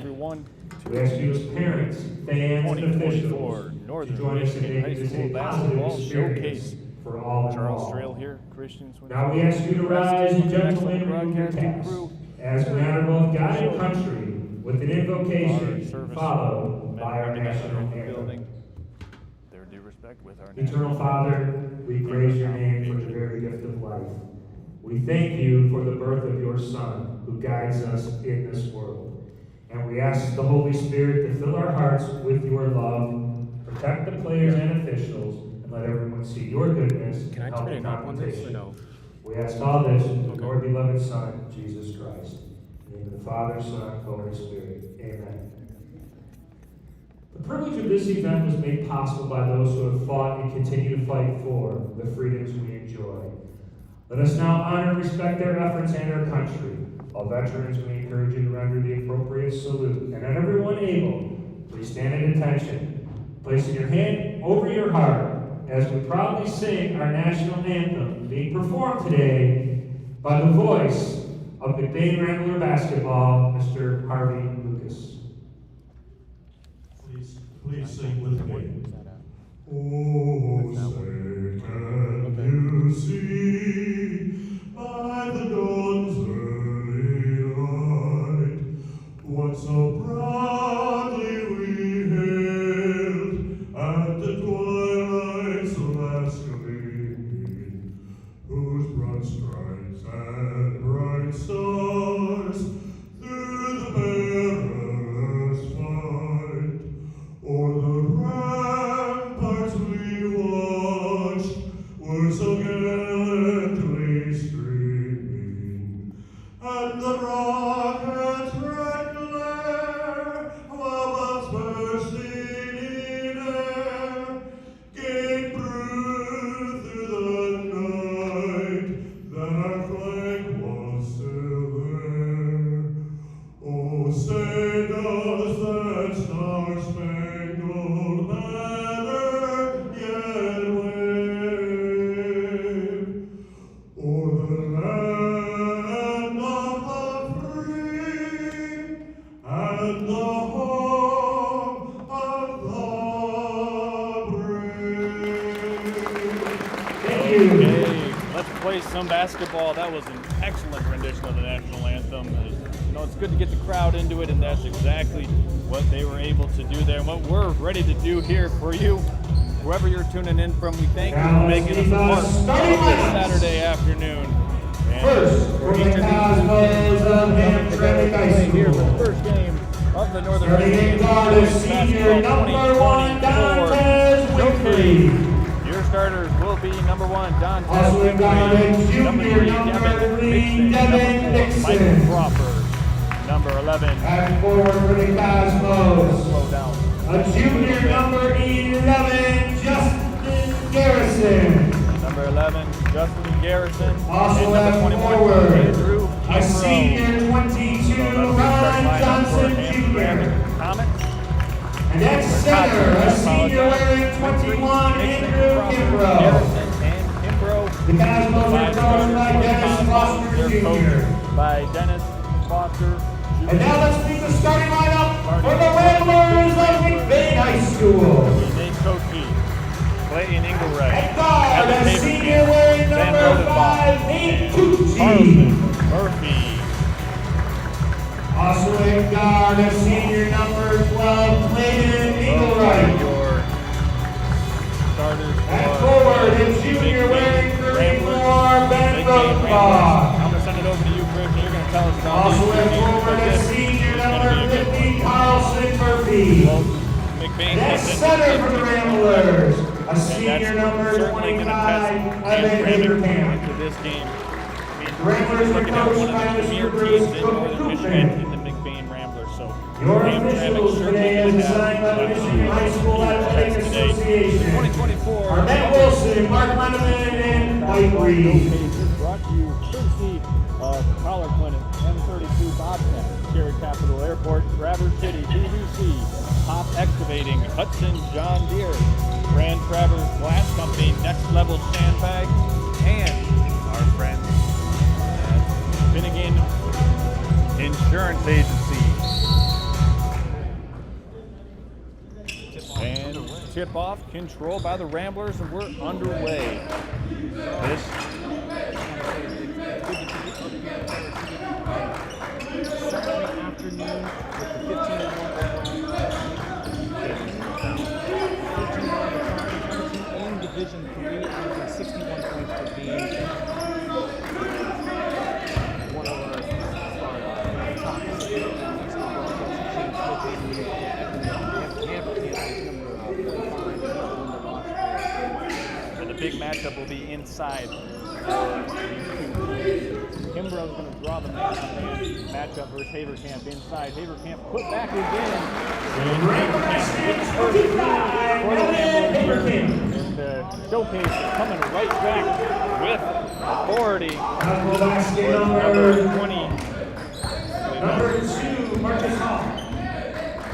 everyone. We ask you as parents, fans, and 2024 officials Northern to join us in Michigan High making this School a Basketball positive Showcase. experience for all Charles Trail involved. here, Christian Swim. Now we ask you to rise, and gentlemen, remove your broadcasting caps crew as we honor both God and country with an invocation followed by our national anthem. Building their due respect with our Eternal Father, we praise your name for the very gift of life. We thank you for the birth of your Son, who guides us in this world. And we ask the Holy Spirit to fill our hearts with your love, protect the players and officials, and let everyone see your goodness and healthy competition. We ask all this in your beloved Son, Jesus Christ. In the name of the Father, Son, and Holy Spirit. Amen. The privilege of this event was made possible by those who have fought and continue to fight for the freedoms we enjoy. Let us now honor and respect their efforts and our country. All veterans, we encourage you to render the appropriate salute. And on everyone able, please stand at attention, placing your hand over your heart as we proudly sing our national anthem, being performed today by the voice of Mcbain Rambler Basketball, Mr. Harvey Lucas. Please sing with me. Oh, say can you see by the dawn's early light what so proudly we hailed at the twilight's last gleaming, whose broad stripes and bright stars through the perilous fight o'er the ramparts we watched were so gallantly streaming, and the rocket's red glare, while bombs bursting in air, gave proof through the night that our flag was still there. Oh, say does that star-spangled banner yet wave o'er the land of the free and the home of the brave? Thank you. Okay, let's play some basketball. That was an excellent rendition of the national anthem. It's good to get the crowd into it, and that's exactly what they were able to do there. And what we're ready to do here for you, whoever you're tuning in from, we thank you for making us a part of this Saturday afternoon. And First, for the Cosmos of Hamtramck High here School. for the first game of the Northern Starting in Michigan guard Boys is Basketball senior number 1, Dantes 2024 Winfrey. Showcase. Your starters will be number 1, Dantes Also in guard is junior number 3, Devin Mike Dixon. Crawford. Number 11. And forward for the Cosmos, Slow down. a junior number 11, Justin Garrison. Number 11, Justin Garrison. Also and number at 21, forward, Andrew a Kimbrough. senior 22, Ron Johnson Jr. Comics. And at center, a senior wearing 21, Andrew Kimbrough. Garrison and Kimbrough. The Cosmos are coached by Dennis Foster They're Jr. coached by Dennis Foster Jr. And now let's meet the starting lineup for the Ramblers of Mcbain High School. Nate Kochi, Clayton Engelreich, At guard, Evan a Haverty, senior wearing Van number Rodenbach, 5, Nate and Tucci. Carlson Murphy. Also at guard, a senior number 12, Clayton Engelreich. Your starters At for forward, a junior wearing 34, Ben Rodenbach. I'm going to send it over to you, Chris. You're going to tell us about Also these at two teams forward, like a this. senior It's gonna number be a good 50, one. Carlson Murphy. Well, Mcbain At has center for the Ramblers, a and senior that's number certainly going to 25, test Evan Haverkamp. into this game. I mean, Ramblers looking are at coached one of by the Mr. premier Bruce teams in Northern Cookman. Michigan in the Mcbain Ramblers. So Your Hamtramck officials certainly today, as gonna have assigned by the a Michigan High School Athletic test today. Association, 2024 are Matt Wilson, Mark Leneman, and Mike Reed. Showcase is brought to you courtesy of Collar Clinic, M32 Bobcat, Cherry Capital Airport, Traverse City, PVC, Pop Excavating, Hudson John Deere, Grand Traverse Glass Company, Next Level Sandbag, and our friends at Finnegan Insurance Agency. tip off, controlled by the Ramblers, and we're underway. This Saturday afternoon with the 15-1 own Division 3, averaging 61 points per game. One of our top and the big matchup will be inside. Kimbrough's going to draw the man-on-man matchup versus Haverkamp inside. Haverkamp put back again. For the Ramblers here. And Showcase coming right back with authority. Number 20. Number 2, Marcus Hall.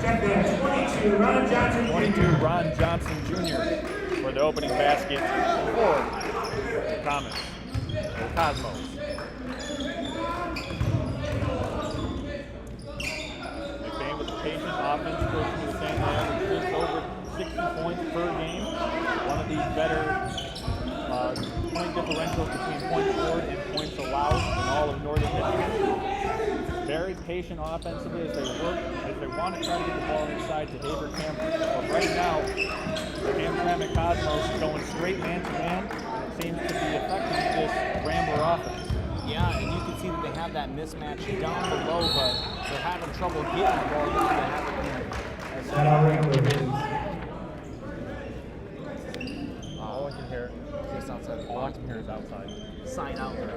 Check that, 22, Ron Johnson. 22, Ron Johnson Jr. for the opening basket for the Cosmos. Mcbain with the patient offense, pushing to the same line, just over 60 points per game. One of these better point differentials between points scored and points allowed in all of Northern Michigan. Very patient offensively as they work, as they want to try to get the ball inside to Haverkamp. But right now, the Hamtramck Cosmos is going straight man-to-man, and it seems to be affecting this Rambler offense. Yeah, and you can see that they have that mismatch down below, but they're having trouble getting the ball down to Haverkamp. All I can hear, Just outside the all I can hear is outside. Side out here.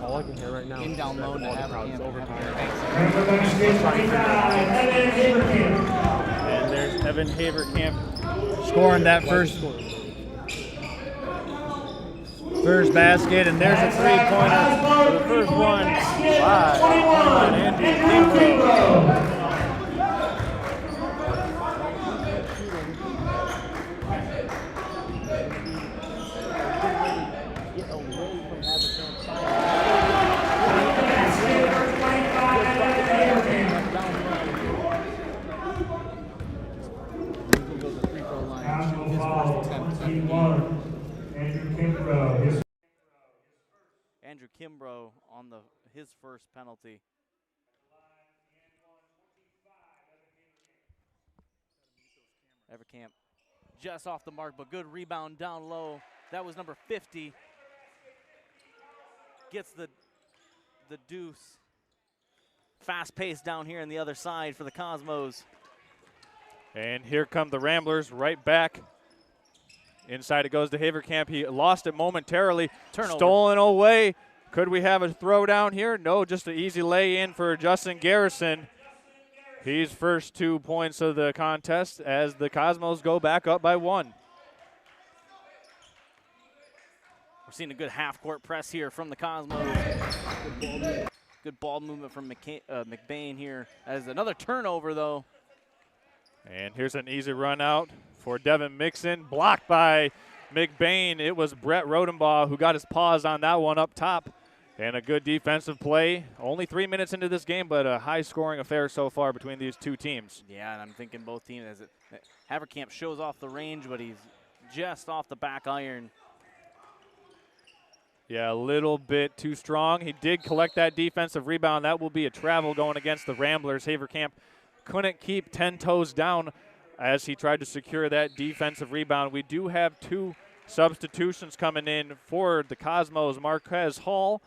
All I can hear right now In is down that low to all the Haverkamp. crowd's overtime. And there's Evan Haverkamp scoring that first basket, and there's a three-pointer for the first one by Andrew Kimbrough. Andrew Kimbrough on his first penalty. Haverkamp just off the mark, but good rebound down low. That was number 50. Gets the deuce. Fast pace down here on the other side for the Cosmos. And here come the Ramblers right back. Inside it goes to Haverkamp. He lost it momentarily. Turnover. Stolen away. Could we have a throwdown here? No, just an easy lay in for Justin Garrison. He's first 2 points of the contest as the Cosmos go back up by 1. We're seeing a good half-court press here from the Cosmos. Good ball movement from Mcbain here. As another turnover, though. And here's an easy run out for Devin Mixon. Blocked by Mcbain. It was Brett Rodenbaugh who got his paws on that one up top. And a good defensive play. Only 3 minutes into this game, but a high-scoring affair so far between these two teams. Yeah, and I'm thinking both teams. Haverkamp shows off the range, but he's just off the back iron. Yeah, a little bit too strong. He did collect that defensive rebound. That will be a travel going against the Ramblers. Haverkamp couldn't keep 10 toes down as he tried to secure that defensive rebound. We do have 2 substitutions coming in for the Cosmos. Marquez Hall,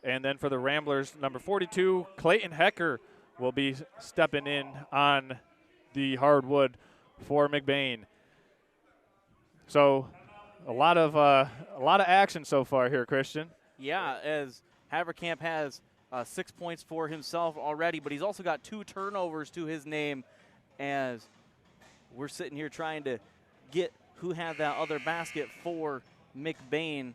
and then for the Ramblers, number 42, Clayton Hecker will be stepping in on the hardwood for Mcbain. So a lot of action so far here, Christian. Yeah, as Haverkamp has 6 points for himself already, but he's also got 2 turnovers to his name as we're sitting here trying to get who had that other basket for Mcbain.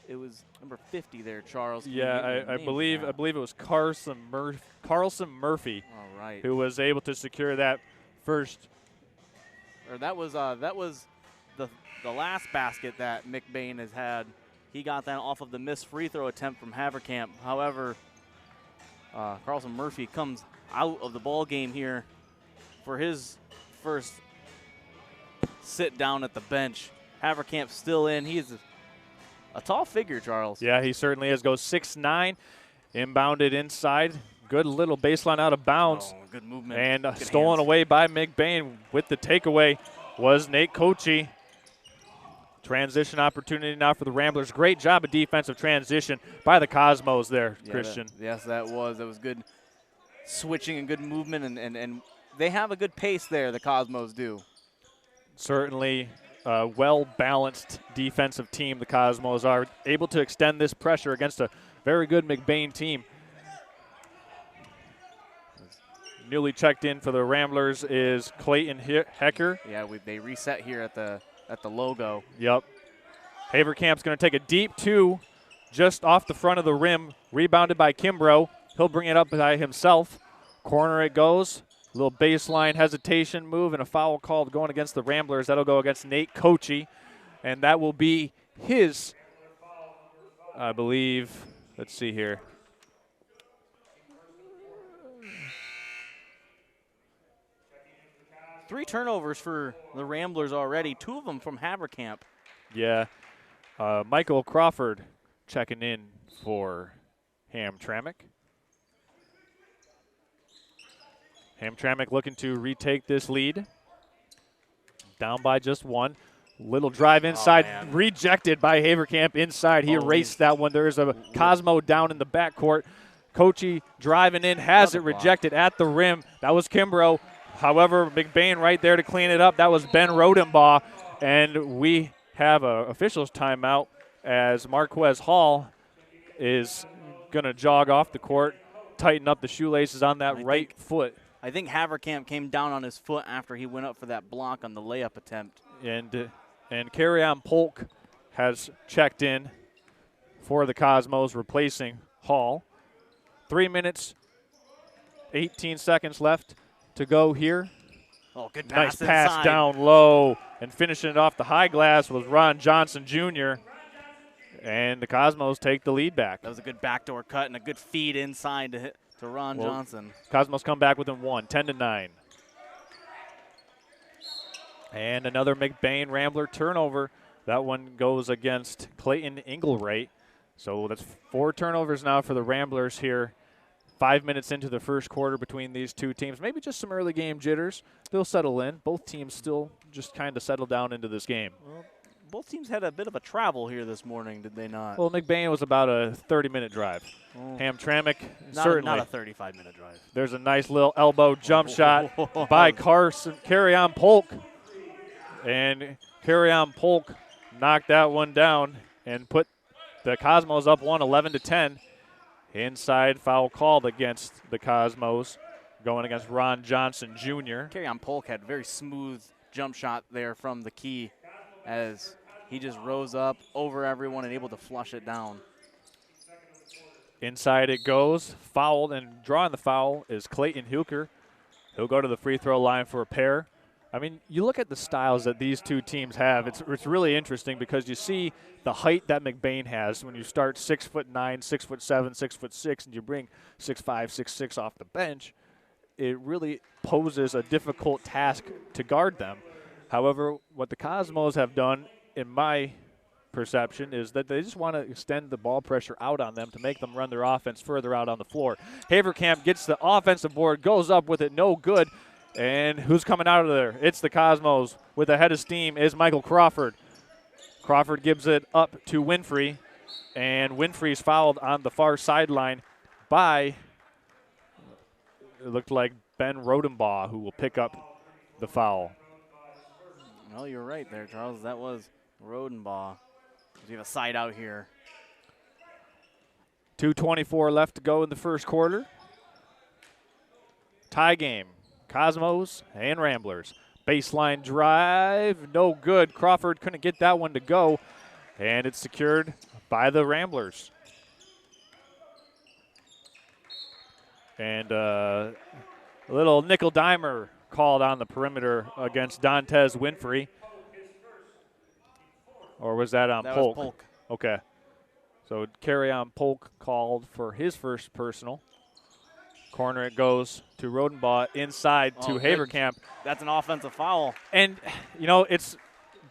It was number 50 there, Charles. Yeah, I believe it was Carlson Murphy. All right. Who was able to secure that first. Or that was the last basket that Mcbain has had. He got that off of the missed free throw attempt from Haverkamp. However, Carlson Murphy comes out of the ball game here for his first sit down at the bench. Hamtramck still in. He's a tall figure, Charles. Yeah, he certainly is. Goes 6'9", inbounded inside. Good little baseline out of bounds. Oh, good movement. And good stolen hands. away by Mcbain. With the takeaway was Nate Kochi. Transition opportunity now for the Ramblers. Great job of defensive transition by the Cosmos there, Yeah, Christian. Yes, that was good switching and good movement, and they have a good pace there, the Cosmos do. Certainly a well-balanced defensive team the Cosmos are, able to extend this pressure against a very good Mcbain team. Newly checked in for the Ramblers is Clayton Hecker. Yeah, they reset here at the logo. Yep. Havercamp's going to take a deep two just off the front of the rim, rebounded by Kimbrough. He'll bring it up by himself. Corner it goes. A little baseline hesitation move and a foul called going against the Ramblers. That'll go against Nate Kochi, and that will be his, I believe, let's see here. Three turnovers for the Ramblers already, 2 of them from Hamtramck. Yeah. Michael Crawford checking in for Hamtramck. Hamtramck looking to retake this lead. Down by just 1. Little drive inside, rejected by Havercamp inside. He erased that one. There's a Cosmo down in the backcourt. Kochi driving in, has it rejected at the rim. That was Kimbrough. However, Mcbain right there to clean it up. That was Ben Rodenbaugh. And we have an official's timeout as Marquez Hall is going to jog off the court, tighten up the shoelaces on that right foot. I think Hamtramck came down on his foot after he went up for that block on the layup attempt. And Carry-On Polk has checked in for the Cosmos, replacing Hall. 3 minutes, 18 seconds left to go here. Oh, good pass Nice pass inside. down low, and finishing it off the high glass was Ron Johnson Jr., and the Cosmos take the lead back. That was a good backdoor cut and a good feed inside to Ron Johnson. Cosmos come back within 1, 10-9. And another Mcbain Rambler turnover. That one goes against Clayton Engelwright. So that's 4 turnovers now for the Ramblers here. 5 minutes into the first quarter between these two teams. Maybe just some early game jitters. They'll settle in. Both teams still just kind of settle down into this game. Well, both teams had a bit of a travel here this morning, did they not? Well, Mcbain was about a 30-minute drive. Oh. Hamtramck, certainly. Not a 35-minute drive. There's a nice little elbow jump shot by Carry-On Polk. And Carry-On Polk knocked that one down and put the Cosmos up 11-10. Inside foul called against the Cosmos, going against Ron Johnson Jr. Carry-On Polk had a very smooth jump shot there from the key as he just rose up over everyone and able to flush it down. Inside it goes, fouled, and drawing the foul is Clayton Huker. He'll go to the free throw line for a pair. I mean, you look at the styles that these two teams have. It's really interesting because you see the height that Mcbain has when you start 6'9", 6'7", 6'6", and you bring 6'5", 6'6" off the bench. It really poses a difficult task to guard them. However, what the Cosmos have done, in my perception, is that they just want to extend the ball pressure out on them to make them run their offense further out on the floor. Havercamp gets the offensive board, goes up with it, no good. And who's coming out of there? It's the Cosmos. With a head of steam is Michael Crawford. Crawford gives it up to Winfrey, and Winfrey's fouled on the far sideline by, it looked like Ben Rodenbaugh, who will pick up the foul. Well, you're right there, Charles. That was Rodenbaugh. We have a side out here. 2:24 left to go in the first quarter. Tie game. Cosmos and Ramblers. Baseline drive, no good. Crawford couldn't get that one to go, and it's secured by the Ramblers. And a little nickel dimer called on the perimeter against Dantes Winfrey. Or was that on Polk? Was Polk. Okay. So Carry-On Polk called for his first personal. Corner it goes to Rodenbaugh, inside to Haverkamp. That's an offensive foul. And, you know, it's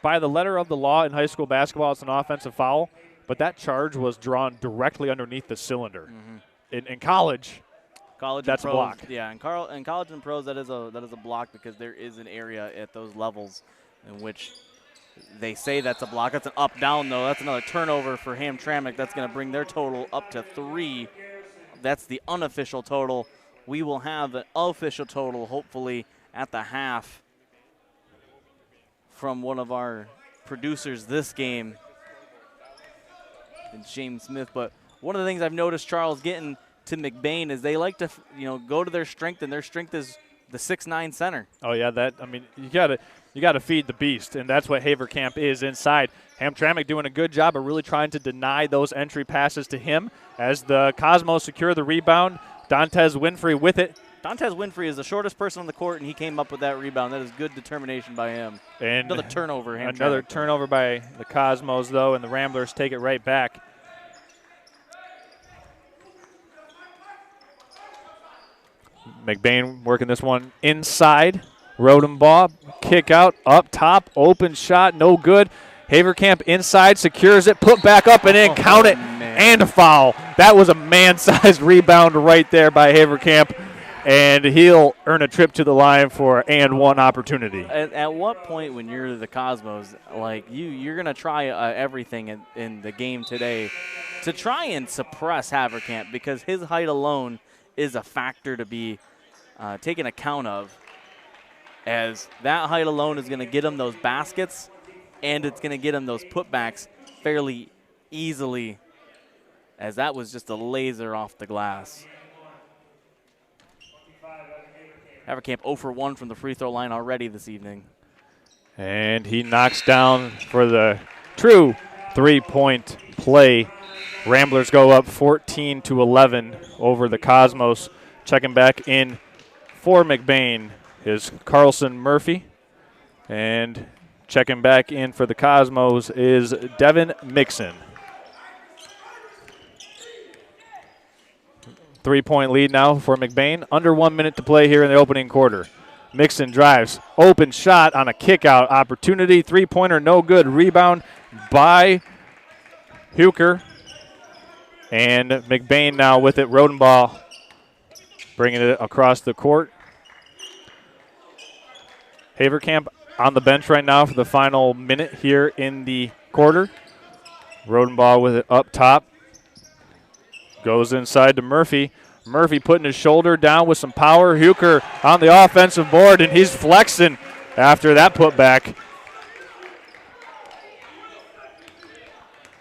by the letter of the law in high school basketball, it's an offensive foul, but that charge was drawn directly underneath the cylinder. In college, that's a pros, block. Yeah, in college and pros, that is a block because there is an area at those levels in which they say that's a block. That's an up-down, though. That's another turnover for Hamtramck. That's going to bring their total up to 3. That's the unofficial total. We will have an official total, hopefully, at the half from one of our producers this game, James Smith. But one of the things I've noticed, Charles, getting to Mcbain is they like to, go to their strength, and their strength is the 6'9" center. Oh yeah, you gotta feed the beast, and that's what Haverkamp is inside. Hamtramck doing a good job of really trying to deny those entry passes to him as the Cosmos secure the rebound. Dantes Winfrey with it. Dantes Winfrey is the shortest person on the court, and he came up with that rebound. That is good determination by him. And another turnover. Another turnover by the Cosmos, though, and the Ramblers take it right back. Mcbain working this one inside. Rodenbaugh, kick out, up top, open shot, no good. Haverkamp inside, secures it, put back up and in, count it, and a foul. That was a man-sized rebound right there by Haverkamp, and he'll earn a trip to the line for and one opportunity. At what point when you're the Cosmos, like you're going to try everything in the game today to try and suppress Haverkamp, because his height alone is a factor to be taken account of, as that height alone is going to get him those baskets, and it's going to get him those putbacks fairly easily, as that was just a laser off the glass. Haverkamp 0 for 1 from the free throw line already this evening. And he knocks down for the true three-point play. Ramblers go up 14-11 over the Cosmos. Checking back in for Mcbain is Carlson Murphy. And checking back in for the Cosmos is Devin Mixon. 3-point lead now for Mcbain. Under 1 minute to play here in the opening quarter. Mixon drives. Open shot on a kick-out opportunity. Three-pointer, no good. Rebound by Huker. And Mcbain now with it. Rodenbaugh bringing it across the court. Haverkamp on the bench right now for the final minute here in the quarter. Rodenbaugh with it up top. Goes inside to Murphy. Murphy putting his shoulder down with some power. Huker on the offensive board, and he's flexing after that putback.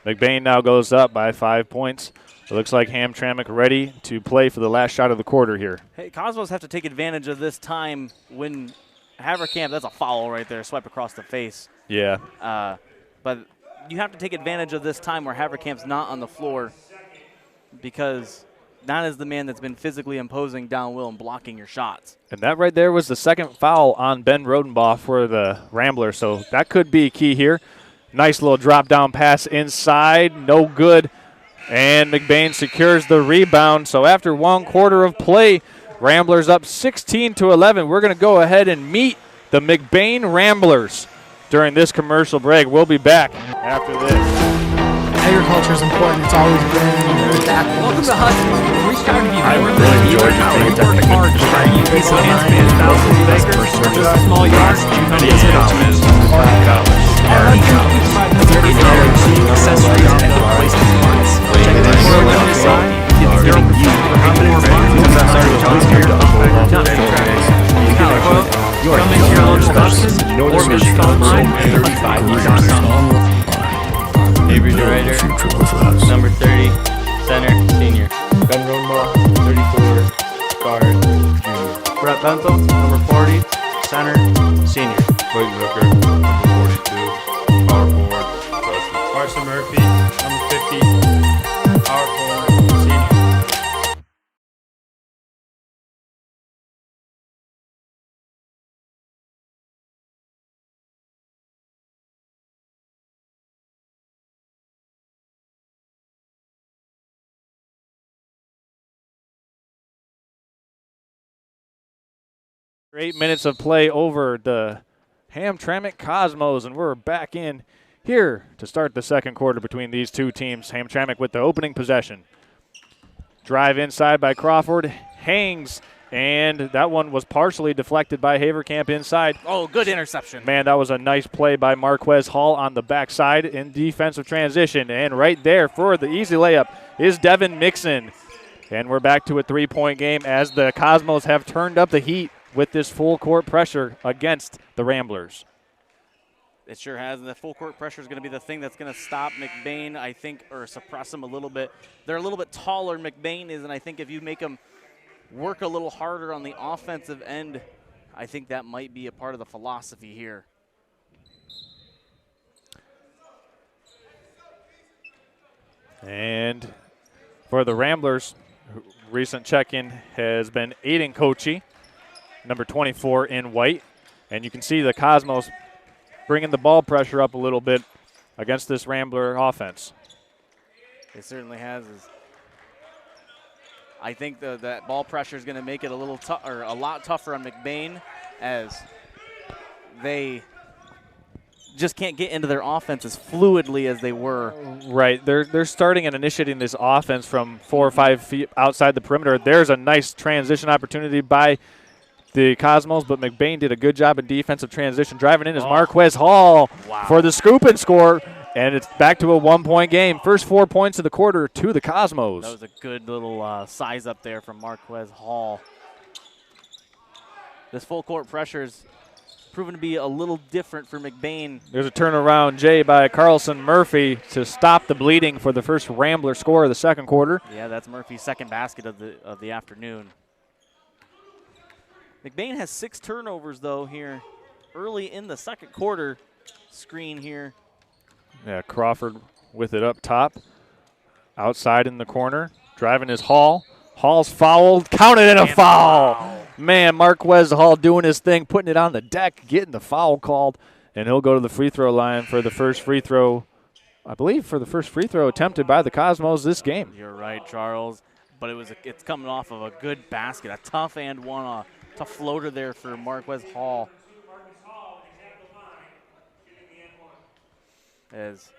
Mcbain now goes up by 5 points. It looks like Hamtramck ready to play for the last shot of the quarter here. Hey, Cosmos have to take advantage of this time when Haverkamp, that's a foul right there, swipe across the face. Yeah. But you have to take advantage of this time where Haverkamp's not on the floor, because that is the man that's been physically imposing downwill and blocking your shots. And that right there was the second foul on Ben Rodenbaugh for the Ramblers, so that could be key here. Nice little drop-down pass inside, no good. And Mcbain secures the rebound. So after 1 quarter of play, Ramblers up 16-11. We're going to go ahead and meet the Mcbain Ramblers during this commercial break. We'll be back after this. Agriculture is important. It's always been the backbone. Welcome to Hudson. We strive to be I more really than enjoyed your we team work hard to try to use the enhancement thousands of acres for just a small yard. Accessories and replacement parts. Check it out. For a limited time, get 0% for how many more months you have started John Deere Manufacturing. Come into your local Hudson or visit online at HudsonDeere.com. Avery DeRider, number 30, center, senior. Ben Rodenbaugh, 34, guard, junior. Brett Bentham, number 40, center, senior. Clayton Hooker, number 42, power forward, freshman. Carson Murphy, number 50, power forward. 8 minutes of play over the Hamtramck Cosmos, and we're back in here to start the second quarter between these two teams. Hamtramck with the opening possession. Drive inside by Crawford, hangs, and that one was partially deflected by Haverkamp inside. Oh, good interception. Man, that was a nice play by Marquez Hall on the backside in defensive transition. And right there for the easy layup is Devin Mixon. And we're back to a three-point game as the Cosmos have turned up the heat with this full court pressure against the Ramblers. It sure has, and the full court pressure is going to be the thing that's going to stop Mcbain, I think, or suppress them a little bit. They're a little bit taller, Mcbain is, and I think if you make them work a little harder on the offensive end, I think that might be a part of the philosophy here. And for the Ramblers, recent check-in has been Aiden Kochi, number 24 in white. And you can see the Cosmos bringing the ball pressure up a little bit against this Rambler offense. It certainly has. I think that ball pressure is going to make it a lot tougher on Mcbain, as they just can't get into their offense as fluidly as they were. Right. They're starting and initiating this offense from 4 or 5 feet outside the perimeter. There's a nice transition opportunity by the Cosmos, but Mcbain did a good job in defensive transition. Driving in is Marquez Hall for the scoop and score, and it's back to a 1-point game. First 4 points of the quarter to the Cosmos. That was a good little size up there from Marquez Hall. This full court pressure is proven to be a little different for Mcbain. There's a turnaround, Jay, by Carlson Murphy to stop the bleeding for the first Rambler score of the second quarter. Yeah, that's Murphy's second basket of the afternoon. Mcbain has 6 turnovers, though, here early in the second quarter. Screen here. Yeah, Crawford with it up top. Outside in the corner. Driving is Hall. Hall's fouled. Counted in a foul. Man, Marquez Hall doing his thing, putting it on the deck, getting the foul called, and he'll go to the free throw line for the first free throw, I believe, for the first free throw attempted by the Cosmos this game. You're right, Charles. But it's coming off of a good basket, a tough and one, tough floater there for Marquez Hall. As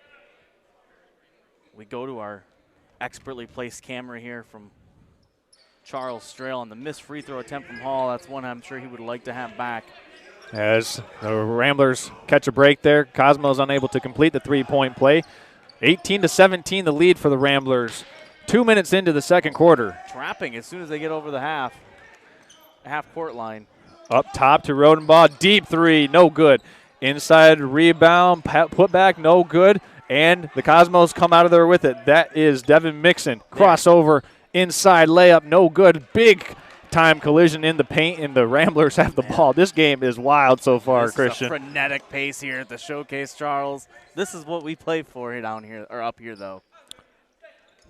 we go to our expertly placed camera here from Charles Strail on the missed free throw attempt from Hall. That's one I'm sure he would like to have back. As the Ramblers catch a break there, Cosmos unable to complete the three-point play. 18-17 the lead for the Ramblers. 2 minutes into the second quarter. Trapping as soon as they get over the half-court line. Up top to Rodenbaugh, deep three, no good. Inside rebound, put back, no good. And the Cosmos come out of there with it. That is Devin Mixon. Crossover, inside layup, no good. Big time collision in the paint, and the Ramblers have the ball. This game is wild so far, Christian. This is a frenetic pace here at the showcase, Charles. This is what we play for down here, or up here, though.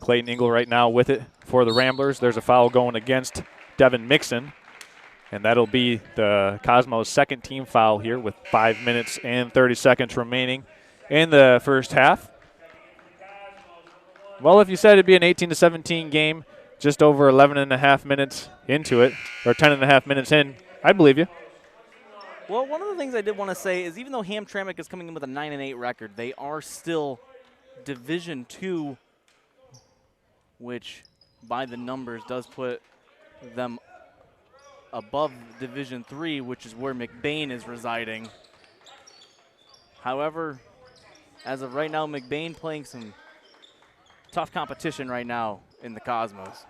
Clayton Ingle right now with it for the Ramblers. There's a foul going against Devin Mixon, and that'll be the Cosmos' second team foul here with 5 minutes and 30 seconds remaining in the first half. Well, if you said it'd be an 18-17 game, just over 11 and a half minutes into it, or 10 and a half minutes in, I believe you. Well, one of the things I did want to say is even though Hamtramck is coming in with a 9-8 record, they are still Division II, which by the numbers does put them above Division III, which is where Mcbain is residing. However, as of right now, Mcbain playing some tough competition right now in the Cosmos.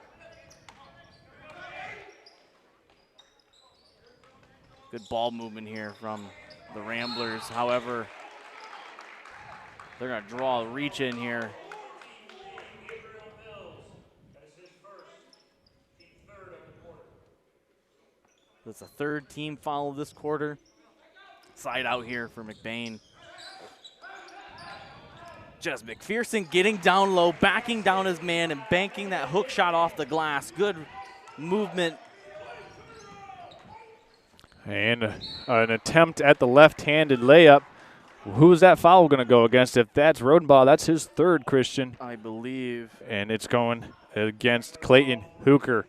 Good ball movement here from the Ramblers. However, they're going to draw a reach in here. That's a third team foul this quarter. Side out here for Mcbain. Just McPherson getting down low, backing down his man, and banking that hook shot off the glass. Good movement. And an attempt at the left-handed layup. Who's that foul going to go against? If that's Rodenbaugh, that's his third, Christian. I believe. And it's going against Clayton Hooker.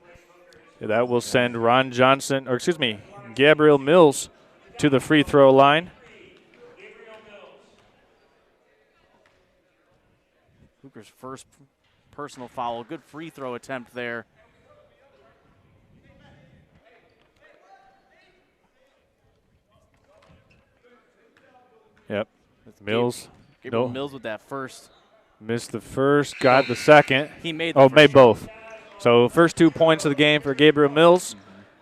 That will send Ron Johnson, or excuse me, Gabriel Mills to the free throw line. Hooker's first personal foul. Good free throw attempt there. Yep. Mills. Gabriel Mills with that first. Missed the first, got the second. He made the made both. So first 2 points of the game for Gabriel Mills.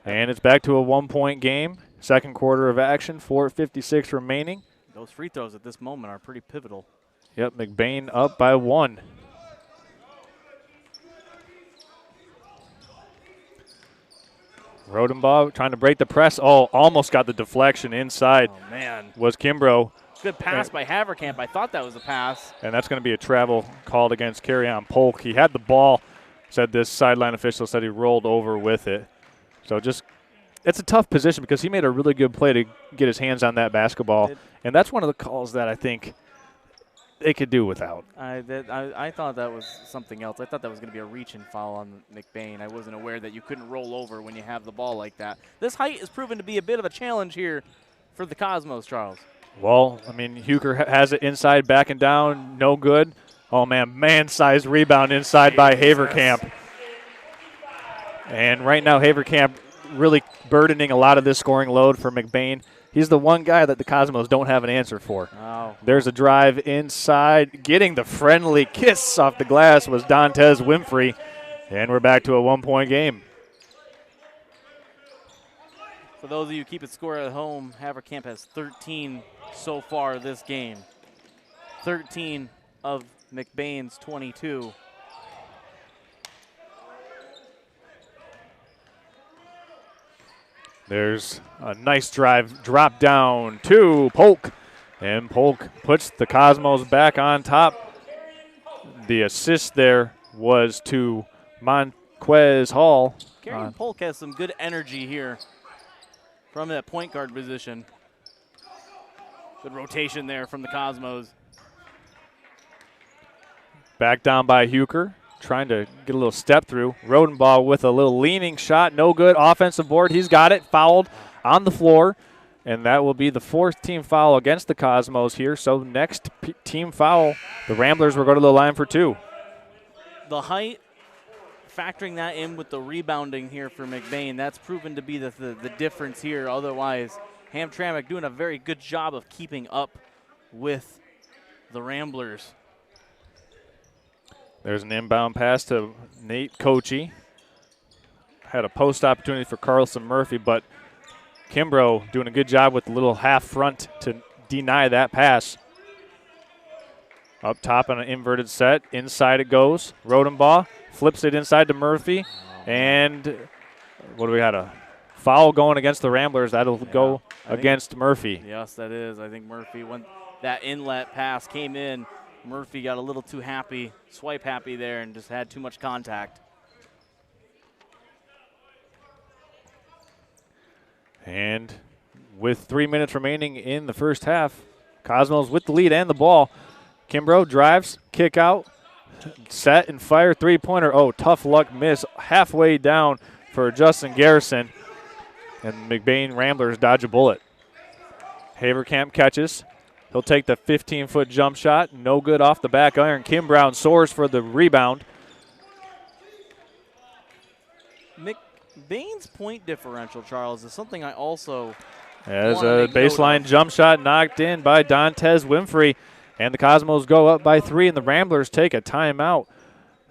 And it's back to a 1-point game. Second quarter of action, 4:56 remaining. Those free throws at this moment are pretty pivotal. Yep, Mcbain up by 1. Rodenbaugh trying to break the press. Oh, almost got the deflection inside. Oh, man. Was Kimbrough. Good pass by Hamtramck. I thought that was a pass. And that's going to be a travel called against Carry-On Polk. He had the ball, said this sideline official, said he rolled over with it. So just, it's a tough position because he made a really good play to get his hands on that basketball. And that's one of the calls that I think they could do without. I thought that was something else. I thought that was going to be a reach-in foul on Mcbain. I wasn't aware that you couldn't roll over when you have the ball like that. This height has proven to be a bit of a challenge here for the Cosmos, Charles. Well, I mean, Hooker has it inside, backing down, no good. Oh, man-sized rebound inside by Haverkamp. And right now, Haverkamp really burdening a lot of this scoring load for Mcbain. He's the one guy that the Cosmos don't have an answer for. Oh. There's a drive inside. Getting the friendly kiss off the glass was Dantes Winfrey. And we're back to a 1-point game. For those of you keeping score at home, Haverkamp has 13 so far this game. 13 of Mcbain's 22. There's a nice drive, drop down to Polk. And Polk puts the Cosmos back on top. The assist there was to Monquez Hall. Carry Polk has some good energy here from that point guard position. Good rotation there from the Cosmos. Back down by Hooker, trying to get a little step through. Rodenbaugh with a little leaning shot, no good. Offensive board, he's got it, fouled on the floor. And that will be the 4th team foul against the Cosmos here. So next team foul, the Ramblers will go to the line for 2. The height, factoring that in with the rebounding here for Mcbain, that's proven to be the difference here. Otherwise, Hamtramck doing a very good job of keeping up with the Ramblers. There's an inbound pass to Nate Kochi. Had a post opportunity for Carlson Murphy, but Kimbrough doing a good job with the little half front to deny that pass. Up top on an inverted set. Inside it goes. Rodenbaugh flips it inside to Murphy. And what do we have? A foul going against the Ramblers. That'll go against Murphy. Yes, that is. I think Murphy, when that inlet pass came in, Murphy got a little too happy, swipe happy there, and just had too much contact. And with 3 minutes remaining in the first half, Cosmos with the lead and the ball. Kimbrough drives, kick out, set and fire, three-pointer. Oh, tough luck miss halfway down for Justin Garrison. And Mcbain Ramblers dodge a bullet. Haverkamp catches. He'll take the 15-foot jump shot. No good off the back iron. Kim Brown soars for the rebound. Mcbain's point differential, Charles, is something I also As a baseline jump shot knocked in by Dantes Winfrey. And the Cosmos go up by 3, and the Ramblers take a timeout.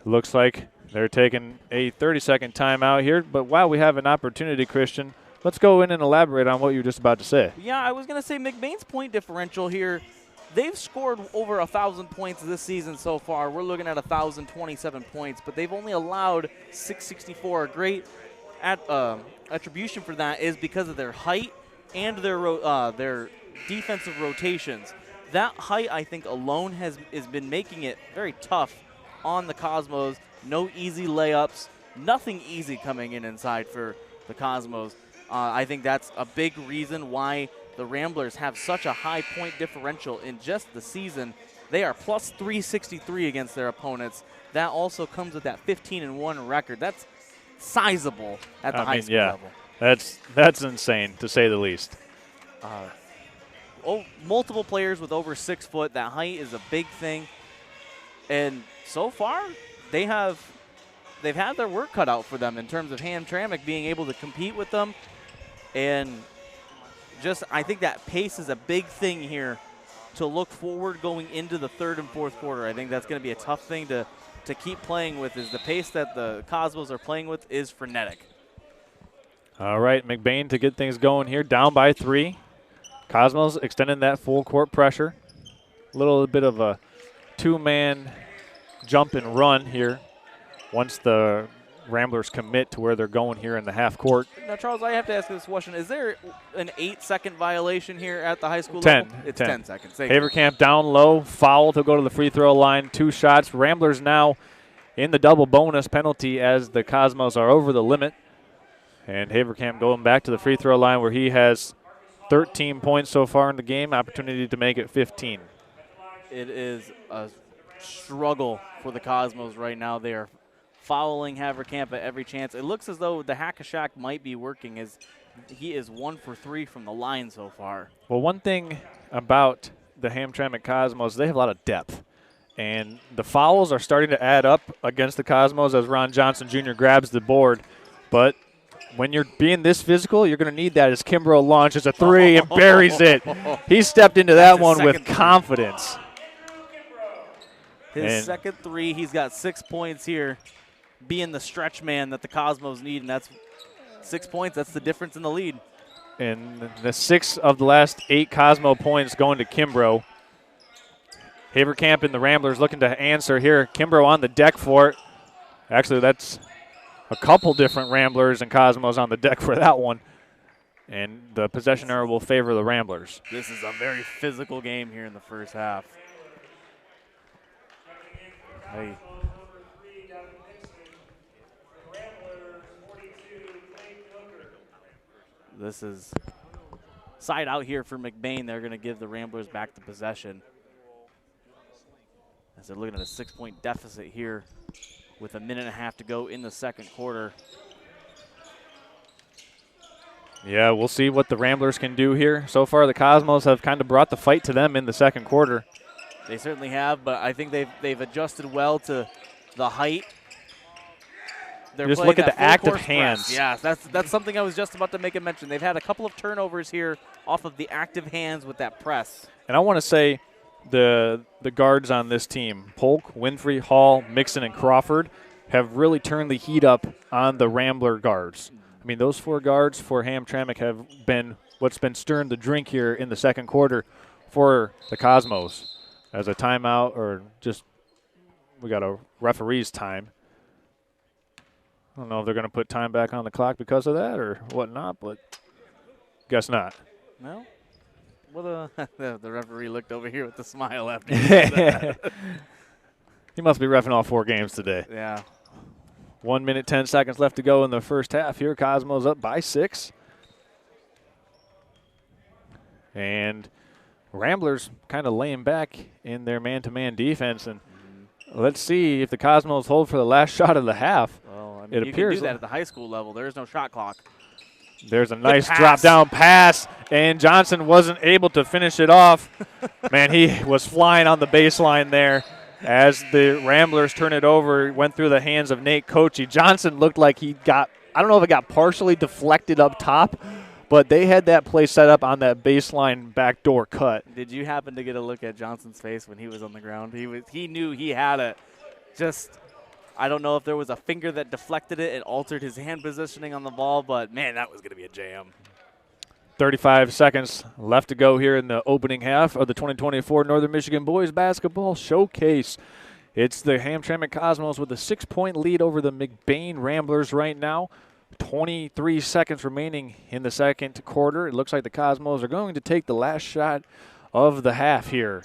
Looks like they're taking a 30-second timeout here. But while we have an opportunity, Christian, let's go in and elaborate on what you were just about to say. Yeah, I was going to say Mcbain's point differential here, they've scored over 1,000 points this season so far. We're looking at 1,027 points, but they've only allowed 664. A great attribution for that is because of their height and their defensive rotations. That height, I think, alone has been making it very tough on the Cosmos. No easy layups, nothing easy coming in inside for the Cosmos. I think that's a big reason why the Ramblers have such a high point differential in just the season. They are plus 363 against their opponents. That also comes with that 15-1 record. That's sizable at the high school level. That's insane, to say the least. Multiple players with over 6 foot. That height is a big thing. And so far, they've had their work cut out for them in terms of Hamtramck being able to compete with them. And I think that pace is a big thing here to look forward going into the third and fourth quarter. I think that's going to be a tough thing to keep playing with, is the pace that the Cosmos are playing with is frenetic. All right, Mcbain to get things going here, down by 3. Cosmos extending that full court pressure. A little bit of a 2-man jump and run here once the Ramblers commit to where they're going here in the half court. Now, Charles, I have to ask you this question. Is there an 8-second violation here at the high school 10. level? It's 10 seconds. Haverkamp down low, foul to go to the free throw line, 2 shots. Ramblers now in the double bonus penalty as the Cosmos are over the limit. And Haverkamp going back to the free throw line where he has 13 points so far in the game, opportunity to make it 15. It is a struggle for the Cosmos right now. They are fouling Haverkamp at every chance. It looks as though the hack-a-shack might be working, as he is 1 for 3 from the line so far. Well, one thing about the Hamtramck Cosmos, they have a lot of depth. And the fouls are starting to add up against the Cosmos as Ron Johnson Jr. grabs the board. But when you're being this physical, you're going to need that as Kimbrough launches a 3 and buries it. He stepped into that one with confidence. His second 3, he's got 6 points here, being the stretch man that the Cosmos need, and that's 6 points. That's the difference in the lead. And the 6 of the last 8 Cosmo points going to Kimbrough. Haverkamp and the Ramblers looking to answer here. Kimbrough on the deck for it. Actually, that's a couple different Ramblers and Cosmos on the deck for that one. And the possession error will favor the Ramblers. This is a very physical game here in the first half. Hey. This is side out here for Mcbain. They're going to give the Ramblers back the possession, as they're looking at a 6-point deficit here with a minute and a half to go in the second quarter. Yeah, we'll see what the Ramblers can do here. So far, the Cosmos have kind of brought the fight to them in the second quarter. They certainly have, but I think they've adjusted well to the height. They're just look at the active hands. Press. Yeah, that's something I was just about to make a mention. They've had a couple of turnovers here off of the active hands with that press. And I want to say the guards on this team, Polk, Winfrey, Hall, Mixon, and Crawford, have really turned the heat up on the Rambler guards. I mean, those 4 guards for Hamtramck have been what's been stirring the drink here in the second quarter for the Cosmos. As a timeout, or just we got a referee's time. I don't know if they're going to put time back on the clock because of that or whatnot, but guess not. No. Well, the referee looked over here with a smile after he said that. He must be reffing all 4 games today. Yeah. 1 minute, 10 seconds left to go in the first half here. Cosmos up by 6. And Ramblers kind of laying back in their man-to-man defense. And let's see if the Cosmos hold for the last shot of the half. Well, I mean, you can do that at the high school level. There's no shot clock. There's a nice drop-down pass, and Johnson wasn't able to finish it off. Man, he was flying on the baseline there as the Ramblers turn it over. Went through the hands of Nate Kochi. Johnson looked like he got, I don't know if it got partially deflected up top, but they had that play set up on that baseline backdoor cut. Did you happen to get a look at Johnson's face when he was on the ground? He knew he had it. Just, I don't know if there was a finger that deflected it and altered his hand positioning on the ball, but, man, that was going to be a jam. 35 seconds left to go here in the opening half of the 2024 Northern Michigan Boys Basketball Showcase. It's the Hamtramck Cosmos with a 6-point lead over the Mcbain Ramblers right now. 23 seconds remaining in the second quarter. It looks like the Cosmos are going to take the last shot of the half here.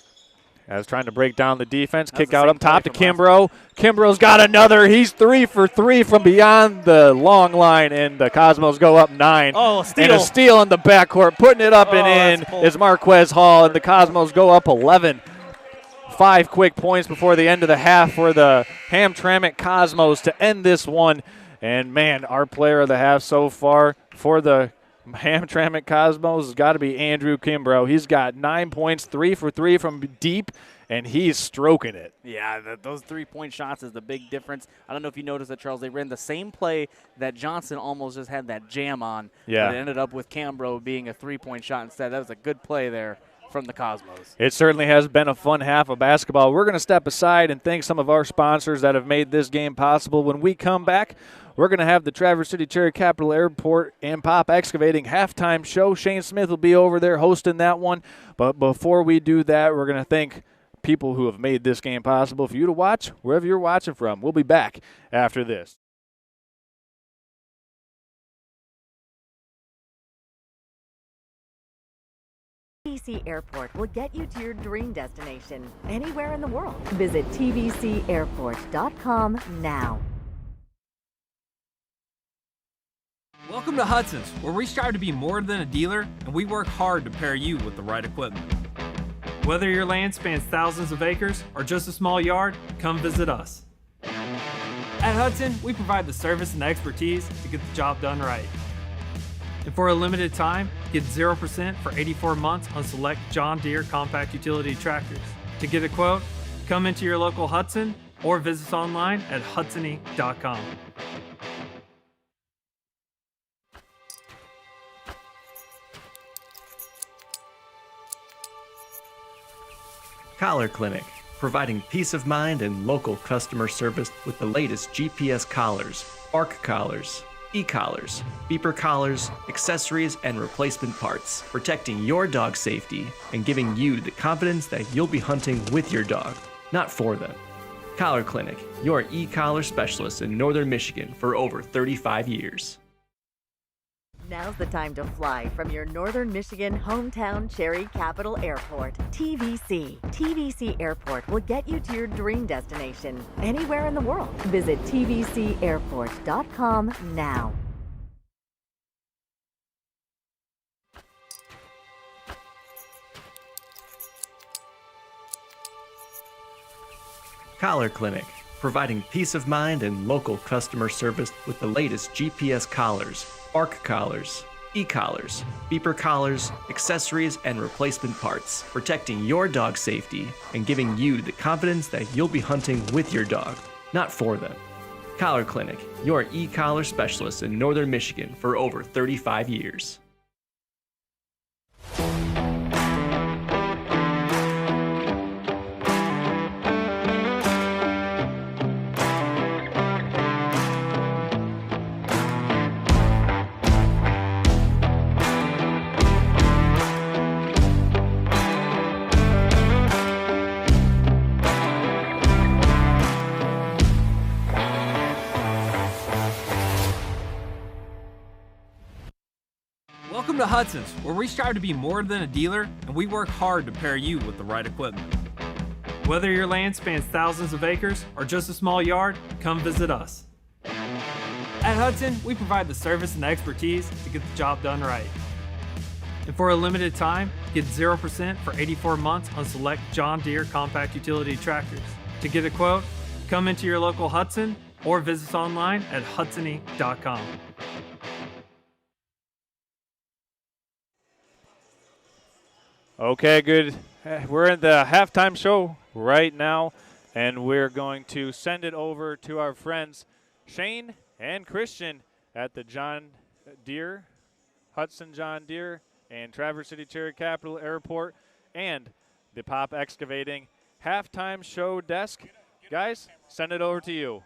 As trying to break down the defense. Kick out up top to Kimbrough. Kimbrough's got another. He's 3 for 3 from beyond the long line, and the Cosmos go up 9. Oh, steal. And a steal in the backcourt. Putting it up and in is Marquez Hall, and the Cosmos go up 11. 5 quick points before the end of the half for the Hamtramck Cosmos to end this one. And, man, our player of the half so far for the Hamtramck Cosmos has got to be Andrew Kimbrough. He's got 9 points, 3 for 3 from deep, and he's stroking it. Yeah, those 3-point shots is the big difference. I don't know if you noticed that, Charles. They ran the same play that Johnson almost just had that jam on. Yeah. But it ended up with Kimbrough being a 3-point shot instead. That was a good play there from the Cosmos. It certainly has been a fun half of basketball. We're going to step aside and thank some of our sponsors that have made this game possible. When we come back, we're going to have the Traverse City Cherry Capital Airport and Pop Excavating halftime show. Shane Smith will be over there hosting that one. But before we do that, we're going to thank people who have made this game possible for you to watch wherever you're watching from. We'll be back after this. TVC Airport will get you to your dream destination anywhere in the world. Visit tvcairport.com now. Welcome to Hudson's, where we strive to be more than a dealer, and we work hard to pair you with the right equipment. Whether your land spans thousands of acres or just a small yard, come visit us. At Hudson, we provide the service and expertise to get the job done right. And for a limited time, get 0% for 84 months on select John Deere compact utility tractors. To get a quote, come into your local Hudson or visit us online at hudsony.com. Collar Clinic, providing peace of mind and local customer service with the latest GPS collars, bark collars, e-collars, beeper collars, accessories, and replacement parts, protecting your dog's safety and giving you the confidence that you'll be hunting with your dog, not for them. Collar Clinic, your e-collar specialist in Northern Michigan for over 35 years. Now's the time to fly from your Northern Michigan hometown Cherry Capital Airport. TVC. TVC Airport will get you to your dream destination anywhere in the world. Visit tvcairport.com now. Collar Clinic, providing peace of mind and local customer service with the latest GPS collars, bark collars, e-collars, beeper collars, accessories, and replacement parts, protecting your dog's safety and giving you the confidence that you'll be hunting with your dog, not for them. Collar Clinic, your e-collar specialist in Northern Michigan for over 35 years. Welcome to Hudson's, where we strive to be more than a dealer, and we work hard to pair you with the right equipment. Whether your land spans thousands of acres or just a small yard, come visit us. At Hudson, we provide the service and expertise to get the job done right. And for a limited time, get 0% for 84 months on select John Deere compact utility tractors. To get a quote, come into your local Hudson or visit us online at hudsony.com. Okay, good. We're in the halftime show right now, and we're going to send it over to our friends Shane and Christian at the John Deere, Hudson John Deere, and Traverse City Cherry Capital Airport, and the Pop Excavating halftime show desk. Guys, send it over to you.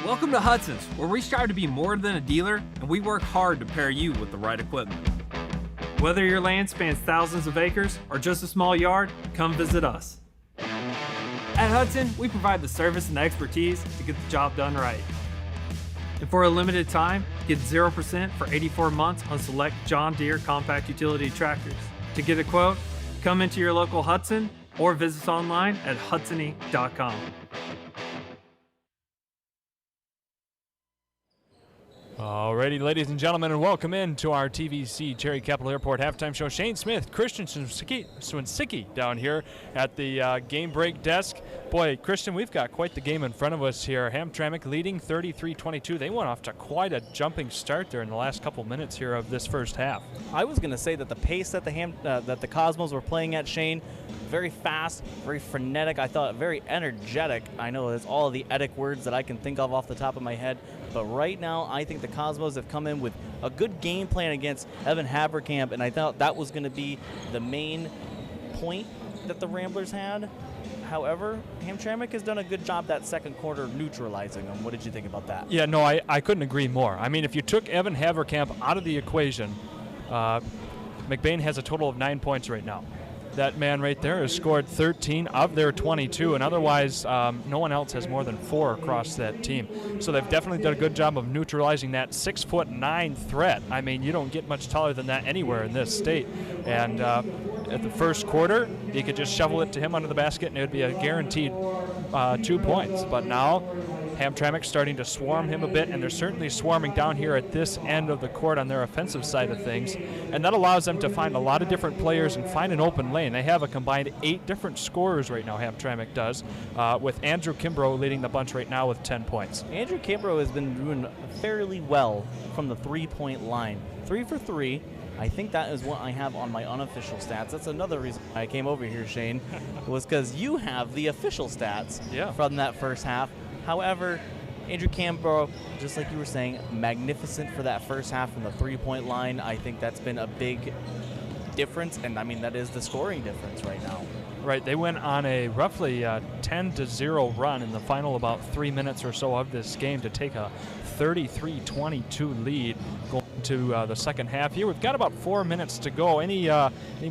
Welcome to Hudson's, where we strive to be more than a dealer, and we work hard to pair you with the right equipment. Whether your land spans thousands of acres or just a small yard, come visit us. At Hudson, we provide the service and expertise to get the job done right. And for a limited time, get 0% for 84 months on select John Deere compact utility tractors. To get a quote, come into your local Hudson or visit us online at hudsony.com. Alrighty, ladies and gentlemen, and welcome in to our TVC Cherry Capital Airport halftime show. Shane Smith, Christian Swinsicki down here at the game break desk. Boy, Christian, we've got quite the game in front of us here. Hamtramck leading 33-22. They went off to quite a jumping start there in the last couple minutes here of this first half. I was going to say that the pace that the Cosmos were playing at, Shane, very fast, very frenetic. I thought very energetic. I know it's all of the etic words that I can think of off the top of my head. But right now, I think the Cosmos have come in with a good game plan against Evan Hamtramck, and I thought that was going to be the main point that the Ramblers had. However, Hamtramck has done a good job that second quarter neutralizing them. What did you think about that? Yeah, no, I couldn't agree more. I mean, if you took Evan Hamtramck out of the equation, Mcbain has a total of 9 points right now. That man right there has scored 13 of their 22, and otherwise no one else has more than 4 across that team. So they've definitely done a good job of neutralizing that 6'9" threat. I mean, you don't get much taller than that anywhere in this state. And at the first quarter, you could just shovel it to him under the basket, and it would be a guaranteed 2 points. But now Hamtramck's starting to swarm him a bit, and they're certainly swarming down here at this end of the court on their offensive side of things. And that allows them to find a lot of different players and find an open lane. They have a combined 8 different scorers right now, Hamtramck does, with Andrew Kimbrough leading the bunch right now with 10 points. Andrew Kimbrough has been doing fairly well from the three-point line. 3 for 3. I think that is what I have on my unofficial stats. That's another reason I came over here, Shane, was because you have the official stats from that first half. However, Andrew Kimbrough, just like you were saying, magnificent for that first half from the three-point line. I think that's been a big difference, and I mean that is the scoring difference right now. Right, they went on a roughly 10-0 run in the final about 3 minutes or so of this game to take a 33-22 lead going to the second half here. We've got about 4 minutes to go. Any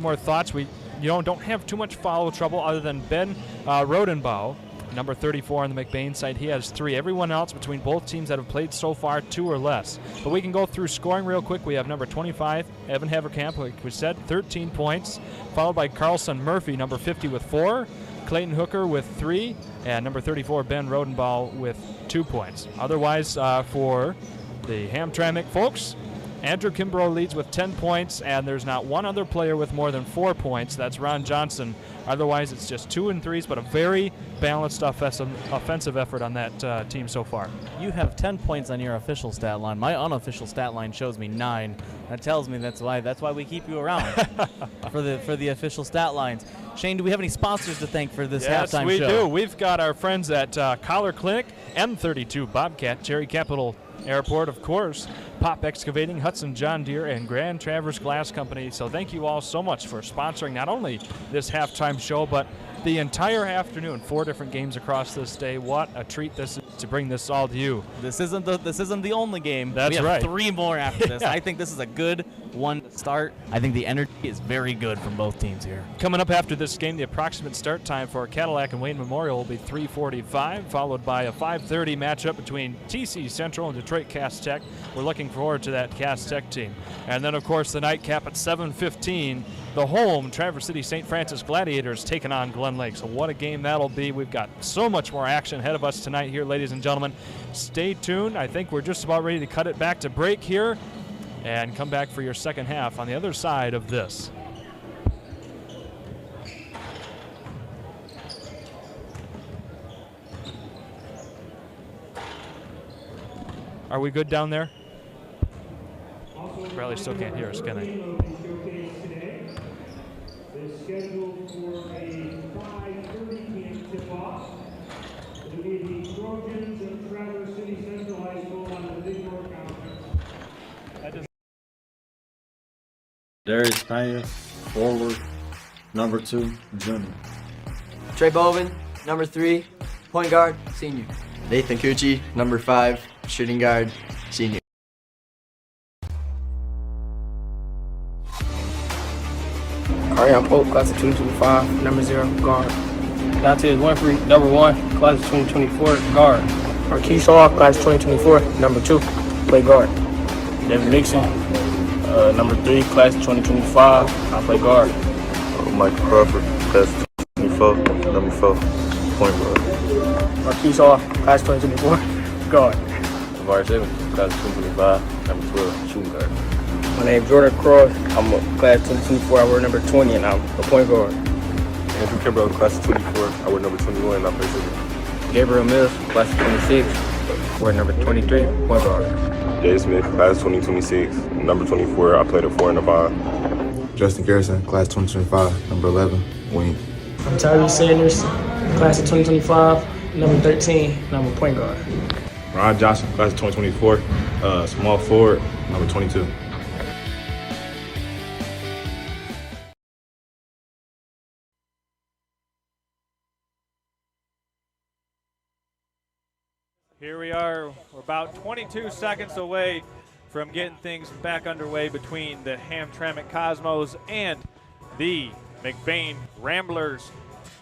more thoughts? We don't have too much foul trouble other than Ben Rodenbaugh, number 34 on the Mcbain side. He has 3. Everyone else between both teams that have played so far, 2 or less. But we can go through scoring real quick. We have number 25, Evan Hamtramck, like we said, 13 points, followed by Carlson Murphy, number 50 with 4, Clayton Hooker with 3, and number 34, Ben Rodenbaugh with 2 points. Otherwise, for the Hamtramck folks, Andrew Kimbrough leads with 10 points, and there's not one other player with more than 4 points. That's Ron Johnson. Otherwise, it's just 2 and 3s, but a very balanced offensive effort on that team so far. You have 10 points on your official stat line. My unofficial stat line shows me 9. That tells me that's why we keep you around for the official stat lines. Shane, do we have any sponsors to thank for this halftime show? Yes, we do. We've got our friends at Collar Clinic, M32 Bobcat, Cherry Capital Airport, of course, Pop Excavating, Hudson John Deere, and Grand Traverse Glass Company. So thank you all so much for sponsoring not only this halftime show, but the entire afternoon. 4 different games across this day. What a treat this is to bring this all to you. This isn't the only game. That's we have right. 3 more after this. I think this is a good one to start. I think the energy is very good from both teams here. Coming up after this game, the approximate start time for Cadillac and Wayne Memorial will be 3:45, followed by a 5:30 matchup between TC Central and Detroit Cass Tech. We're looking forward to that Cass Tech team. And then, of course, the nightcap at 7:15, the home Traverse City St. Francis Gladiators taking on Glen Lake. So what a game that'll be. We've got so much more action ahead of us tonight here, ladies and gentlemen. Stay tuned. I think we're just about ready to cut it back to break here and come back for your second half on the other side of this. Are we good down there? Probably still can't hear us, can they? Is scheduled for a 5:30 p.m. tip-off. It will be the Trojans of Traverse City Central High School on the Big North Conference. Darius Pena, forward, number 2, junior. Trey Bovin, number 3, point guard, senior. Nathan Cucci, number 5, shooting guard, senior. Ariane Pope, class of 2025, number 0, guard. Dante Winfrey, number 1, class of 2024, guard. Marquise Hall, class 2024, number 2, play guard. David Nixon, number 3, class 2025, I play guard. Mike Crawford, class 24, number 4, point guard. Marquise Hall, class 2024, guard. Varsity, class 2025, number 12, shooting guard. My name is Jordan Cross. I'm a class 2024. I wear number 20, and I'm a point guard. Andrew Kimbrough, class 24, I wear number 21, and I play center. Gabriel Mills, class 26, wear number 23, point guard. Jay Smith, class 2026, number 24, I play the 4 and the 5. Justin Garrison, class 2025, number 11, wing. I'm Tyree Sanders, class of 2025, number 13, and I'm a point guard. Ron Johnson, class of 2024, small forward, number 22. Here we are, we're about 22 seconds away from getting things back underway between the Hamtramck Cosmos and the Mcbain Ramblers.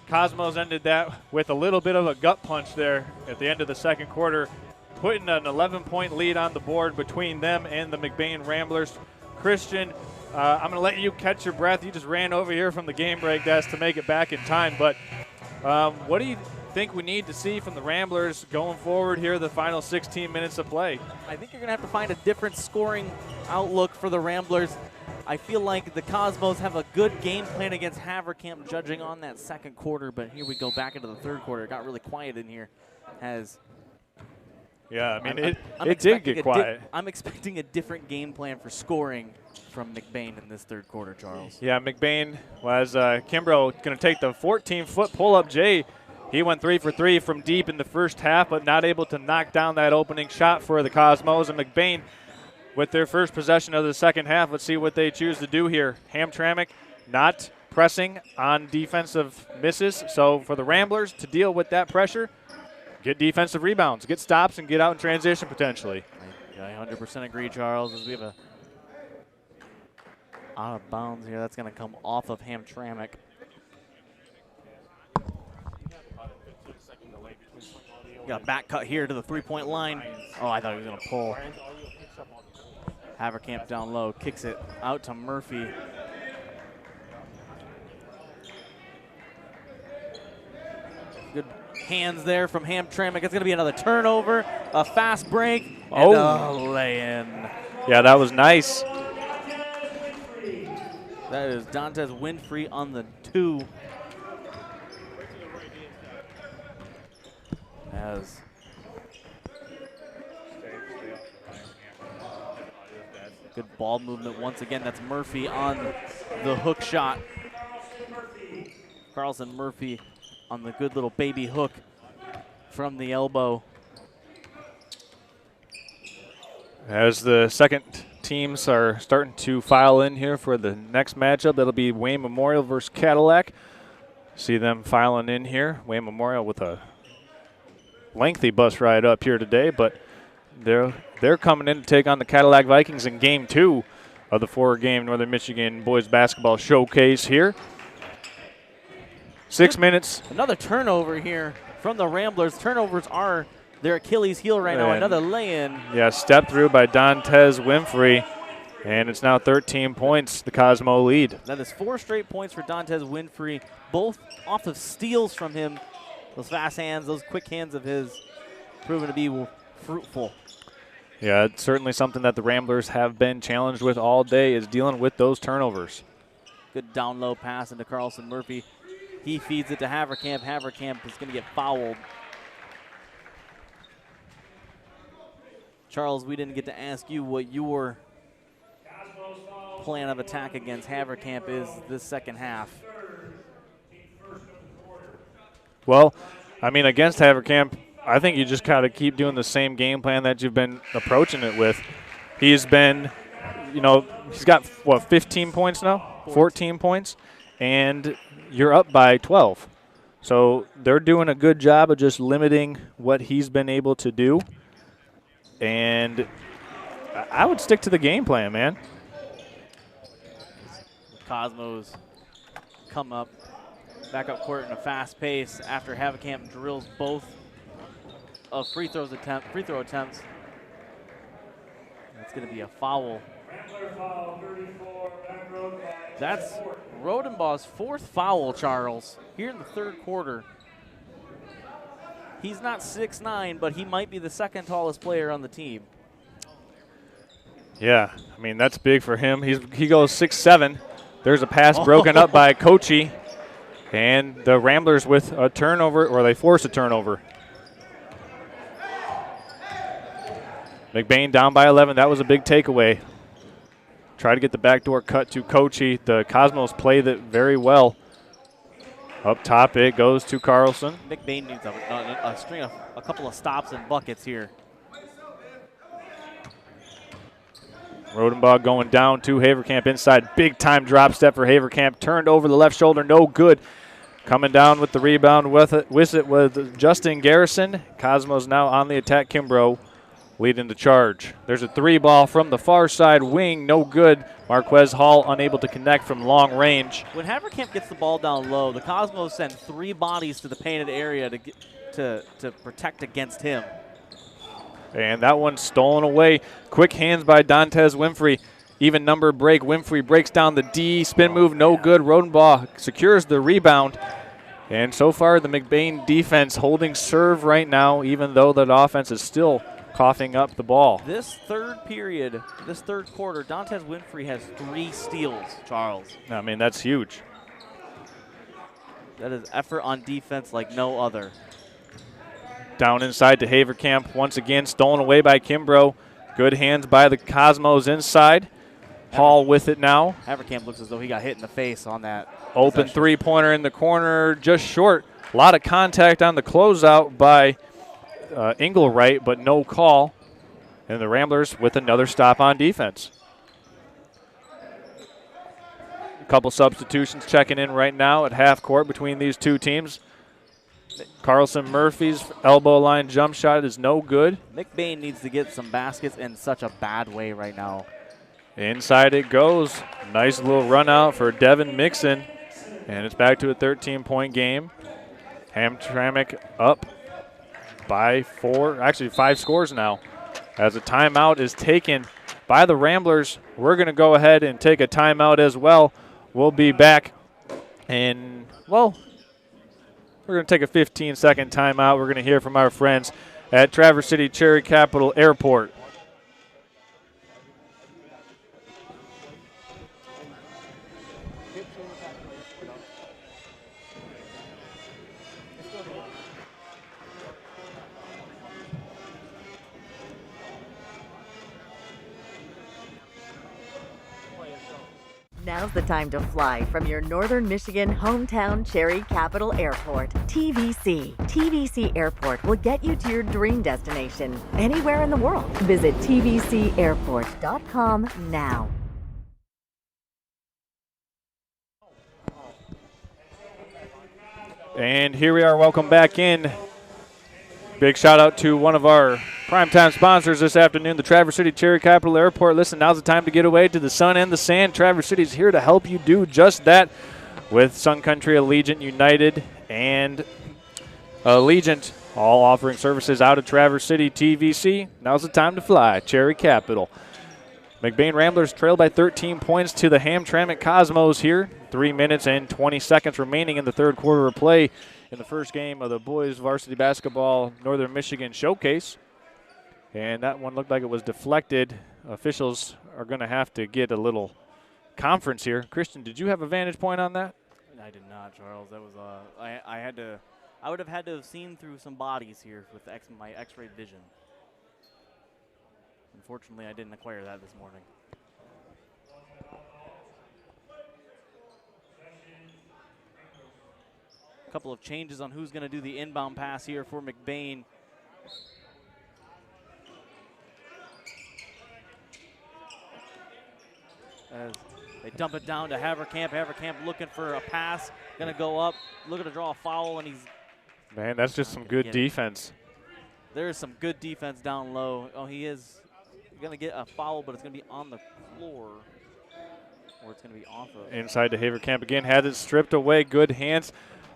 Cosmos ended that with a little bit of a gut punch there at the end of the second quarter, putting an 11-point lead on the board between them and the Mcbain Ramblers. Christian, I'm going to let you catch your breath. You just ran over here from the game break desk to make it back in time, but what do you think we need to see from the Ramblers going forward here, the final 16 minutes of play? I think you're going to have to find a different scoring outlook for the Ramblers. I feel like the Cosmos have a good game plan against Hamtramck, judging on that second quarter, but here we go back into the third quarter. It got really quiet in here. Yeah, I mean, it did get quiet. I'm expecting a different game plan for scoring from Mcbain in this third quarter, Charles. Yeah, Mcbain was Kimbrough going to take the 14-foot pull-up J. He went 3 for 3 from deep in the first half, but not able to knock down that opening shot for the Cosmos. And Mcbain, with their first possession of the second half, let's see what they choose to do here. Hamtramck not pressing on defensive misses. So for the Ramblers to deal with that pressure, get defensive rebounds, get stops, and get out in transition potentially. I 100% agree, Charles, as we have a out of bounds here. That's going to come off of Hamtramck. Got a back cut here to the three-point line. Oh, I thought he was going to pull. Hamtramck down low, kicks it out to Murphy. Good hands there from Hamtramck. It's going to be another turnover, a fast break, and a lay-in. Yeah, that was nice. That is Dantes Winfrey on the 2. As good ball movement once again. That's Murphy on the hook shot. Carlson Murphy on the good little baby hook from the elbow. As the second teams are starting to file in here for the next matchup, that'll be Wayne Memorial versus Cadillac. See them filing in here. Wayne Memorial with a lengthy bus ride up here today, but they're coming in to take on the Cadillac Vikings in Game 2 of the 4-game Northern Michigan boys basketball showcase here. 6 minutes. Another turnover here from the Ramblers. Turnovers are their Achilles heel right now. Another lay-in. Yeah, step through by Dantes Winfrey, and it's now 13 points, the Cosmo lead. That is 4 straight points for Dantes Winfrey, both off of steals from him. Those fast hands, those quick hands of his, proven to be fruitful. Yeah, it's certainly something that the Ramblers have been challenged with all day, is dealing with those turnovers. Good down low pass into Carlson Murphy. He feeds it to Hamtramck. Hamtramck is going to get fouled. Charles, we didn't get to ask you what your plan of attack against Hamtramck is this second half. Well, I mean, against Hamtramck, I think you just got to keep doing the same game plan that you've been approaching it with. He's been, he's got, 15 points now? 14 points? And you're up by 12. So they're doing a good job of just limiting what he's been able to do. And I would stick to the game plan, man. Cosmos come up back up court in a fast pace after Hamtramck drills both of free throw attempts. That's going to be a foul. That's Rodenbaugh's 4th foul, Charles, here in the 3rd quarter. He's not 6'9", but he might be the 2nd tallest player on the team. Yeah, I mean, that's big for him. He goes 6'7". There's a pass broken up by Kochi, and the Ramblers with a turnover, or they force a turnover. Mcbain down by 11. That was a big takeaway. Try to get the backdoor cut to Kochi. The Cosmos play that very well. Up top, it goes to Carlson. Mcbain needs a string of a couple of stops and buckets here. Rodenbaugh going down to Haverkamp inside. Big time drop step for Haverkamp. Turned over the left shoulder, no good. Coming down with the rebound with it with Justin Garrison. Cosmos now on the attack. Kimbrough leading the charge. There's a 3-ball from the far side wing, no good. Marquez Hall unable to connect from long range. When Haverkamp gets the ball down low, the Cosmos send 3 bodies to the painted area to protect against him. And that one stolen away. Quick hands by Dantes Winfrey. Even number break. Winfrey breaks down the D. Spin move, no good. Rodenbaugh secures the rebound. And so far, the Mcbain defense holding serve right now, even though that offense is still coughing up the ball. This 3rd period, this 3rd quarter, Dantes Winfrey has 3 steals, Charles. I mean, that's huge. That is effort on defense like no other. Down inside to Haverkamp. Once again, stolen away by Kimbrough. Good hands by the Cosmos inside. Hall with it now. Haverkamp looks as though he got hit in the face on that. Open three-pointer in the corner, just short. A lot of contact on the closeout by Engelwright, but no call. And the Ramblers with another stop on defense. A couple substitutions checking in right now at half court between these two teams. Carlson Murphy's elbow line jump shot is no good. Mcbain needs to get some baskets in such a bad way right now. Inside it goes. Nice little run out for Devin Mixon. And it's back to a 13-point game. Hamtramck up by 4, actually 5 scores now. As a timeout is taken by the Ramblers, we're going to go ahead and take a timeout as well. We'll be back in, well, we're going to take a 15-second timeout. We're going to hear from our friends at Traverse City Cherry Capital Airport. Now's the time to fly from your Northern Michigan hometown Cherry Capital Airport. TVC. TVC Airport will get you to your dream destination anywhere in the world. Visit tvcairport.com now. And here we are. Welcome back in. Big shout out to one of our primetime sponsors this afternoon, the Traverse City Cherry Capital Airport. Listen, now's the time to get away to the sun and the sand. Traverse City is here to help you do just that with Sun Country, Allegiant United, and Allegiant, all offering services out of Traverse City. TVC, now's the time to fly. Cherry Capital. Mcbain Ramblers trail by 13 points to the Hamtramck Cosmos here. 3 minutes and 20 seconds remaining in the 3rd quarter of play in the first game of the boys varsity basketball Northern Michigan Showcase. And that one looked like it was deflected. Officials are going to have to get a little conference here. Christian, did you have a vantage point on that? I did not, Charles. That was I would have had to have seen through some bodies here with my X-ray vision. Unfortunately, I didn't acquire that this morning. A couple of changes on who's going to do the inbound pass here for Mcbain. As they dump it down to Haverkamp. Haverkamp looking for a pass. Going to go up, looking to draw a foul, and he's... Man, that's just some good defense. There is some good defense down low. Oh, he is going to get a foul, but it's going to be on the floor. or it's going to be off of. Inside to Haverkamp again, has it stripped away, good hands.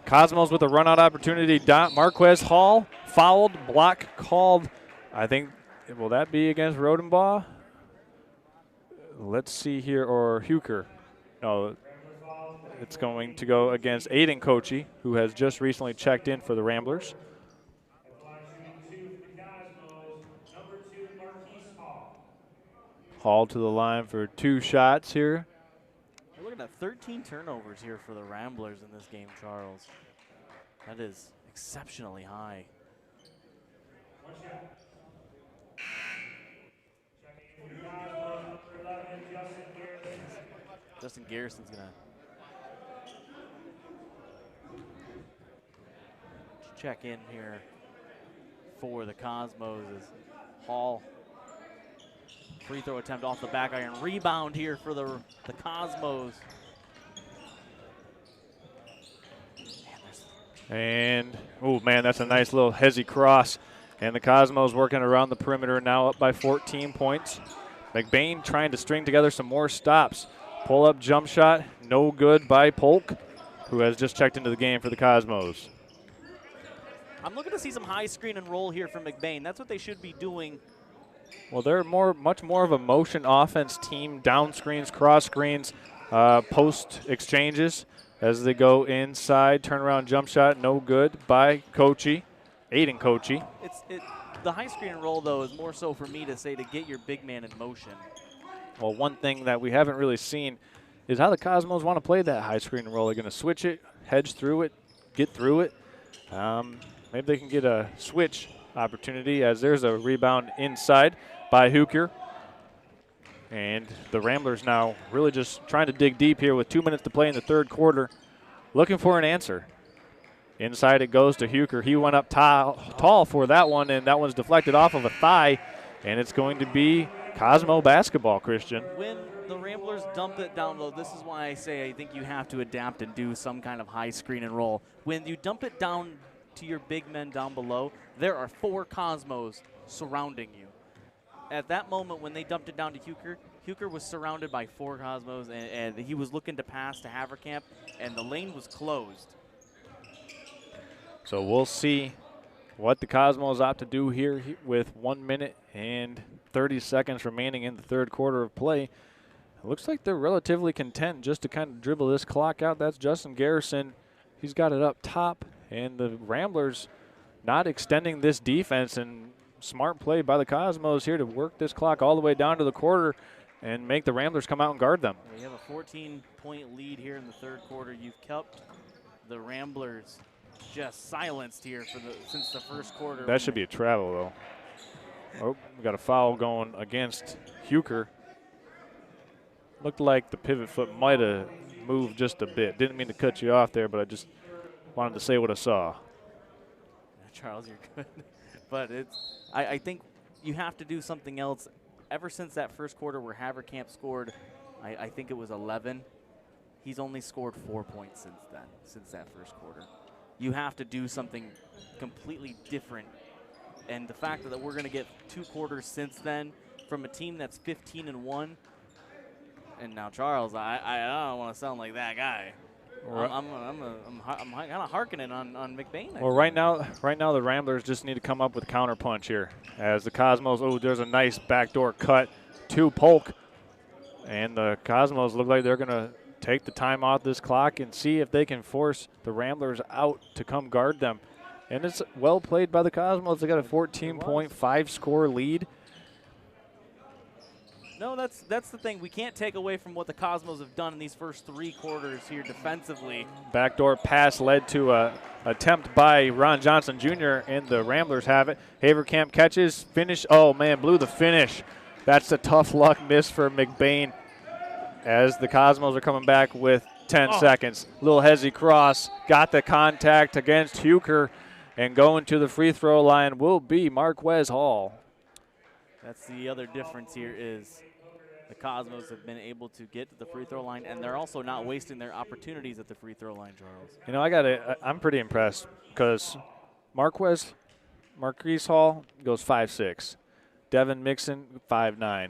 Cosmos with a run-out opportunity. Marquez Hall fouled, block called. I think, will that be against Rodenbaugh? Let's see here, or Huker. No, it's going to go against Aiden Kochi, who has just recently checked in for the Ramblers. Hall to the line for 2 shots here. We're looking at 13 turnovers here for the Ramblers in this game, Charles. That is exceptionally high. Justin Garrison's going to check in here for the Cosmos as Hall. Free throw attempt off the back iron. Rebound here for the Cosmos. And, oh man, that's a nice little hezzy cross. And the Cosmos working around the perimeter, now up by 14 points. Mcbain trying to string together some more stops. Pull-up jump shot, no good by Polk, who has just checked into the game for the Cosmos. I'm looking to see some high screen and roll here from Mcbain. That's what they should be doing. Well, they're much more of a motion offense team, down screens, cross screens, post exchanges as they go inside. Turnaround jump shot, no good by Kochi, Aiden Kochi. The high screen and roll, though, is more so for me to say to get your big man in motion. Well, one thing that we haven't really seen is how the Cosmos want to play that high screen and roll. They're going to switch it, hedge through it, get through it. Maybe they can get a switch opportunity as there's a rebound inside by Huker. And the Ramblers now really just trying to dig deep here with 2 minutes to play in the third quarter, looking for an answer. Inside it goes to Huker. He went up tall for that one, and that one's deflected off of a thigh, and it's going to be Cosmo basketball, Christian. When the Ramblers dump it down low, this is why I say I think you have to adapt and do some kind of high screen and roll. When you dump it down to your big men down below, there are 4 Cosmos surrounding you. At that moment when they dumped it down to Huker, Huker was surrounded by 4 Cosmos, and he was looking to pass to Haverkamp, and the lane was closed. So we'll see what the Cosmos opt to do here with 1 minute and 30 seconds remaining in the third quarter of play. It looks like they're relatively content just to kind of dribble this clock out. That's Justin Garrison. He's got it up top, and the Ramblers not extending this defense, and smart play by the Cosmos here to work this clock all the way down to the quarter and make the Ramblers come out and guard them. We have a 14-point lead here in the third quarter. You've kept the Ramblers just silenced here since the first quarter. That should be a travel, though. Oh, we got a foul going against Huker. Looked like the pivot foot might have moved just a bit. Didn't mean to cut you off there, but I just wanted to say what I saw. Charles, you're good. But I think you have to do something else. Ever since that first quarter where Haverkamp scored, I think it was 11, he's only scored 4 points since that first quarter. You have to do something completely different. And the fact that we're going to get 2 quarters since then from a team that's 15-1, and now Charles, I don't want to sound like that guy. I'm kind of hearkening on Mcbain. Well, right now the Ramblers just need to come up with a counterpunch here. As the Cosmos, there's a nice backdoor cut to Polk, and the Cosmos look like they're going to take the time off this clock and see if they can force the Ramblers out to come guard them. And it's well played by the Cosmos. They got a 14.5 score lead. No, that's the thing. We can't take away from what the Cosmos have done in these first 3 quarters here defensively. Backdoor pass led to a attempt by Ron Johnson Jr., and the Ramblers have it. Haverkamp catches, finish. Oh, man, blew the finish. That's a tough luck miss for Mcbain as the Cosmos are coming back with 10 seconds. Little hezzy cross, got the contact against Huker, and going to the free throw line will be Marquez Hall. That's the other difference here is the Cosmos have been able to get to the free throw line, and they're also not wasting their opportunities at the free throw line, Charles. You know, I'm pretty impressed because Marquez Hall goes 5'6". Devin Mixon, 5'9".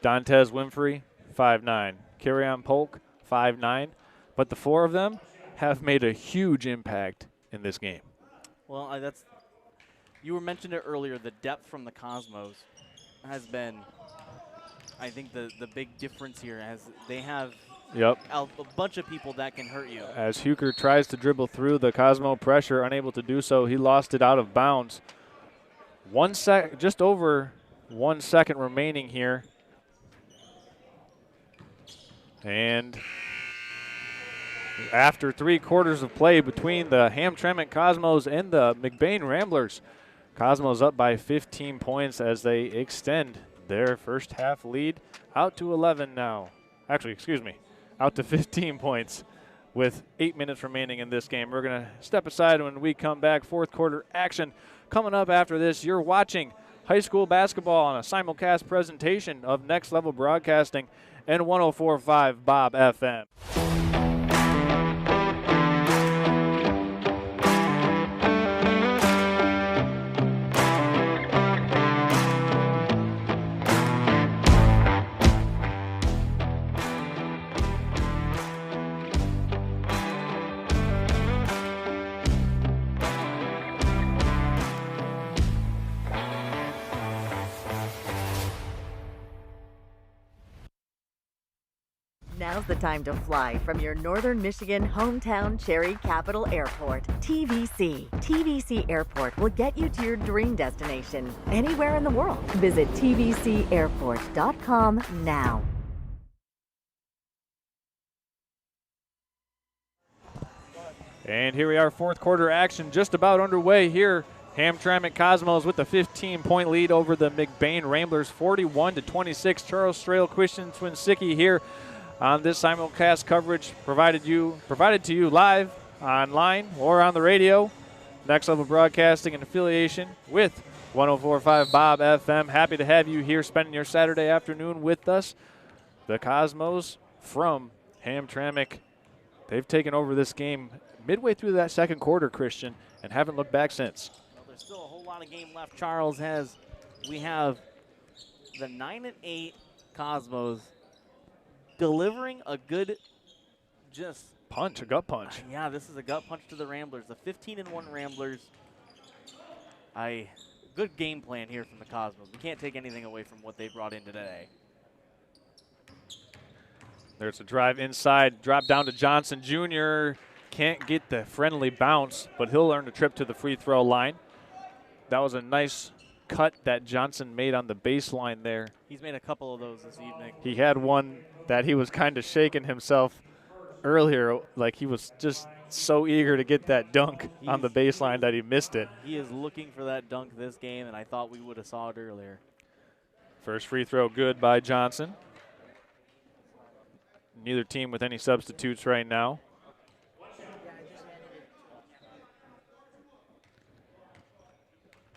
Dantes Winfrey, 5'9". Carry-on Polk, 5'9". But the four of them have made a huge impact in this game. Well, you were mentioned it earlier. The depth from the Cosmos has been, I think, the big difference here, as they have a bunch of people that can hurt you. As Huker tries to dribble through the Cosmo pressure, unable to do so, he lost it out of bounds. Just over 1 second remaining here. And after 3 quarters of play between the Hamtramck Cosmos and the Mcbain Ramblers, Cosmos up by 15 points as they extend their first half lead out to 11 now. Actually, excuse me, out to 15 points with 8 minutes remaining in this game. We're going to step aside when we come back. Fourth quarter action coming up after this. You're watching high school basketball on a simulcast presentation of Next Level Broadcasting and 104.5 Bob FM. Now's the time to fly from your Northern Michigan hometown Cherry Capital Airport. TVC. TVC Airport will get you to your dream destination anywhere in the world. Visit tvcairport.com now. And here we are, fourth quarter action just about underway here. Hamtramck Cosmos with the 15-point lead over the Mcbain Ramblers, 41-26. Charles Strail, Christian Twinsicki here on this simulcast coverage provided to you live, online, or on the radio. Next Level Broadcasting in affiliation with 104.5 Bob FM. Happy to have you here spending your Saturday afternoon with us. The Cosmos from Hamtramck, they've taken over this game midway through that second quarter, Christian, and haven't looked back since. Well, there's still a whole lot of game left. Charles, we have the 9-8 Cosmos delivering a good punch, a gut punch. Yeah, this is a gut punch to the Ramblers. The 15-1 Ramblers. Good game plan here from the Cosmos. We can't take anything away from what they brought in today. There's a drive inside, drop down to Johnson Jr. Can't get the friendly bounce, but he'll earn a trip to the free throw line. That was a nice cut that Johnson made on the baseline there. He's made a couple of those this evening. He had one that he was kind of shaking himself earlier, like he was just so eager to get that dunk on the baseline that he missed it. He is looking for that dunk this game, and I thought we would have saw it earlier. First free throw good by Johnson. Neither team with any substitutes right now.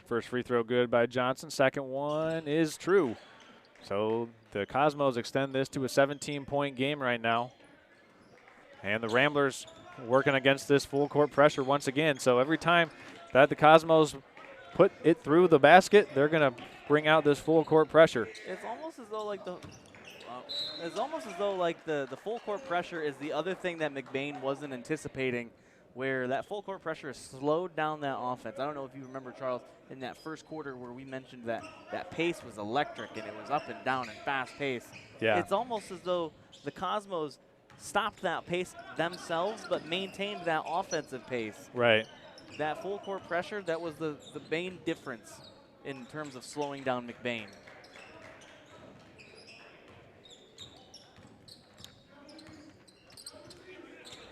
First free throw good by Johnson. Second one is true. So the Cosmos extend this to a 17-point game right now. And the Ramblers working against this full court pressure once again. So every time that the Cosmos put it through the basket, they're going to bring out this full court pressure. It's almost as though the full court pressure is the other thing that Mcbain wasn't anticipating, where that full court pressure has slowed down that offense. I don't know if you remember, Charles, in that first quarter where we mentioned that pace was electric and it was up and down and fast pace. Yeah. It's almost as though the Cosmos stopped that pace themselves but maintained that offensive pace. Right. That full court pressure, that was the main difference in terms of slowing down Mcbain.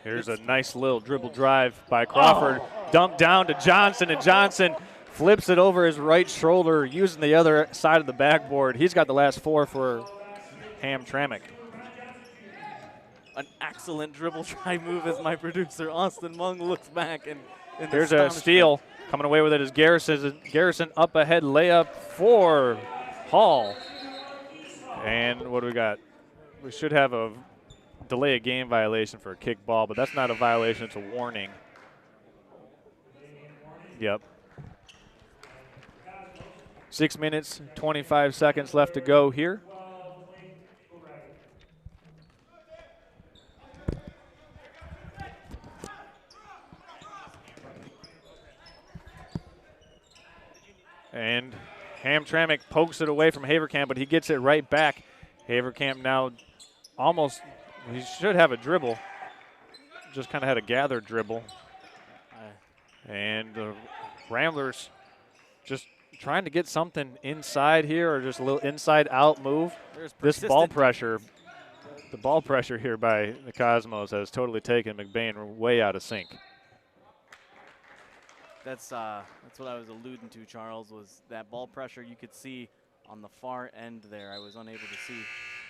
Here's a nice little dribble drive by Crawford. Dumped down to Johnson, and Johnson flips it over his right shoulder using the other side of the backboard. He's got the last four for Hamtramck. An excellent dribble drive move as my producer, Austin Mung, looks back. And here's a steal. Coming away with it is Garrison up ahead layup for Hall. And what do we got? We should have a delay a game violation for a kick ball, but that's not a violation, it's a warning. Yep. 6 minutes, 25 seconds left to go here. And Hamtramck pokes it away from Haverkamp, but he gets it right back. Haverkamp now almost, he should have a dribble. Just kind of had a gathered dribble. And the Ramblers just trying to get something inside here, or just a little inside-out move. This ball pressure, the ball pressure here by the Cosmos has totally taken Mcbain way out of sync. That's what I was alluding to, Charles, was that ball pressure you could see on the far end there. I was unable to see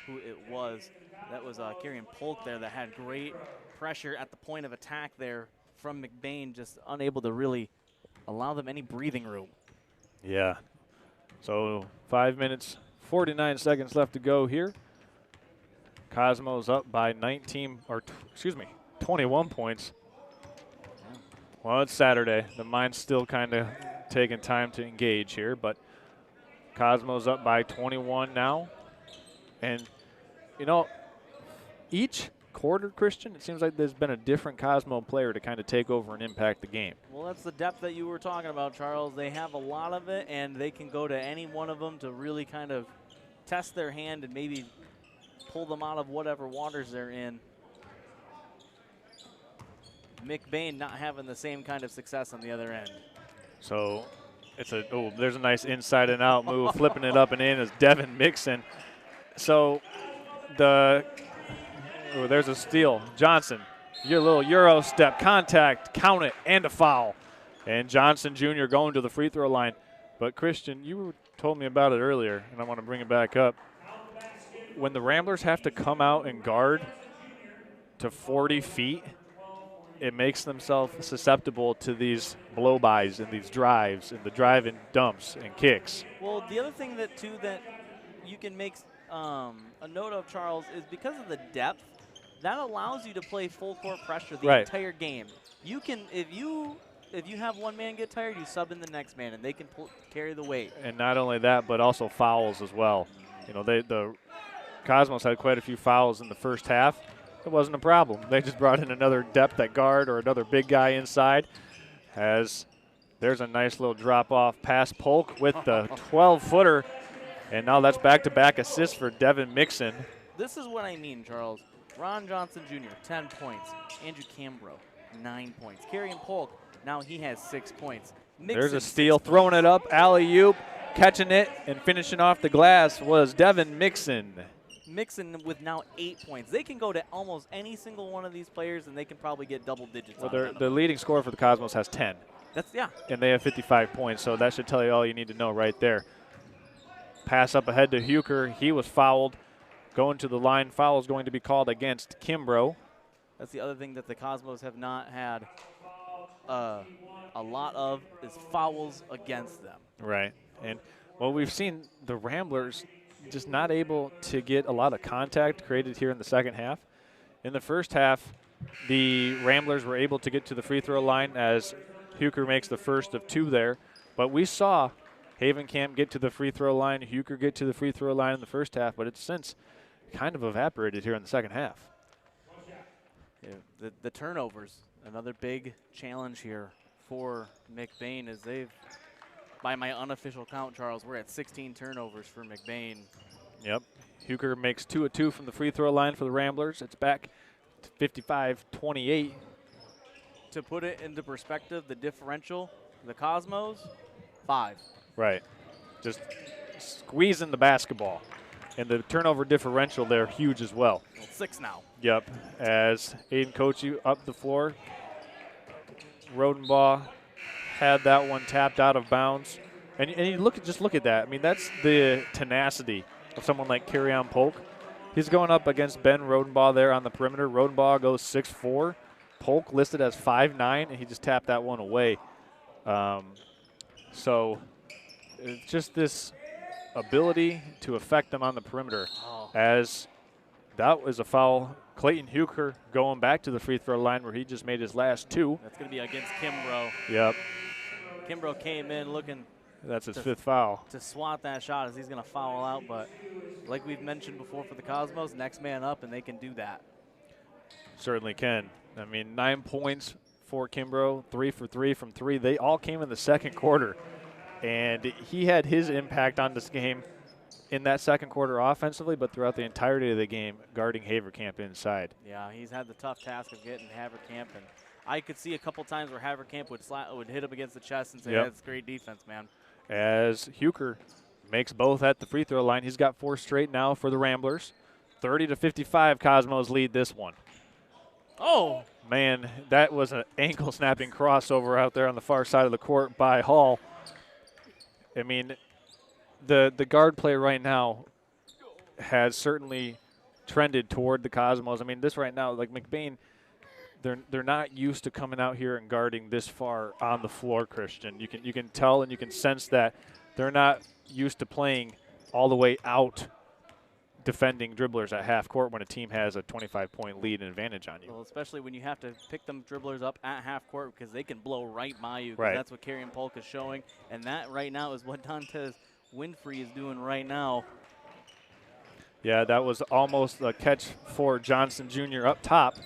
who it was. That was Kieran Polk there that had great pressure at the point of attack there from Mcbain, just unable to really allow them any breathing room. Yeah. So 5 minutes, 49 seconds left to go here. Cosmos up by 21 points. Well, it's Saturday. The mind's still kind of taking time to engage here, but Cosmos up by 21 now. And, you know, each quarter, Christian, it seems like there's been a different Cosmo player to kind of take over and impact the game. Well, that's the depth that you were talking about, Charles. They have a lot of it, and they can go to any one of them to really kind of test their hand and maybe pull them out of whatever waters they're in. Mcbain not having the same kind of success on the other end. So it's there's a nice inside and out move, flipping it up and in is Devin Mixon. So there's a steal. Johnson, your little Euro step, contact, count it, and a foul. And Johnson Jr. going to the free throw line. But Christian, you told me about it earlier, and I want to bring it back up. When the Ramblers have to come out and guard to 40 feet, it makes themselves susceptible to these blow-bys and these drives and the drive-in dumps and kicks. Well, the other thing that you can make a note of, Charles, is because of the depth, that allows you to play full court pressure the entire game. You can, if you have one man get tired, you sub in the next man, and they can carry the weight. And not only that, but also fouls as well. You know, the Cosmos had quite a few fouls in the first half. It wasn't a problem. They just brought in another depth at guard or another big guy inside. As there's a nice little drop-off pass. Polk with the 12-footer. And now that's back-to-back assists for Devin Mixon. This is what I mean, Charles. Ron Johnson Jr., 10 points. Andrew Cambro, 9 points. Kieran Polk, now he has 6 points. Mixon, there's a steal, throwing it up, alley-oop, catching it, and finishing off the glass was Devin Mixon. Mixon with now 8 points. They can go to almost any single one of these players, and they can probably get double digits. Well, the leading scorer for the Cosmos has 10. Yeah. And they have 55 points, so that should tell you all you need to know right there. Pass up ahead to Huker. He was fouled. Going to the line, foul is going to be called against Kimbrough. That's the other thing that the Cosmos have not had a lot of is fouls against them. Right. And, well, we've seen the Ramblers just not able to get a lot of contact created here in the second half. In the first half, the Ramblers were able to get to the free throw line as Huker makes the first of 2 there. But we saw Havenkamp get to the free throw line, Huker get to the free throw line in the first half, but it's since kind of evaporated here in the second half. Yeah, the turnovers, another big challenge here for Mcbain, as they've, by my unofficial count, Charles, we're at 16 turnovers for Mcbain. Yep. Huker makes 2 of 2 from the free throw line for the Ramblers. It's back to 55-28. To put it into perspective, the differential, the Cosmos, 5. Right. Just squeezing the basketball. And the turnover differential there, huge as well. 6 now. Yep. As Aiden Kochi up the floor. Rodenbaugh had that one tapped out of bounds. And you just look at that. I mean, that's the tenacity of someone like Kieran Polk. He's going up against Ben Rodenbaugh there on the perimeter. Rodenbaugh goes 6'4". Polk listed as 5'9", and he just tapped that one away. So it's just this ability to affect them on the perimeter. As that was a foul. Clayton Huker going back to the free throw line where he just made his last 2. That's going to be against Kimbrough. Yep. Kimbrough came in looking. That's his 5th foul. To swat that shot as he's going to foul out, but like we've mentioned before for the Cosmos, next man up, and they can do that. Certainly can. I mean, 9 points for Kimbrough, 3 for 3 from 3. They all came in the second quarter. And he had his impact on this game in that second quarter offensively, but throughout the entirety of the game, guarding Haverkamp inside. Yeah, he's had the tough task of getting Haverkamp, and I could see a couple times where Haverkamp would hit him against the chest and say, that's great defense, man. As Huker makes both at the free throw line. He's got 4 straight now for the Ramblers. 30-55, Cosmos lead this one. Oh! Man, that was an ankle-snapping crossover out there on the far side of the court by Hall. I mean, the guard play right now has certainly trended toward the Cosmos. I mean, this right now, like Mcbain, they're not used to coming out here and guarding this far on the floor, Christian. You can tell and you can sense that they're not used to playing all the way out defending dribblers at half court when a team has a 25-point lead and advantage on you. Well, especially when you have to pick them dribblers up at half court because they can blow right by you. Right. That's what Carrion Polk is showing, and that right now is what Dantes Winfrey is doing right now. Yeah, that was almost a catch for Johnson Jr. up top.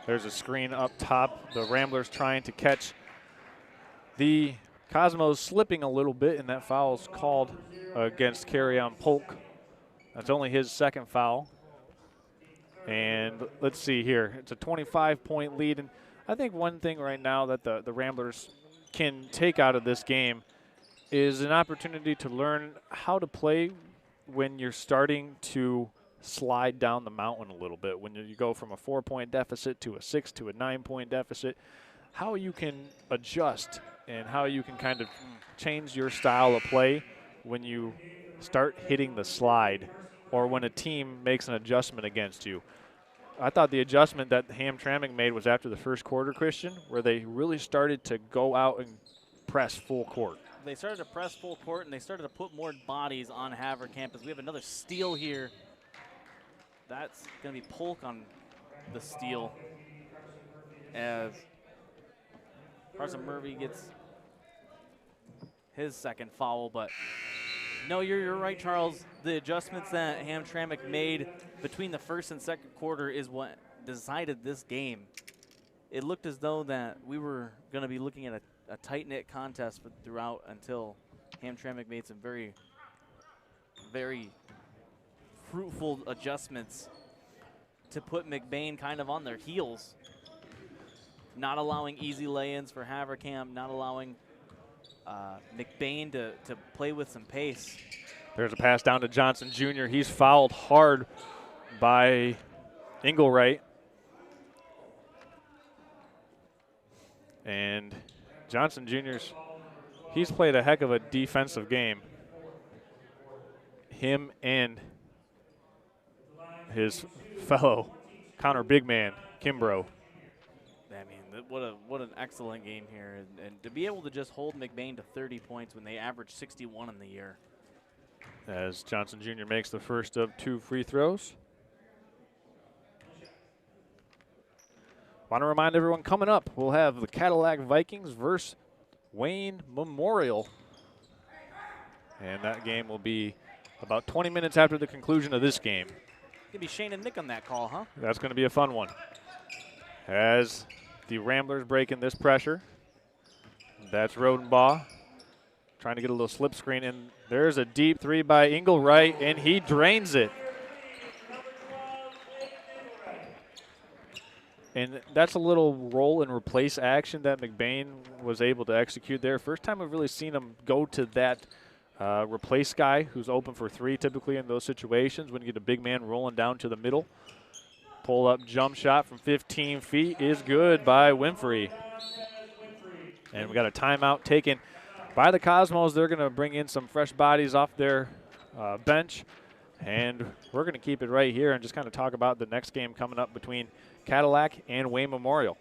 There's a screen up top. The Ramblers trying to catch the Cosmos slipping a little bit, and that foul's called against Carrion Polk. That's only his second foul. And let's see here. It's a 25-point lead. And I think one thing right now that the Ramblers can take out of this game is an opportunity to learn how to play when you're starting to slide down the mountain a little bit. When you go from a 4-point deficit to a 6 to a 9-point deficit, how you can adjust and how you can kind of change your style of play when you start hitting the slide or when a team makes an adjustment against you. I thought the adjustment that Hamtramck made was after the first quarter, Christian, where they really started to go out and press full court. They started to press full court, and they started to put more bodies on Haverkamp as we have another steal here. That's going to be Polk on the steal as Carson Murphy gets his second foul. But no, you're right, Charles. The adjustments that Hamtramck made between the first and second quarter is what decided this game. It looked as though that we were going to be looking at a tight-knit contest throughout until Hamtramck made some very, very fruitful adjustments to put Mcbain kind of on their heels. Not allowing easy lay-ins for Haverkamp, not allowing Mcbain to play with some pace. There's a pass down to Johnson Jr. He's fouled hard by Engelwright. And Johnson Jr.'s, he's played a heck of a defensive game. Him and his fellow counter big man, Kimbrough. I mean, what an excellent game here. And to be able to just hold Mcbain to 30 points when they averaged 61 in the year. As Johnson Jr. makes the first of 2 free throws. Want to remind everyone, coming up, we'll have the Cadillac Vikings versus Wayne Memorial. And that game will be about 20 minutes after the conclusion of this game. Could be Shane and Nick on that call, huh? That's going to be a fun one. As the Ramblers break in this pressure. That's Rodenbaugh trying to get a little slip screen, and there's a deep 3 by Engelwright, and he drains it. And that's a little roll and replace action that Mcbain was able to execute there. First time we've really seen him go to that replace guy who's open for 3 typically in those situations when you get a big man rolling down to the middle. Pull up jump shot from 15 feet is good by Winfrey. And we got a timeout taken by the Cosmos. They're going to bring in some fresh bodies off their bench. And we're going to keep it right here and just kind of talk about the next game coming up between Cadillac and Wayne Memorial.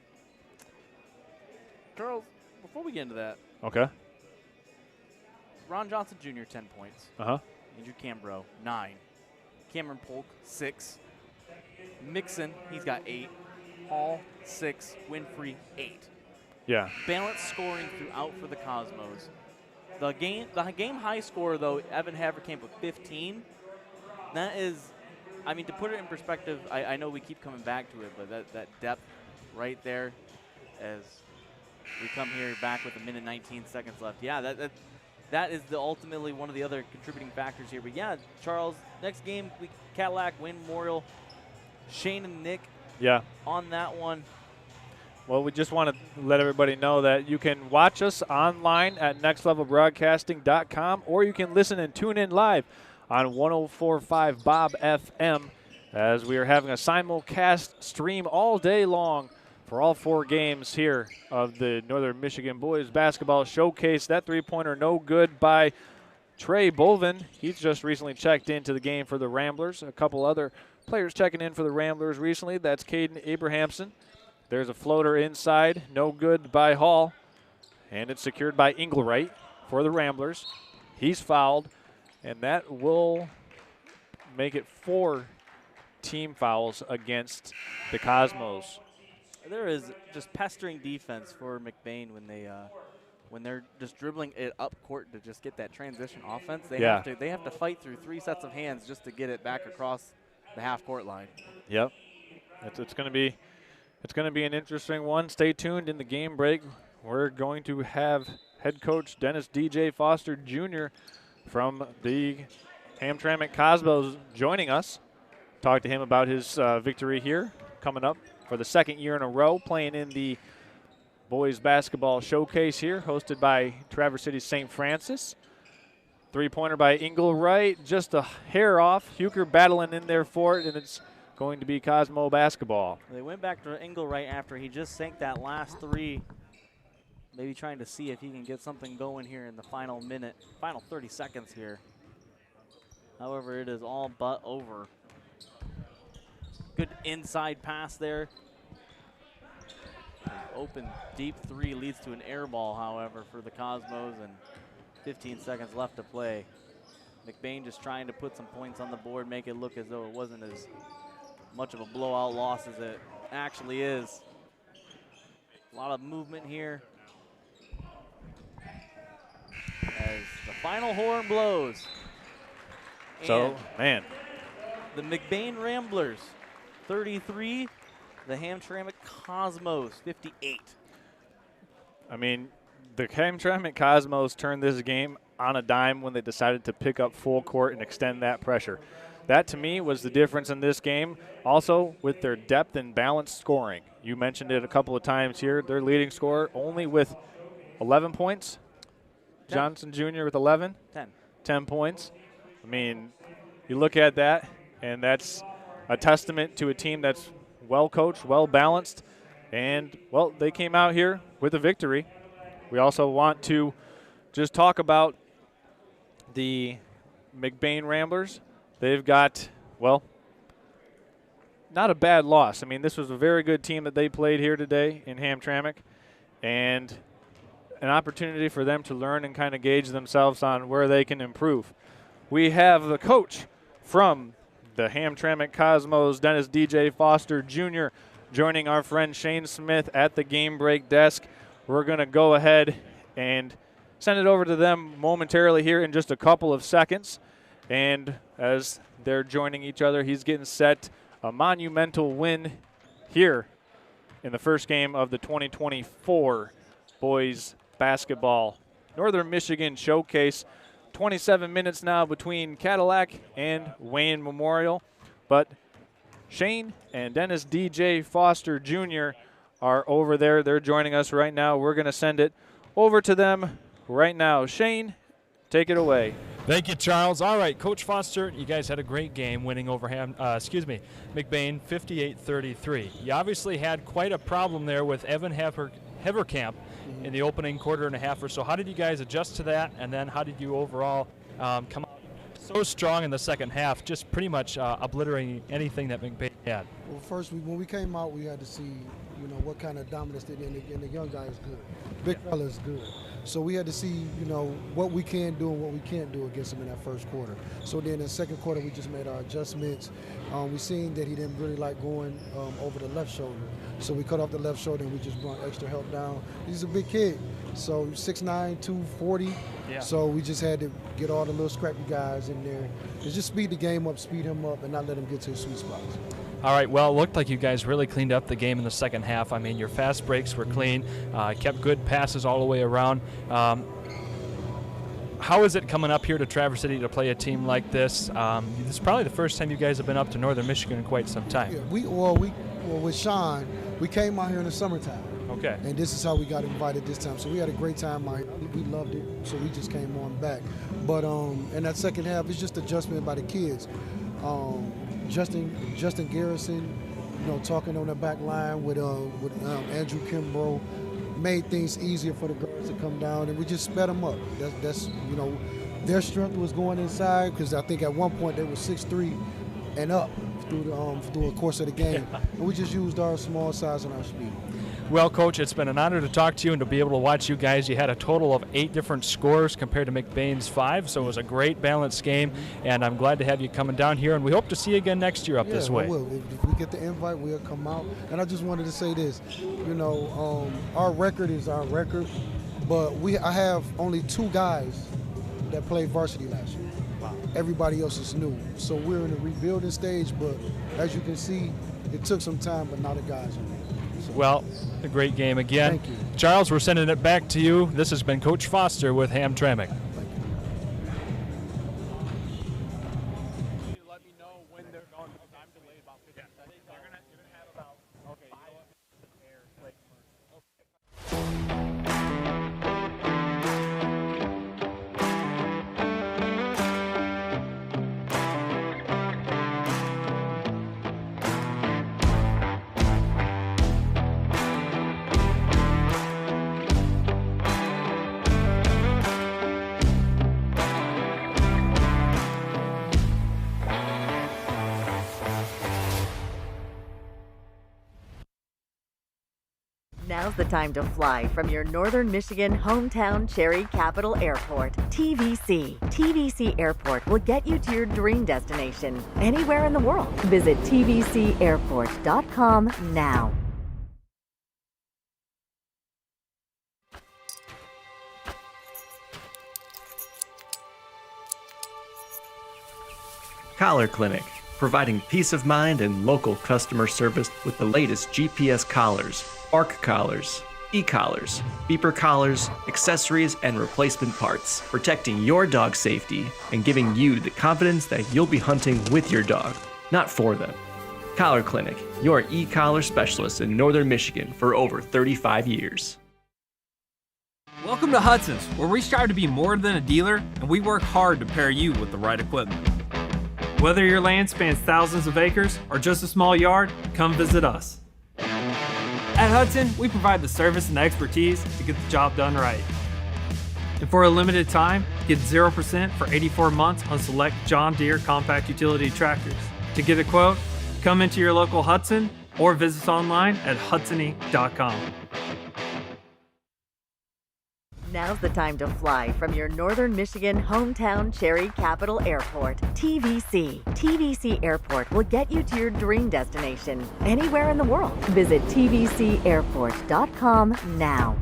Charles, before we get into that. Okay. Ron Johnson Jr., 10 points. Uh-huh. Andrew Cambrough, 9. Cameron Polk, 6. Mixon, he's got 8. Hall, 6. Winfrey, 8. Yeah. Balanced scoring throughout for the Cosmos. The game high score, though, Evan Haverkamp with 15. That is, I mean, to put it in perspective, I know we keep coming back to it, but that depth right there as we come here back with 1 minute 19 seconds left. Yeah, that is ultimately one of the other contributing factors here. But yeah, Charles, next game, Cadillac, Wayne Memorial, Shane and Nick. Yeah. On that one. Well, we just want to let everybody know that you can watch us online at nextlevelbroadcasting.com, or you can listen and tune in live on 104.5 Bob FM, as we are having a simulcast stream all day long for all 4 games here of the Northern Michigan Boys Basketball Showcase. That three-pointer no good by Trey Bolvin. He's just recently checked into the game for the Ramblers. A couple other players checking in for the Ramblers recently. That's Caden Abrahamson. There's a floater inside, no good by Hall, and it's secured by Engelwright for the Ramblers. He's fouled, and that will make it 4 team fouls against the Cosmos. There is just pestering defense for Mcbain when they're just dribbling it up court to just get that transition offense. They have to fight through 3 sets of hands just to get it back across the half-court line. Yep, it's going to be. It's going to be an interesting one. Stay tuned in the game break. We're going to have head coach Dennis DJ Foster Jr. from the Hamtramck Cosmos joining us. Talk to him about his victory here coming up for the 2nd year in a row, playing in the Boys Basketball Showcase here, hosted by Traverse City St. Francis. Three-pointer by Engelwright, just a hair off. Huker battling in there for it, and it's going to be Cosmo basketball. They went back to Engelwright after he just sank that last 3, maybe trying to see if he can get something going here in the final 30 seconds here. However, it is all but over. Good inside pass there. Open deep 3 leads to an air ball, however, for the Cosmos, and 15 seconds left to play. Mcbain just trying to put some points on the board, make it look as though it wasn't as much of a blowout loss as it actually is. A lot of movement here as the final horn blows. So, man. The Mcbain Ramblers, 33. The Hamtramck Cosmos, 58. I mean, the Hamtramck Cosmos turned this game on a dime when they decided to pick up full court and extend that pressure. That, to me, was the difference in this game. Also, with their depth and balanced scoring. You mentioned it a couple of times here. Their leading scorer only with 11 points. 10. Johnson Jr. with 11. 10 points. I mean, you look at that, and that's a testament to a team that's well-coached, well-balanced, and, well, they came out here with a victory. We also want to just talk about the Mcbain Ramblers. They've got, well, not a bad loss. I mean, this was a very good team that they played here today in Hamtramck, and an opportunity for them to learn and kind of gauge themselves on where they can improve. We have the coach from the Hamtramck Cosmos, Dennis DJ Foster Jr., joining our friend Shane Smith at the game break desk. We're going to go ahead and send it over to them momentarily here in just a couple of seconds. And as they're joining each other, he's getting set a monumental win here in the first game of the 2024 Boys Basketball Northern Michigan Showcase. 27 minutes now between Cadillac and Wayne Memorial. But Shane and Dennis DJ Foster Jr. are over there. They're joining us right now. We're going to send it over to them right now. Shane, take it away. Thank you, Charles. All right, Coach Foster, you guys had a great game winning over Mcbain 58-33. You obviously had quite a problem there with Evan Heverkamp in the opening quarter and a half or so. How did you guys adjust to that, and then how did you overall come out so strong in the second half, just pretty much obliterating anything that Mcbain had? Well, first, when we came out, we had to see, what kind of dominance they did, and the young guy is good. Big fella is good. So we had to see, what we can do and what we can't do against him in that first quarter. So then in the second quarter, we just made our adjustments. We seen that he didn't really like going over the left shoulder. So we cut off the left shoulder and we just brought extra help down. He's a big kid. So 6'9", 240. Yeah. So we just had to get all the little scrappy guys in there. And just speed the game up, speed him up, and not let him get to his sweet spots. All right, well, it looked like you guys really cleaned up the game in the second half. I mean, your fast breaks were clean, kept good passes all the way around. How is it coming up here to Traverse City to play a team like this? This is probably the first time you guys have been up to Northern Michigan in quite some time. Yeah, well, with Sean, we came out here in the summertime. Okay. And this is how we got invited this time. So we had a great time out here. We loved it, so we just came on back. But in that second half, it's just adjustment by the kids. Justin Garrison, talking on the back line with Andrew Kimbrough, made things easier for the guards to come down, and we just sped them up. That's their strength was going inside, because I think at one point they were 6'3" and up through the course of the game. And we just used our small size and our speed. Well, Coach, it's been an honor to talk to you and to be able to watch you guys. You had a total of 8 different scores compared to Mcbain's 5, so it was a great balanced game, and I'm glad to have you coming down here, and we hope to see you again next year up this way. We will. If we get the invite, we'll come out. And I just wanted to say this, our record is our record, but I have only 2 guys that played varsity last year. Wow. Everybody else is new. So we're in the rebuilding stage, but as you can see, it took some time, but now the guys are there. Well, a great game again. Thank you. Charles, we're sending it back to you. This has been Coach Foster with Hamtramck. Now's the time to fly from your Northern Michigan hometown Cherry Capital Airport, TVC. TVC Airport will get you to your dream destination anywhere in the world. Visit tvcairport.com now. Collar Clinic, providing peace of mind and local customer service with the latest GPS collars, ARC collars, e-collars, beeper collars, accessories, and replacement parts, protecting your dog's safety and giving you the confidence that you'll be hunting with your dog, not for them. Collar Clinic, your e-collar specialist in Northern Michigan for over 35 years. Welcome to Hudson's, where we strive to be more than a dealer, and we work hard to pair you with the right equipment. Whether your land spans thousands of acres or just a small yard, come visit us. At Hudson, we provide the service and expertise to get the job done right. And for a limited time, get 0% for 84 months on select John Deere compact utility tractors. To get a quote, come into your local Hudson or visit us online at hudsony.com. Now's the time to fly from your Northern Michigan hometown Cherry Capital Airport, TVC. TVC Airport will get you to your dream destination anywhere in the world. Visit tvcairport.com now.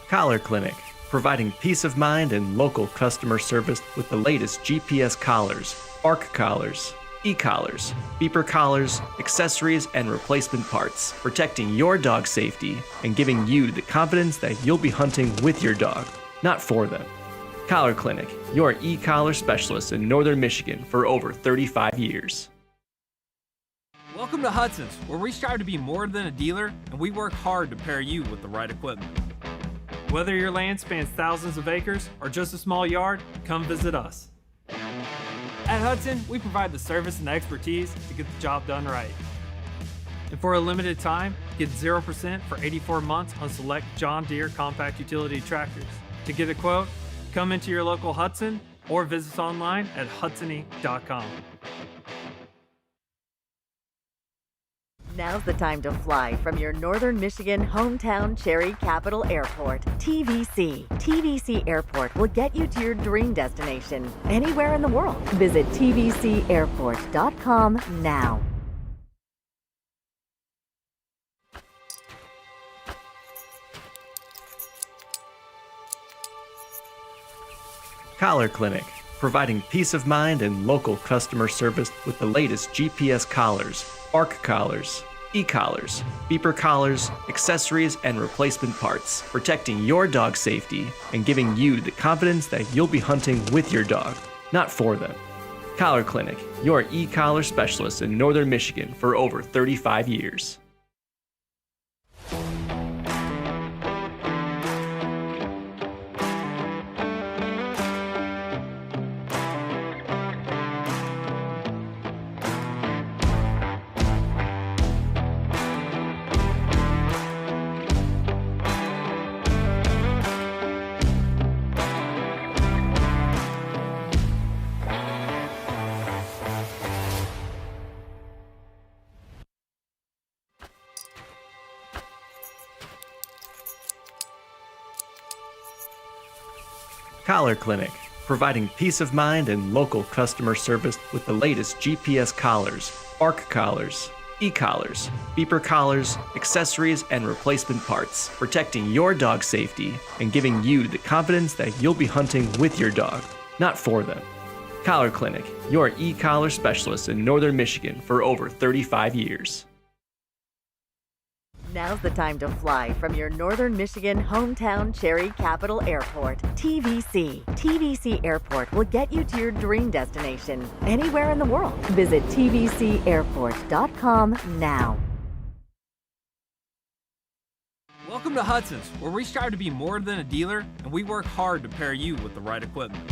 Collar Clinic, providing peace of mind and local customer service with the latest GPS collars, ARC collars, e-collars, beeper collars, accessories, and replacement parts, protecting your dog's safety and giving you the confidence that you'll be hunting with your dog, not for them. Collar Clinic, your e-collar specialist in Northern Michigan for over 35 years. Welcome to Hudson's, where we strive to be more than a dealer, and we work hard to pair you with the right equipment. Whether your land spans thousands of acres or just a small yard, come visit us. At Hudson, we provide the service and expertise to get the job done right. And for a limited time, get 0% for 84 months on select John Deere compact utility tractors. To get a quote, come into your local Hudson or visit us online at hudsony.com. Now's the time to fly from your northern Michigan hometown Cherry Capital Airport, TVC. TVC Airport will get you to your dream destination anywhere in the world. Visit tvcairport.com now. Collar Clinic, providing peace of mind and local customer service with the latest GPS collars, ARC collars, e-collars, beeper collars, accessories, and replacement parts, protecting your dog's safety and giving you the confidence that you'll be hunting with your dog, not for them. Collar Clinic, your e-collar specialist in northern Michigan for over 35 years. Collar Clinic, providing peace of mind and local customer service with the latest GPS collars, ARC collars, e-collars, beeper collars, accessories, and replacement parts, protecting your dog's safety and giving you the confidence that you'll be hunting with your dog, not for them. Collar Clinic, your e-collar specialist in northern Michigan for over 35 years. Now's the time to fly from your northern Michigan hometown Cherry Capital Airport, TVC. TVC Airport will get you to your dream destination anywhere in the world. Visit tvcairport.com now. Welcome to Hudson's, where we strive to be more than a dealer and we work hard to pair you with the right equipment.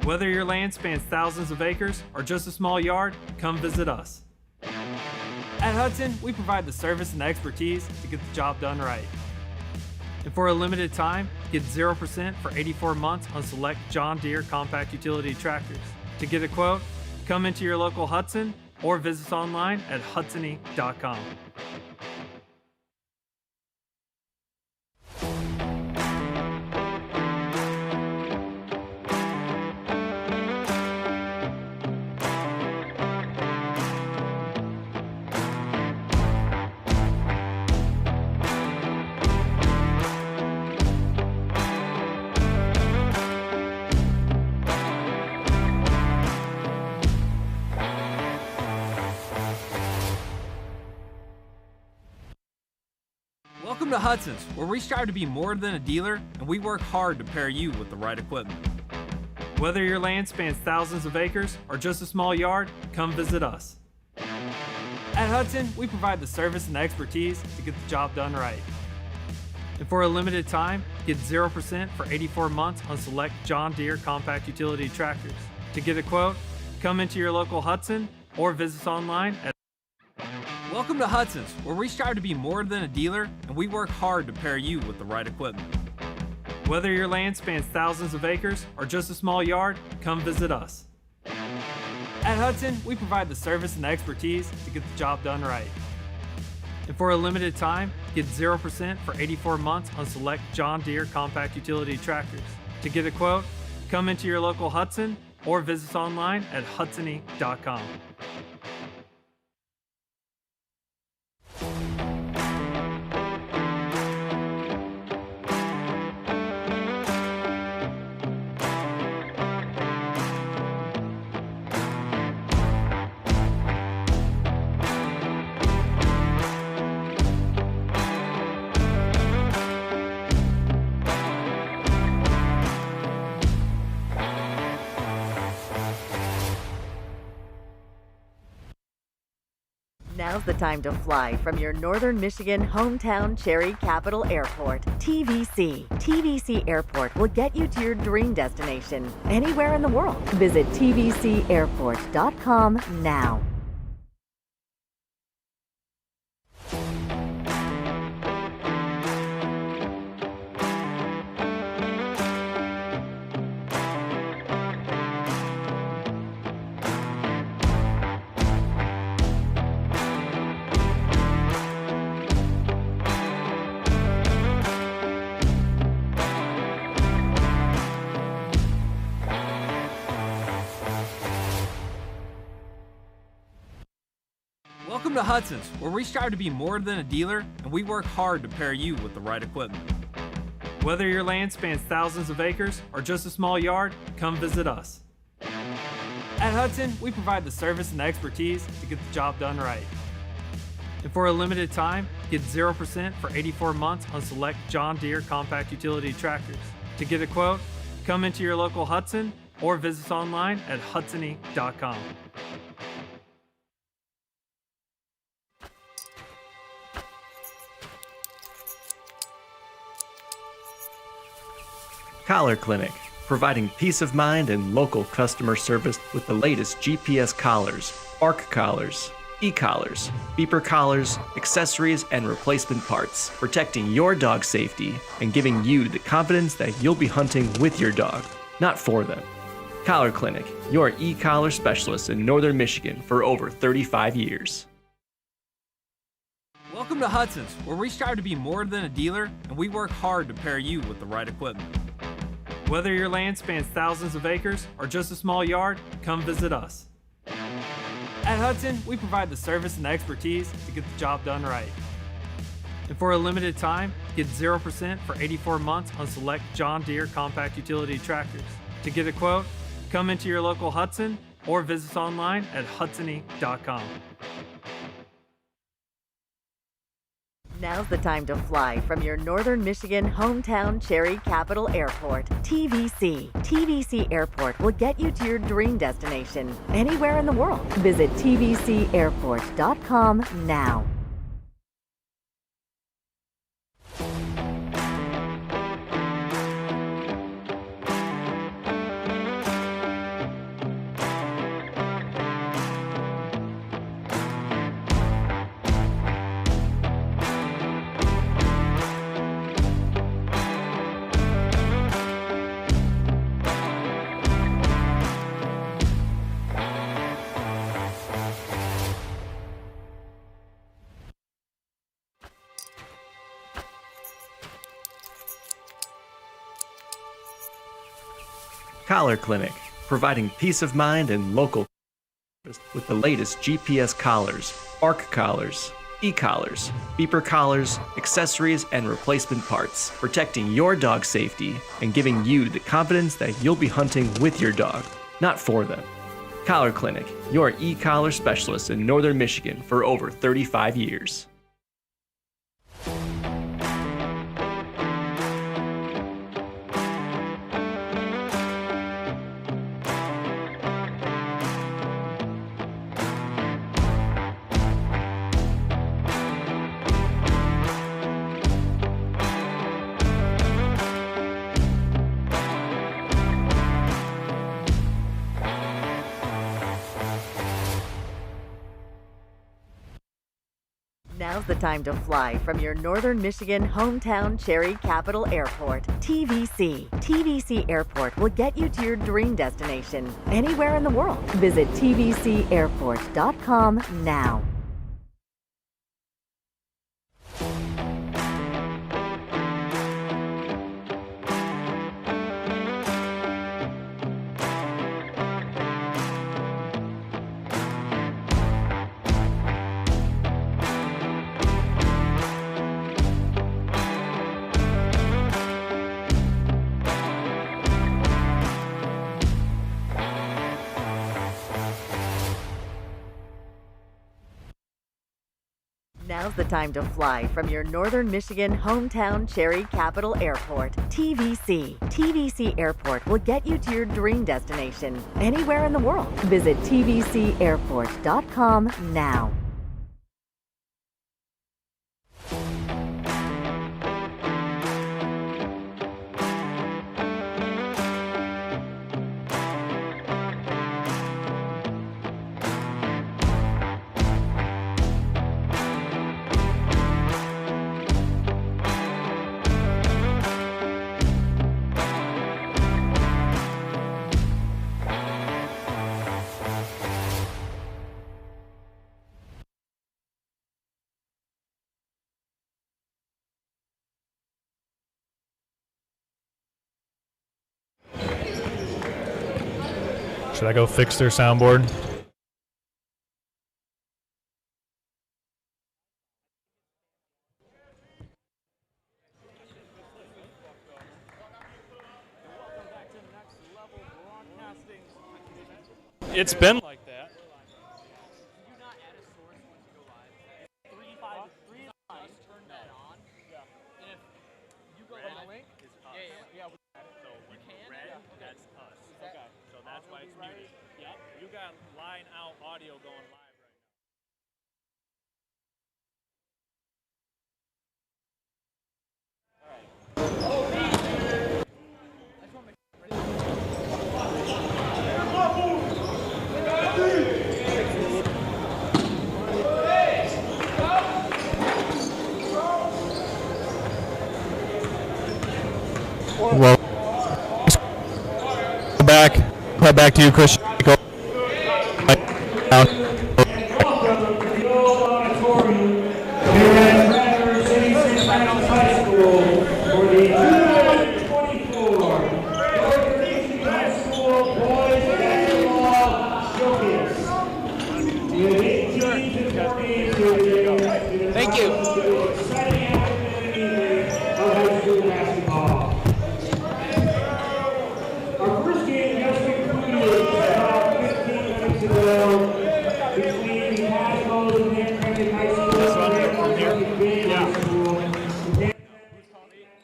Whether your land spans thousands of acres or just a small yard, come visit us. At Hudson, we provide the service and expertise to get the job done right. And for a limited time, get 0% for 84 months on select John Deere compact utility tractors. To get a quote, come into your local Hudson or visit us online at hudsony.com. Welcome to Hudson's, where we strive to be more than a dealer and we work hard to pair you with the right equipment. Whether your land spans thousands of acres or just a small yard, come visit us. At Hudson, we provide the service and expertise to get the job done right. And for a limited time, get 0% for 84 months on select John Deere compact utility tractors. To get a quote, come into your local Hudson or visit us online at Welcome to Hudson's, where we strive to be more than a dealer and we work hard to pair you with the right equipment. Whether your land spans thousands of acres or just a small yard, come visit us. At Hudson, we provide the service and expertise to get the job done right. And for a limited time, get 0% for 84 months on select John Deere compact utility tractors. To get a quote, come into your local Hudson or visit us online at hudsony.com. Now's the time to fly from your northern Michigan hometown Cherry Capital Airport, TVC. TVC Airport will get you to your dream destination anywhere in the world. Visit tvcairport.com now. Welcome to Hudson's, where we strive to be more than a dealer, and we work hard to pair you with the right equipment. Whether your land spans thousands of acres or just a small yard, come visit us. At Hudson, we provide the service and expertise to get the job done right. And for a limited time, get 0% for 84 months on select John Deere compact utility tractors. To get a quote, come into your local Hudson or visit us online at hudsony.com. Collar Clinic, providing peace of mind and local customer service with the latest GPS collars, ARC collars, e-collars, beeper collars, accessories, and replacement parts, protecting your dog's safety and giving you the confidence that you'll be hunting with your dog, not for them. Collar Clinic, your e-collar specialist in Northern Michigan for over 35 years. Welcome to Hudson's, where we strive to be more than a dealer, and we work hard to pair you with the right equipment. Whether your land spans thousands of acres or just a small yard, come visit us. At Hudson, we provide the service and expertise to get the job done right. And for a limited time, get 0% for 84 months on select John Deere compact utility tractors. To get a quote, come into your local Hudson or visit us online at hudsony.com. Now's the time to fly from your Northern Michigan hometown Cherry Capital Airport, TVC. TVC Airport will get you to your dream destination anywhere in the world. Visit tvcairport.com now. Collar Clinic, providing peace of mind and local with the latest GPS collars, ARC collars, e-collars, beeper collars, accessories, and replacement parts, protecting your dog's safety and giving you the confidence that you'll be hunting with your dog, not for them. Collar Clinic, your e-collar specialist in Northern Michigan for over 35 years. Now's the time to fly from your Northern Michigan hometown Cherry Capital Airport, TVC. TVC Airport will get you to your dream destination anywhere in the world. Visit tvcairport.com now. Now's the time to fly from your Northern Michigan hometown Cherry Capital Airport, TVC. TVC Airport will get you to your dream destination anywhere in the world. Visit tvcairport.com now. Should I go fix their soundboard? It's been like that. That's why it's muted. Yep. You got line out audio going live Well, back to you, Christian. Welcome to the old auditorium here at Traverse City Reynolds High School for the 2024 Northern High School Boys Basketball Showcase. With 18 to 14 today, Thank you. Exciting afternoon of high school basketball. Our first game just concluded about 15 minutes ago between the Cadillac and Hamtramck High School and Mcbain High School.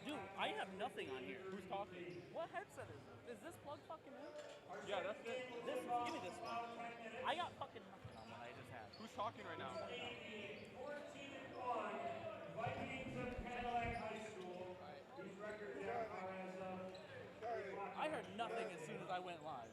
Dude, I have nothing on here. Who's talking? What headset is it? Is this plug fucking in? Yeah, that's it. Give me this one. I got fucking nothing on what I just had. Who's talking right now? 14-1, Vikings of Cadillac High School, whose records are as of I heard nothing as soon as I went live.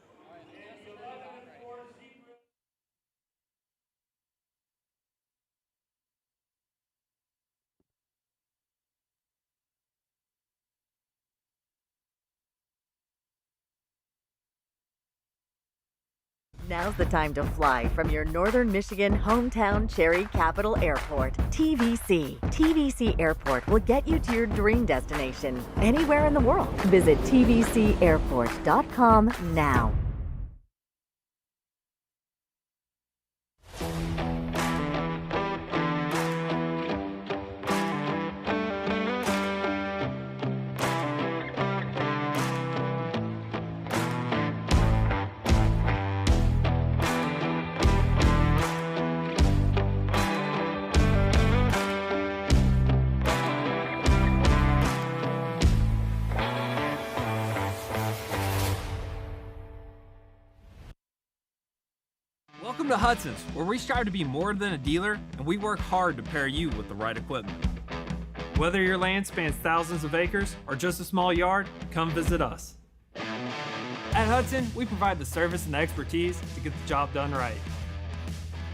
Now's the time to fly from your Northern Michigan hometown Cherry Capital Airport, TVC. TVC Airport will get you to your dream destination anywhere in the world. Visit tvcairport.com now. Welcome to Hudson's, where we strive to be more than a dealer, and we work hard to pair you with the right equipment. Whether your land spans thousands of acres or just a small yard, come visit us. At Hudson, we provide the service and expertise to get the job done right.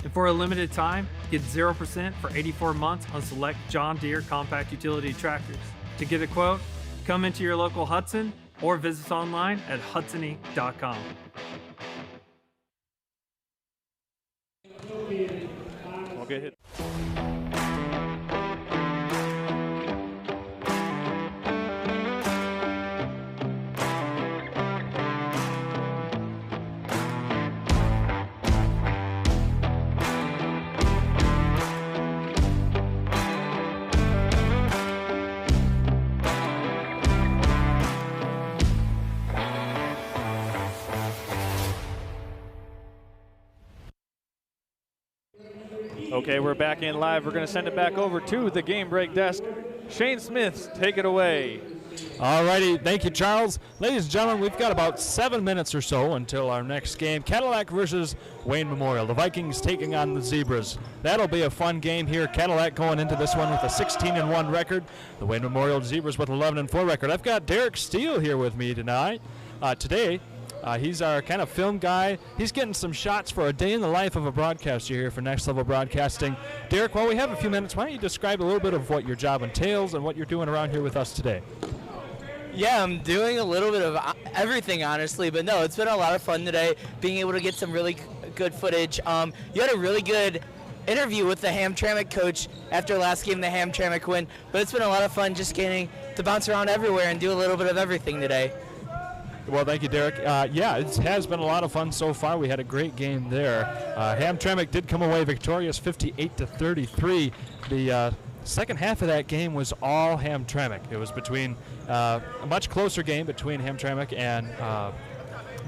And for a limited time, get 0% for 84 months on select John Deere compact utility tractors. To get a quote, come into your local Hudson or visit us online at hudsony.com. We'll get hit. Okay, we're back in live. We're going to send it back over to the game break desk. Shane Smith, take it away. All righty, thank you, Charles. Ladies and gentlemen, we've got about 7 minutes or so until our next game. Cadillac versus Wayne Memorial. The Vikings taking on the Zebras. That'll be a fun game here. Cadillac going into this one with a 16-1 record. The Wayne Memorial Zebras with 11-4 record. I've got Derek Steele here with me tonight. Today, he's our kind of film guy. He's getting some shots for a day in the life of a broadcaster here for Next Level Broadcasting. Derek, while we have a few minutes, why don't you describe a little bit of what your job entails and what you're doing around here with us today? Yeah, I'm doing a little bit of everything, honestly, but no, it's been a lot of fun today, being able to get some really good footage. You had a really good interview with the Hamtramck coach after last game, the Hamtramck win, but it's been a lot of fun just getting to bounce around everywhere and do a little bit of everything today. Well, thank you, Derek. Yeah, it has been a lot of fun so far. We had a great game there. Hamtramck did come away victorious, 58-33. The second half of that game was all Hamtramck. It was between a much closer game between Hamtramck and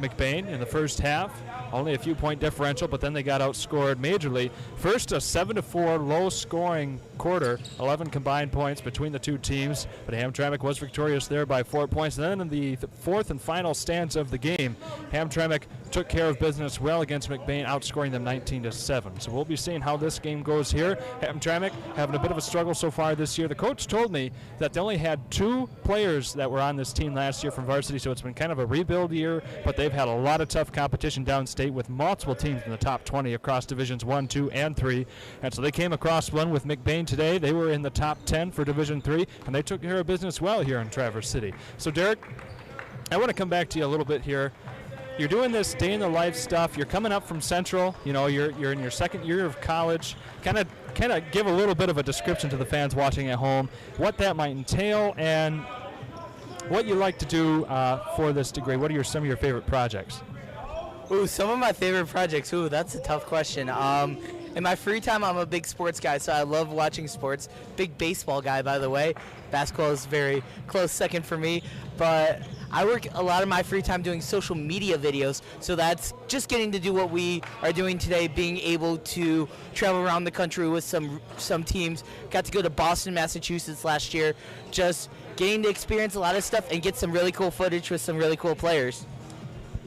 Mcbain in the first half. only a few point differential, but then they got outscored majorly. First, a 7-4 low-scoring quarter, 11 combined points between the two teams, but Hamtramck was victorious there by 4 points. And then in the fourth and final stanza of the game, Hamtramck took care of business well against Mcbain, outscoring them 19-7. So we'll be seeing how this game goes here. Hamtramck having a bit of a struggle so far this year. The coach told me that they only had 2 players that were on this team last year from Varsity, so it's been kind of a rebuild year, but they've had a lot of tough competition downstate with multiple teams in the top 20 across Divisions 1, 2, and 3. And so they came across one with Mcbain today. They were in the top 10 for Division 3, and they took care of business well here in Traverse City. So Derek, I want to come back to you a little bit here. You're doing this day in the life stuff. You're coming up from Central. You know, you're in your second year of college. Kind of give a little bit of a description to the fans watching at home, what that might entail, and what you like to do for this degree. What are some of your favorite projects? Ooh, some of my favorite projects. Ooh, that's a tough question. In my free time, I'm a big sports guy, so I love watching sports. Big baseball guy, by the way. Basketball is very close second for me, but I work a lot of my free time doing social media videos, so that's just getting to do what we are doing today, being able to travel around the country with some teams. Got to go to Boston, Massachusetts last year, just getting to experience a lot of stuff and get some really cool footage with some really cool players.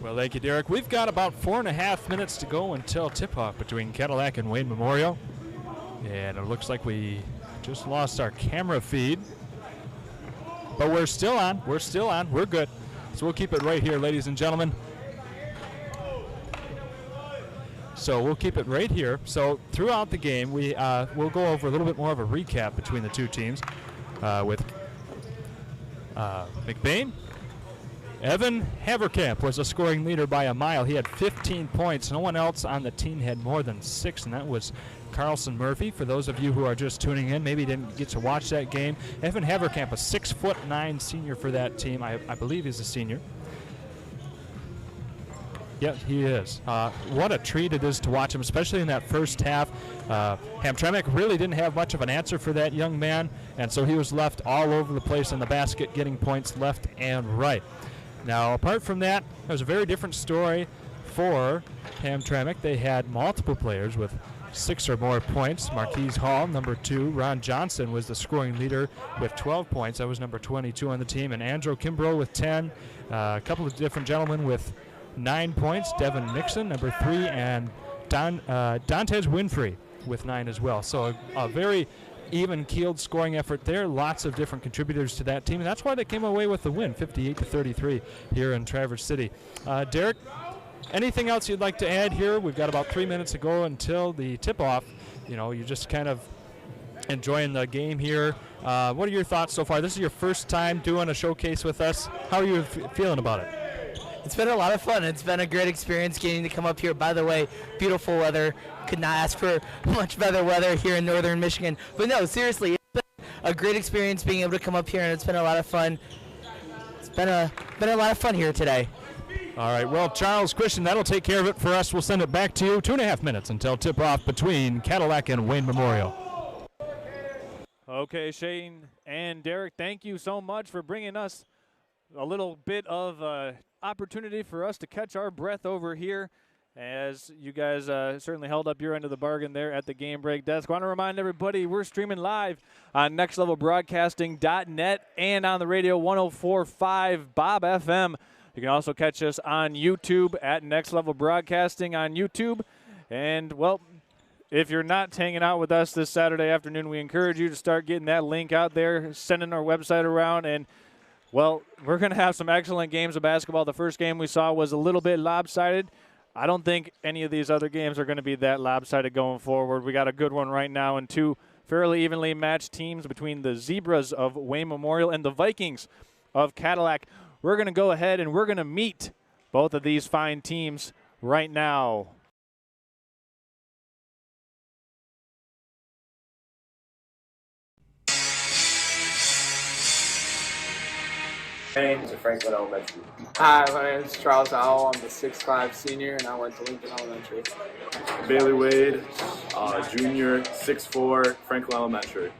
Well, thank you, Derek. We've got about 4.5 minutes to go until tip-off between Cadillac and Wayne Memorial. And it looks like we just lost our camera feed. But we're still on. We're still on. We're good. So we'll keep it right here, ladies and gentlemen. So we'll keep it right here. So throughout the game, we'll go over a little bit more of a recap between the two teams with Mcbain. Evan Haverkamp was a scoring leader by a mile. He had 15 points. No one else on the team had more than 6, and that was Carlson Murphy. For those of you who are just tuning in, maybe didn't get to watch that game, Evan Haverkamp, a 6'9" senior for that team. I believe he's a senior. Yeah, he is. What a treat it is to watch him, especially in that first half. Hamtramck really didn't have much of an answer for that young man, and so he was left all over the place in the basket, getting points left and right. Now, apart from that, it was a very different story for Hamtramck. They had multiple players with 6 or more points. Marquise Hall, number 2. Ron Johnson was the scoring leader with 12 points. That was number 22 on the team. And Andrew Kimbrough with 10. A couple of different gentlemen with 9 points. Devin Nixon, number 3. And Dantes Winfrey with 9 as well. So a very even-keeled scoring effort there. Lots of different contributors to that team, and that's why they came away with the win, 58-33 here in Traverse City. Derek, anything else you'd like to add here? We've got about 3 minutes to go until the tip-off. You know, you're just kind of enjoying the game here. What are your thoughts so far? This is your first time doing a showcase with us. How are you feeling about it? It's been a lot of fun. It's been a great experience getting to come up here. By the way, beautiful weather. Could not ask for much better weather here in northern Michigan. But no, seriously, it's been a great experience being able to come up here, and it's been a lot of fun. It's been a lot of fun here today. All right, well, Charles Christian, that'll take care of it for us. We'll send it back to you. 2.5 minutes until tip-off between Cadillac and Wayne Memorial. Okay, Shane and Derek, thank you so much for bringing us a little bit of opportunity for us to catch our breath over here, as you guys certainly held up your end of the bargain there at the game break desk. I want to remind everybody we're streaming live on nextlevelbroadcasting.net and on the radio 104.5 Bob FM. You can also catch us on YouTube at Next Level Broadcasting on YouTube. And, well, if you're not hanging out with us this Saturday afternoon, we encourage you to start getting that link out there, sending our website around, and well, we're going to have some excellent games of basketball. The first game we saw was a little bit lopsided. I don't think any of these other games are going to be that lopsided going forward. We got a good one right now and 2 fairly evenly matched teams between the Zebras of Wayne Memorial and the Vikings of Cadillac. We're going to go ahead and we're going to meet both of these fine teams right now. Names of Franklin Elementary. Hi, my name is Charles Owl. I'm the 6'5" senior, and I went to Lincoln Elementary. Bailey Wade, junior, 6'4", Franklin Elementary.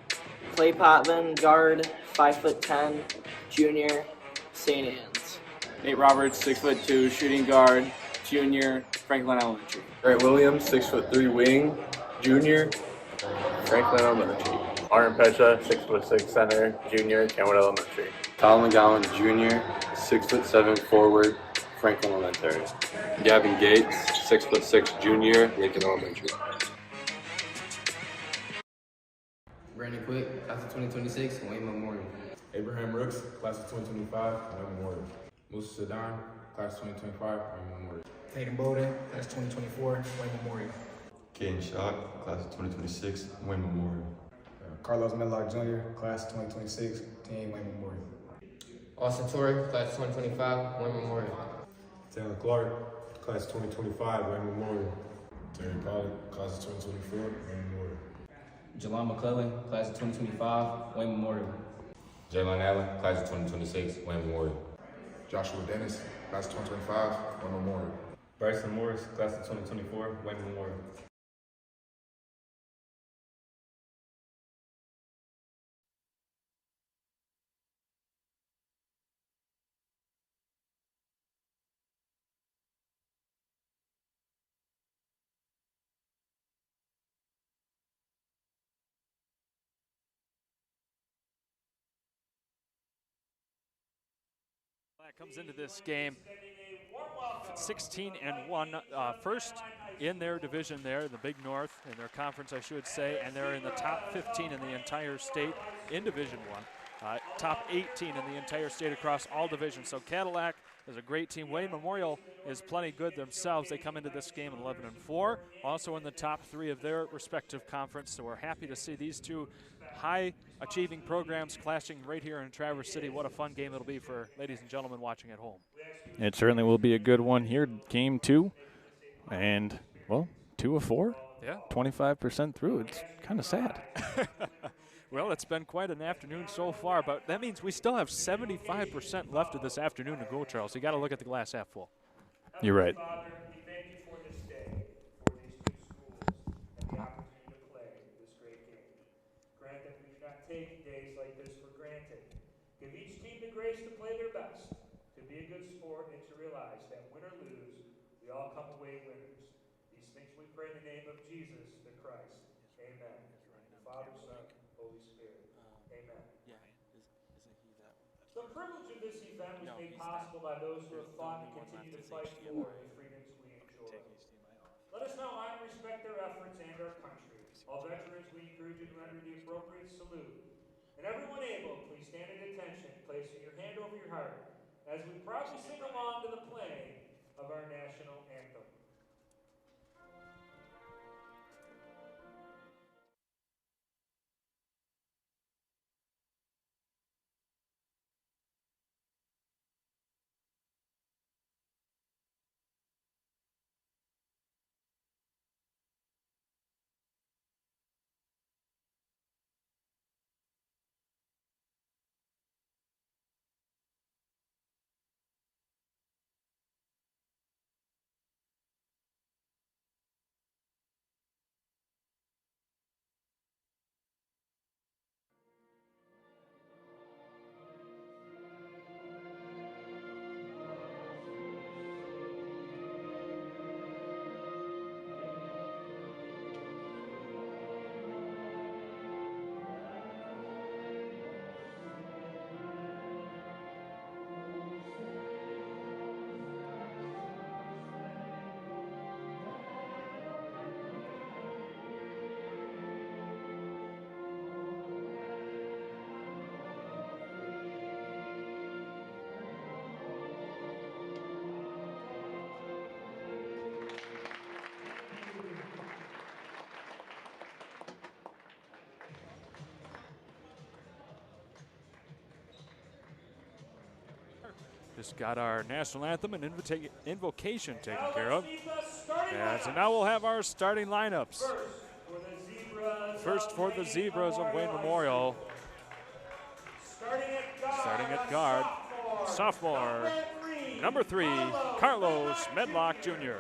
Clay Potvin, guard, 5'10", junior, St. Anne's. Nate Roberts, 6'2", shooting guard, junior, Franklin Elementary. Grant Williams, 6'3" wing, junior, Franklin Elementary. Aaron Pecha, 6'6" center, junior, Kenwood Elementary. Colin McGowan, junior, 6'7" forward, Franklin Elementary. Gavin Gates, 6'6" junior, Lincoln Elementary. Brandon Quick, class of 2026, Wayne Memorial. Abraham Rooks, class of 2025, Wayne Memorial. Musa Sadan, class of 2025, Wayne Memorial. Tatum Bowden, class 2024, Wayne Memorial. Caden Shock, class of 2026, Wayne Memorial. Carlos Medlock Jr., class of 2026, Team Wayne Memorial. Austin Torrey, class of 2025, Wayne Memorial. Taylor Clark, class of 2025, Wayne Memorial. Terry Pollard, class of 2024, Wayne Memorial. Jalon McClellan, class of 2025, Wayne Memorial. Jalen Allen, class of 2026, Wayne Memorial. Joshua Dennis, class of 2025, Wayne Memorial. Bryson Morris, class of 2024, Wayne Memorial. Comes into this game 16-1, first in their division there, the Big North, in their conference, I should say, and they're in the top 15 in the entire state in Division One, top 18 in the entire state across all divisions. So Cadillac is a great team. Wayne Memorial is plenty good themselves. They come into this game 11-4, also in the top 3 of their respective conference. So we're happy to see these two high-achieving programs clashing right here in Traverse City. What a fun game it'll be for ladies and gentlemen watching at home. It certainly will be a good one here, game 2. And, well, 2 of 4? Yeah. 25% through. It's kind of sad. Well, it's been quite an afternoon so far, but that means we still have 75% left of this afternoon to go, Charles. You got to look at the glass half full. You're right. Father, we thank you for this day, for these two schools, and the opportunity to play this great game. Grant that we do not take days like this for granted. Give each team the grace to play their best, to be a good sport, and to realize that win or lose, we all come away winners. These things we pray in the name of Jesus, the Christ. Amen. The Father, Son, Holy Spirit. Amen. The privilege of this event was made possible by those who have fought and continue to fight for the freedoms we enjoy. Let us now honor and respect their efforts and our country. All veterans, we encourage you to render the appropriate salute. And everyone able, please stand at attention, placing your hand over your heart, as we proudly sing along to the playing of our national anthem. Just got our national anthem and invocation taken care of. And so now we'll have our starting lineups. First for the Zebras of Wayne Memorial. Starting at guard, sophomore, number 3, Carlos Medlock Jr.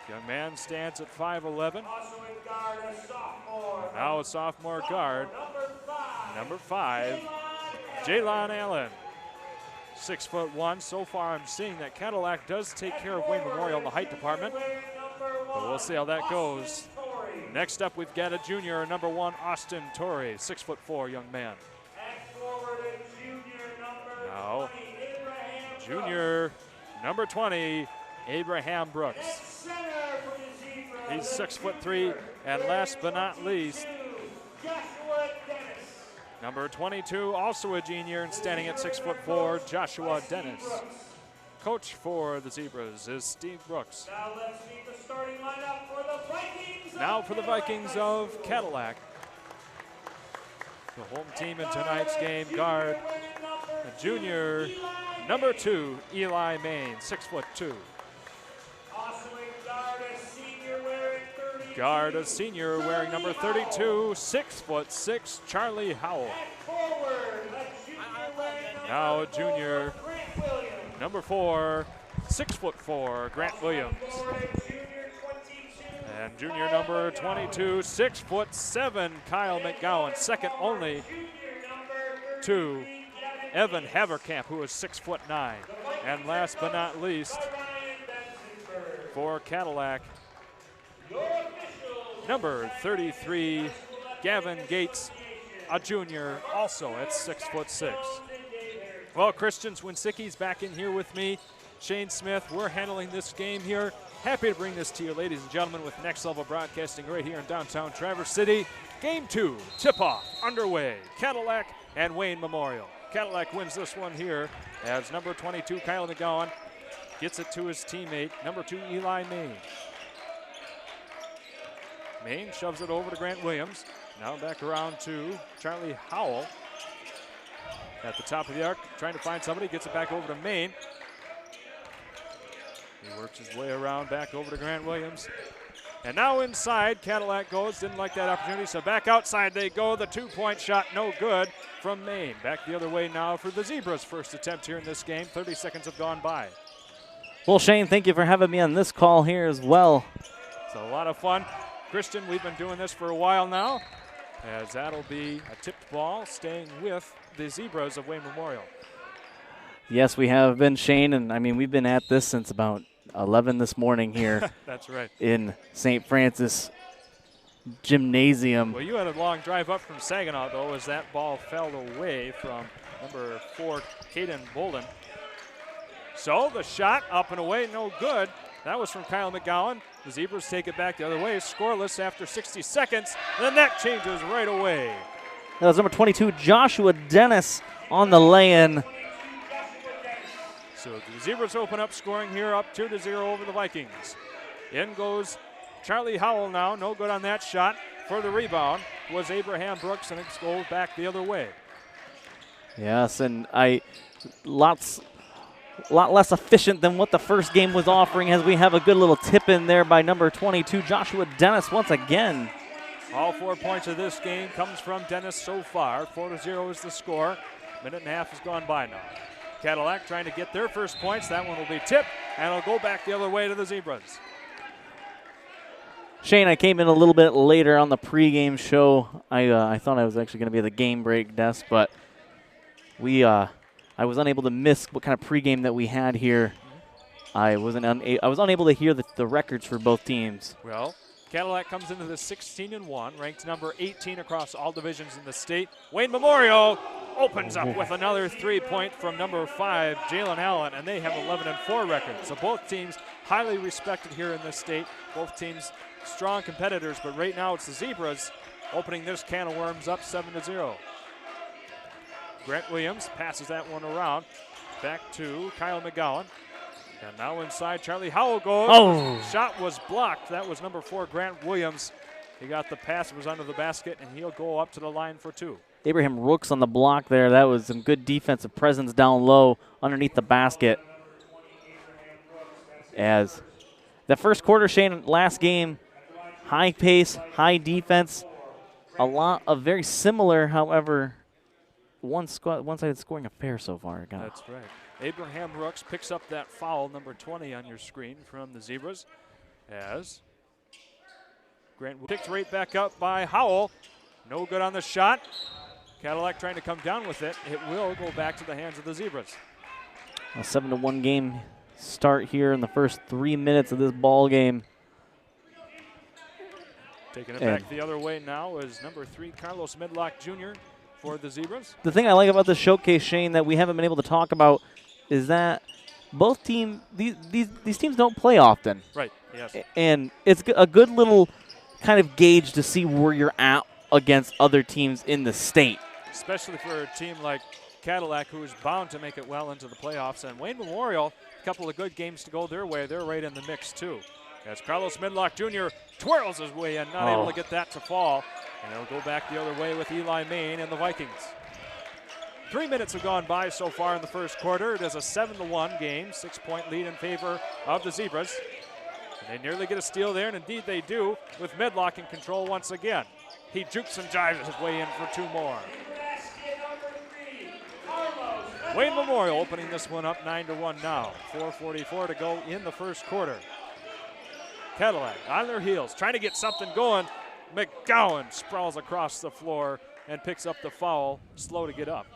Young man stands at 5'11". Now a sophomore guard, number 5, Jalon Allen. 6'1". So far, I'm seeing that Cadillac does take care of Wayne Memorial in the height department, but we'll see how that goes. Next up, we've got a junior, number 1, Austin Torrey, 6'4" young man. Now, junior, number 20, Abraham Brooks. He's 6'3", and last but not least, number 22, also a junior and standing at 6'4", Joshua Dennis. Coach for the Zebras is Steve Brooks. Now let's see the starting lineup for the Vikings. Now for the Vikings of Cadillac. The home team in tonight's game, guard, a junior, number 2, Eli Main, 6'2". Guard, a senior wearing number 32, 6'6", Charlie Howell. Now a junior, number 4, 6'4", Grant Williams. And junior number 22, 6'7", Kyle McGowan, second only to Evan Haverkamp, who is 6'9". And last but not least, for Cadillac, number 33, Gavin Gates, a junior, also at 6'6". Well, Christian Swinsicki's back in here with me. Shane Smith, we're handling this game here. Happy to bring this to you, ladies and gentlemen, with Next Level Broadcasting right here in downtown Traverse City. Game 2, tip-off, underway. Cadillac and Wayne Memorial. Cadillac wins this one here as number 22, Kyle McGowan, gets it to his teammate, number 2, Eli Main. Main shoves it over to Grant Williams. Now back around to Charlie Howell. At the top of the arc, trying to find somebody, gets it back over to Main. He works his way around back over to Grant Williams. And now inside, Cadillac goes, didn't like that opportunity, so back outside they go. The two-point shot, no good from Main. Back the other way now for the Zebras' first attempt here in this game. 30 seconds have gone by. Well, Shane, thank you for having me on this call here as well. It's a lot of fun. Christian, we've been doing this for a while now, as that'll be a tipped ball staying with the Zebras of Wayne Memorial. Yes, we have been, Shane, and I mean, we've been at this since about 11 this morning here. That's right. In St. Francis Gymnasium. Well, you had a long drive up from Saginaw, though, as that ball fell away from number 4, Caden Bolden. So the shot up and away, no good. That was from Kyle McGowan. The Zebras take it back the other way, scoreless after 60 seconds. The net changes right away. That was number 22, Joshua Dennis on the lay-in. So the Zebras open up scoring here, up 2-0 over the Vikings. In goes Charlie Howell now, no good on that shot. For the rebound was Abraham Brooks, and it goes back the other way. Yes, and a lot less efficient than what the first game was offering, as we have a good little tip in there by number 22, Joshua Dennis once again. All 4 points of this game comes from Dennis so far. 4-0 is the score. Minute and a half has gone by now. Cadillac trying to get their first points. That one will be tipped, and it'll go back the other way to the Zebras. Shane, I came in a little bit later on the pregame show. I thought I was actually going to be at the game break desk, but I was unable to miss what kind of pregame that we had here. I was unable to hear the records for both teams. Well, Cadillac comes into the 16-1, ranked number 18 across all divisions in the state. Wayne Memorial opens up with another 3-point from number 5, Jalen Allen, and they have 11-4 record. So both teams highly respected here in this state. Both teams strong competitors, but right now it's the Zebras opening this can of worms up 7-0. Grant Williams passes that one around back to Kyle McGowan. And now inside, Charlie Howell goes. Oh. Shot was blocked. That was number 4, Grant Williams. He got the pass, it was under the basket, and he'll go up to the line for 2. Abraham Rooks on the block there. That was some good defensive presence down low underneath the basket. As the first quarter, Shane, last game, high pace, high defense, a lot of very similar, however, one-sided scoring affair so far. That's right. Abraham Rooks picks up that foul, number 20 on your screen from the Zebras, as Grant picked right back up by Howell. No good on the shot. Cadillac trying to come down with it. It will go back to the hands of the Zebras. A 7-1 game start here in the first 3 minutes of this ball game. Taking it back the other way now is number 3, Carlos Midlock Jr. for the Zebras. The thing I like about the showcase, Shane, that we haven't been able to talk about is that both these teams don't play often. Right, yes. And it's a good little kind of gauge to see where you're at against other teams in the state. Especially for a team like Cadillac, who is bound to make it well into the playoffs. And Wayne Memorial, a couple of good games to go their way. They're right in the mix, too. As Carlos Midlock Jr. twirls his way in, not able to get that to fall. And he'll go back the other way with Eli Main and the Vikings. 3 minutes have gone by so far in the first quarter. It is a 7-1 game, 6-point lead in favor of the Zebras. And they nearly get a steal there, and indeed they do, with Midlock in control once again. He jukes and jives his way in for 2 more. Wayne Memorial opening this one up 9-1 now. 4:44 to go in the first quarter. Cadillac on their heels, trying to get something going. McGowan sprawls across the floor and picks up the foul, slow to get up.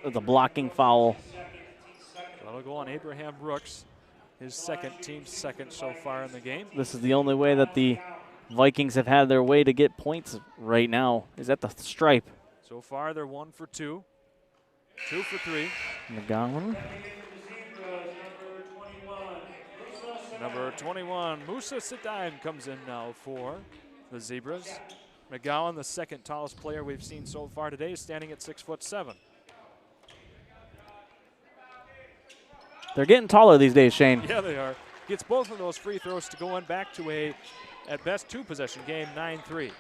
The blocking foul. That'll go on Abraham Brooks, his team's second so far in the game. This is the only way that the Vikings have had their way to get points right now, is at the stripe. So far, they're 1 for 2. 2 for 3. McGowan. Number 21, Musa Sedime comes in now for the Zebras. McGowan, the second tallest player we've seen so far today, is standing at 6'7". They're getting taller these days, Shane. Yeah, they are. Gets both of those free throws to go in back to a, at best, 2-possession game, 9-3.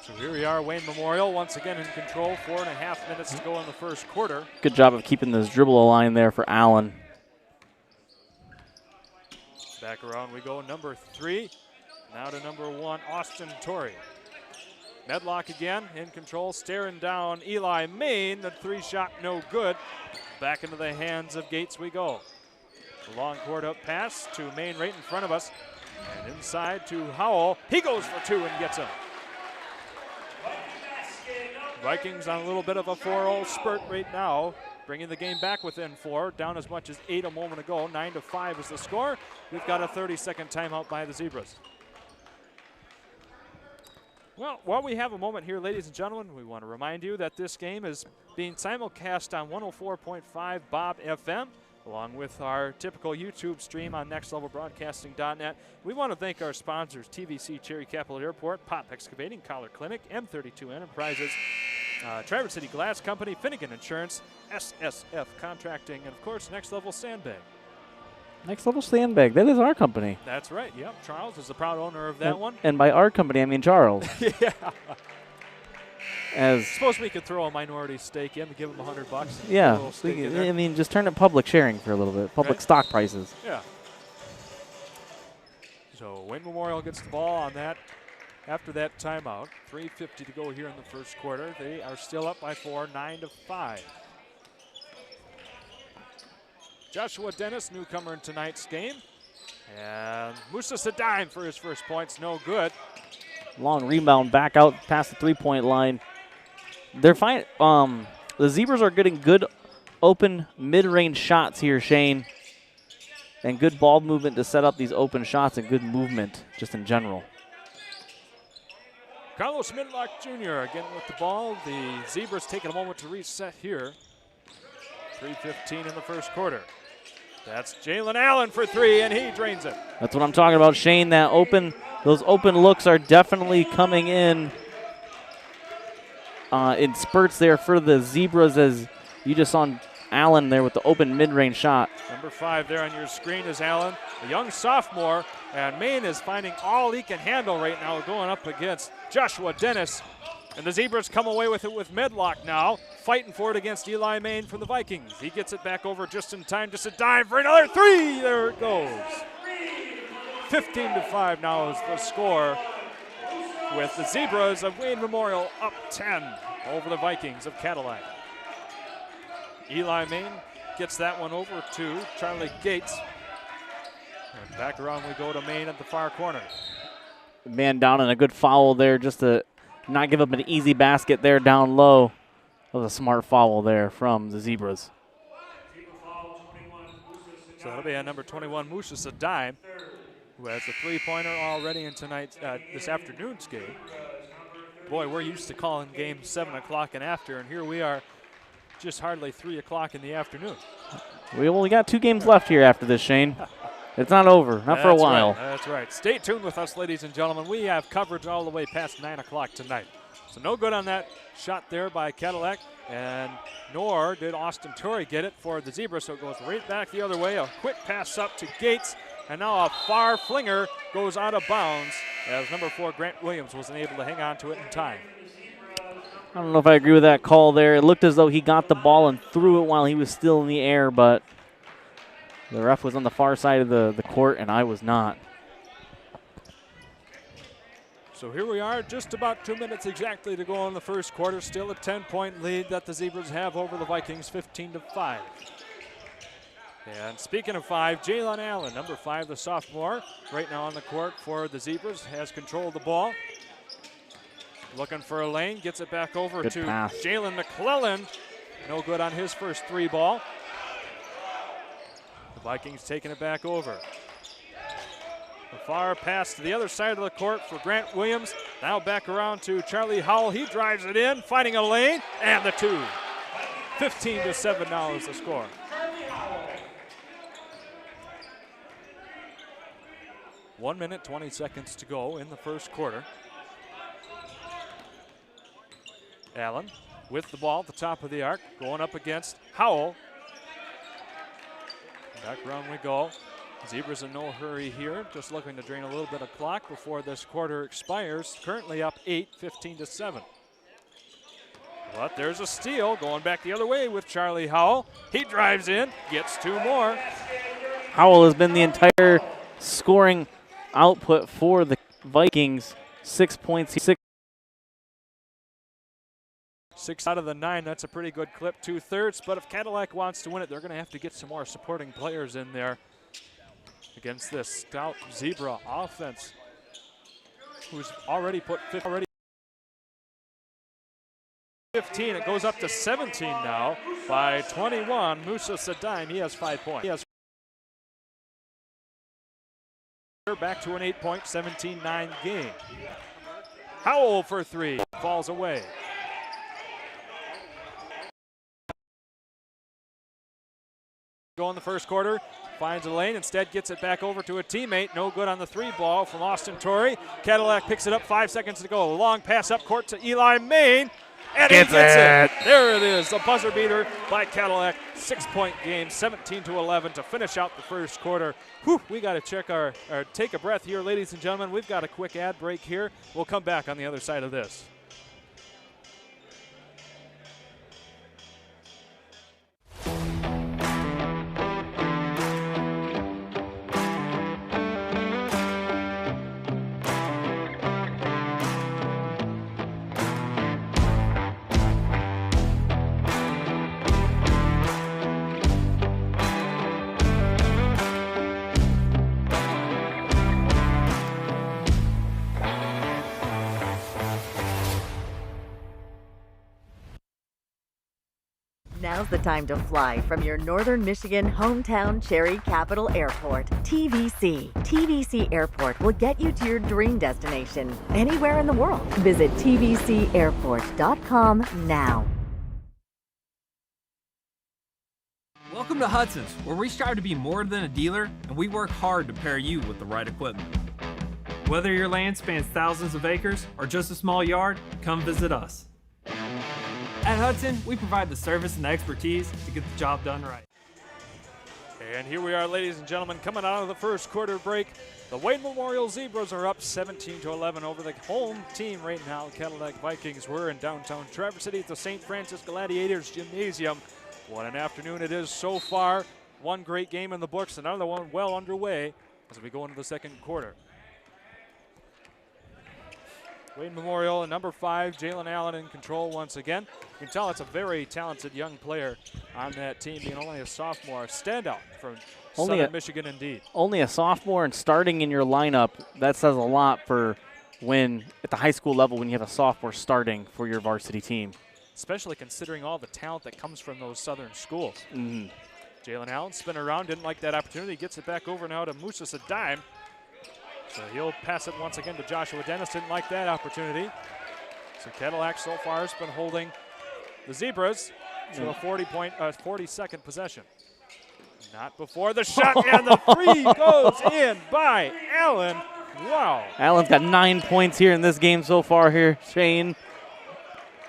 So here we are, Wayne Memorial once again in control. 4.5 minutes to go in the first quarter. Good job of keeping this dribble line there for Allen. Back around we go, number 3. Now to number 1, Austin Torrey. Medlock again in control, staring down Eli Main. The 3-shot no good. Back into the hands of Gates we go. The long court up pass to Main right in front of us. And inside to Howell. He goes for 2 and gets him. Vikings on a little bit of a 4-0 spurt right now, bringing the game back within 4, down as much as 8 a moment ago. 9-5 is the score. We've got a 30-second timeout by the Zebras. Well, while we have a moment here, ladies and gentlemen, we want to remind you that this game is being simulcast on 104.5 Bob FM, along with our typical YouTube stream on nextlevelbroadcasting.net. We want to thank our sponsors, TVC Cherry Capital Airport, Pop Excavating, Collar Clinic, M32 Enterprises, Traverse City Glass Company, Finnegan Insurance, SSF Contracting, and of course, Next Level Sandbag. Next Level Sandbag, that is our company. That's right, yep. Charles is the proud owner of that one. And by our company, I mean Charles. Yeah. As suppose we could throw a minority stake in to give them $100. Yeah, I mean, just turn it public sharing for a little bit, public stock prices. Yeah. So Wayne Memorial gets the ball on that after that timeout. 3:50 to go here in the first quarter. They are still up by 4, 9-5. Joshua Dennis, newcomer in tonight's game. And Musa Sedime for his first points, no good. Long rebound back out past the 3-point line. They're fine. The Zebras are getting good open mid-range shots here, Shane. And good ball movement to set up these open shots and good movement just in general. Carlos Midlock Jr. again with the ball. The Zebras taking a moment to reset here. 3:15 in the first quarter. That's Jalen Allen for 3, and he drains it. That's what I'm talking about, Shane. Those open looks are definitely coming in spurts there for the Zebras, as you just saw Allen there with the open mid-range shot. Number 5 there on your screen is Allen, a young sophomore, and Maine is finding all he can handle right now going up against Joshua Dennis. And the Zebras come away with it with Medlock now, fighting for it against Eli Main from the Vikings. He gets it back over just in time, just a dive for another 3. There it goes. 15-5 now is the score, with the Zebras of Wayne Memorial up 10 over the Vikings of Cadillac. Eli Main gets that one over to Charlie Gates. And back around we go to Maine at the far corner. Man down and a good foul there just to not give up an easy basket there down low. That was a smart foul there from the Zebras. So that'll be at number 21, Musa Sadime, who has a three-pointer already in tonight's, this afternoon's game. Boy, we're used to calling games 7 o'clock and after, and here we are just hardly 3 o'clock in the afternoon. We only got 2 games left here after this, Shane. It's not over, not for a while. Right, that's right. Stay tuned with us, ladies and gentlemen. We have coverage all the way past 9 o'clock tonight. So no good on that shot there by Cadillac, and nor did Austin Torrey get it for the Zebra, so it goes right back the other way. A quick pass up to Gates, and now a far flinger goes out of bounds as number 4, Grant Williams, wasn't able to hang on to it in time. I don't know if I agree with that call there. It looked as though he got the ball and threw it while he was still in the air, but the ref was on the far side of the court, and I was not. So here we are, just about 2 minutes exactly to go in the first quarter. Still a 10-point lead that the Zebras have over the Vikings, 15-5. And speaking of 5, Jalen Allen, number 5, the sophomore, right now on the court for the Zebras, has control of the ball. Looking for a lane, gets it back over Good to pass. Jalen McClellan. No good on his first 3 ball. The Vikings taking it back over. A far pass to the other side of the court for Grant Williams. Now back around to Charlie Howell. He drives it in, finding a lane, and the 2. 15-7 now is the score. One minute, 20 seconds to go in the first quarter. Allen with the ball at the top of the arc, going up against Howell. Back around we go. Zebras in no hurry here, just looking to drain a little bit of clock before this quarter expires. Currently up 8, 15-7. But there's a steal going back the other way with Charlie Howell. He drives in, gets 2 more. Howell has been the entire scoring output for the Vikings. 6 points. 6 out of the 9, that's a pretty good clip, 2/3. But if Cadillac wants to win it, they're going to have to get some more supporting players in there against this stout Zebra offense, who's already put 15. It goes up to 17 now by 21. Musa Sadime, he has 5 points. Back to an 8-point, 17-9 game. Howell for 3, falls away. Go in the first quarter, finds a lane, instead gets it back over to a teammate. No good on the 3 ball from Austin Torrey. Cadillac picks it up, 5 seconds to go. A long pass up court to Eli Main, and he gets it. There it is, the buzzer beater by Cadillac. 6-point game, 17-11 to finish out the first quarter. Whew, we got to check our take a breath here, ladies and gentlemen. We've got a quick ad break here. We'll come back on the other side of this. Now's the time to fly from your Northern Michigan hometown Cherry Capital Airport, TVC. TVC Airport will get you to your dream destination anywhere in the world. Visit tvcairport.com now. Welcome to Hudson's, where we strive to be more than a dealer, and we work hard to pair you with the right equipment. Whether your land spans thousands of acres or just a small yard, come visit us. At Hudson, we provide the service and expertise to get the job done right. And here we are, ladies and gentlemen, coming out of the first quarter break. The Wayne Memorial Zebras are up 17-11 over the home team right now. Cadillac Vikings. We're in downtown Traverse City at the St. Francis Gladiators Gymnasium. What an afternoon it is so far. One great game in the books, another one well underway as we go into the second quarter. Wayne Memorial and number 5, Jalen Allen in control once again. You can tell it's a very talented young player on that team, being only a sophomore. A standout from Southern Michigan indeed. Only a sophomore and starting in your lineup, that says a lot for when at the high school level when you have a sophomore starting for your varsity team. Especially considering all the talent that comes from those Southern schools. Mm-hmm. Jalen Allen spin around, didn't like that opportunity, gets it back over now to Musa Sadime. So he'll pass it once again to Joshua Dennis, didn't like that opportunity. So Cadillac so far has been holding the Zebras to a 40-second possession. Not before the shot, and the three goes in by Allen. Wow. Allen's got 9 points here in this game so far here, Shane.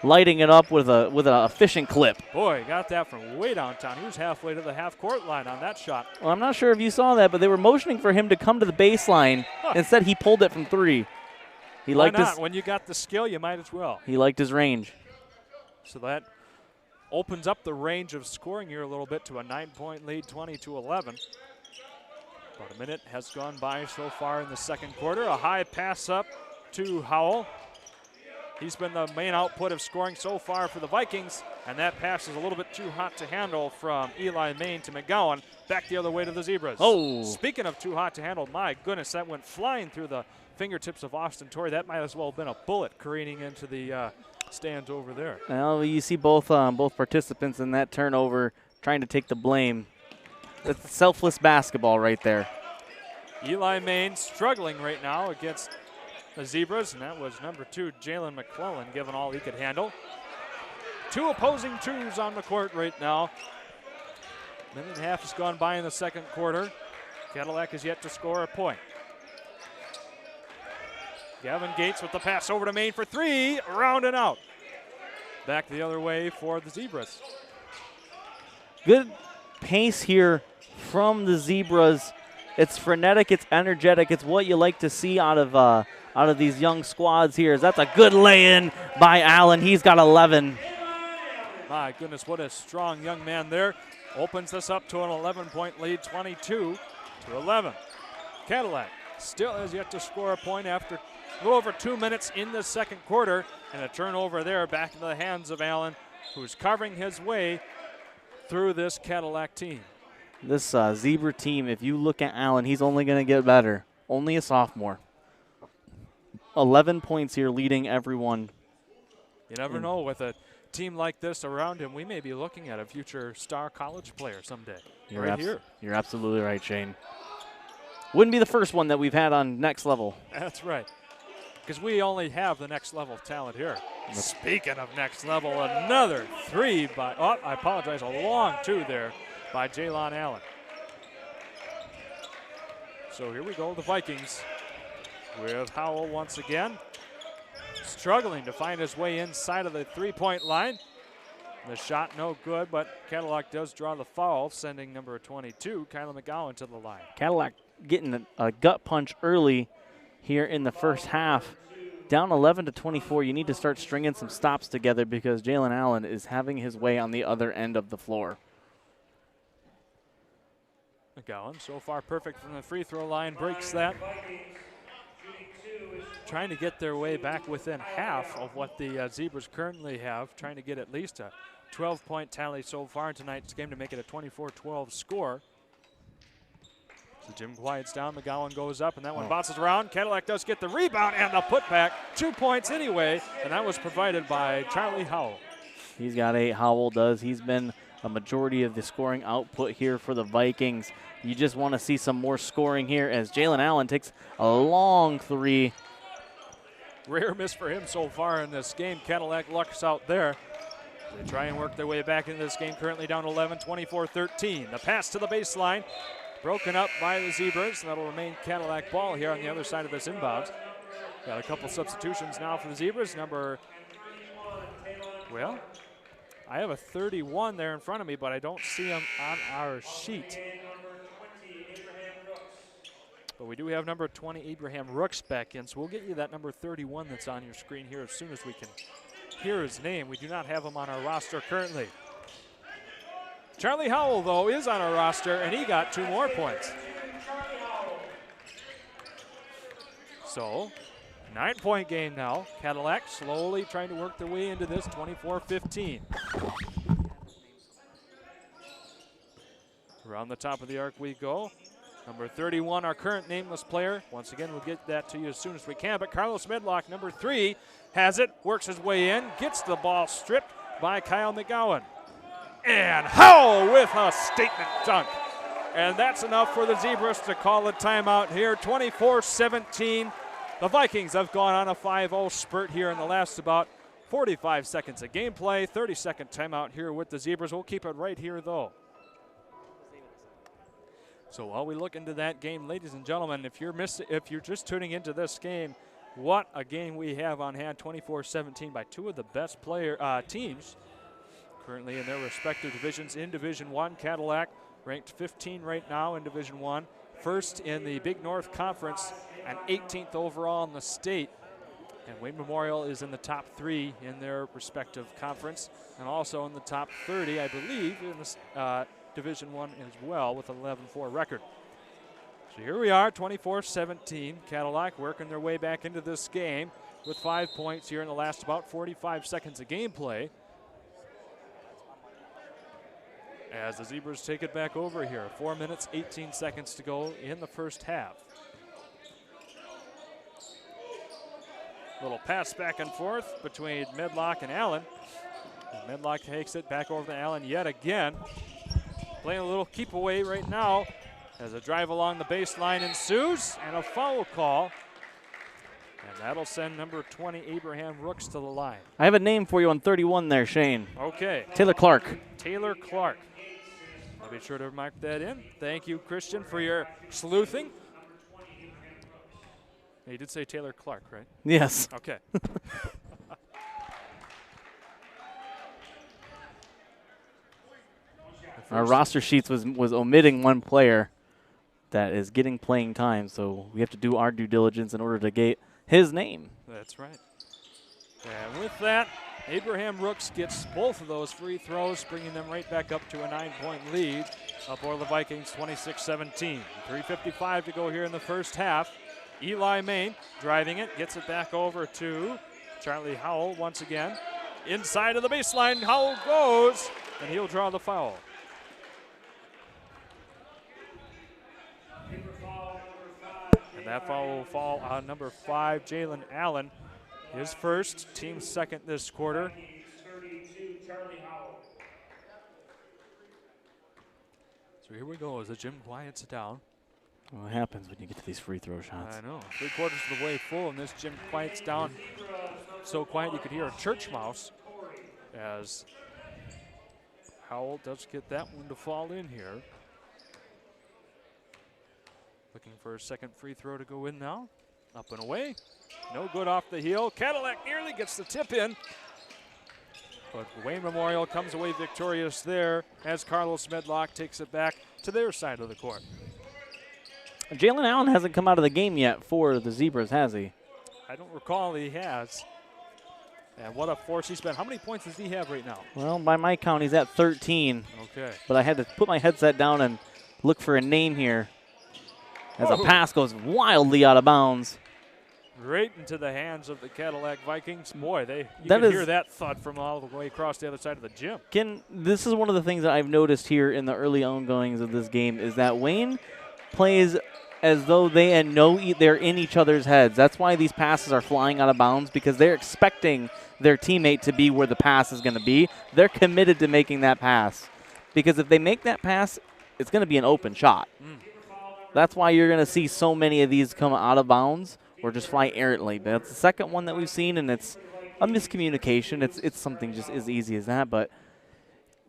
Lighting it up with an efficient clip. Boy, got that from way downtown. He was halfway to the half-court line on that shot. Well, I'm not sure if you saw that, but they were motioning for him to come to the baseline. Instead, he pulled it from 3. He Why liked not? When you got the skill, you might as well. He liked his range. So that opens up the range of scoring here a little bit to a 9-point lead, 20-11. About a minute has gone by so far in the second quarter. A high pass up to Howell. He's been the main output of scoring so far for the Vikings, and that pass is a little bit too hot to handle from Eli Main to McGowan. Back the other way to the Zebras. Oh. Speaking of too hot to handle, my goodness, that went flying through the fingertips of Austin Torrey. That might as well have been a bullet careening into the stands over there. Well, you see both participants in that turnover trying to take the blame. That's selfless basketball right there. Eli Main struggling right now against the Zebras, and that was number 2, Jalen McClellan, given all he could handle. 2 opposing 2s on the court right now. Minute and a half has gone by in the second quarter. Cadillac has yet to score a point. Gavin Gates with the pass over to Main for 3, round and out. Back the other way for the Zebras. Good pace here from the Zebras. It's frenetic, it's energetic, it's what you like to see out of these young squads here. That's a good lay-in by Allen. He's got 11. My goodness, what a strong young man there. Opens this up to an 11-point lead, 22-11. Cadillac still has yet to score a point after a little over 2 minutes in the second quarter, and a turnover there back into the hands of Allen, who's carving his way through this Cadillac team. This Zebra team, if you look at Allen, he's only going to get better. Only a sophomore. 11 points here, leading everyone. You never know, with a team like this around him, we may be looking at a future star college player someday. Here. You're absolutely right, Shane. Wouldn't be the first one that we've had on Next Level. That's right, because we only have the next level of talent here. Speaking of next level, another 3 by, I apologize, a long 2 there by Jalen Allen. So here we go, the Vikings with Howell once again, struggling to find his way inside of the 3-point line. The shot no good, but Cadillac does draw the foul, sending number 22, Kyler McGowan, to the line. Cadillac getting a gut punch early here in the first half. Down 11-24, you need to start stringing some stops together because Jalen Allen is having his way on the other end of the floor. McGowan, so far perfect from the free throw line, breaks that. Trying to get their way back within half of what the Zebras currently have, trying to get at least a 12-point tally so far in tonight's game to make it a 24-12 score. So Jim quiets down, McGowan goes up, and that one bounces around. Cadillac does get the rebound and the putback. 2 points anyway, and that was provided by Charlie Howell. He's got 8, Howell does. He's been a majority of the scoring output here for the Vikings. You just want to see some more scoring here as Jalen Allen takes a long 3. Rare miss for him so far in this game. Cadillac lucks out there. They try and work their way back into this game, currently down 11, 24-13. The pass to the baseline, broken up by the Zebras. That'll remain Cadillac ball here on the other side of this inbounds. Got a couple substitutions now for the Zebras. I have a 31 there in front of me, but I don't see him on our sheet. But we do have number 20, Abraham Rooks, back in, so we'll get you that number 31 that's on your screen here as soon as we can hear his name. We do not have him on our roster currently. Charlie Howell, though, is on our roster, and he got 2 more points. So 9-point game now. Cadillac slowly trying to work their way into this, 24-15. Around the top of the arc we go. Number 31, our current nameless player. Once again, we'll get that to you as soon as we can. But Carlos Medlock, number 3, has it, works his way in, gets the ball stripped by Kyle McGowan. And Howell with a statement dunk. And that's enough for the Zebras to call a timeout here, 24-17. The Vikings have gone on a 5-0 spurt here in the last about 45 seconds of gameplay. 30-second timeout here with the Zebras. We'll keep it right here, though. So while we look into that game, ladies and gentlemen, if you're just tuning into this game, what a game we have on hand, 24-17 by two of the best teams currently in their respective divisions. In Division I, Cadillac ranked 15 right now in Division I, first in the Big North Conference and 18th overall in the state. And Wayne Memorial is in the top 3 in their respective conference and also in the top 30, I believe, in the Division I as well with an 11-4 record. So here we are, 24-17. Cadillac working their way back into this game with 5 points here in the last about 45 seconds of gameplay. As the Zebras take it back over here, 4 minutes, 18 seconds to go in the first half. Little pass back and forth between Medlock and Allen. And Medlock takes it back over to Allen yet again. Playing a little keep away right now as a drive along the baseline ensues and a foul call. And that'll send number 20, Abraham Rooks, to the line. I have a name for you on 31 there, Shane. Okay. Taylor Clark. Taylor Clark. I'll be sure to mark that in. Thank you, Christian, for your sleuthing. You did say Taylor Clark, right? Yes. Okay. Our roster sheets was omitting one player that is getting playing time, so we have to do our due diligence in order to get his name. That's right. And with that, Abraham Rooks gets both of those free throws, bringing them right back up to a 9-point lead for the Vikings, 26-17. 3:55 to go here in the first half. Eli Main driving it, gets it back over to Charlie Howell once again. Inside of the baseline, Howell goes, and he'll draw the foul. And that foul will fall on number 5, Jalen Allen. His first, team second this quarter. So here we go as the gym quiets down. What happens when you get to these free throw shots? I know. 3/4 of the way full, and this gym quiets down. So quiet you could hear a church mouse as Howell does get that one to fall in here. Looking for a second free throw to go in now. Up and away. No good off the heel. Cadillac nearly gets the tip in. But Wayne Memorial comes away victorious there as Carlos Medlock takes it back to their side of the court. Jalen Allen hasn't come out of the game yet for the Zebras, has he? I don't recall he has. And what a force he's been. How many points does he have right now? Well, by my count, he's at 13. Okay. But I had to put my headset down and look for a name here as a pass goes wildly out of bounds. Right into the hands of the Cadillac Vikings. Boy, you can hear that thud from all the way across the other side of the gym. This is one of the things that I've noticed here in the early ongoings of this game is that Wayne plays as though they know they're in each other's heads. That's why these passes are flying out of bounds, because they're expecting their teammate to be where the pass is going to be. They're committed to making that pass, because if they make that pass, it's going to be an open shot. That's why you're going to see so many of these come out of bounds or just fly errantly. But it's the second one that we've seen, and it's a miscommunication. It's something just as easy as that. But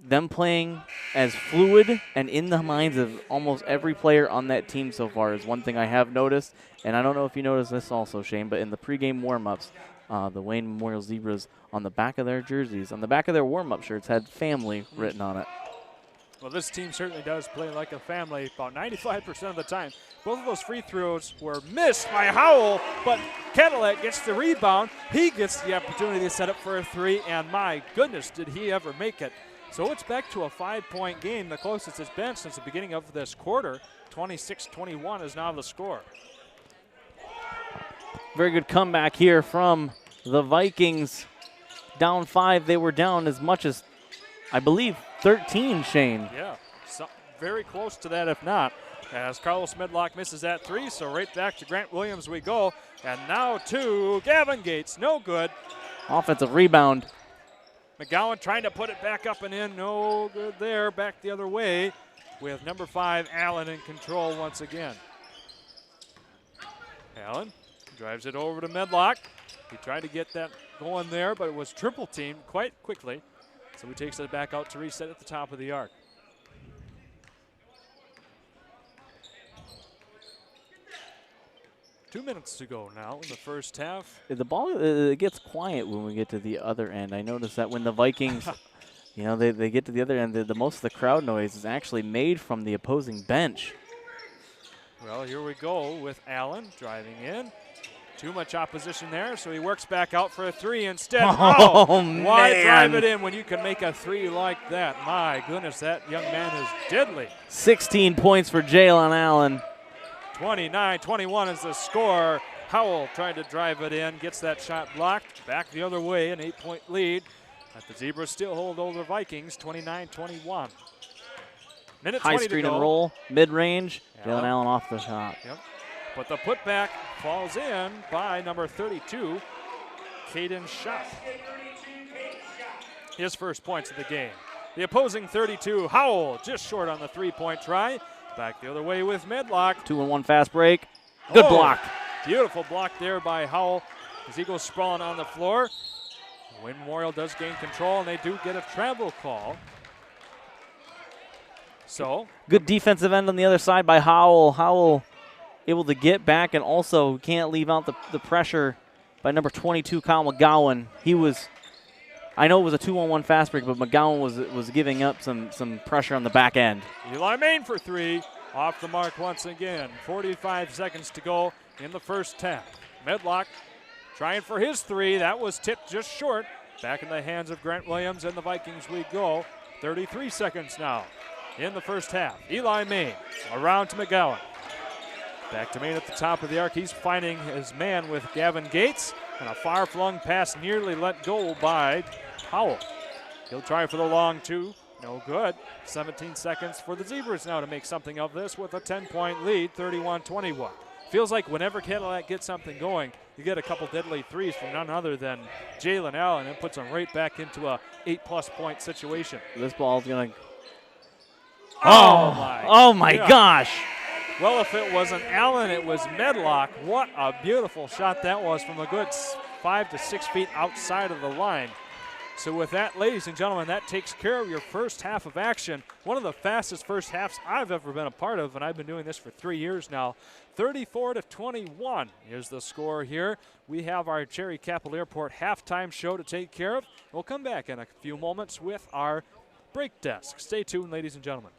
them playing as fluid and in the minds of almost every player on that team so far is one thing I have noticed. And I don't know if you noticed this also, Shane, but in the pregame warm-ups, the Wayne Memorial Zebras on the back of their jerseys, on the back of their warm-up shirts, had family written on it. Well, this team certainly does play like a family about 95% of the time. Both of those free throws were missed by Howell, but Cadillac gets the rebound. He gets the opportunity to set up for a three, and my goodness, did he ever make it. So it's back to a 5-point game, the closest it's been since the beginning of this quarter. 26-21 is now the score. Very good comeback here from the Vikings. Down 5, they were down as much as, I believe, 13, Shane. Yeah, very close to that, if not. As Carlos Medlock misses that 3, so right back to Grant Williams we go. And now to Gavin Gates, no good. Offensive rebound. McGowan trying to put it back up and in, no good there. Back the other way with number 5, Allen, in control once again. Allen drives it over to Medlock. He tried to get that going there, but it was triple teamed quite quickly. So he takes it back out to reset at the top of the arc. Two minutes to go now in the first half. The ball it gets quiet when we get to the other end. I noticed that when the Vikings, you know, they get to the other end, the most of the crowd noise is actually made from the opposing bench. Well, here we go with Allen driving in. Too much opposition there, so he works back out for a 3 instead. Oh, why man. drive it in when you can make a 3 like that? My goodness, that young man is deadly. 16 points for Jalen Allen. 29-21 is the score. Howell tried to drive it in, gets that shot blocked. Back the other way, an 8-point lead. But the Zebras still hold over the Vikings, 29-21. Minute 20 High to screen go. and roll, mid-range. Jalen Allen off the shot. Yep. But the putback falls in by number 32, Caden Schott. His first points of the game. The opposing 32, Howell, just short on the 3-point try. Back the other way with Medlock. 2-1 fast break. Good block. Beautiful block there by Howell as he goes sprawling on the floor. Wayne Memorial does gain control, and they do get a travel call. So good defensive end on the other side by Howell. Howell able to get back and also can't leave out the pressure by number 22, Kyle McGowan. He was, I know it was a 2-on-1 fast break, but McGowan was giving up some pressure on the back end. Eli Main for 3, off the mark once again. 45 seconds to go in the first half. Medlock trying for his 3. That was tipped just short. Back in the hands of Grant Williams, and the Vikings we go. 33 seconds now in the first half. Eli Main around to McGowan. Back to Main at the top of the arc. He's finding his man with Gavin Gates, and a far-flung pass nearly let go by Howell. He'll try for the long 2. No good. 17 seconds for the Zebras now to make something of this with a 10-point lead, 31-21. Feels like whenever Cadillac gets something going, you get a couple deadly 3s from none other than Jalen Allen, and puts them right back into a 8+ point situation. This ball's going to... Oh my gosh. Well, if it wasn't Allen, it was Medlock. What a beautiful shot that was from a good 5 to 6 feet outside of the line. So with that, ladies and gentlemen, that takes care of your first half of action. One of the fastest first halves I've ever been a part of, and I've been doing this for 3 years now. 34-21 is the score here. We have our Cherry Capital Airport halftime show to take care of. We'll come back in a few moments with our break desk. Stay tuned, ladies and gentlemen.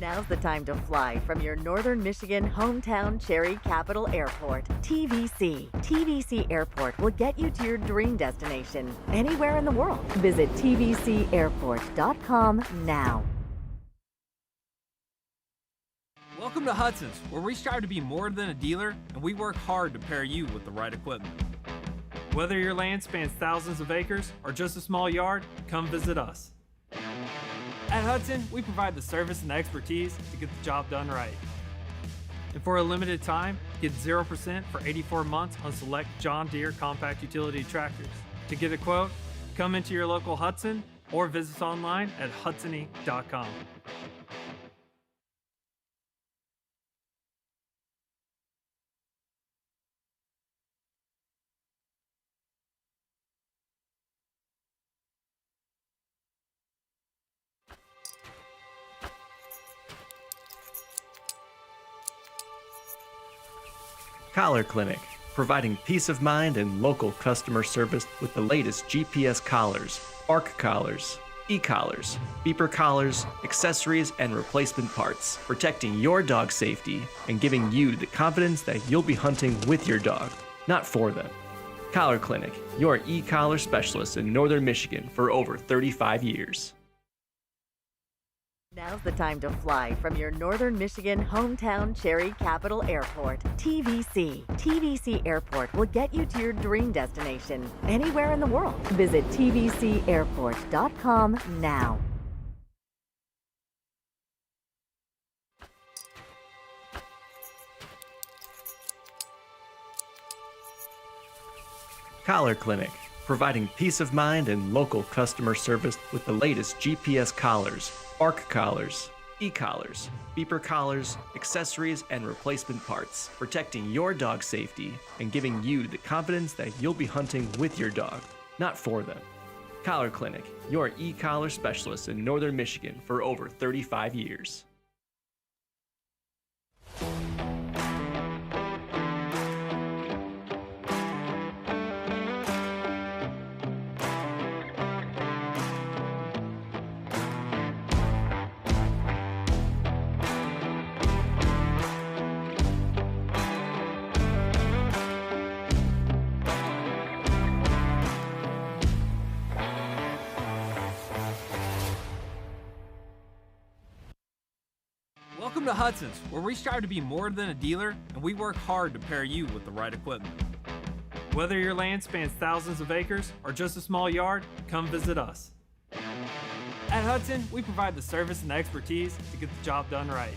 Now's the time to fly from your Northern Michigan hometown Cherry Capital Airport. TVC. TVC Airport will get you to your dream destination anywhere in the world. Visit tvcairport.com now. Welcome to Hudson's, where we strive to be more than a dealer, and we work hard to pair you with the right equipment. Whether your land spans thousands of acres or just a small yard, come visit us. At Hudson, we provide the service and expertise to get the job done right. And for a limited time, get 0% for 84 months on select John Deere compact utility tractors. To get a quote, come into your local Hudson or visit us online at hudsony.com. Collar Clinic, providing peace of mind and local customer service with the latest GPS collars, ARC collars, e-collars, beeper collars, accessories, and replacement parts, protecting your dog's safety and giving you the confidence that you'll be hunting with your dog, not for them. Collar Clinic, your e-collar specialist in Northern Michigan for over 35 years. Now's the time to fly from your Northern Michigan hometown Cherry Capital Airport, TVC. TVC Airport will get you to your dream destination anywhere in the world. Visit tvcairport.com now. Collar Clinic, providing peace of mind and local customer service with the latest GPS collars, ARC collars, e-collars, beeper collars, accessories, and replacement parts, protecting your dog's safety and giving you the confidence that you'll be hunting with your dog, not for them. Collar Clinic, your e-collar specialist in Northern Michigan for over 35 years. Welcome to Hudson's, where we strive to be more than a dealer, and we work hard to pair you with the right equipment. Whether your land spans thousands of acres or just a small yard, come visit us. At Hudson, we provide the service and expertise to get the job done right.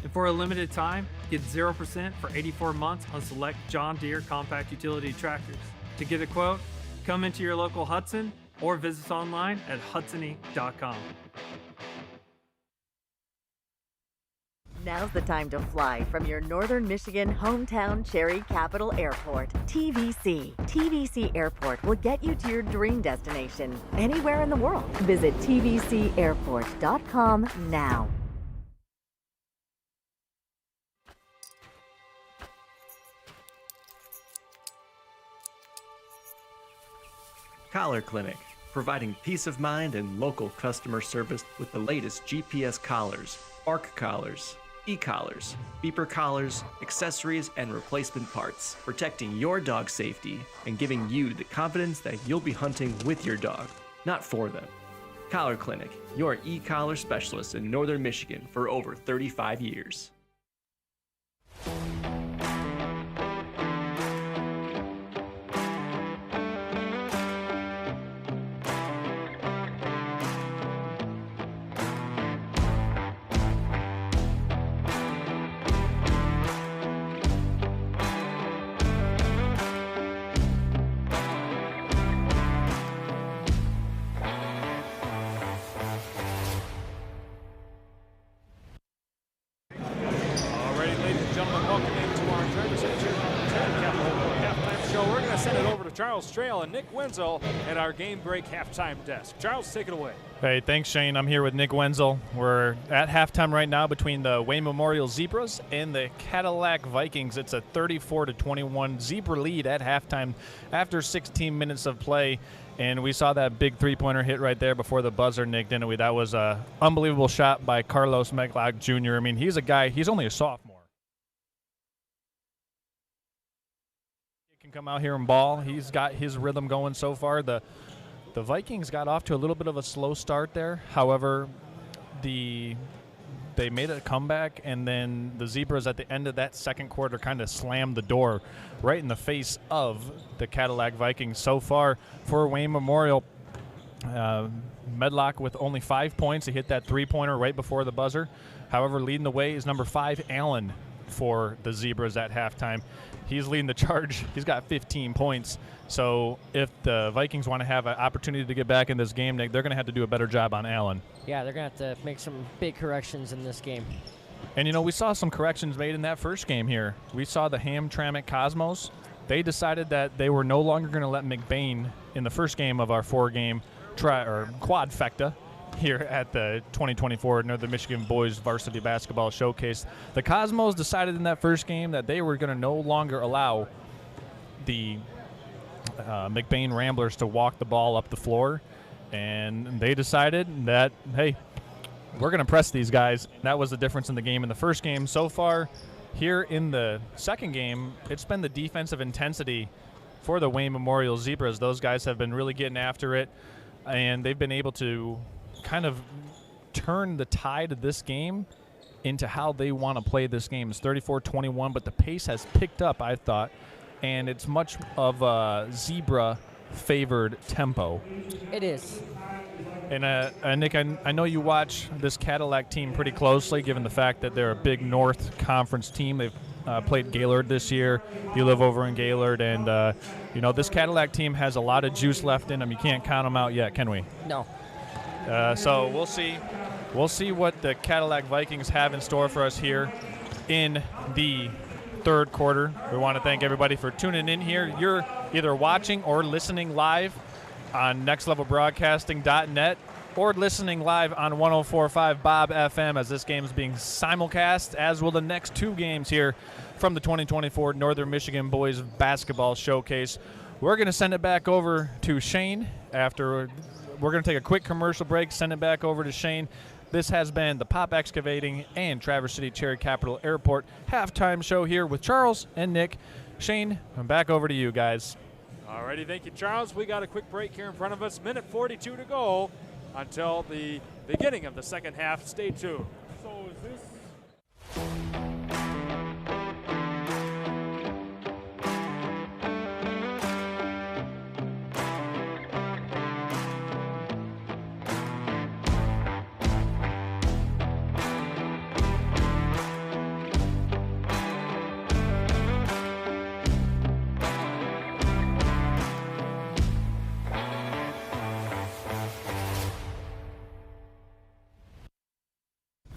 And for a limited time, get 0% for 84 months on select John Deere compact utility tractors. To get a quote, come into your local Hudson or visit us online at hudsony.com. Now's the time to fly from your Northern Michigan hometown Cherry Capital Airport, TVC. TVC Airport will get you to your dream destination anywhere in the world. Visit tvcairport.com now. Collar Clinic, providing peace of mind and local customer service with the latest GPS collars, ARC collars, e-collars, beeper collars, accessories, and replacement parts, protecting your dog's safety and giving you the confidence that you'll be hunting with your dog, not for them. Collar Clinic, your e-collar specialist in Northern Michigan for over 35 years. Charles Trail and Nick Wenzel at our game break halftime desk. Charles, take it away. Hey, thanks, Shane. I'm here with Nick Wenzel. We're at halftime right now between the Wayne Memorial Zebras and the Cadillac Vikings. It's a 34-21 Zebra lead at halftime after 16 minutes of play. And we saw that big three-pointer hit right there before the buzzer, Nick, didn't we? That was an unbelievable shot by Carlos Mcbain Jr. I mean, he's a guy, he's only a sophomore. Can come out here and ball. He's got his rhythm going so far. The Vikings got off to a little bit of a slow start there. However, they made a comeback, and then the Zebras at the end of that second quarter kind of slammed the door right in the face of the Cadillac Vikings. So far for Wayne Memorial, Medlock with only 5 points. He hit that three-pointer right before the buzzer. However, leading the way is number 5, Allen, for the Zebras at halftime. He's leading the charge. He's got 15 points. So if the Vikings want to have an opportunity to get back in this game, Nick, they're going to have to do a better job on Allen. Yeah, they're going to have to make some big corrections in this game. And, you know, we saw some corrections made in that first game here. We saw the Hamtramck Cosmos. They decided that they were no longer going to let Mcbain in the first game of our four-game quadfecta. here at the 2024 Northern Michigan Boys Varsity Basketball Showcase. The Cosmos decided in that first game that they were going to no longer allow the Mcbain Ramblers to walk the ball up the floor, and they decided that, hey, we're going to press these guys. That was the difference in the game in the first game. So far, here in the second game, it's been the defensive intensity for the Wayne Memorial Zebras. Those guys have been really getting after it, and they've been able to kind of turn the tide of this game into how they want to play this game. It's 34-21, but the pace has picked up, I thought, and it's much of a Zebra-favored tempo. It is. And Nick, I know you watch this Cadillac team pretty closely, given the fact that they're a big North Conference team. They've played Gaylord this year. You live over in Gaylord, and you know, this Cadillac team has a lot of juice left in them. You can't count them out yet, can we? No. So we'll see. We'll see what the Cadillac Vikings have in store for us here in the third quarter. We want to thank everybody for tuning in here. You're either watching or listening live on nextlevelbroadcasting.net or listening live on 104.5 Bob FM as this game is being simulcast, as will the next two games here from the 2024 Northern Michigan Boys Basketball Showcase. We're going to send it back over to Shane after we're going to take a quick commercial break, send it back over to Shane. This has been the Pop Excavating and Traverse City Cherry Capital Airport halftime show here with Charles and Nick. Shane, I'm back over to you guys. Alrighty, thank you, Charles. We got a quick break here in front of us. Minute 42 to go until the beginning of the second half. Stay tuned. So is this...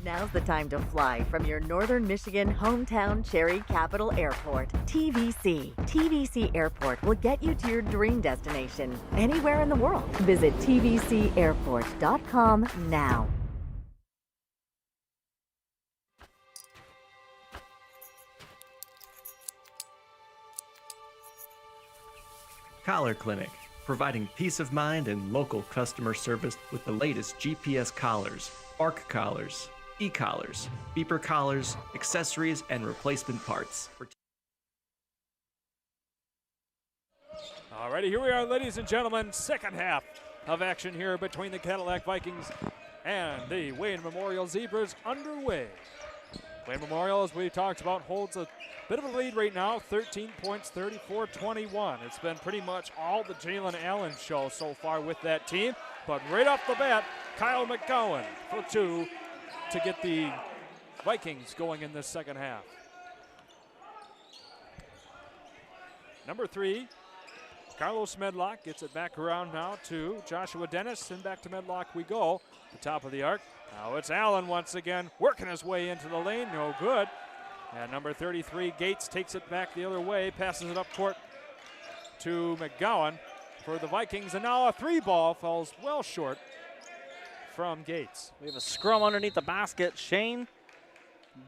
Now's the time to fly from your Northern Michigan hometown Cherry Capital Airport, TVC. TVC Airport will get you to your dream destination anywhere in the world. Visit tvcairport.com now. Collar Clinic, providing peace of mind and local customer service with the latest GPS collars, ARC collars, e-collars, beeper collars, accessories, and replacement parts. Alrighty, here we are, ladies and gentlemen. Second half of action here between the Cadillac Vikings and the Wayne Memorial Zebras underway. Wayne Memorial, as we talked about, holds a bit of a lead right now, 13 points, 34-21. It's been pretty much all the Jalen Allen show so far with that team. But right off the bat, Kyle McGowan for two to get the Vikings going in this second half. Number 3, Carlos Medlock gets it back around now to Joshua Dennis, and back to Medlock we go. The top of the arc. Now it's Allen once again working his way into the lane, no good. And number 33, Gates, takes it back the other way, passes it up court to McGowan for the Vikings, and now a three ball falls well short from Gates. We have a scrum underneath the basket. Shane,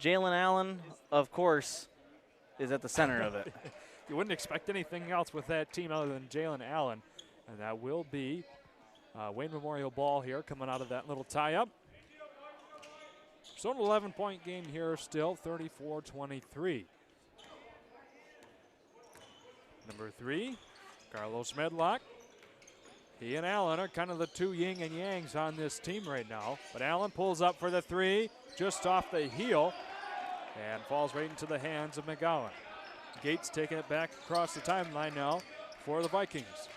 Jalen Allen, of course, is at the center of it. You wouldn't expect anything else with that team other than Jalen Allen. And that will be Wayne Memorial ball here coming out of that little tie-up. So an 11-point game here still, 34-23. Number 3, Carlos Medlock. He and Allen are kind of the two yin and yangs on this team right now. But Allen pulls up for the three, just off the heel, and falls right into the hands of McGowan. Gates taking it back across the timeline now for the Vikings.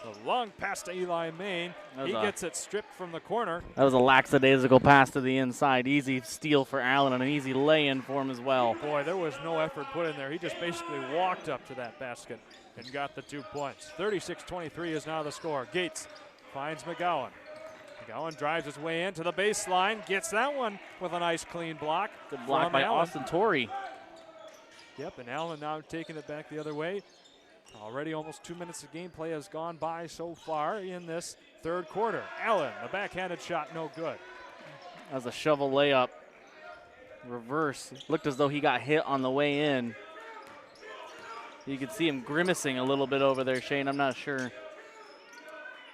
The long pass to Eli Main. He gets it stripped from the corner. That was a lackadaisical pass to the inside. Easy steal for Allen and an easy lay-in for him as well. Boy, there was no effort put in there. He just basically walked up to that basket and got the 2 points. 36-23 is now the score. Gates finds McGowan. McGowan drives his way into the baseline, gets that one with a nice clean block. Good block by Austin Torrey. Yep, and Allen now taking it back the other way. Already almost 2 minutes of gameplay has gone by so far in this third quarter. Allen, the backhanded shot, no good. That was a shovel layup. Reverse. Looked as though he got hit on the way in. You could see him grimacing a little bit over there, Shane. I'm not sure.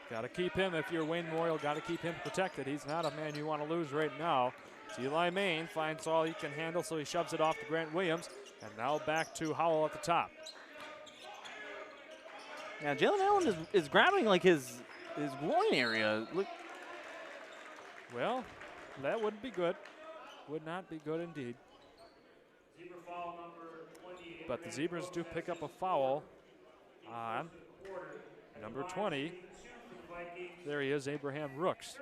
Got to keep him, if you're Wayne Memorial, got to keep him protected. He's not a man you want to lose right now. So Eli Main finds all he can handle, so he shoves it off to Grant Williams. And now back to Howell at the top. Yeah, Jalen Allen is grabbing like his groin area. Look. Well, that wouldn't be good. Would not be good indeed. But the Zebras do pick up a foul on number 20. There he is, Abraham Rooks.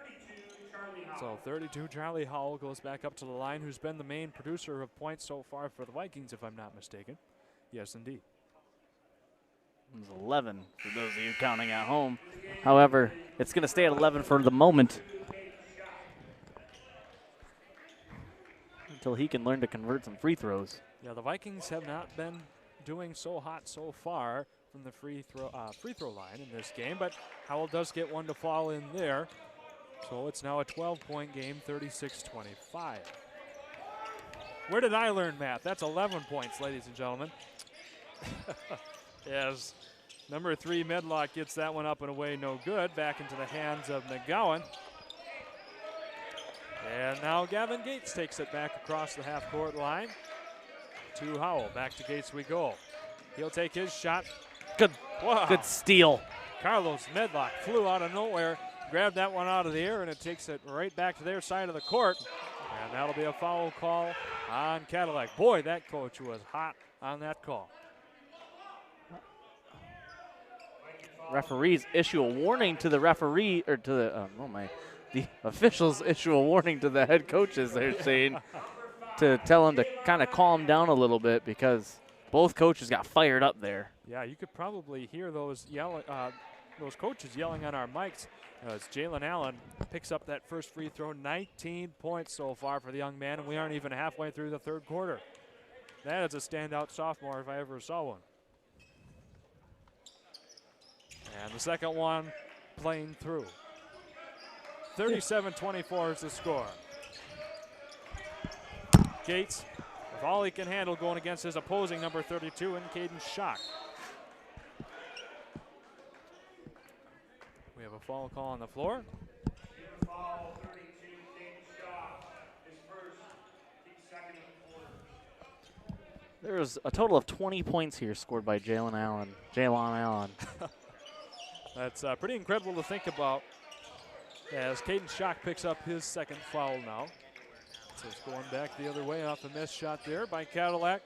So 32, Charlie Howell goes back up to the line, who's been the main producer of points so far for the Vikings, if I'm not mistaken. Yes, indeed. It was 11 for those of you counting at home. However, it's going to stay at 11 for the moment until he can learn to convert some free throws. Yeah, the Vikings have not been doing so hot so far from the free throw line in this game, but Howell does get one to fall in there. So it's now a 12-point game, 36-25. Where did I learn math? That's 11 points, ladies and gentlemen. As number 3, Medlock gets that one up and away, no good. Back into the hands of McGowan. And now Gavin Gates takes it back across the half-court line to Howell. Back to Gates we go. He'll take his shot. Good, wow. Good steal. Carlos Medlock flew out of nowhere, grabbed that one out of the air, and it takes it right back to their side of the court. And that'll be a foul call on Cadillac. Boy, that coach was hot on that call. Referees issue a warning to the referee, or to the, the officials issue a warning to the head coaches, they're saying, to tell him to kind of calm down a little bit because both coaches got fired up there. Yeah, you could probably hear those coaches yelling on our mics as Jalen Allen picks up that first free throw. 19 points so far for the young man, and we aren't even halfway through the third quarter. That is a standout sophomore if I ever saw one. And the second one playing through. 37-24 is the score. Gates, with all he can handle, going against his opposing number 32 and Caden Schock. We have a foul call on the floor. There's a total of 20 points here scored by Jalen Allen. That's pretty incredible to think about as Caden Schock picks up his second foul now. So it's going back the other way off the missed shot there by Cadillac.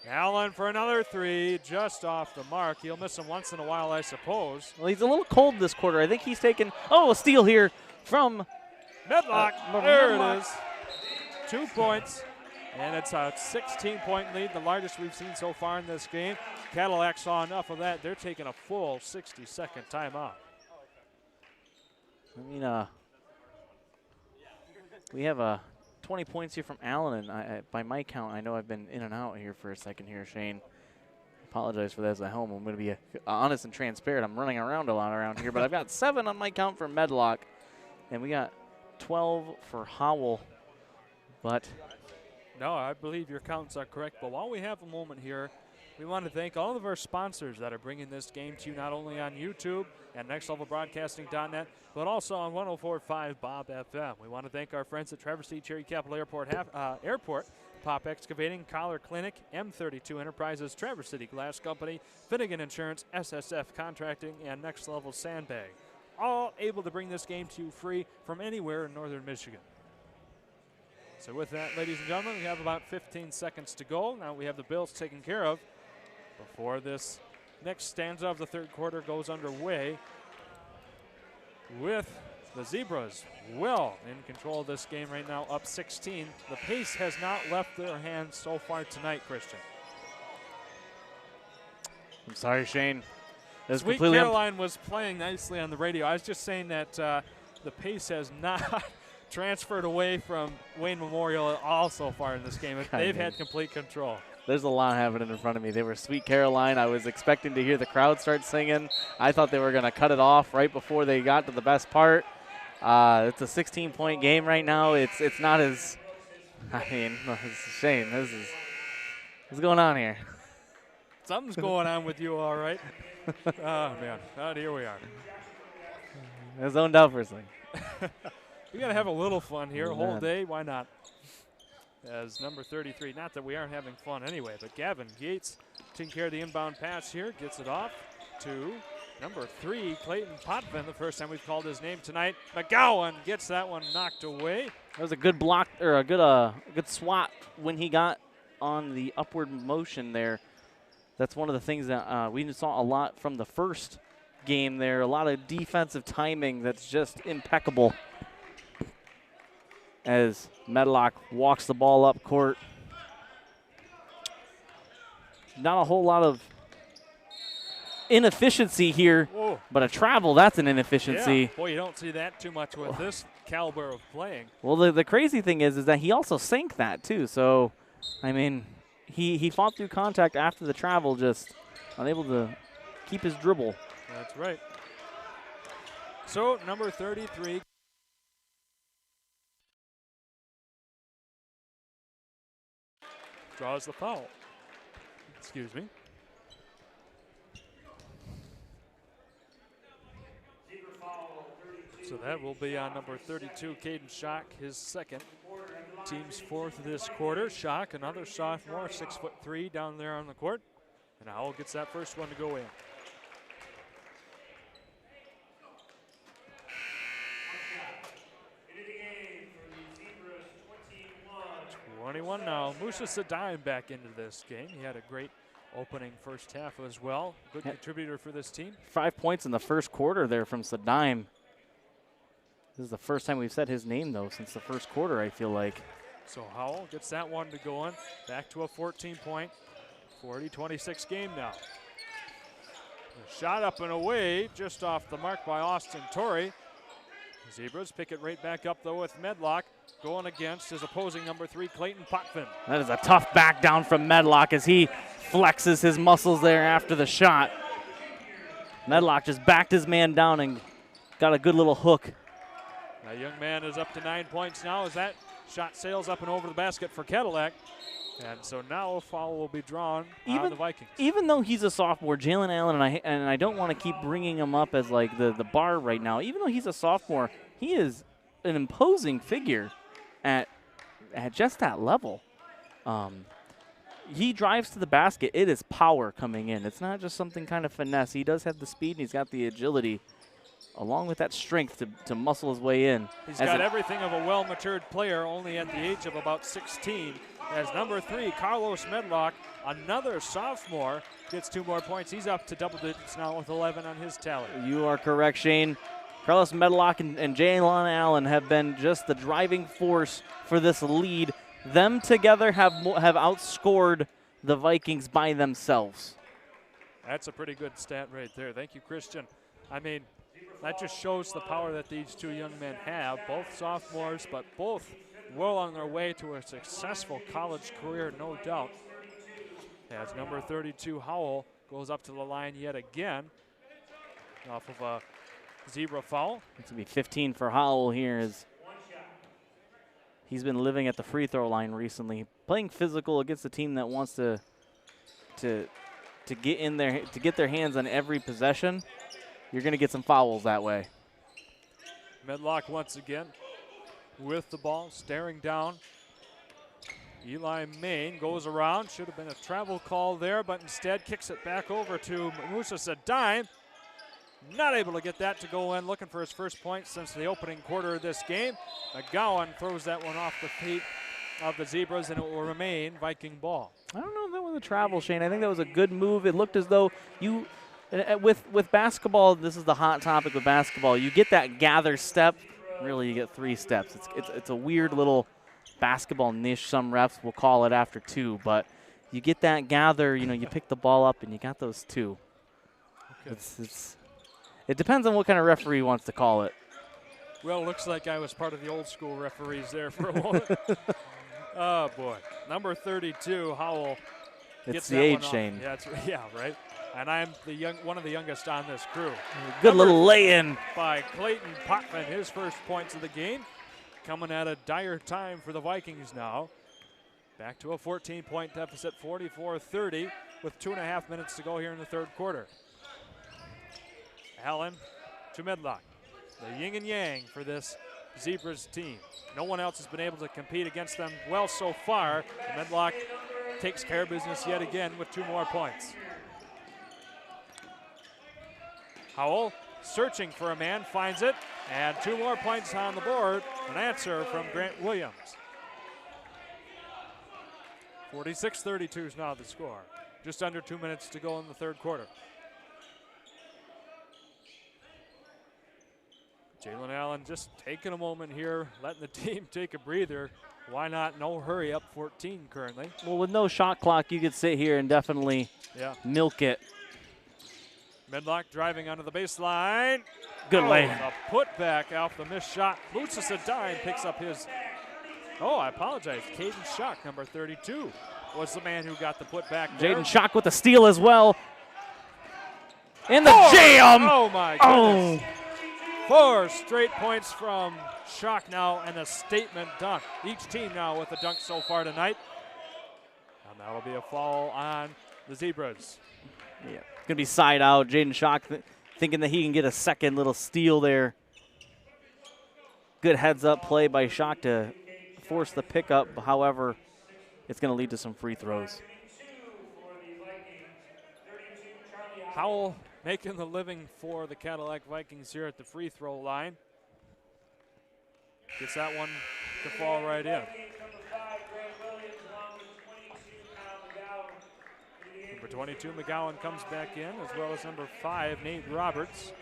Allen for another 3, just off the mark. He'll miss them once in a while, I suppose. Well, he's a little cold this quarter. I think he's taken, a steal here from Medlock. There it is. 2 points, and it's a 16-point lead, the largest we've seen so far in this game. Cadillac saw enough of that. They're taking a full 60-second timeout. I mean, we have 20 points here from Allen, and by my count, I know I've been in and out here for a second here, Shane. Apologize for that at home. I'm going to be honest and transparent. I'm running around a lot around here, but I've got 7 on my count for Medlock, and we got 12 for Howell. But no, I believe your counts are correct. But while we have a moment here, we want to thank all of our sponsors that are bringing this game to you, not only on YouTube and nextlevelbroadcasting.net, but also on 104.5 Bob FM. We want to thank our friends at Traverse City Cherry Capital Airport, Pop Excavating, Collar Clinic, M32 Enterprises, Traverse City Glass Company, Finnegan Insurance, SSF Contracting, and Next Level Sandbag. All able to bring this game to you free from anywhere in northern Michigan. So with that, ladies and gentlemen, we have about 15 seconds to go. Now we have the Bills taken care of before this next stanza of the third quarter goes underway, with the Zebras well in control of this game right now, up 16. The pace has not left their hands so far tonight, Christian. I'm sorry, Shane. Sweet Caroline was playing nicely on the radio. I was just saying that the pace has not transferred away from Wayne Memorial at all so far in this game. They've had complete control. There's a lot happening in front of me. They were Sweet Caroline. I was expecting to hear the crowd start singing. I thought they were going to cut it off right before they got to the best part. It's a 16-point game right now. It's not as, it's a shame. What's going on here? Something's going on with you, all right. Oh, man. Here we are. I zoned out for a second. We got to have a little fun here. Whole day, why not? As number 33, not that we aren't having fun anyway, but Gavin Gates taking care of the inbound pass here, gets it off to number 3, Clayton Potvin, the first time we've called his name tonight. McGowan gets that one knocked away. That was a good block, or a good swat when he got on the upward motion there. That's one of the things that we saw a lot from the first game there. A lot of defensive timing that's just impeccable. As Medlock walks the ball up court. Not a whole lot of inefficiency here, Whoa. but a travel, that's an inefficiency. Yeah. Boy, you don't see that too much with this caliber of playing. Well, the crazy thing is that he also sank that too. So, I mean, he fought through contact after the travel, just unable to keep his dribble. That's right. So, number 33. Draws the foul. Excuse me. So that will be on number 32, Caden Schock, his second. Team's fourth this quarter. Schock, another sophomore, 6'3", down there on the court. And Howell gets that first one to go in. Now, Musa Sadime back into this game. He had a great opening first half as well. Good contributor for this team. 5 points in the first quarter there from Sadime. This is the first time we've said his name, though, since the first quarter, I feel like. So Howell gets that one to go on. Back to a 14-point, 40-26 game now. A shot up and away, just off the mark by Austin Torrey. Zebras pick it right back up, though, with Medlock going against his opposing number 3, Clayton Potvin. That is a tough back down from Medlock as he flexes his muscles there after the shot. Medlock just backed his man down and got a good little hook. That young man is up to 9 points now as that shot sails up and over the basket for Cadillac. And so now a foul will be drawn on the Vikings. Even though he's a sophomore, Jalen Allen, and I don't want to keep bringing him up as like the bar right now, even though he's a sophomore, he is an imposing figure at just that level. He drives to the basket. It is power coming in. It's not just something kind of finesse. He does have the speed and he's got the agility along with that strength to muscle his way in. He's got everything of a well-matured player, only at the age of about 16. As number 3, Carlos Medlock, another sophomore, gets 2 more points. He's up to double digits now with 11 on his tally. You are correct, Shane. Carlos Medlock and Jalen Allen have been just the driving force for this lead. Them together have outscored the Vikings by themselves. That's a pretty good stat right there. Thank you, Christian. I mean, that just shows the power that these two young men have, both sophomores, but both well on their way to a successful college career, no doubt. As number 32, Howell, goes up to the line yet again off of a zebra foul. It's going to be 15 for Howell here as he's been living at the free throw line recently, playing physical against a team that wants to get in there, to get their hands on every possession. You're going to get some fouls that way. Medlock once again with the ball, staring down. Eli Main goes around. Should have been a travel call there, but instead kicks it back over to Musa Sadime. Not able to get that to go in. Looking for his first point since the opening quarter of this game. McGowan throws that one off the feet of the Zebras, and it will remain Viking ball. I don't know if that was a travel, Shane. I think that was a good move. It looked as though you, with basketball, this is the hot topic with basketball. You get that gather step. Really, you get 3 steps. It's a weird little basketball niche. Some refs will call it after 2, but you get that gather. You know, you pick the ball up, and you got those 2. Okay. It depends on what kind of referee wants to call it. Well, looks like I was part of the old school referees there for a moment. Oh, boy. Number 32, Howell, It's gets the that age, one off. Shane. Yeah, right. And I'm one of the youngest on this crew. Good little lay-in by Clayton Potvin, his first points of the game. Coming at a dire time for the Vikings now. Back to a 14-point deficit, 44-30, with 2.5 minutes to go here in the third quarter. Allen to Medlock. The yin and yang for this Zebras team. No one else has been able to compete against them well so far. Medlock takes care of business yet again with 2 more points. Howell searching for a man, finds it, and 2 more points on the board. An answer from Grant Williams. 46-32 is now the score. Just under 2 minutes to go in the third quarter. Jalen Allen just taking a moment here, letting the team take a breather. Why not? No hurry, up 14 currently. Well, with no shot clock, you could sit here and definitely milk it. Medlock driving onto the baseline. Good lane. A putback off the missed shot. Lucis Adine picks up his, I apologize, Caden Schock, number 32, was the man who got the putback there. Jaden Schock with the steal as well. In the jam! Oh, my goodness. 4 straight points from Schock now, and a statement dunk. Each team now with a dunk so far tonight. And that'll be a foul on the Zebras. Yeah, gonna be side out. Jaden Schock thinking that he can get a second little steal there. Good heads up play by Schock to force the pickup. However, it's gonna lead to some free throws. Howell making the living for the Cadillac Vikings here at the free throw line. Gets that one to fall right in. Number 22, McGowan, comes back in, as well as number 5, Nate Roberts.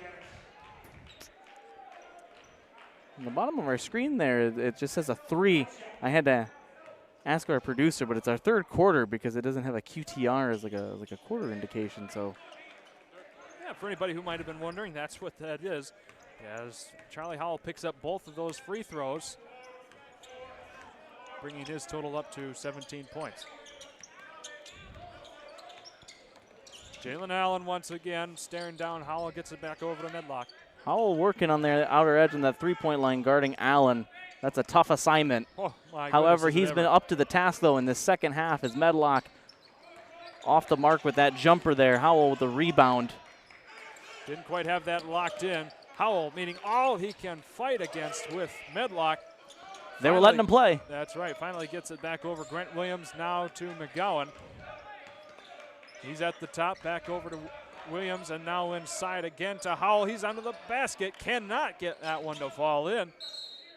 On the bottom of our screen there, it just says a 3. I had to ask our producer, but it's our third quarter because it doesn't have a QTR as like a quarter indication. So, yeah, for anybody who might have been wondering, that's what that is. As Charlie Howell picks up both of those free throws, bringing his total up to 17 points. Jalen Allen once again staring down Howell, gets it back over to Medlock. Howell working on the outer edge on that three-point line, guarding Allen. That's a tough assignment. Oh, my However, goodness, he's been up to the task, though, in this second half as Medlock off the mark with that jumper there. Howell with the rebound. Didn't quite have that locked in. Howell meeting all he can fight against with Medlock. They were letting him play. That's right. Finally gets it back over Grant Williams, now to McGowan. He's at the top, back over to Williams, and now inside again to Howell. He's under the basket, cannot get that one to fall in.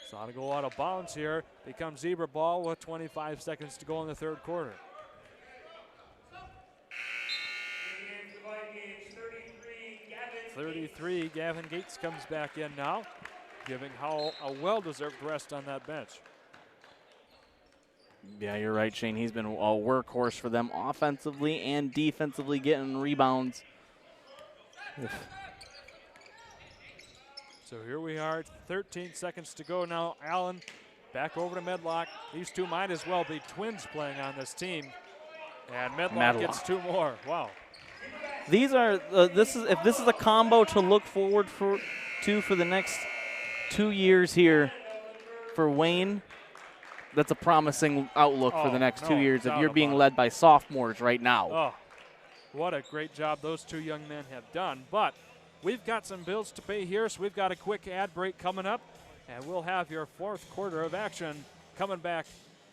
It's on to go out of bounds here. Becomes Zebra ball with 25 seconds to go in the third quarter. 33, Gavin Gates comes back in now, giving Howell a well-deserved rest on that bench. Yeah, you're right, Shane. He's been a workhorse for them offensively and defensively, getting rebounds. So here we are, 13 seconds to go now. Allen back over to Medlock. These two might as well be twins playing on this team. And Medlock gets 2 more. Wow. These are if this is a combo to look forward to for the next 2 years here for Wayne, that's a promising outlook for the next 2 years if you're being led by sophomores right now. Oh, what a great job those 2 young men have done. But we've got some bills to pay here, so we've got a quick ad break coming up, and we'll have your fourth quarter of action coming back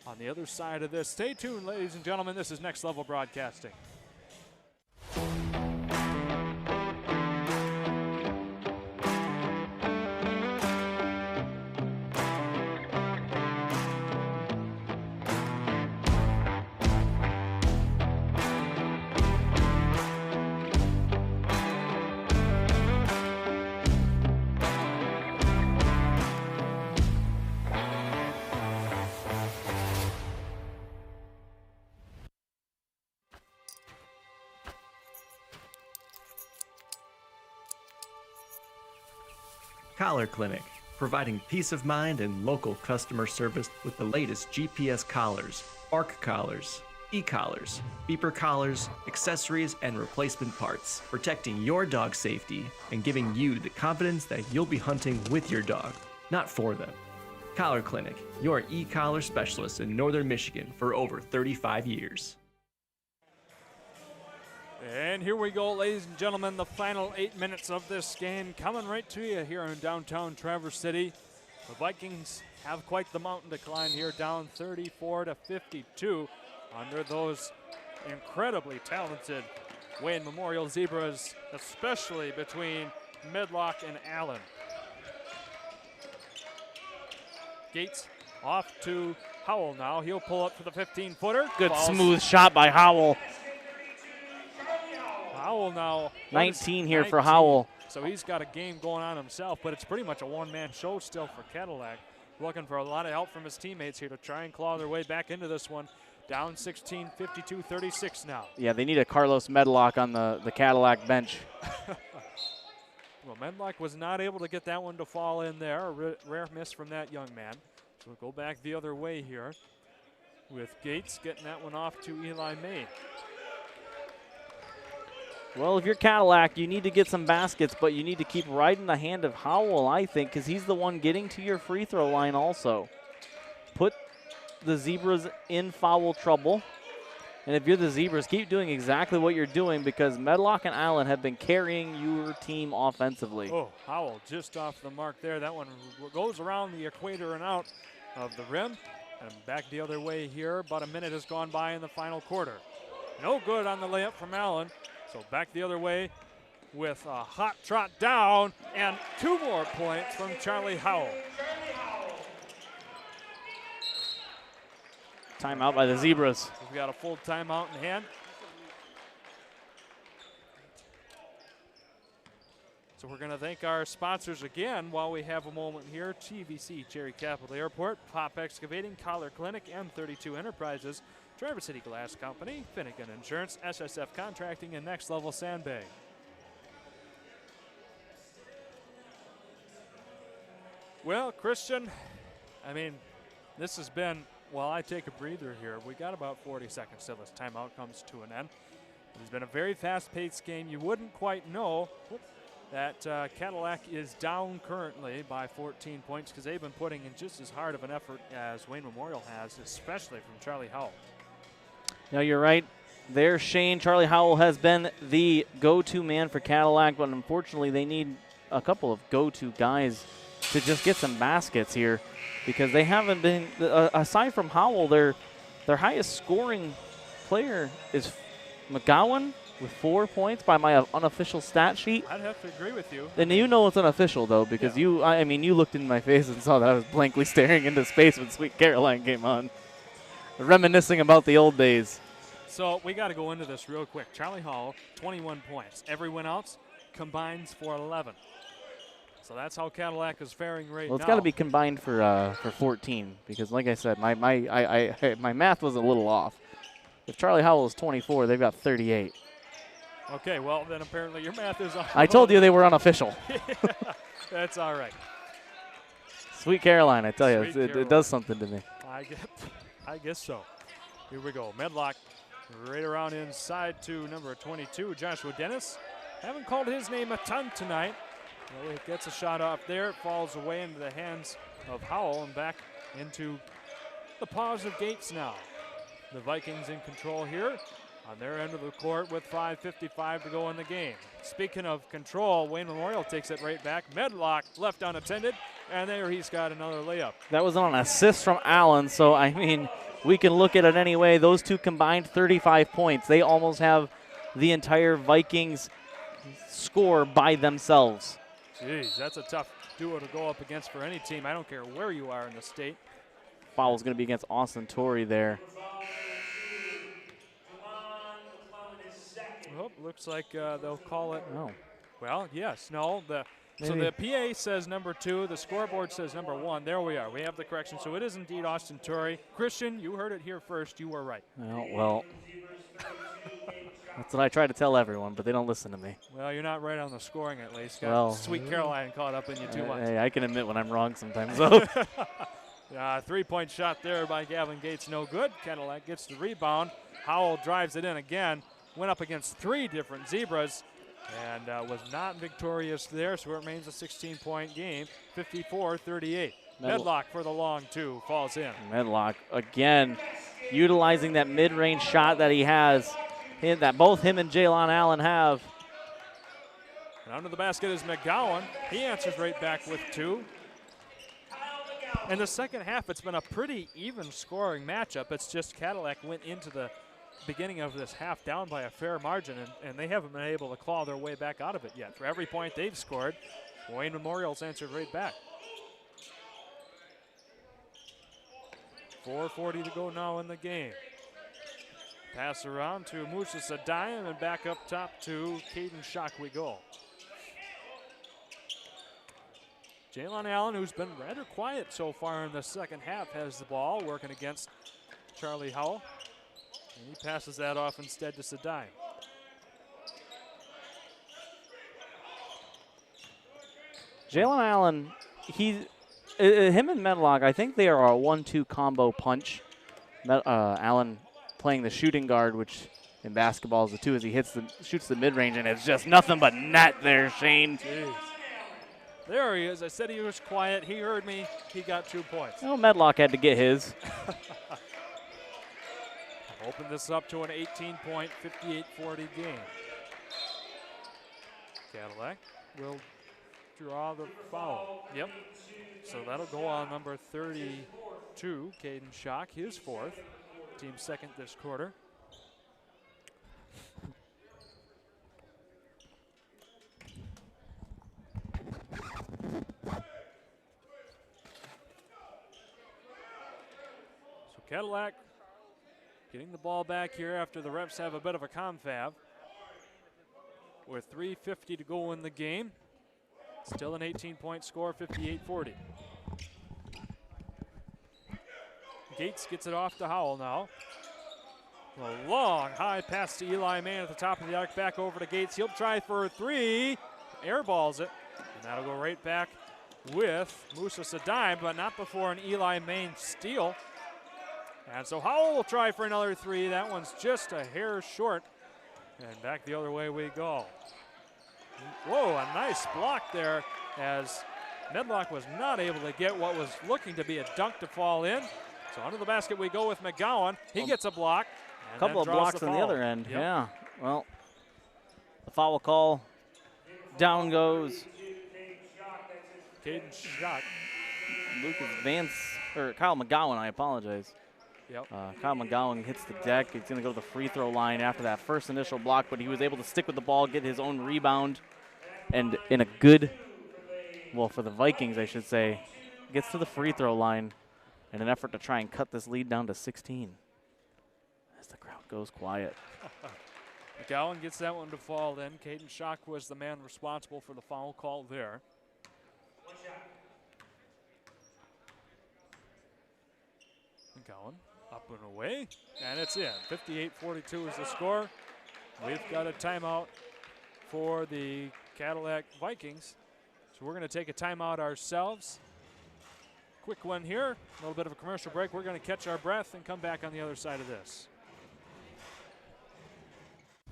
on the other side of this. Stay tuned, ladies and gentlemen. This is Next Level Broadcasting. Collar Clinic, providing peace of mind and local customer service with the latest GPS collars, ARC collars, e-collars, beeper collars, accessories, and replacement parts, protecting your dog's safety and giving you the confidence that you'll be hunting with your dog, not for them. Collar Clinic, your e-collar specialist in Northern Michigan for over 35 years. And here we go, ladies and gentlemen, the final 8 minutes of this game coming right to you here in downtown Traverse City. The Vikings have quite the mountain to climb here, down 34-52 under those incredibly talented Wayne Memorial Zebras, especially between Medlock and Allen. Gates off to Howell now. He'll pull up for the 15-footer. Good smooth shot by Howell. Howell now 19 here for Howell. So he's got a game going on himself, but it's pretty much a one-man show still for Cadillac. Looking for a lot of help from his teammates here to try and claw their way back into this one. Down 16, 52-36 now. Yeah, they need a Carlos Medlock on the Cadillac bench. Well, Medlock was not able to get that one to fall in there. A rare miss from that young man. So we'll go back the other way here with Gates getting that one off to Eli May. Well, if you're Cadillac, you need to get some baskets, but you need to keep riding the hand of Howell, I think, because he's the one getting to your free throw line also. Put the Zebras in foul trouble. And if you're the Zebras, keep doing exactly what you're doing because Medlock and Allen have been carrying your team offensively. Oh, Howell just off the mark there. That one goes around the equator and out of the rim. And back the other way here. About a minute has gone by in the final quarter. No good on the layup from Allen. So back the other way with a hot trot down and 2 more points from Charlie Howell. Timeout by the Zebras. We've got a full timeout in hand. So we're going to thank our sponsors again while we have a moment here. TVC, Cherry Capital Airport, Pop Excavating, Collar Clinic, M32 Enterprises, Traverse City Glass Company, Finnegan Insurance, SSF Contracting, and Next Level Sandbag. Well, Christian, I mean, this has been, while I take a breather here, we got about 40 seconds till this timeout comes to an end. It's been a very fast-paced game. You wouldn't quite know that Cadillac is down currently by 14 points because they've been putting in just as hard of an effort as Wayne Memorial has, especially from Charlie Howell. No, you're right. There, Shane. Charlie Howell has been the go-to man for Cadillac, but unfortunately they need a couple of go-to guys to just get some baskets here because they haven't been, aside from Howell, their highest scoring player is McGowan with 4 points by my unofficial stat sheet. I'd have to agree with you. And you know it's unofficial, though, because I mean, you looked in my face and saw that I was blankly staring into space when Sweet Caroline came on. Reminiscing about the old days. So we got to go into this real quick. Charlie Howell, 21 points. Everyone else combines for 11. So that's how Cadillac is faring right now. Well, it's got to be combined for 14 because, like I said, my math was a little off. If Charlie Howell is 24, they've got 38. Okay, well, then apparently your math is off. I told you they were unofficial. Yeah, that's all right. Sweet Caroline, I tell you, it does something to me. I guess so. Here we go. Medlock right around inside to number 22, Joshua Dennis. Haven't called his name a ton tonight. Well, he gets a shot off there. It falls away into the hands of Howell and back into the paws of Gates now. The Vikings in control here on their end of the court with 5:55 to go in the game. Speaking of control, Wayne Memorial takes it right back. Medlock left unattended, and there he's got another layup. That was on an assist from Allen, so, I mean, we can look at it any way. Those two combined 35 points. They almost have the entire Vikings score by themselves. Jeez, that's a tough duo to go up against for any team. I don't care where you are in the state. Foul's going to be against Austin Torrey there. Oh, looks like they'll call it. Oh. Well, yes, no. So the PA says number 2. The scoreboard says number 1. There we are. We have the correction. So it is indeed Austin Torrey. Christian, you heard it here first. You were right. Well, that's what I try to tell everyone, but they don't listen to me. Well, you're not right on the scoring at least. Well, Sweet Caroline caught up in you too much. Hey, I can admit when I'm wrong sometimes, though. Three-point shot there by Gavin Gates, no good. Cadillac gets the rebound. Howell drives it in again. Went up against 3 different Zebras and was not victorious there, so it remains a 16-point game, 54-38. Medlock for the long 2 falls in. Medlock again utilizing that mid-range shot that he has, that both him and Jaylon Allen have. And under the basket is McGowan. He answers right back with 2. In the second half, it's been a pretty even scoring matchup. It's just Cadillac went into the beginning of this half down by a fair margin, and they haven't been able to claw their way back out of it yet. For every point they've scored, Wayne Memorial's answered right back. 4:40 to go now in the game. Pass around to Musa Sadayam and back up top to Caden Schock we go. Jaylon Allen, who's been rather quiet so far in the second half, has the ball working against Charlie Howell. And he passes that off instead to Sadayam. Jaylon Allen, him and Medlock, I think they are a 1-2 combo punch. Allen playing the shooting guard, which in basketball is the 2 as he shoots the mid-range, and it's just nothing but net there, Shane. Jeez. There he is. I said he was quiet. He heard me. He got 2 points. Well, Medlock had to get his. Open this up to an 18-point, 58-40 game. Cadillac will draw the foul. Yep. So that'll go on number 32, Caden Schock, his 4th. Team 2nd this quarter. So Cadillac getting the ball back here after the refs have a bit of a confab. With 3:50 to go in the game. Still an 18-point score, 58-40. Gates gets it off to Howell now. A long high pass to Eli Mann at the top of the arc, back over to Gates. He'll try for 3, airballs it, and that'll go right back with Musa Sadayam, but not before an Eli Mann steal. And so Howell will try for another 3. That one's just a hair short, and back the other way we go. Whoa, a nice block there as Medlock was not able to get what was looking to be a dunk to fall in. So under the basket we go with McGowan. He gets a block. A couple of blocks on the other end. Yep. Yeah. Well, the foul call. Down goes Caden Schock. Kyle McGowan, I apologize. Yep. Kyle McGowan hits the deck. He's going to go to the free throw line after that first initial block, but he was able to stick with the ball, get his own rebound, and in a good, well, for the Vikings, I should say, gets to the free throw line in an effort to try and cut this lead down to 16 as the crowd goes quiet. McGowan gets that one to fall then. Caden Schock was the man responsible for the foul call there. McGowan up and away, and it's in. 58-42 is the score. We've got a timeout for the Cadillac Vikings. So we're going to take a timeout ourselves. Quick one here, a little bit of a commercial break. We're going to catch our breath and come back on the other side of this.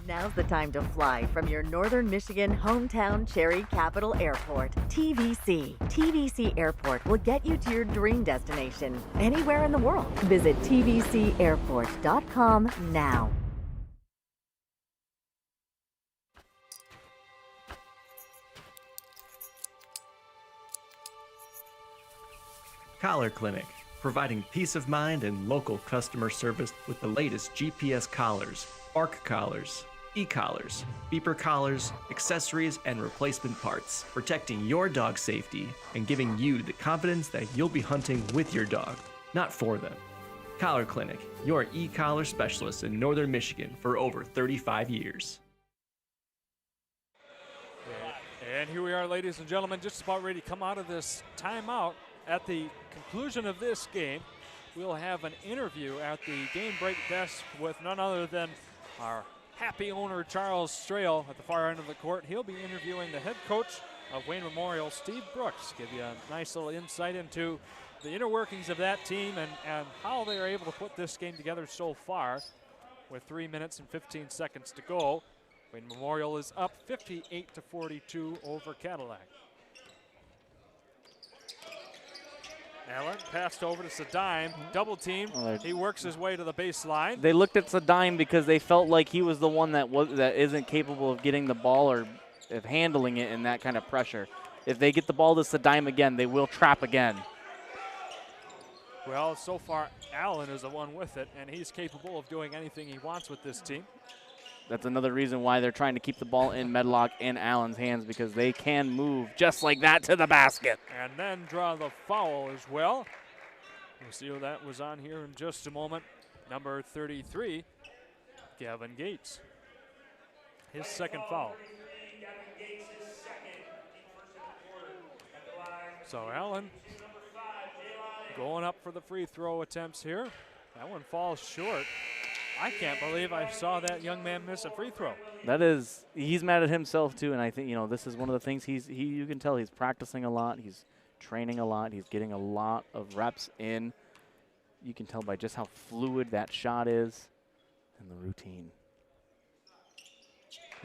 Now's the time to fly from your northern Michigan hometown Cherry Capital Airport. TVC. TVC Airport will get you to your dream destination anywhere in the world. Visit tvcairport.com now. Collar Clinic, providing peace of mind and local customer service with the latest GPS collars, bark collars, e-collars, beeper collars, accessories, and replacement parts, protecting your dog's safety and giving you the confidence that you'll be hunting with your dog, not for them. Collar Clinic, your e-collar specialist in northern Michigan for over 35 years. And here we are, ladies and gentlemen, just about ready to come out of this timeout. At the conclusion of this game, we'll have an interview at the game break desk with none other than our happy owner, Charles Strail, at the far end of the court. He'll be interviewing the head coach of Wayne Memorial, Steve Brooks. Give you a nice little insight into the inner workings of that team and how they are able to put this game together so far with 3 minutes and 15 seconds to go. Wayne Memorial is up 58-42 over Cadillac. Allen passed over to Sadime, double team. He works his way to the baseline. They looked at Sadime because they felt like he was the one that isn't capable of getting the ball or of handling it in that kind of pressure. If they get the ball to Sadime again, they will trap again. Well, so far, Allen is the one with it, and he's capable of doing anything he wants with this team. That's another reason why they're trying to keep the ball in Medlock and Allen's hands, because they can move just like that to the basket. And then draw the foul as well. We'll see who that was on here in just a moment. Number 33, Gavin Gates. His second foul. So Allen going up for the free throw attempts here. That one falls short. I can't believe I saw that young man miss a free throw. He's mad at himself too, and I think, this is one of the things you can tell he's practicing a lot, he's training a lot, he's getting a lot of reps in. You can tell by just how fluid that shot is and the routine.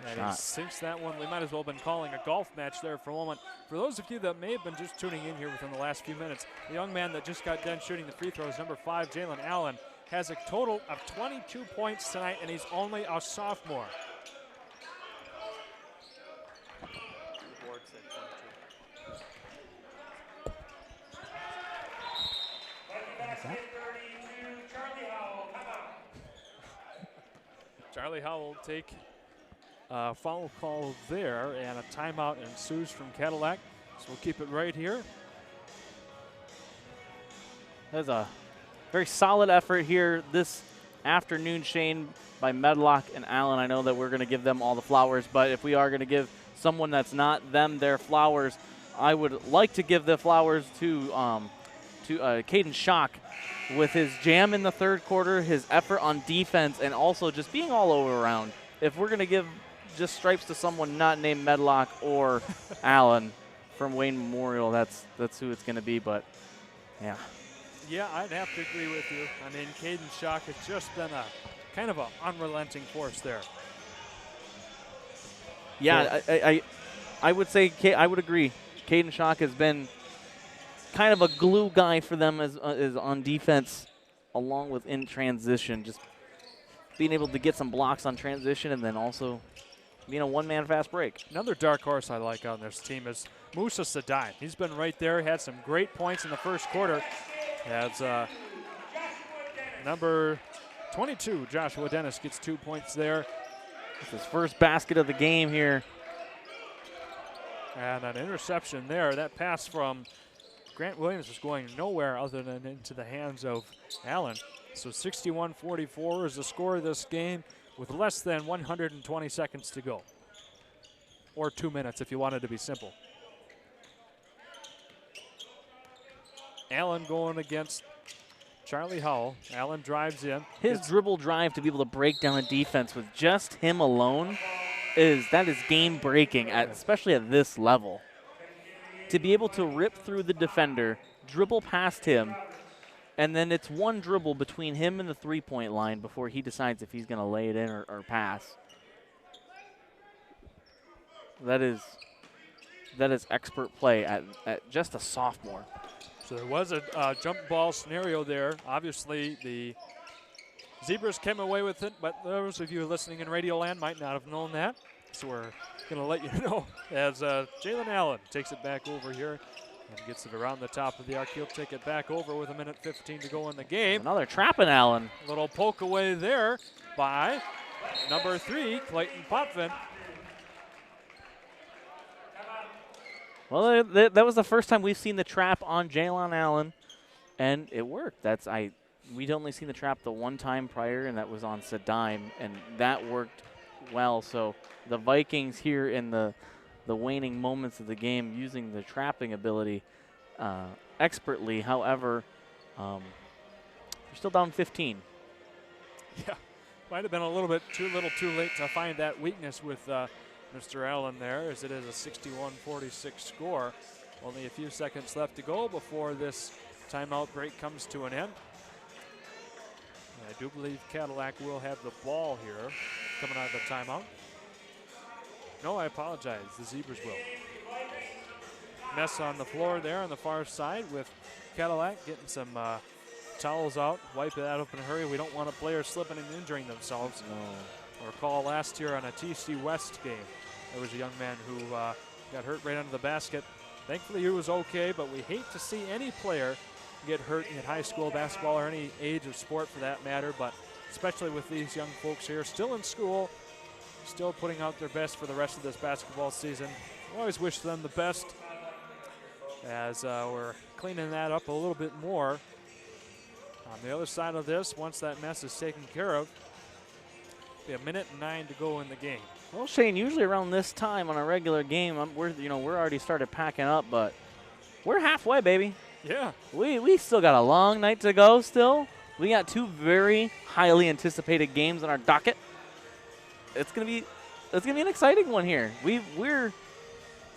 And he sinks that one. We might as well have been calling a golf match there for a moment. For those of you that may have been just tuning in here within the last few minutes, the young man that just got done shooting the free throws, number 5, Jalen Allen, has a total of 22 points tonight, and he's only a sophomore. Charlie Howell will take a foul call there, and a timeout ensues from Cadillac. So we'll keep it right here. There's a very solid effort here this afternoon, Shane, by Medlock and Allen. I know that we're going to give them all the flowers, but if we are going to give someone that's not them their flowers, I would like to give the flowers to Caden Schock with his jam in the third quarter, his effort on defense, and also just being all over around. If we're going to give just stripes to someone not named Medlock or Allen from Wayne Memorial, that's who it's going to be, but yeah. Yeah, I'd have to agree with you. I mean, Caden Schock has just been a kind of an unrelenting force there. Yeah, I would say I would agree. Caden Schock has been kind of a glue guy for them as on defense, along with in transition, just being able to get some blocks on transition and then also being a one-man fast break. Another dark horse I like on this team is Musa Sadime. He's been right there, had some great points in the first quarter. As number 22, Joshua Dennis, gets 2 points there. It's his first basket of the game here. And an interception there. That pass from Grant Williams was going nowhere other than into the hands of Allen. So 61-44 is the score of this game with less than 120 seconds to go. Or 2 minutes if you wanted to be simple. Allen going against Charlie Howell. Allen drives in. His dribble drive to be able to break down a defense with just him alone is game breaking, especially at this level. To be able to rip through the defender, dribble past him, and then it's one dribble between him and the three-point line before he decides if he's going to lay it in or pass. That is expert play at just a sophomore. So there was a jump ball scenario there. Obviously, the Zebras came away with it, but those of you listening in Radio Land might not have known that. So we're going to let you know as Jalen Allen takes it back over here and gets it around the top of the arc. He'll take it back over with 1:15 to go in the game. Another trapping Allen. Little poke away there by number 3, Clayton Potvin. Well, that was the first time we've seen the trap on Jalen Allen, and it worked. We'd only seen the trap the one time prior, and that was on Sadime, and that worked well. So the Vikings here in the waning moments of the game using the trapping ability expertly. However, you're still down 15. Yeah, might have been a little bit too late to find that weakness with Mr. Allen there, as it is a 61-46 score. Only a few seconds left to go before this timeout break comes to an end. And I do believe Cadillac will have the ball here coming out of the timeout. No, I apologize. The Zebras will. Mess on the floor there on the far side with Cadillac getting some towels out. Wipe that up in a hurry. We don't want a player slipping and injuring themselves. No. Recall last year on a TC West game, there was a young man who got hurt right under the basket. Thankfully, he was okay, but we hate to see any player get hurt in high school basketball or any age of sport for that matter, but especially with these young folks here still in school, still putting out their best for the rest of this basketball season. We always wish them the best as we're cleaning that up a little bit more. On the other side of this, once that mess is taken care of, be a minute and 9 to go in the game. Well, Shane, usually around this time on a regular game, we're already started packing up, but we're halfway, baby. Yeah. We still got a long night to go still. We got 2 very highly anticipated games on our docket. It's gonna be an exciting one here.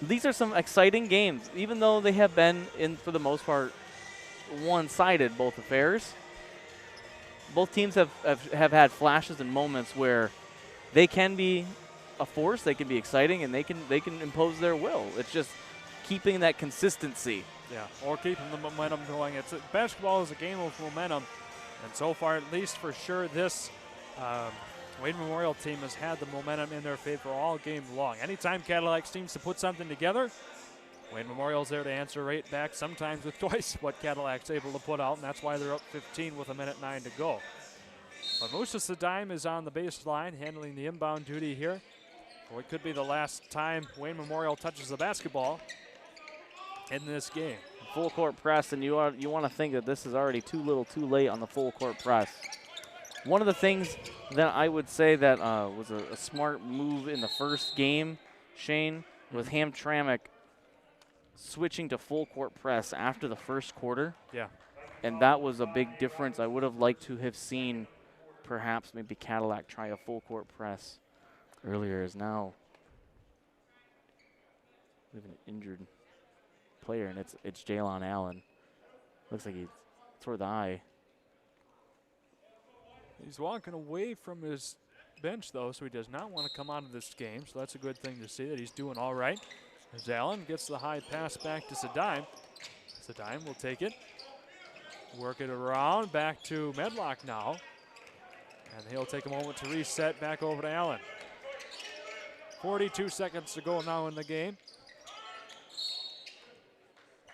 These are some exciting games, even though they have been for the most part one-sided, both affairs. Both teams have had flashes and moments where they can be a force, they can be exciting, and they can impose their will. It's just keeping that consistency. Yeah, or keeping the momentum going. Basketball is a game of momentum, and so far, at least for sure, this Wayne Memorial team has had the momentum in their favor all game long. Anytime Cadillac seems to put something together, Wayne Memorial's there to answer right back, sometimes with twice what Cadillac's able to put out, and that's why they're up 15 with a minute 9 to go. But Musa Sadime is on the baseline, handling the inbound duty here. Well, it could be the last time Wayne Memorial touches the basketball in this game. Full court press, and you want to think that this is already too little too late on the full court press. One of the things that I would say that was a smart move in the first game, Shane, with Hamtramck switching to full court press after the first quarter. Yeah. And that was a big difference. I would have liked to have seen perhaps maybe Cadillac try a full court press earlier, as now we have an injured player, and it's Jalon Allen. Looks like he tore the eye. He's walking away from his bench, though, so he does not want to come out of this game. So that's a good thing to see that he's doing all right. As Allen gets the high pass back to Sadime. Sadime will take it, work it around, back to Medlock now. And he'll take a moment to reset back over to Allen. 42 seconds to go now in the game.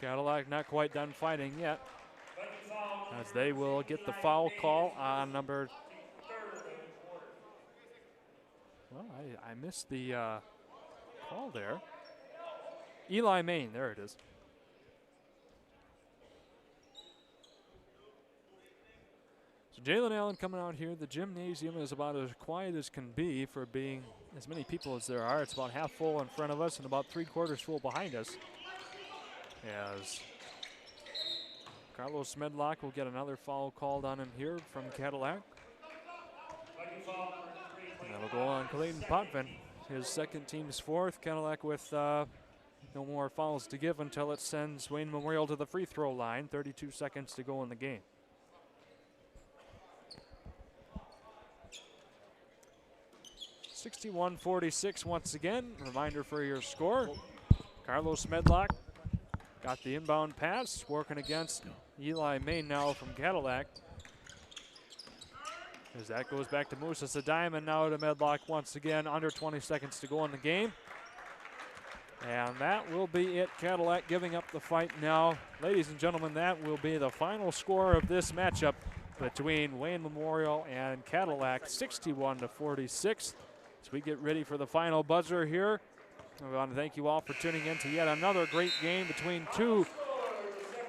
Cadillac not quite done fighting yet, as they will get the foul call on number. Well, I missed the call there. Eli Main, there it is. So Jalen Allen coming out here. The gymnasium is about as quiet as can be for being as many people as there are. It's about half full in front of us and about 3/4 full behind us. As Carlos Medlock will get another foul called on him here from Cadillac. And that'll go on Clayton Potvin, his second team's 4th. Cadillac with no more fouls to give until it sends Wayne Memorial to the free throw line. 32 seconds to go in the game. (61-46) once again. Reminder for your score. Carlos Medlock got the inbound pass, working against Eli Main now from Cadillac. As that goes back to Musa Sadime, and now to Medlock once again. Under 20 seconds to go in the game. And that will be it. Cadillac giving up the fight now. Ladies and gentlemen, that will be the final score of this matchup between Wayne Memorial and Cadillac, 61-46. As we get ready for the final buzzer here, I want to thank you all for tuning in to yet another great game between 2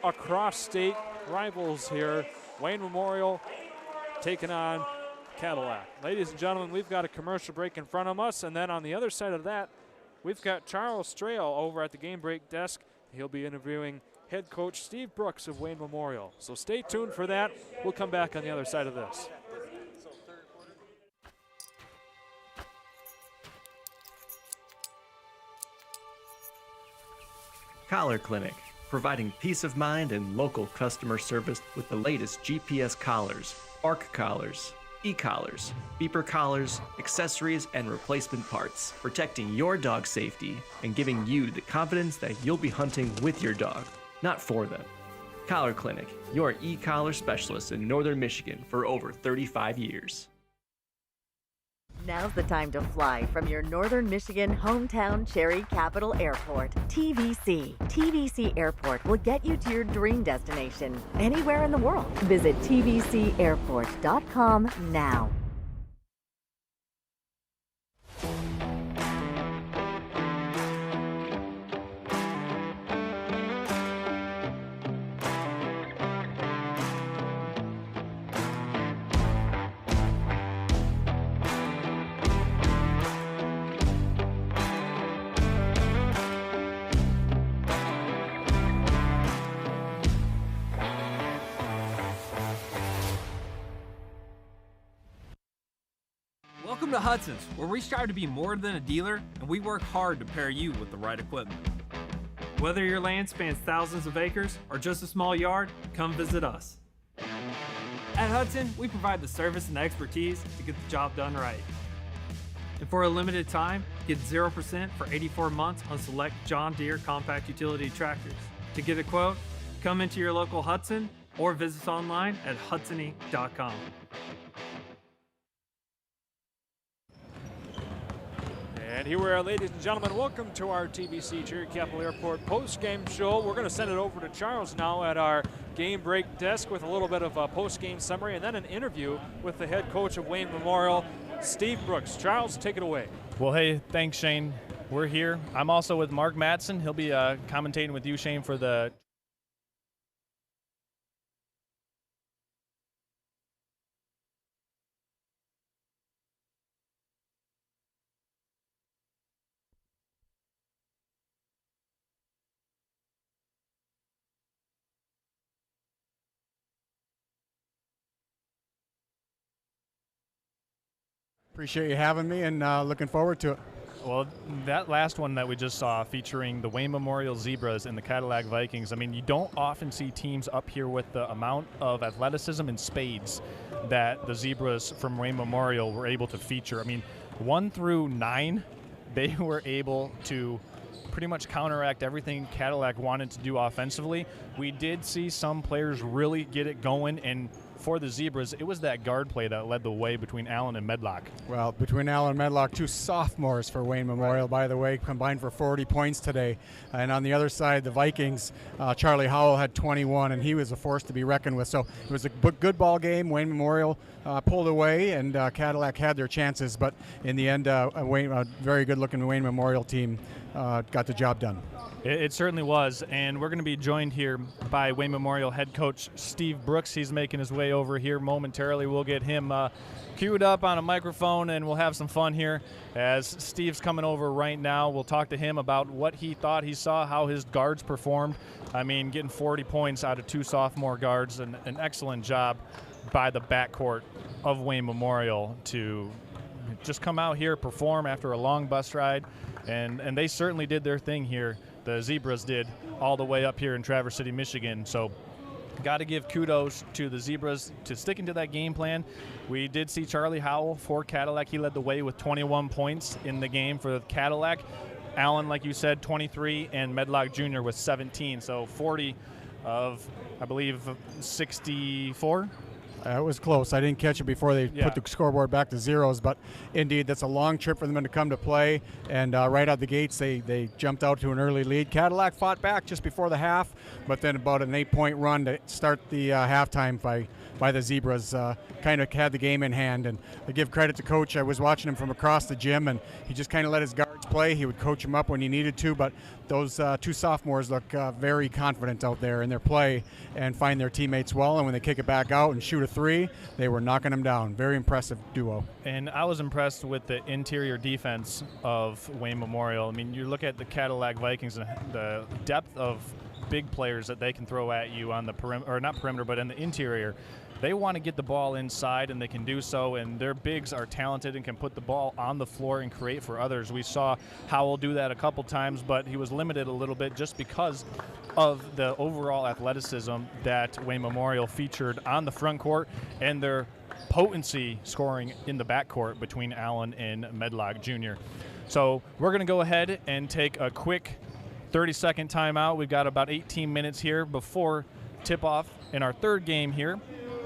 across-state rivals here. Wayne Memorial taking on Cadillac. Ladies and gentlemen, we've got a commercial break in front of us, and then on the other side of that, we've got Charles Strail over at the game break desk. He'll be interviewing head coach Steve Brooks of Wayne Memorial. So stay tuned for that. We'll come back on the other side of this. Collar Clinic, providing peace of mind and local customer service with the latest GPS collars, bark collars, e-collars, beeper collars, accessories, and replacement parts, protecting your dog's safety and giving you the confidence that you'll be hunting with your dog, not for them. Collar Clinic, your e-collar specialist in Northern Michigan for over 35 years. Now's the time to fly from your Northern Michigan hometown Cherry Capital Airport. TVC. TVC Airport will get you to your dream destination anywhere in the world. Visit tvcairport.com now. Welcome to Hudson's, where we strive to be more than a dealer, and we work hard to pair you with the right equipment. Whether your land spans thousands of acres or just a small yard, come visit us. At Hudson, we provide the service and expertise to get the job done right. And for a limited time, get 0% for 84 months on select John Deere compact utility tractors. To get a quote, come into your local Hudson or visit us online at hudsony.com. And here we are, ladies and gentlemen. Welcome to our TBC Cherry Capital Airport post-game show. We're going to send it over to Charles now at our game break desk with a little bit of a post-game summary and then an interview with the head coach of Wayne Memorial, Steve Brooks. Charles, take it away. Well, hey, thanks, Shane. We're here. I'm also with Mark Matson. He'll be commentating with you, Shane, for the Appreciate you having me and looking forward to it. Well, that last one that we just saw featuring the Wayne Memorial Zebras and the Cadillac Vikings, I mean, you don't often see teams up here with the amount of athleticism and spades that the Zebras from Wayne Memorial were able to feature. I mean, 1 through 9, they were able to pretty much counteract everything Cadillac wanted to do offensively. We did see some players really get it going, and for the Zebras, it was that guard play that led the way between Allen and Medlock. Well, between Allen and Medlock, 2 sophomores for Wayne Memorial, by the way, combined for 40 points today. And on the other side, the Vikings, Charlie Howell had 21, and he was a force to be reckoned with. So it was a good ball game. Wayne Memorial pulled away, and Cadillac had their chances. But in the end, a very good-looking Wayne Memorial team got the job done. It certainly was, and we're going to be joined here by Wayne Memorial head coach Steve Brooks. He's making his way over here momentarily. We'll get him queued up on a microphone, and we'll have some fun here as Steve's coming over right now. We'll talk to him about what he thought he saw, how his guards performed. I mean, getting 40 points out of 2 sophomore guards, an excellent job by the backcourt of Wayne Memorial to just come out here, perform after a long bus ride, and they certainly did their thing here. The Zebras did all the way up here in Traverse City, Michigan. So got to give kudos to the Zebras to sticking to that game plan. We did see Charlie Howell for Cadillac. He led the way with 21 points in the game for Cadillac. Allen, like you said, 23, and Medlock Jr. with 17. So 40 of, I believe, 64. It was close. I didn't catch it before they put the scoreboard back to zeros, but indeed, that's a long trip for them to come to play. And right out the gates, they jumped out to an early lead. Cadillac fought back just before the half, but then about an 8-point run to start the halftime by the Zebras kind of had the game in hand. And I give credit to Coach. I was watching him from across the gym, and he just kind of let his guards play. He would coach them up when he needed to, but those 2 sophomores look very confident out there in their play and find their teammates well. And when they kick it back out and shoot a 3, they were knocking them down. Very impressive duo. And I was impressed with the interior defense of Wayne Memorial. I mean, you look at the Cadillac Vikings and the depth of big players that they can throw at you on the perimeter, or not perimeter, but in the interior. They want to get the ball inside, and they can do so, and their bigs are talented and can put the ball on the floor and create for others. We saw Howell do that a couple times, but he was limited a little bit just because of the overall athleticism that Wayne Memorial featured on the front court and their potency scoring in the backcourt between Allen and Medlock Jr. So we're going to go ahead and take a quick 30-second timeout. We've got about 18 minutes here before tip-off in our third game here.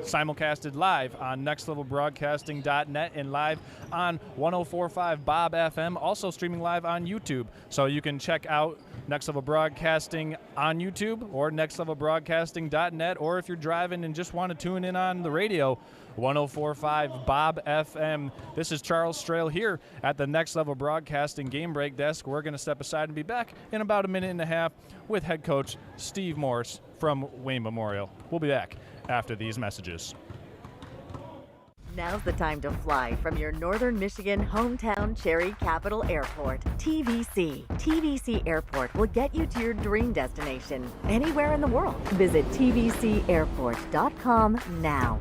Simulcasted live on nextlevelbroadcasting.net and live on 104.5 Bob FM, also streaming live on YouTube. So you can check out Next Level Broadcasting on YouTube or nextlevelbroadcasting.net, or if you're driving and just want to tune in on the radio, 104.5 Bob FM. This is Charles Strail here at the Next Level Broadcasting Game Break Desk. We're going to step aside and be back in about a minute and a half with head coach Steve Morse from Wayne Memorial. We'll be back after these messages. Now's the time to fly from your northern Michigan hometown Cherry Capital Airport. TVC. TVC Airport will get you to your dream destination anywhere in the world. Visit tvcairport.com now.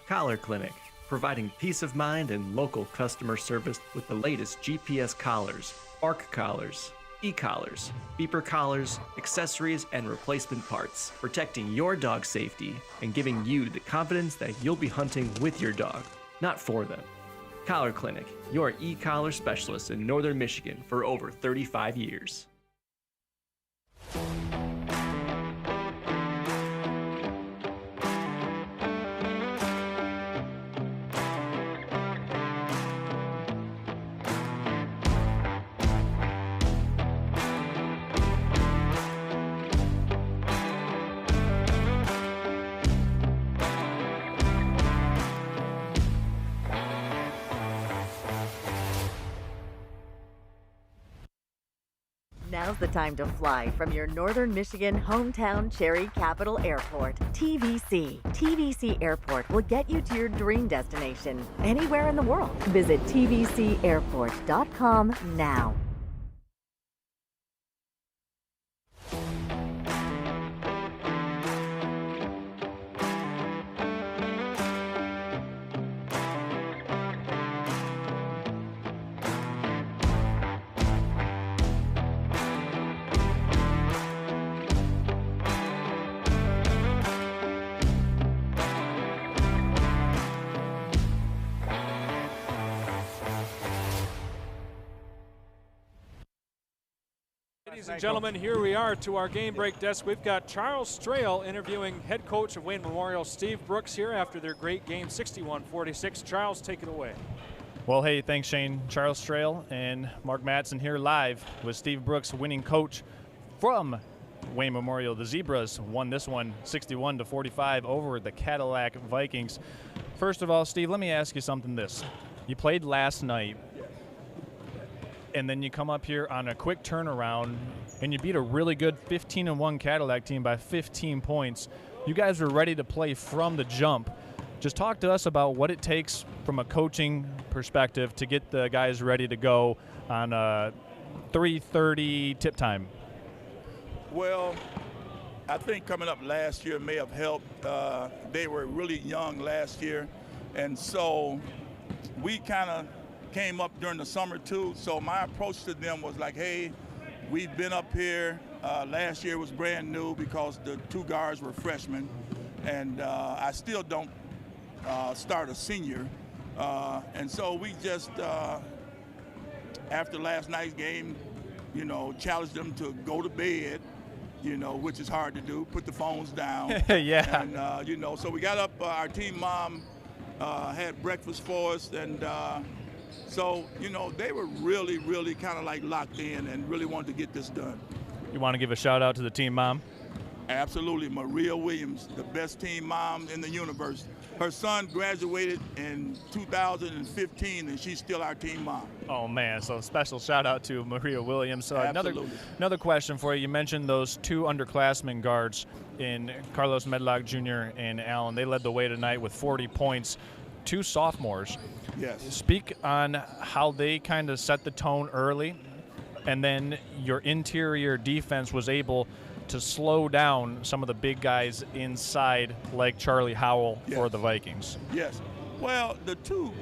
Collar Clinic, providing peace of mind and local customer service with the latest GPS collars, ARC collars, e-collars, beeper collars, accessories, and replacement parts, protecting your dog's safety and giving you the confidence that you'll be hunting with your dog, not for them. Collar Clinic, your e-collar specialist in northern Michigan for over 35 years. Now's the time to fly from your northern Michigan hometown Cherry Capital Airport. TVC. TVC Airport will get you to your dream destination anywhere in the world. Visit tvcairport.com now. Ladies and gentlemen, here we are to our game break desk. We've got Charles Strail interviewing head coach of Wayne Memorial, Steve Brooks, here after their great game, 61-46. Charles, take it away. Well, hey, thanks, Shane. Charles Strail and Mark Madsen here live with Steve Brooks, winning coach from Wayne Memorial. The Zebras won this one 61-45 over the Cadillac Vikings. First of all, Steve, let me ask you something this. You played last night, and then you come up here on a quick turnaround, and you beat a really good 15-1 Cadillac team by 15 points. You guys were ready to play from the jump. Just talk to us about what it takes from a coaching perspective to get the guys ready to go on a 3:30 tip time. Well, I think coming up last year may have helped. They were really young last year, and so we kind of came up during the summer too. So my approach to them was like, hey, we've been up here. Last year was brand new because the two guards were freshmen, and I still don't start a senior. And so we just, after last night's game, you know, challenged them to go to bed, you know, which is hard to do, put the phones down. Yeah. And, you know, so we got up, our team mom had breakfast for us, and so, you know, they were really, really kind of like locked in and really wanted to get this done. You want to give a shout out to the team mom? Absolutely. Maria Williams, the best team mom in the universe. Her son graduated in 2015, and she's still our team mom. Oh, man, so special shout out to Maria Williams. So Absolutely. Another question for you. You mentioned those two underclassmen guards in Carlos Medlock Jr. and Allen. They led the way tonight with 40 points. two sophomores. Yes. Speak on how they kind of set the tone early, and then your interior defense was able to slow down some of the big guys inside, like Charlie Howell for the Vikings. Yes. Well, the two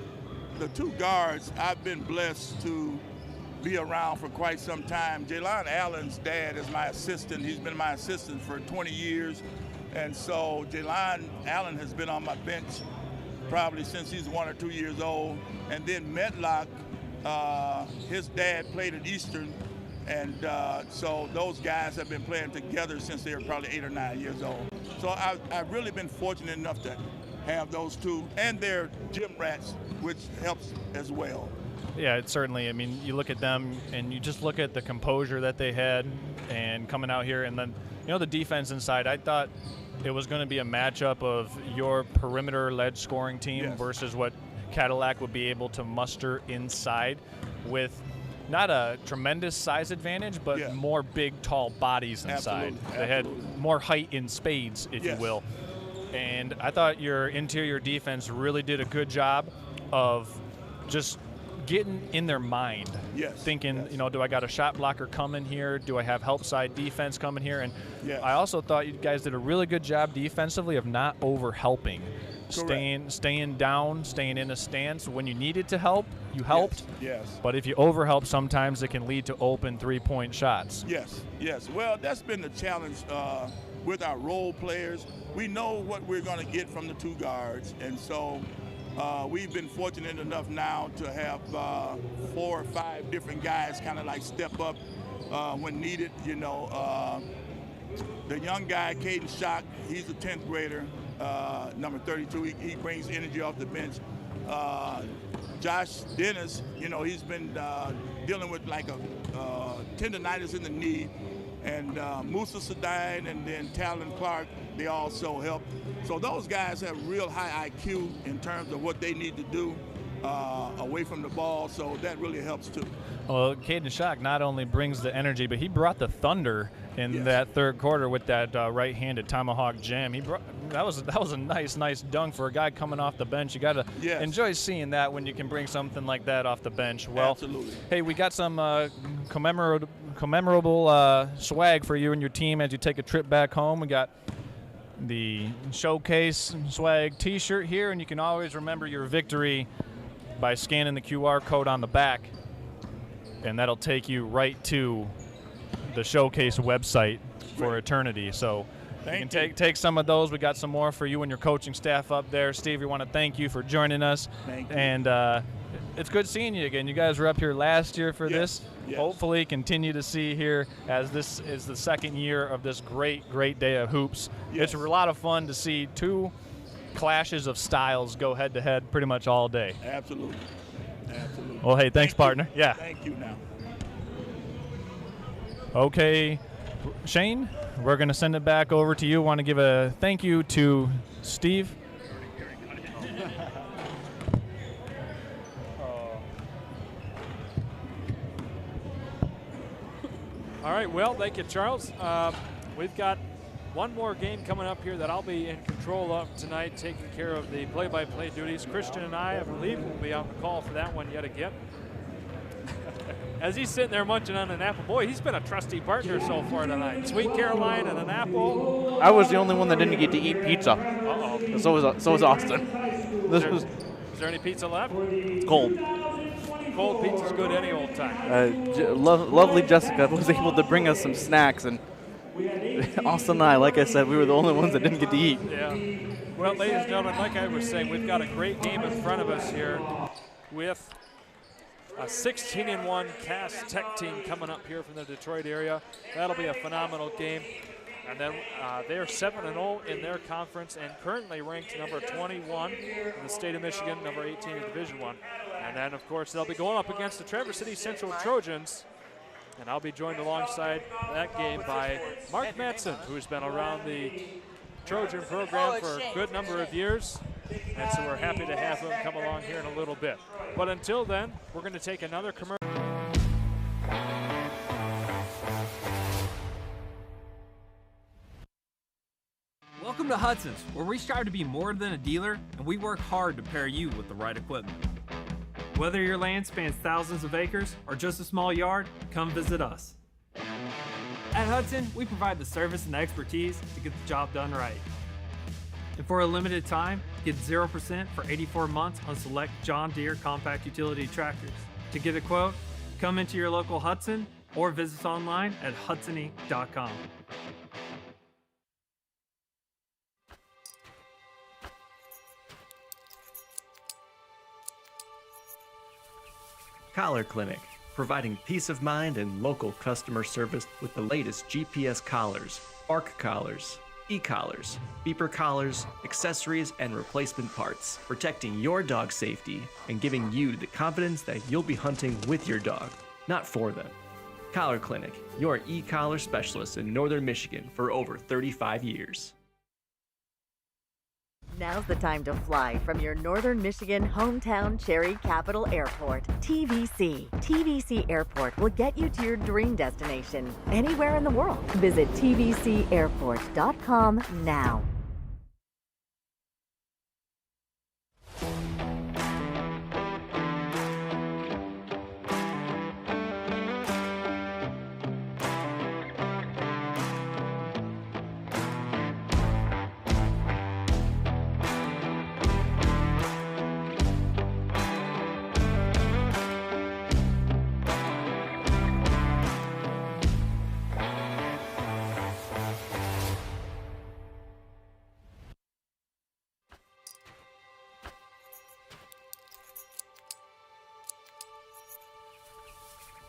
guards, I've been blessed to be around for quite some time. Jalon Allen's dad is my assistant. He's been my assistant for 20 years. And so Jalon Allen has been on my bench probably since he's 1 or 2 years old. And then Medlock, his dad played at Eastern. And so those guys have been playing together since they were probably 8 or 9 years old. So I've really been fortunate enough to have those two. And they're gym rats, which helps as well. Yeah, it certainly. I mean, you look at them and you just look at the composure that they had and coming out here. And then, the defense inside, I thought it was going to be a matchup of your perimeter-led scoring team versus what Cadillac would be able to muster inside with not a tremendous size advantage, but more big, tall bodies inside. Absolutely. They had more height in spades, if you will. And I thought your interior defense really did a good job of just getting in their mind, thinking, do I got a shot blocker coming here? Do I have help side defense coming here? And I also thought you guys did a really good job defensively of not over helping, staying down, staying in a stance. When you needed to help, you helped. Yes. But if you over help, sometimes it can lead to open 3-point shots. Yes. Well, that's been the challenge with our role players. We know what we're going to get from the two guards, and so we've been fortunate enough now to have 4 or 5 different guys kind of like step up when needed. The young guy, Caden Schock, he's a 10th grader, number 32. He brings energy off the bench. Josh Dennis, he's been dealing with like a tendonitis in the knee. And Musa Sadine and then Talon Clark, they also help. So those guys have real high IQ in terms of what they need to do away from the ball, so that really helps too. Well, Caden Schock not only brings the energy, but he brought the thunder in that third quarter with that right-handed tomahawk jam. That was a nice dunk for a guy coming off the bench. You got to enjoy seeing that when you can bring something like that off the bench. Well, absolutely. Hey, we got some commemorable swag for you and your team as you take a trip back home. We got the Showcase swag T-shirt here, and you can always remember your victory by scanning the QR code on the back, and that'll take you right to the Showcase website for eternity. So you can take some of those. We got some more for you and your coaching staff up there. Steve, we want to thank you for joining us. Thank you. And it's good seeing you again. You guys were up here last year for this. Hopefully continue to see here as this is the second year of this great day of hoops. It's a lot of fun to see two clashes of styles go head-to-head pretty much all day. Absolutely. Well, hey, thanks, partner. Yeah. Thank you now. Okay, Shane, we're going to send it back over to you. Want to give a thank you to Steve. All right, well, thank you, Charles. We've got one more game coming up here that I'll be in control of tonight, taking care of the play-by-play duties. Christian and I believe, will be on the call for that one yet again. As he's sitting there munching on an apple, boy, he's been a trusty partner so far tonight. Sweet Caroline and an apple. I was the only one that didn't get to eat pizza. Uh-oh. So was Austin. Is there any pizza left? It's cold. Cold pizza's good any old time. Lovely Jessica was able to bring us some snacks, and Austin and I, like I said, we were the only ones that didn't get to eat. Yeah. Well, ladies and gentlemen, like I was saying, we've got a great game in front of us here with a 16-1 Cass Tech team coming up here from the Detroit area. That'll be a phenomenal game. And then they're 7-0 in their conference and currently ranked number 21 in the state of Michigan, number 18 in Division I. And then, of course, they'll be going up against the Traverse City Central Trojans. And I'll be joined alongside that game by Mark Matson, who's been around the Trojan program for a good number of years. And so we're happy to have him come along here in a little bit. But until then, we're going to take another commercial. Welcome to to Hudson's, where we strive to be more than a dealer, and we work hard to pair you with the right equipment. Whether your land spans thousands of acres or just a small yard, come visit us. At Hudson, we provide the service and expertise to get the job done right. And for a limited time, get 0% for 84 months on select John Deere compact utility tractors. To get a quote, come into your local Hudson or visit us online at hudsony.com. Collar Clinic, providing peace of mind and local customer service with the latest GPS collars, ARC collars, e-collars, beeper collars, accessories, and replacement parts, protecting your dog's safety and giving you the confidence that you'll be hunting with your dog, not for them. Collar Clinic, your e-collar specialist in Northern Michigan for over 35 years. Now's the time to fly from your Northern Michigan hometown Cherry Capital Airport, TVC. TVC Airport will get you to your dream destination anywhere in the world. Visit tvcairport.com now.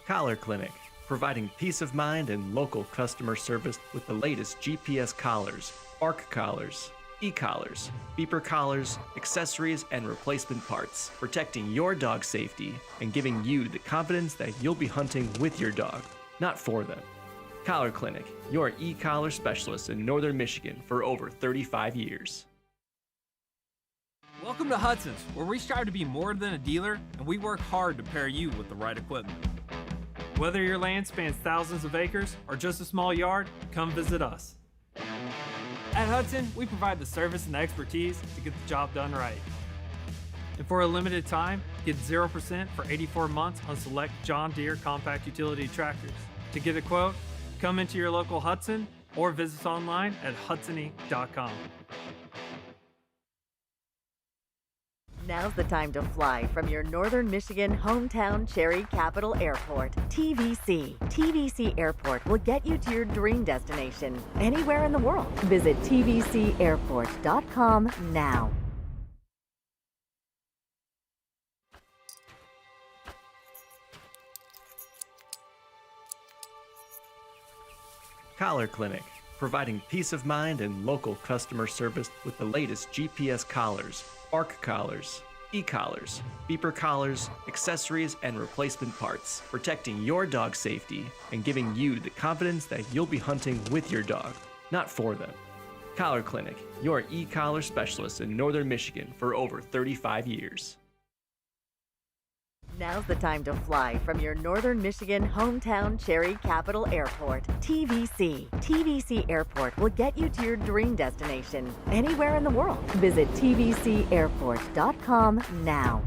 Collar Clinic, providing peace of mind and local customer service with the latest GPS collars, ARC collars, e-collars, beeper collars, accessories, and replacement parts, protecting your dog's safety and giving you the confidence that you'll be hunting with your dog, not for them. Collar Clinic, your e-collar specialist in Northern Michigan for over 35 years. Welcome to Hudson's, where we strive to be more than a dealer, and we work hard to pair you with the right equipment. Whether your land spans thousands of acres or just a small yard, come visit us. At Hudson, we provide the service and expertise to get the job done right. And for a limited time, get 0% for 84 months on select John Deere compact utility tractors. To get a quote, come into your local Hudson or visit us online at hudsony.com. Now's the time to fly from your Northern Michigan hometown Cherry Capital Airport, TVC. TVC Airport will get you to your dream destination anywhere in the world. Visit tvcairport.com now. Collar Clinic, providing peace of mind and local customer service with the latest GPS collars, ARC collars, e-collars, beeper collars, accessories, and replacement parts, protecting your dog's safety and giving you the confidence that you'll be hunting with your dog, not for them. Collar Clinic, your e-collar specialist in Northern Michigan for over 35 years. Now's the time to fly from your Northern Michigan hometown Cherry Capital Airport, TVC. TVC Airport will get you to your dream destination anywhere in the world. Visit tvcairport.com now.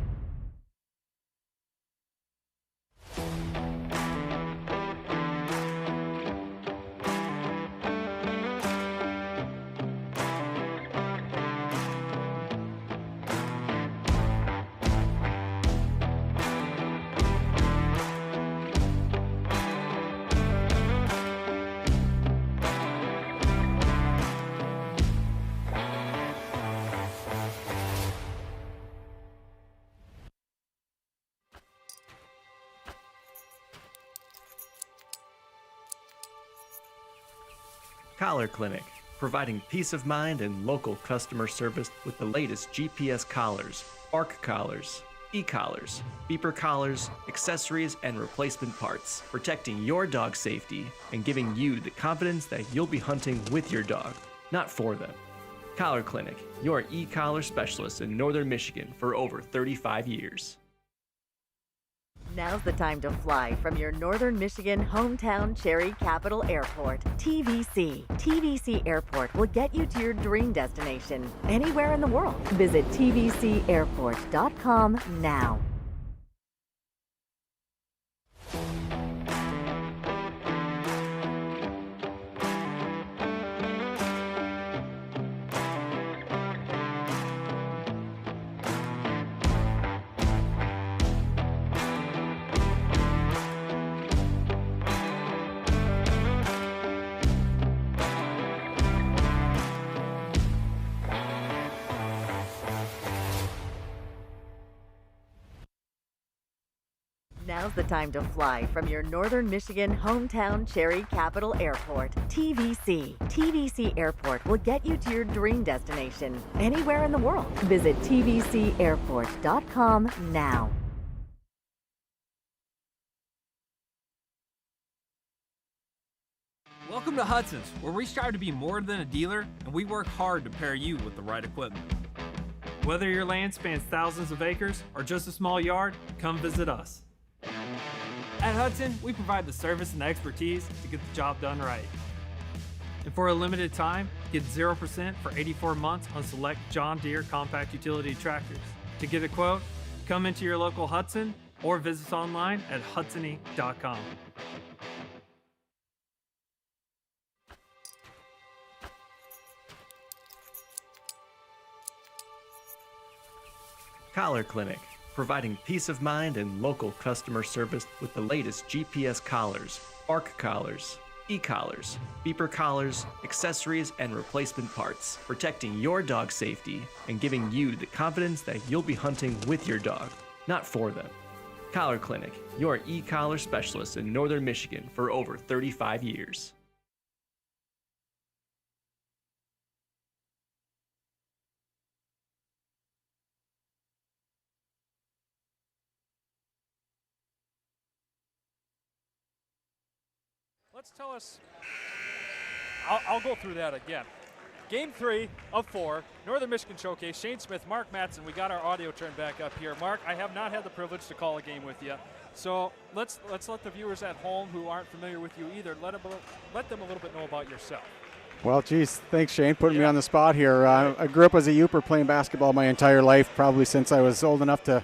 Collar Clinic, providing peace of mind and local customer service with the latest GPS collars, ARC collars, e-collars, beeper collars, accessories, and replacement parts, protecting your dog's safety and giving you the confidence that you'll be hunting with your dog, not for them. Collar Clinic, your e-collar specialist in Northern Michigan for over 35 years. Now's the time to fly from your Northern Michigan hometown Cherry Capital Airport. TVC. TVC Airport will get you to your dream destination anywhere in the world. Visit tvcairport.com now. Now's the time to fly from your Northern Michigan hometown Cherry Capital Airport. TVC. TVC Airport will get you to your dream destination anywhere in the world. Visit tvcairport.com now. Welcome to Hudson's, where we strive to be more than a dealer, and we work hard to pair you with the right equipment. Whether your land spans thousands of acres or just a small yard, come visit us. At Hudson, we provide the service and expertise to get the job done right. And for a limited time, get 0% for 84 months on select John Deere compact utility tractors. To get a quote, come into your local Hudson or visit us online at hudsony.com. Collar Clinic, providing peace of mind and local customer service with the latest GPS collars, bark collars, e-collars, beeper collars, accessories, and replacement parts, protecting your dog's safety and giving you the confidence that you'll be hunting with your dog, not for them. Collar Clinic, your e-collar specialist in Northern Michigan for over 35 years. Let's tell us, I'll go through that again. Game 3 of 4, Northern Michigan Showcase, Shane Smith, Mark Matson. We got our audio turned back up here. Mark, I have not had the privilege to call a game with you. So let's let the viewers at home who aren't familiar with you either, let them a little bit know about yourself. Well, geez, thanks, Shane, putting me on the spot here. I grew up as a Youper playing basketball my entire life, probably since I was old enough to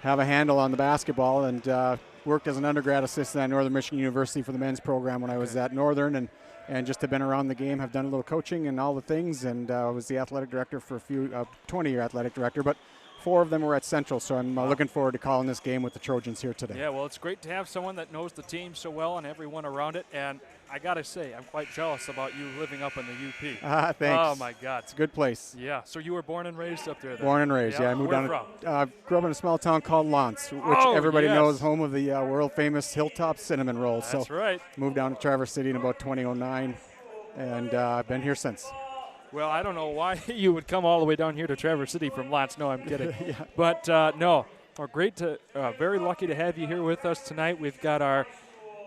have a handle on the basketball, and worked as an undergrad assistant at Northern Michigan University for the men's program when I was at Northern, and just have been around the game, have done a little coaching and all the things, and was the athletic director for a few, 20-year athletic director, but 4 of them were at Central, so I'm looking forward to calling this game with the Trojans here today. Yeah, well, it's great to have someone that knows the team so well and everyone around it, and I got to say, I'm quite jealous about you living up in the UP. Thanks. Oh, my God. It's a good place. Yeah, so you were born and raised up there then? Born and raised, yeah. I moved Where down. Grew up in a small town called Lance, which everybody knows, home of the world-famous Hilltop Cinnamon Rolls. That's right. Moved down to Traverse City in about 2009, and I've been here since. Well, I don't know why you would come all the way down here to Traverse City from Lance. No, I'm kidding. Yeah. But, no, we're very lucky to have you here with us tonight. We've got our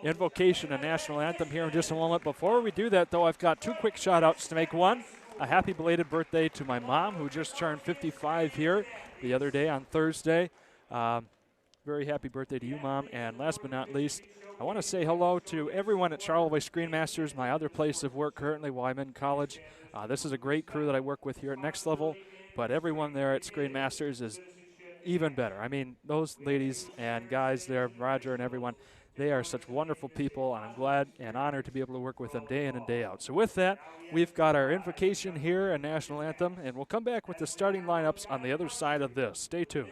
invocation and national anthem here in just a moment. Before we do that, though, I've got 2 quick shout-outs to make. One, a happy belated birthday to my mom, who just turned 55 here the other day on Thursday. Very happy birthday to you, Mom. And last but not least, I want to say hello to everyone at Charlevoix Screenmasters, my other place of work currently while I'm in college. This is a great crew that I work with here at Next Level, but everyone there at Screenmasters is even better. I mean, those ladies and guys there, Roger and everyone, they are such wonderful people, and I'm glad and honored to be able to work with them day in and day out. So with that, we've got our invocation here and national anthem, and we'll come back with the starting lineups on the other side of this. Stay tuned.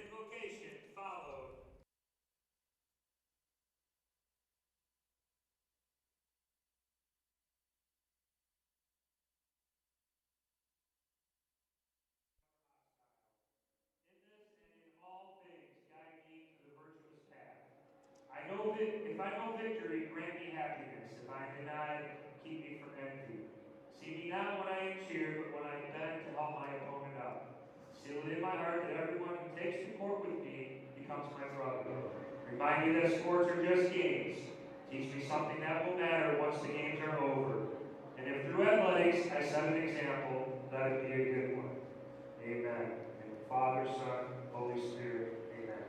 If I know victory, grant me happiness. If I am denied, keep me from envy. See me not when I am cheered, but when I bend to help my opponent out. Seal it in my heart that everyone who takes to court with me becomes my brother. Remind me that sports are just games. Teach me something that will matter once the games are over. And if through athletics I set an example, let it be a good one. Amen. In the Father, Son, Holy Spirit. Amen.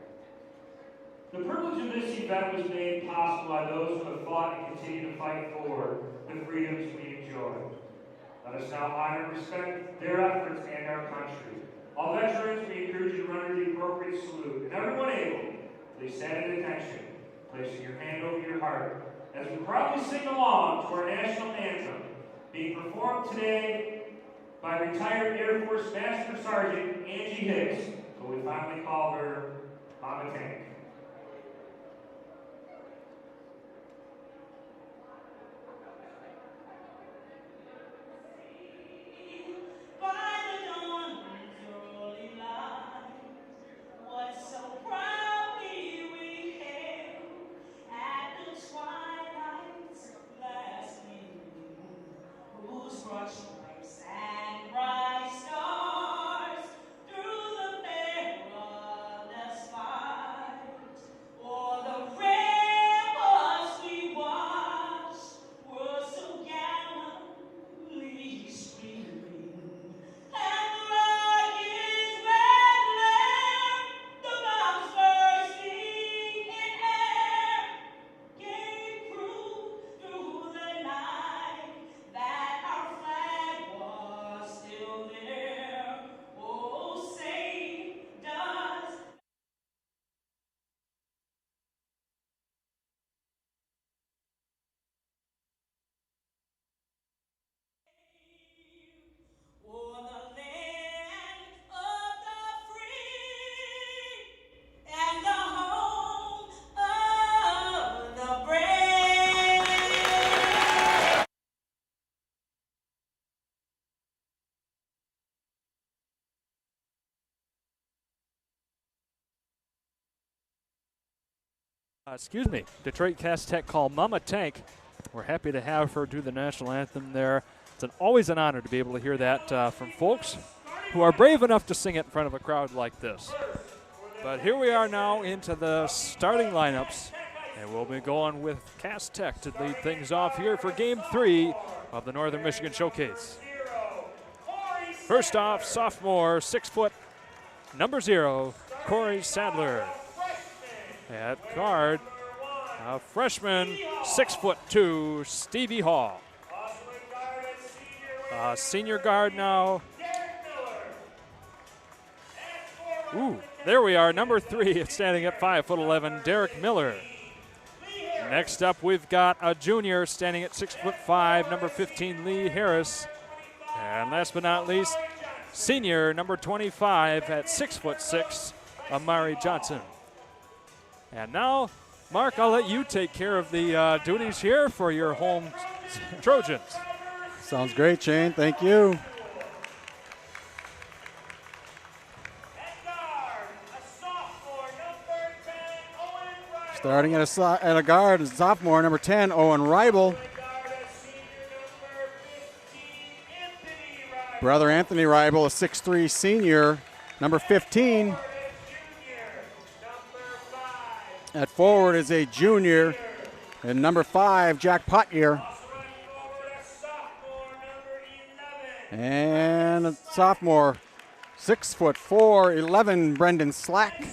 The privilege of this event was made possible by those who have fought and continue to fight for the freedoms we enjoy. Let us now honor and respect their efforts and our country. All veterans, we encourage you to render the appropriate salute. And everyone able, please stand at attention, placing your hand over your heart, as we proudly sing along to our national anthem, being performed today by retired Air Force Master Sergeant Angie Hicks, who we finally call her Hamtramck. Excuse me, Detroit Cast Tech call Mama Tank. We're happy to have her do the national anthem there. It's always an honor to be able to hear that from folks who are brave enough to sing it in front of a crowd like this. But here we are now into the starting lineups, and we'll be going with Cast Tech to lead things off here for Game 3 of the Northern Michigan Showcase. First off, sophomore, 6 foot, number 0, Corey Sadler. At guard, a freshman, 6'2", Stevie Hall. Senior guard now. Ooh, there we are, number 3, standing at 5'11", Derek Miller. Next up, we've got a junior standing at 6'5", number 15, Lee Harris. And last but not least, senior, number 25, at 6'6", Amari Johnson. And now, Mark, I'll let you take care of the duties here for your home Trojans. Sounds great, Shane. Thank you. Starting at a guard, sophomore, number 10, Owen Reibel. Brother Anthony Reibel, a 6'3", senior, number 15. At forward is a junior, and number 5, Jack Pottier. And a sophomore, 6'4", 11, Brendan Slack.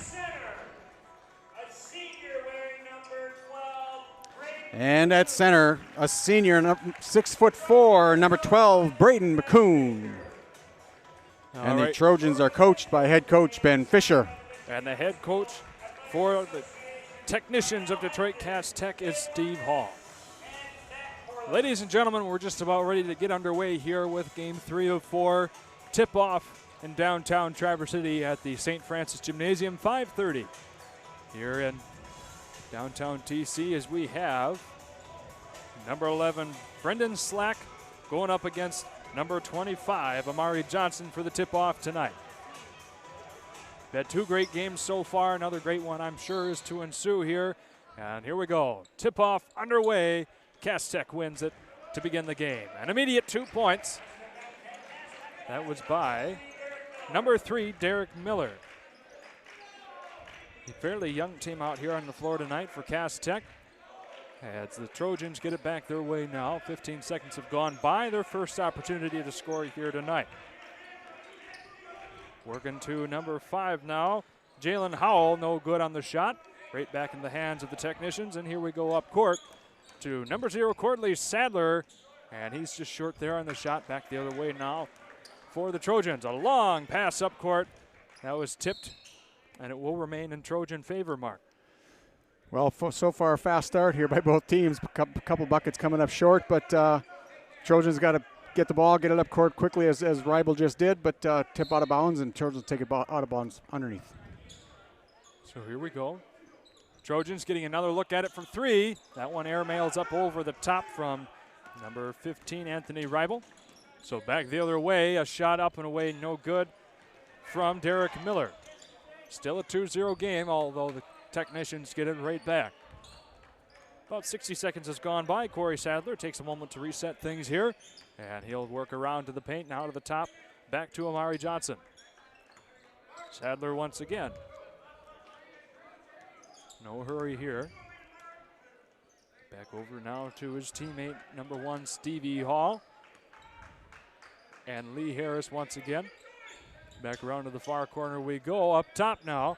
And at center, a senior, 6'4", number 12, Braden McCoon. And the Trojans are coached by head coach Ben Fisher. And the head coach for the technicians of Detroit Cast Tech is Steve Hall. Ladies and gentlemen, we're just about ready to get underway here with Game 3 of 4. Tip-off in downtown Traverse City at the St. Francis Gymnasium, 5:30. Here in downtown TC, as we have number 11, Brendan Slack, going up against number 25, Amari Johnson, for the tip-off tonight. We've had 2 great games so far. Another great one, I'm sure, is to ensue here. And here we go. Tip-off underway. Cast Tech wins it to begin the game. An immediate 2 points. That was by number 3, Derek Miller. A fairly young team out here on the floor tonight for Cast Tech. As the Trojans get it back their way now. 15 seconds have gone by their first opportunity to score here tonight. Working to number 5 now. Jalen Howell, no good on the shot. right back in the hands of the technicians. And here we go up court to number 0, Cordley Sadler. And he's just short there on the shot. Back the other way now for the Trojans. A long pass up court. That was tipped, and it will remain in Trojan favor, Mark. Well, so far a fast start here by both teams. A couple buckets coming up short, but Trojans got to get the ball, get it up court quickly as Ribal just did, but tip out of bounds, and Trojans take it out of bounds underneath. So here we go. Trojans getting another look at it from 3. That one airmails up over the top from number 15, Anthony Ribal. So back the other way, a shot up and away, no good from Derek Miller. Still a 2-0 game, although the technicians get it right back. About 60 seconds has gone by. Corey Sadler takes a moment to reset things here, and he'll work around to the paint, now to the top, back to Amari Johnson. Sadler once again. No hurry here. Back over now to his teammate, number 1, Stevie Hall. And Lee Harris once again. Back around to the far corner we go. Up top now.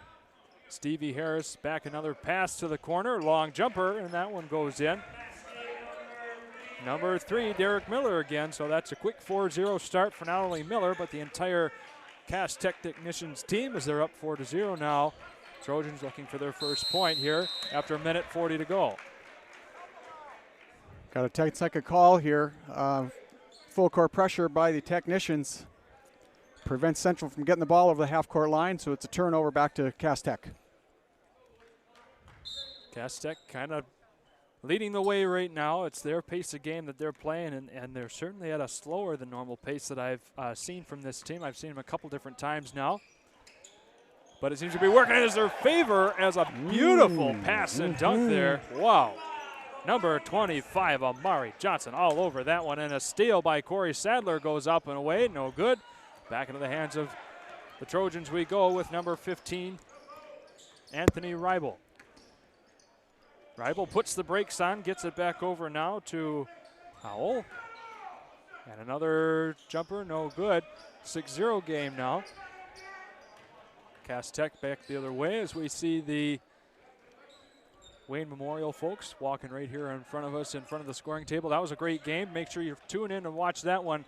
Stevie Harris back, another pass to the corner. Long jumper, and that one goes in. Number 3, Derek Miller again. So that's a quick 4-0 start for not only Miller, but the entire Cass Tech Technicians team, as they're up 4-0 now. Trojans looking for their first point here after 1:40 to go. Got a 10-second call here. Full court pressure by the technicians prevents Central from getting the ball over the half-court line, so it's a turnover back to Cass Tech. Cass Tech kind of leading the way right now. It's their pace of game that they're playing, and they're certainly at a slower than normal pace that I've seen from this team. I've seen them a couple different times now. But it seems to be working in their favor as a beautiful pass and dunk there. Wow. Number 25, Amari Johnson, all over that one. And a steal by Corey Sadler goes up and away. No good. Back into the hands of the Trojans we go with number 15, Anthony Ribal. Ribal puts the brakes on, gets it back over now to Howell. And another jumper, no good. 6-0 game now. Cass Tech back the other way as we see the Wayne Memorial folks walking right here in front of us, in front of the scoring table. That was a great game. Make sure you tune in and watch that one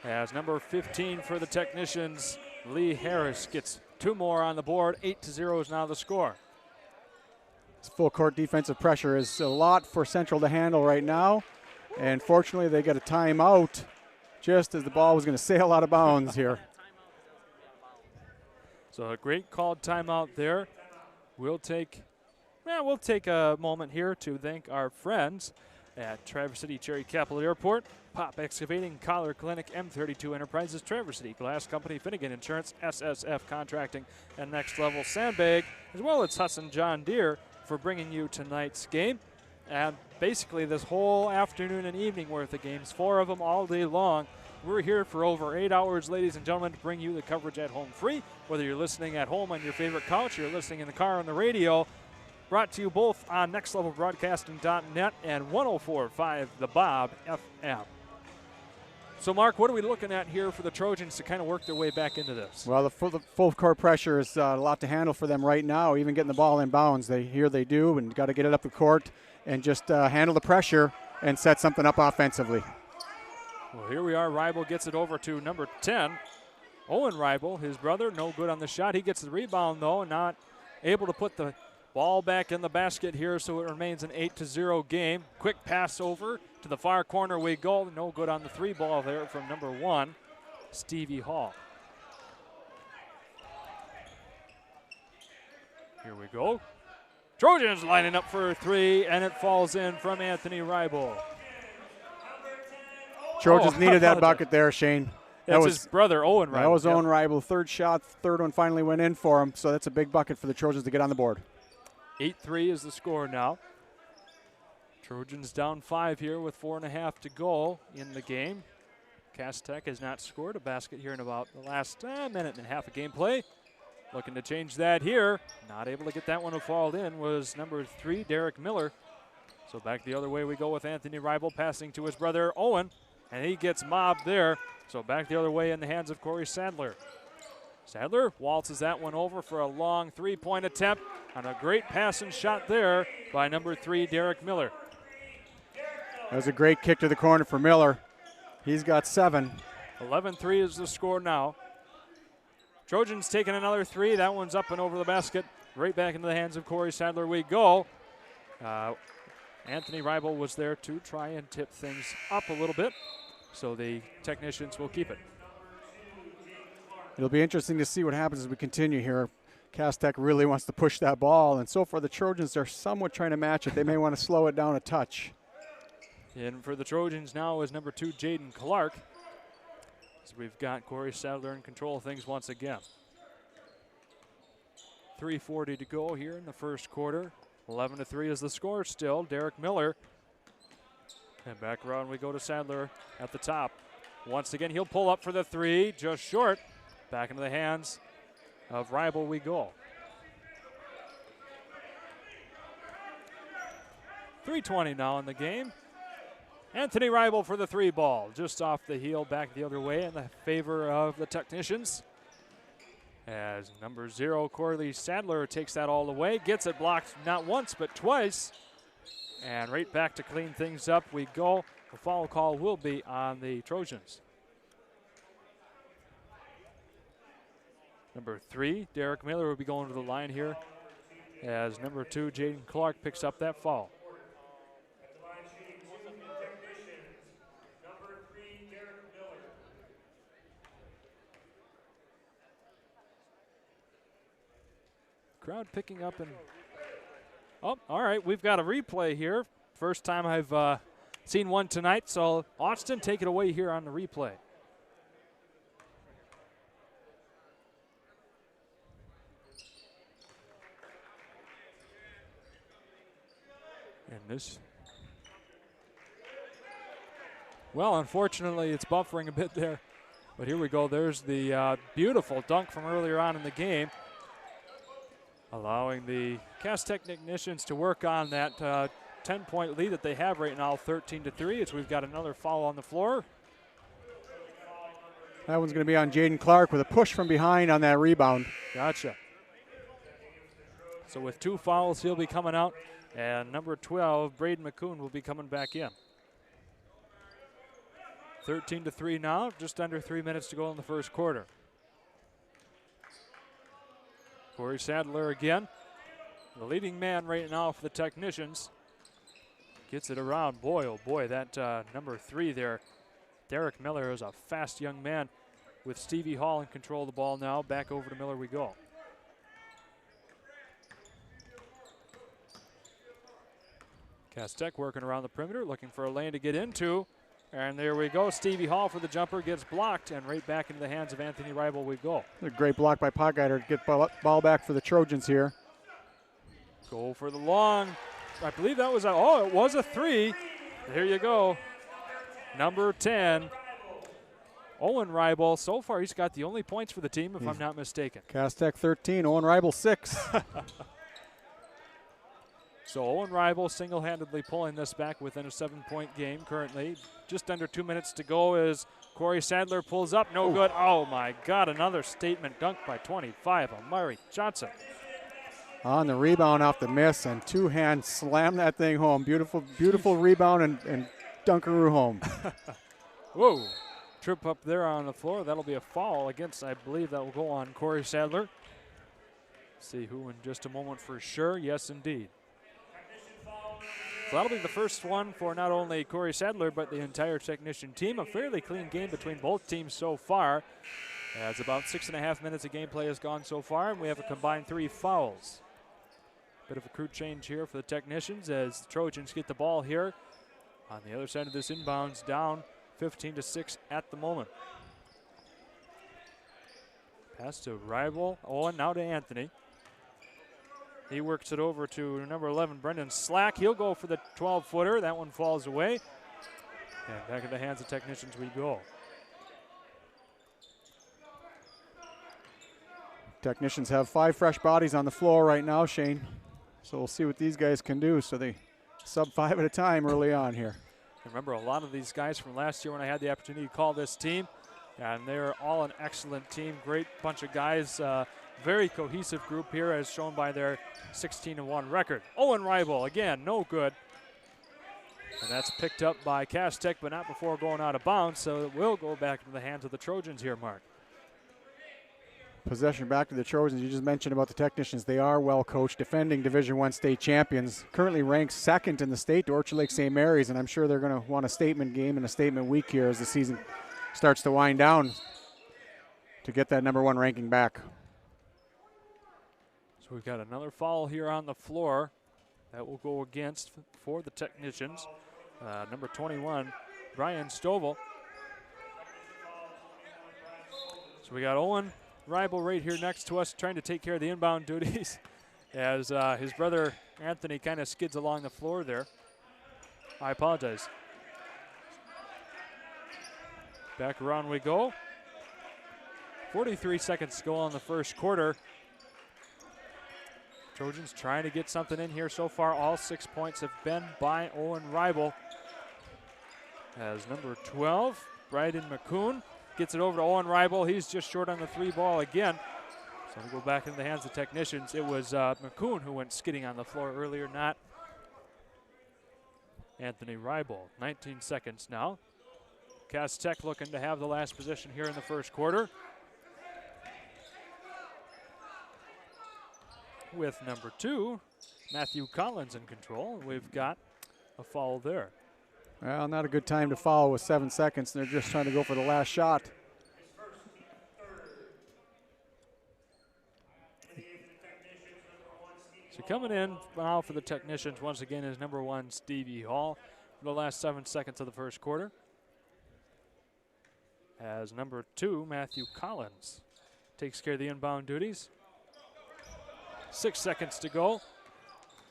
as number 15 for the Technicians, Lee Harris, gets 2 more on the board. 8-0 is now the score. This full court defensive pressure is a lot for Central to handle right now. And fortunately, they get a timeout just as the ball was going to sail out of bounds here. So a great called timeout there. We'll take a moment here to thank our friends at Traverse City Cherry Capital Airport, Pop Excavating, Collar Clinic, M32 Enterprises, Traverse City Glass Company, Finnegan Insurance, SSF Contracting, and Next Level Sandbag, as well as Hudson John Deere for bringing you tonight's game. And basically this whole afternoon and evening worth of games, 4 of them all day long. We're here for over 8 hours, ladies and gentlemen, to bring you the coverage at home free. Whether you're listening at home on your favorite couch, or you're listening in the car on the radio, brought to you both on nextlevelbroadcasting.net and 104.5 The Bob FM. So, Mark, what are we looking at here for the Trojans to kind of work their way back into this? Well, the full court pressure is a lot to handle for them right now, even getting the ball in bounds. They do, and got to get it up the court and just handle the pressure and set something up offensively. Well, here we are. Ribal gets it over to number 10, Owen Ribal, his brother. No good on the shot. He gets the rebound, though, and not able to put the ball back in the basket here, so it remains an 8-0 game. Quick pass over to the far corner we go. No good on the 3 ball there from number 1, Stevie Hall. Here we go. Trojans lining up for a 3, and it falls in from Anthony Ribal. Trojans needed that bucket there, Shane. That was his brother, Owen Ribal. That was Owen Ribal. Third shot, third one finally went in for him, so that's a big bucket for the Trojans to get on the board. 8-3 is the score now. Trojans down 5 here with 4.5 to go in the game. Cass Tech has not scored a basket here in about the last minute and a half of gameplay. Looking to change that here. Not able to get that one to fall in was number 3, Derek Miller. So back the other way we go with Anthony Ribal passing to his brother Owen, and he gets mobbed there. So back the other way in the hands of Corey Sadler. Sadler waltzes that one over for a long three-point attempt on a great pass and shot there by number 3, Derek Miller. That was a great kick to the corner for Miller. He's got 7. 11-3 is the score now. Trojans taking another 3. That one's up and over the basket. Right back into the hands of Corey Sadler we go. Anthony Reibel was there to try and tip things up a little bit, so the technicians will keep it. It'll be interesting to see what happens as we continue here. Cass Tech really wants to push that ball, and so far the Trojans are somewhat trying to match it. They may want to slow it down a touch. And for the Trojans now is number 2, Jaden Clark. So we've got Corey Sadler in control of things once again. 3:40 to go here in the first quarter. 11-3 is the score still. Derek Miller. And back around we go to Sadler at the top. Once again, he'll pull up for the 3, just short. Back into the hands of Reibel we go. 3:20 now in the game. Anthony Reibel for the 3 ball, just off the heel, back the other way in the favor of the technicians. As number 0, Corley Sadler, takes that all the way, gets it blocked not once but twice. And right back to clean things up we go. The foul call will be on the Trojans. Number 3, Derek Miller, will be going to the line here as number 2, Jaden Clark, picks up that foul. Crowd picking up and, oh, all right, we've got a replay here. First time I've seen one tonight, so Austin, take it away here on the replay. And this, well, unfortunately, it's buffering a bit there. But here we go. There's the beautiful dunk from earlier on in the game, allowing the Cass technicians to work on that 10-point lead that they have right now, 13-3, as we've got another foul on the floor. That one's going to be on Jaden Clark with a push from behind on that rebound. Gotcha. So with 2 fouls, he'll be coming out, and number 12, Braden McCoon, will be coming back in. 13-3 now, just under 3 minutes to go in the first quarter. Corey Sadler again, the leading man right now for the technicians. Gets it around. Boy, oh boy, that number 3 there, Derek Miller, is a fast young man with Stevie Hall in control of the ball now. Back over to Miller we go. Cass Tech working around the perimeter, looking for a lane to get into. And there we go. Stevie Hall for the jumper, gets blocked, and right back into the hands of Anthony Reibel we go. A great block by Potgeider to get ball back for the Trojans here. Go for the long. I believe that was it was a 3. There you go. Number 10, Owen Reibel. So far, he's got the only points for the team, if I'm not mistaken. Cass Tech 13, Owen Reibel 6. So Owen Reibel single-handedly pulling this back within a 7-point game currently. Just under 2 minutes to go as Corey Sadler pulls up. No good. Oh, my God. Another statement dunk by 25, Amari Johnson. On the rebound off the miss, and 2-hand slam that thing home. Beautiful, beautiful rebound and dunkaroo home. Whoa. Trip up there on the floor. That'll be a foul against, I believe that will go on Corey Sadler. See who in just a moment for sure. Yes, indeed. So that'll be the first one for not only Corey Sadler, but the entire technician team. A fairly clean game between both teams so far. As about 6.5 minutes of gameplay has gone so far, and we have a combined 3 fouls. Bit of a crew change here for the technicians as the Trojans get the ball here. On the other side of this inbounds, down 15-6 at the moment. Pass to Reibel. Owen now to Anthony. He works it over to number 11, Brendan Slack. He'll go for the 12-footer. That one falls away. And back in the hands of technicians we go. Technicians have 5 fresh bodies on the floor right now, Shane. So we'll see what these guys can do. So they sub 5 at a time early on here. Remember, a lot of these guys from last year when I had the opportunity to call this team, And they're all an excellent team. Great bunch of guys. Very cohesive group here as shown by their 16-1 record. Owen Ribel, again, no good. And that's picked up by Cass Tech, but not before going out of bounds, so it will go back into the hands of the Trojans here, Mark. Possession back to the Trojans. You just mentioned about the Technicians. They are well coached, defending Division I state champions. Currently ranked second in the state to Orchard Lake St. Mary's, and I'm sure they're going to want a statement game and a statement week here as the season starts to wind down to get that #1 ranking back. So we've got another foul here on the floor that will go against for the Technicians. Number 21, Brian Stovall. So we got Owen Ribel right here next to us trying to take care of the inbound duties as his brother Anthony kind of skids along the floor there. I apologize. Back around we go. 43 seconds to go on the first quarter. Trojans trying to get something in here so far. All 6 points have been by Owen Ribel. As number 12, Bryden McCoon, gets it over to Owen Ribel. He's just short on the 3 ball again. So we go back into the hands of the Technicians. It was McCoon who went skidding on the floor earlier, not Anthony Ribel. 19 seconds now. Cass Tech looking to have the last position here in the first quarter. With number 2, Matthew Collins in control. We've got a foul there. Well, not a good time to foul with 7 seconds. They're just trying to go for the last shot. So coming in now for the Technicians once again is number 1, Stevie Hall, for the last 7 seconds of the first quarter. As number 2, Matthew Collins, takes care of the inbound duties. 6 seconds to go.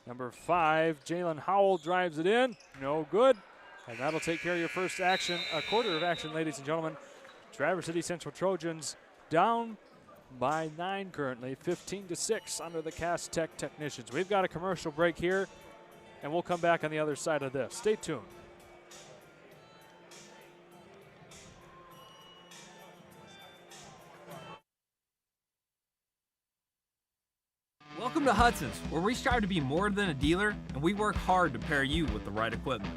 Number 5, Jalen Howell drives it in. No good. And that'll take care of your first action, a quarter of action, ladies and gentlemen. Traverse City Central Trojans down by 9 currently, 15-6 under the Cass Tech Technicians. We've got a commercial break here, and we'll come back on the other side of this. Stay tuned. Welcome to Hudson's, where we strive to be more than a dealer, and we work hard to pair you with the right equipment.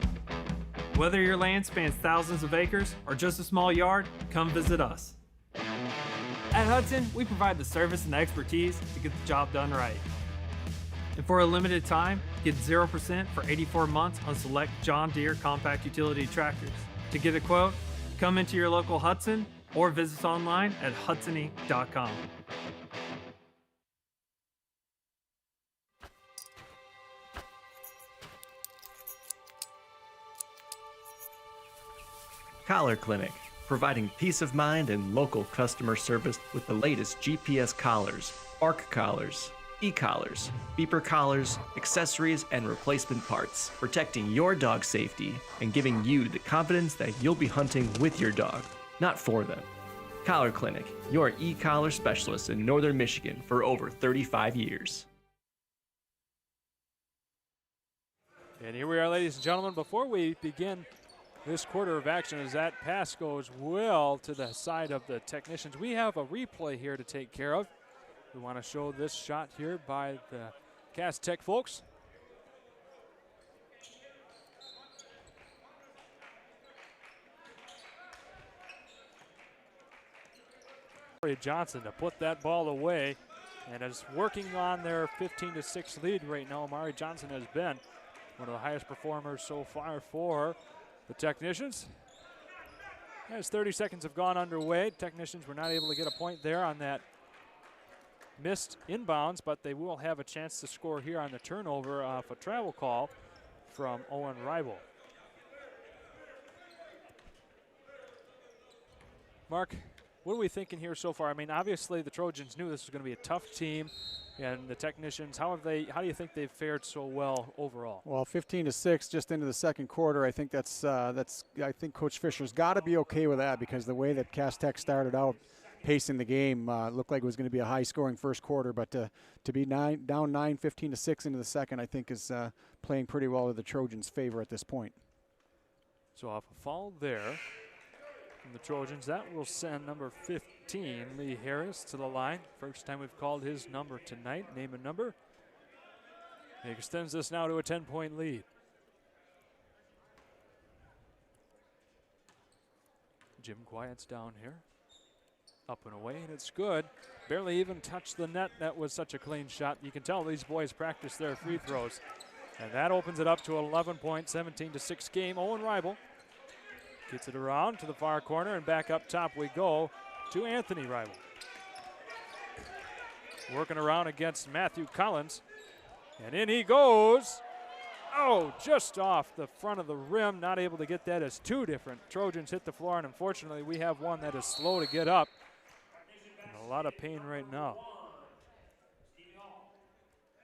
Whether your land spans thousands of acres or just a small yard, come visit us. At Hudson, we provide the service and expertise to get the job done right. And for a limited time, get 0% for 84 months on select John Deere compact utility tractors. To get a quote, come into your local Hudson or visit us online at hudsony.com. Collar Clinic, providing peace of mind and local customer service with the latest GPS collars, ARC collars, e-collars, beeper collars, accessories, and replacement parts, protecting your dog's safety and giving you the confidence that you'll be hunting with your dog, not for them. Collar Clinic, your e-collar specialist in Northern Michigan for over 35 years. And here we are, ladies and gentlemen. Before we begin this quarter of action, as that pass goes well to the side of the Technicians, we have a replay here to take care of. We want to show this shot here by the Cass Tech folks. Johnson to put that ball away, and is working on their 15-6 lead right now. Amari Johnson has been one of the highest performers so far for the Technicians. As 30 seconds have gone underway, Technicians were not able to get a point there on that missed inbounds, but they will have a chance to score here on the turnover off a travel call from Owen Ribel. Mark, what are we thinking here so far? I mean, obviously the Trojans knew this was going to be a tough team, and the Technicians, how do you think they've fared so well overall? Well, 15-6 just into the second quarter. I think I think Coach Fisher's got to be okay with that, because the way that Cass Tech started out pacing the game looked like it was going to be a high-scoring first quarter, but to be down 15-6 into the second, I think is playing pretty well to the Trojans' favor at this point. So off a foul there, from the Trojans. That will send number 15, Lee Harris, to the line. First time we've called his number tonight. Name and number. He extends this now to a 10-point lead. Jim Quiet's down here. Up and away, and it's good. Barely even touched the net. That was such a clean shot. You can tell these boys practice their free throws. And that opens it up to an 11-point, 17-6 game. Owen Reibel gets it around to the far corner, and back up top we go to Anthony Reibel. Working around against Matthew Collins. And in he goes. Oh, just off the front of the rim. Not able to get that as two different Trojans hit the floor, and unfortunately we have one that is slow to get up. In a lot of pain right now.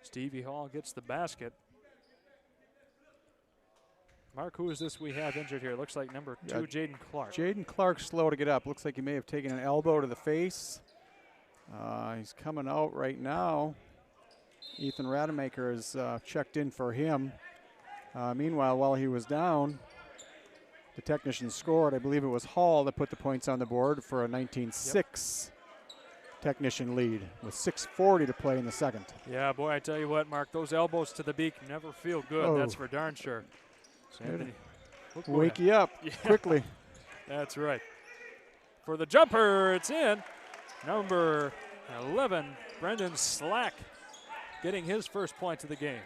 Stevie Hall gets the basket. Mark, who is this we have injured here? Looks like number 2, Jaden Clark. Jaden Clark's slow to get up. Looks like he may have taken an elbow to the face. He's coming out right now. Ethan Rademacher has checked in for him. Meanwhile, while he was down, the technicians scored. I believe it was Hall that put the points on the board for a 19-6 technician lead with 6:40 to play in the second. Yeah, boy, I tell you what, Mark, those elbows to the beak never feel good. Oh. That's for darn sure. So Anthony, wake you up quickly. That's right. For the jumper, it's in. Number 11, Brendan Slack, getting his first points of the game.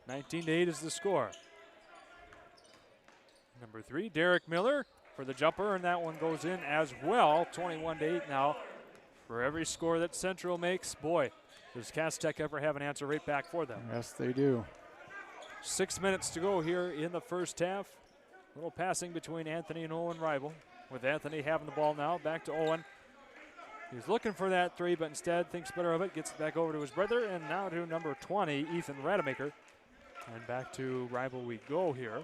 19-8 is the score. Number 3, Derek Miller for the jumper, and that one goes in as well. 21-8 now. For every score that Central makes, boy, does Cass Tech ever have an answer right back for them. Yes, they do. 6 minutes to go here in the first half. A little passing between Anthony and Owen Reibel, with Anthony having the ball now. Back to Owen. He's looking for that three, but instead thinks better of it. Gets it back over to his brother, and now to number 20, Ethan Rademacher. And back to Reibel we go here.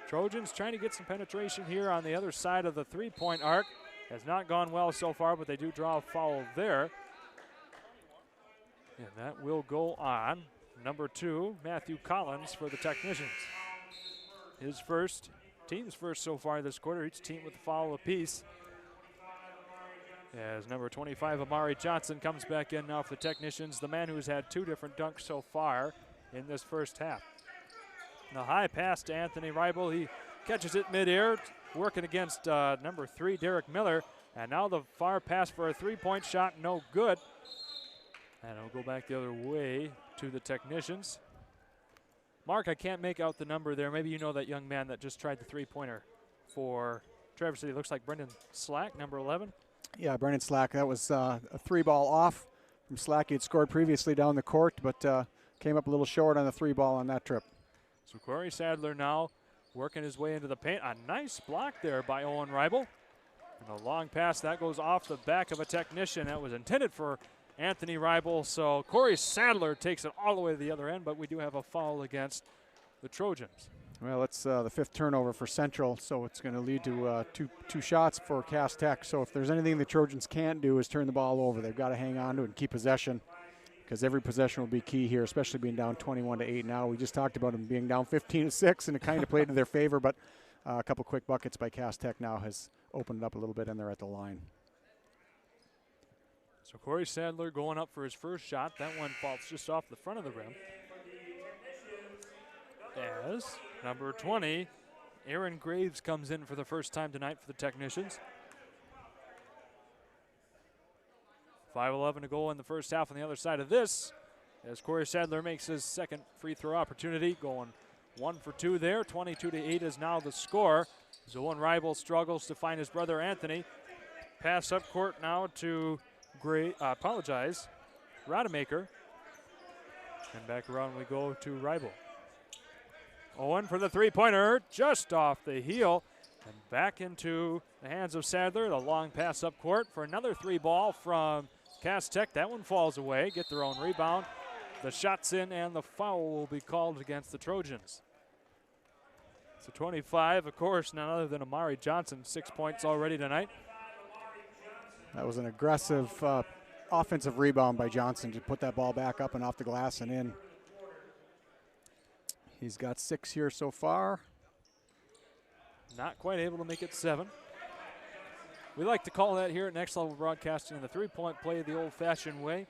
Trojans trying to get some penetration here on the other side of the three-point arc. Has not gone well so far, but they do draw a foul there. And that will go on. Number 2, Matthew Collins for the technicians. His first, team's first so far this quarter. Each team with a foul apiece. As number 25, Amari Johnson, comes back in now for the technicians. The man who's had 2 different dunks so far in this first half. The high pass to Anthony Reibel. He catches it midair, working against number 3, Derek Miller. And now the far pass for a three-point shot, no good. And it'll go back the other way to the technicians. Mark, I can't make out the number there. Maybe you know that young man that just tried the three-pointer for Traverse City. Looks like Brendan Slack, number 11. Yeah, Brendan Slack. That was a 3-ball off from Slack. He had scored previously down the court, but came up a little short on the 3-ball on that trip. So Corey Sadler now working his way into the paint. A nice block there by Owen Reibel. And a long pass that goes off the back of a technician. That was intended for Anthony Reibel. So Corey Sadler takes it all the way to the other end, but we do have a foul against the Trojans. Well, it's the 5th turnover for Central, so it's going to lead to two shots for Cass Tech. So if there's anything the Trojans can't do is turn the ball over. They've got to hang on to it and keep possession, because every possession will be key here, especially being down 21-8 now. We just talked about them being down 15-6, and it kind of played in their favor, but a couple quick buckets by Cass Tech now has opened it up a little bit, and they're at the line. So Corey Sadler going up for his first shot. That one falls just off the front of the rim. As number 20, Aaron Graves, comes in for the first time tonight for the technicians. 5:11 to go in the first half on the other side of this, as Corey Sadler makes his second free throw opportunity, going 1 for 2 there. 22-8 is now the score. Owen Reibel struggles to find his brother Anthony. Pass up court now to Rademacher. And back around we go to Reibel. Owen for the three-pointer, just off the heel. And back into the hands of Sadler. The long pass up court for another 3-ball from Cass Tech. That one falls away. Get their own rebound. The shot's in, and the foul will be called against the Trojans. So 25, of course, none other than Amari Johnson. 6 points already tonight. That was an aggressive offensive rebound by Johnson to put that ball back up and off the glass and in. He's got 6 here so far. not quite able to make it 7. We like to call that here at Next Level Broadcasting the three-point play the old-fashioned way.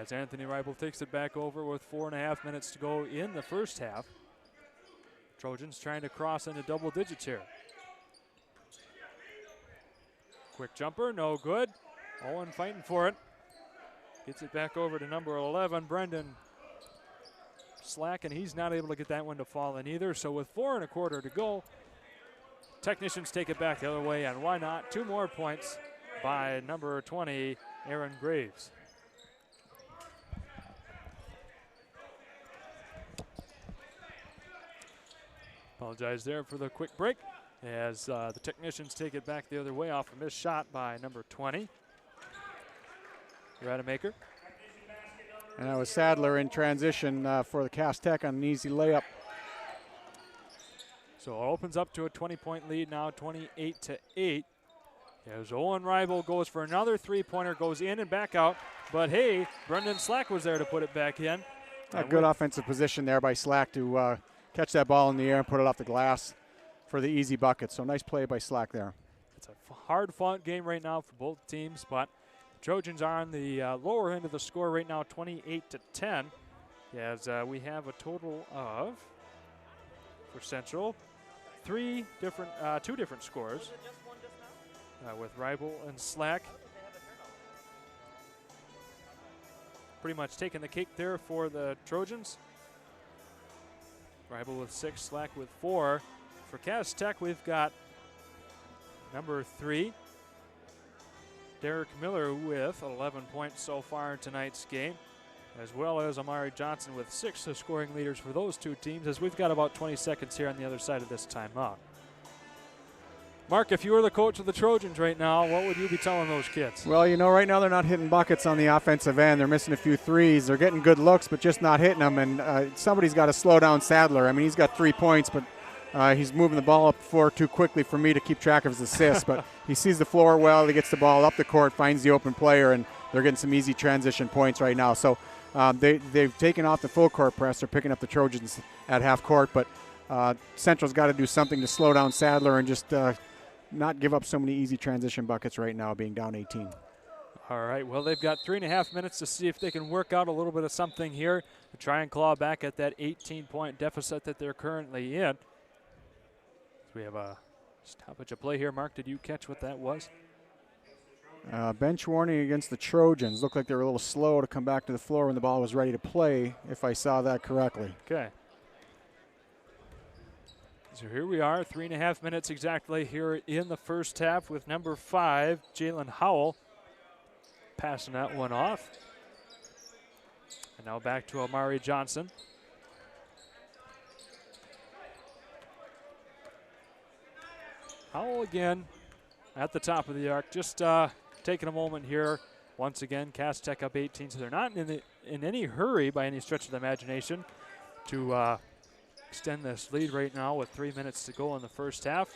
As Anthony Reibel takes it back over with 4.5 minutes to go in the first half. Trojans trying to cross into double digits here. Quick jumper, no good. Owen fighting for it. Gets it back over to number 11, Brendan Slack, and he's not able to get that one to fall in either. So with 4 1/4 to go, Technicians take it back the other way, and why not? 2 more points by number 20, Aaron Graves. Apologize there for the quick break as the Technicians take it back the other way off a missed shot by number 20, Rademacher. And that was Sadler in transition for the Cass Tech on an easy layup. So it opens up to a 20-point lead now, 28-8. As Owen Reibel goes for another three-pointer, goes in and back out. But hey, Brendan Slack was there to put it back in. A good offensive position there by Slack to catch that ball in the air and put it off the glass for the easy bucket. So nice play by Slack there. It's a hard-fought game right now for both teams, but Trojans are on the lower end of the score right now, 28-10. As we have a total of, for Central, two different scores with Reibel and Slack. Pretty much taking the cake there for the Trojans. Reibel with 6, Slack with 4. For Cass Tech, we've got number 3, Derek Miller with 11 points so far in tonight's game, as well as Amari Johnson with 6 scoring leaders for those two teams, as we've got about 20 seconds here on the other side of this timeout. Mark, if you were the coach of the Trojans right now, what would you be telling those kids? Well, you know, right now they're not hitting buckets on the offensive end. They're missing a few threes. They're getting good looks, but just not hitting them. And somebody's got to slow down Sadler. I mean, he's got 3 points, but he's moving the ball up the floor too quickly for me to keep track of his assists. But he sees the floor well. He gets the ball up the court, finds the open player, and they're getting some easy transition points right now. So they've taken off the full court press. They're picking up the Trojans at half court. But Central's got to do something to slow down Sadler and just not give up so many easy transition buckets right now, being down 18. All right, well, they've got 3.5 minutes to see if they can work out a little bit of something here to try and claw back at that 18-point deficit that they're currently in. We have a stoppage of play here. Mark, did you catch what that was? Bench warning against the Trojans. Looked like they were a little slow to come back to the floor when the ball was ready to play, if I saw that correctly. Okay. So here we are, 3.5 minutes exactly here in the first half with number 5, Jalen Howell, passing that one off. And now back to Amari Johnson. Howell again at the top of the arc, just taking a moment here. Once again, Cass Tech up 18, so they're not in any hurry by any stretch of the imagination to extend this lead right now with 3 minutes to go in the first half.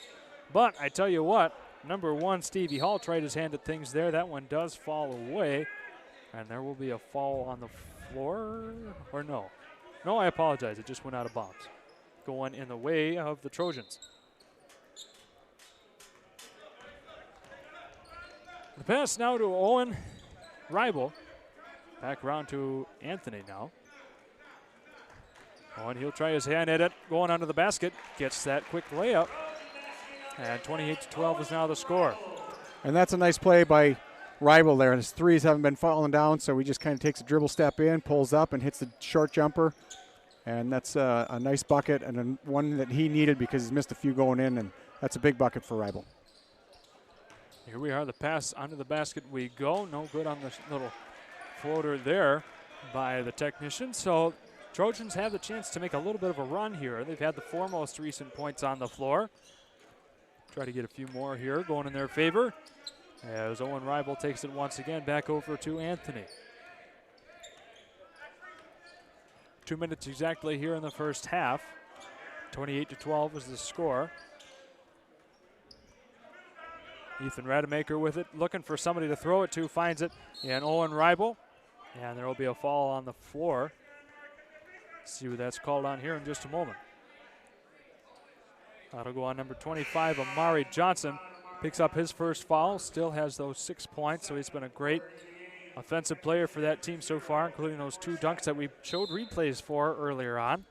But I tell you what, number 1, Stevie Hall, tried his hand at things there. That one does fall away, and there will be a foul on the floor, or no? No, I apologize. It just went out of bounds. Going in the way of the Trojans. The pass now to Owen Reibel. Back around to Anthony now. Owen, he'll try his hand at it. Going under the basket. Gets that quick layup. And 28-12 is now the score. And that's a nice play by Reibel there. His threes haven't been falling down, so he just kind of takes a dribble step in, pulls up, and hits the short jumper. And that's a nice bucket and one that he needed because he's missed a few going in, and that's a big bucket for Reibel. Here we are, the pass under the basket we go. No good on the little floater there by the Technicians. So Trojans have the chance to make a little bit of a run here. They've had the 4 most recent points on the floor. Try to get a few more here going in their favor as Owen Reibel takes it once again back over to Anthony. 2 minutes exactly here in the first half. 28-12 is the score. Ethan Rademacher with it, looking for somebody to throw it to, finds it, and Owen Reibel. And there will be a foul on the floor. See what that's called on here in just a moment. That'll go on number 25, Amari Johnson. Picks up his first foul, still has those 6 points, so he's been a great offensive player for that team so far, including those 2 dunks that we showed replays for earlier on.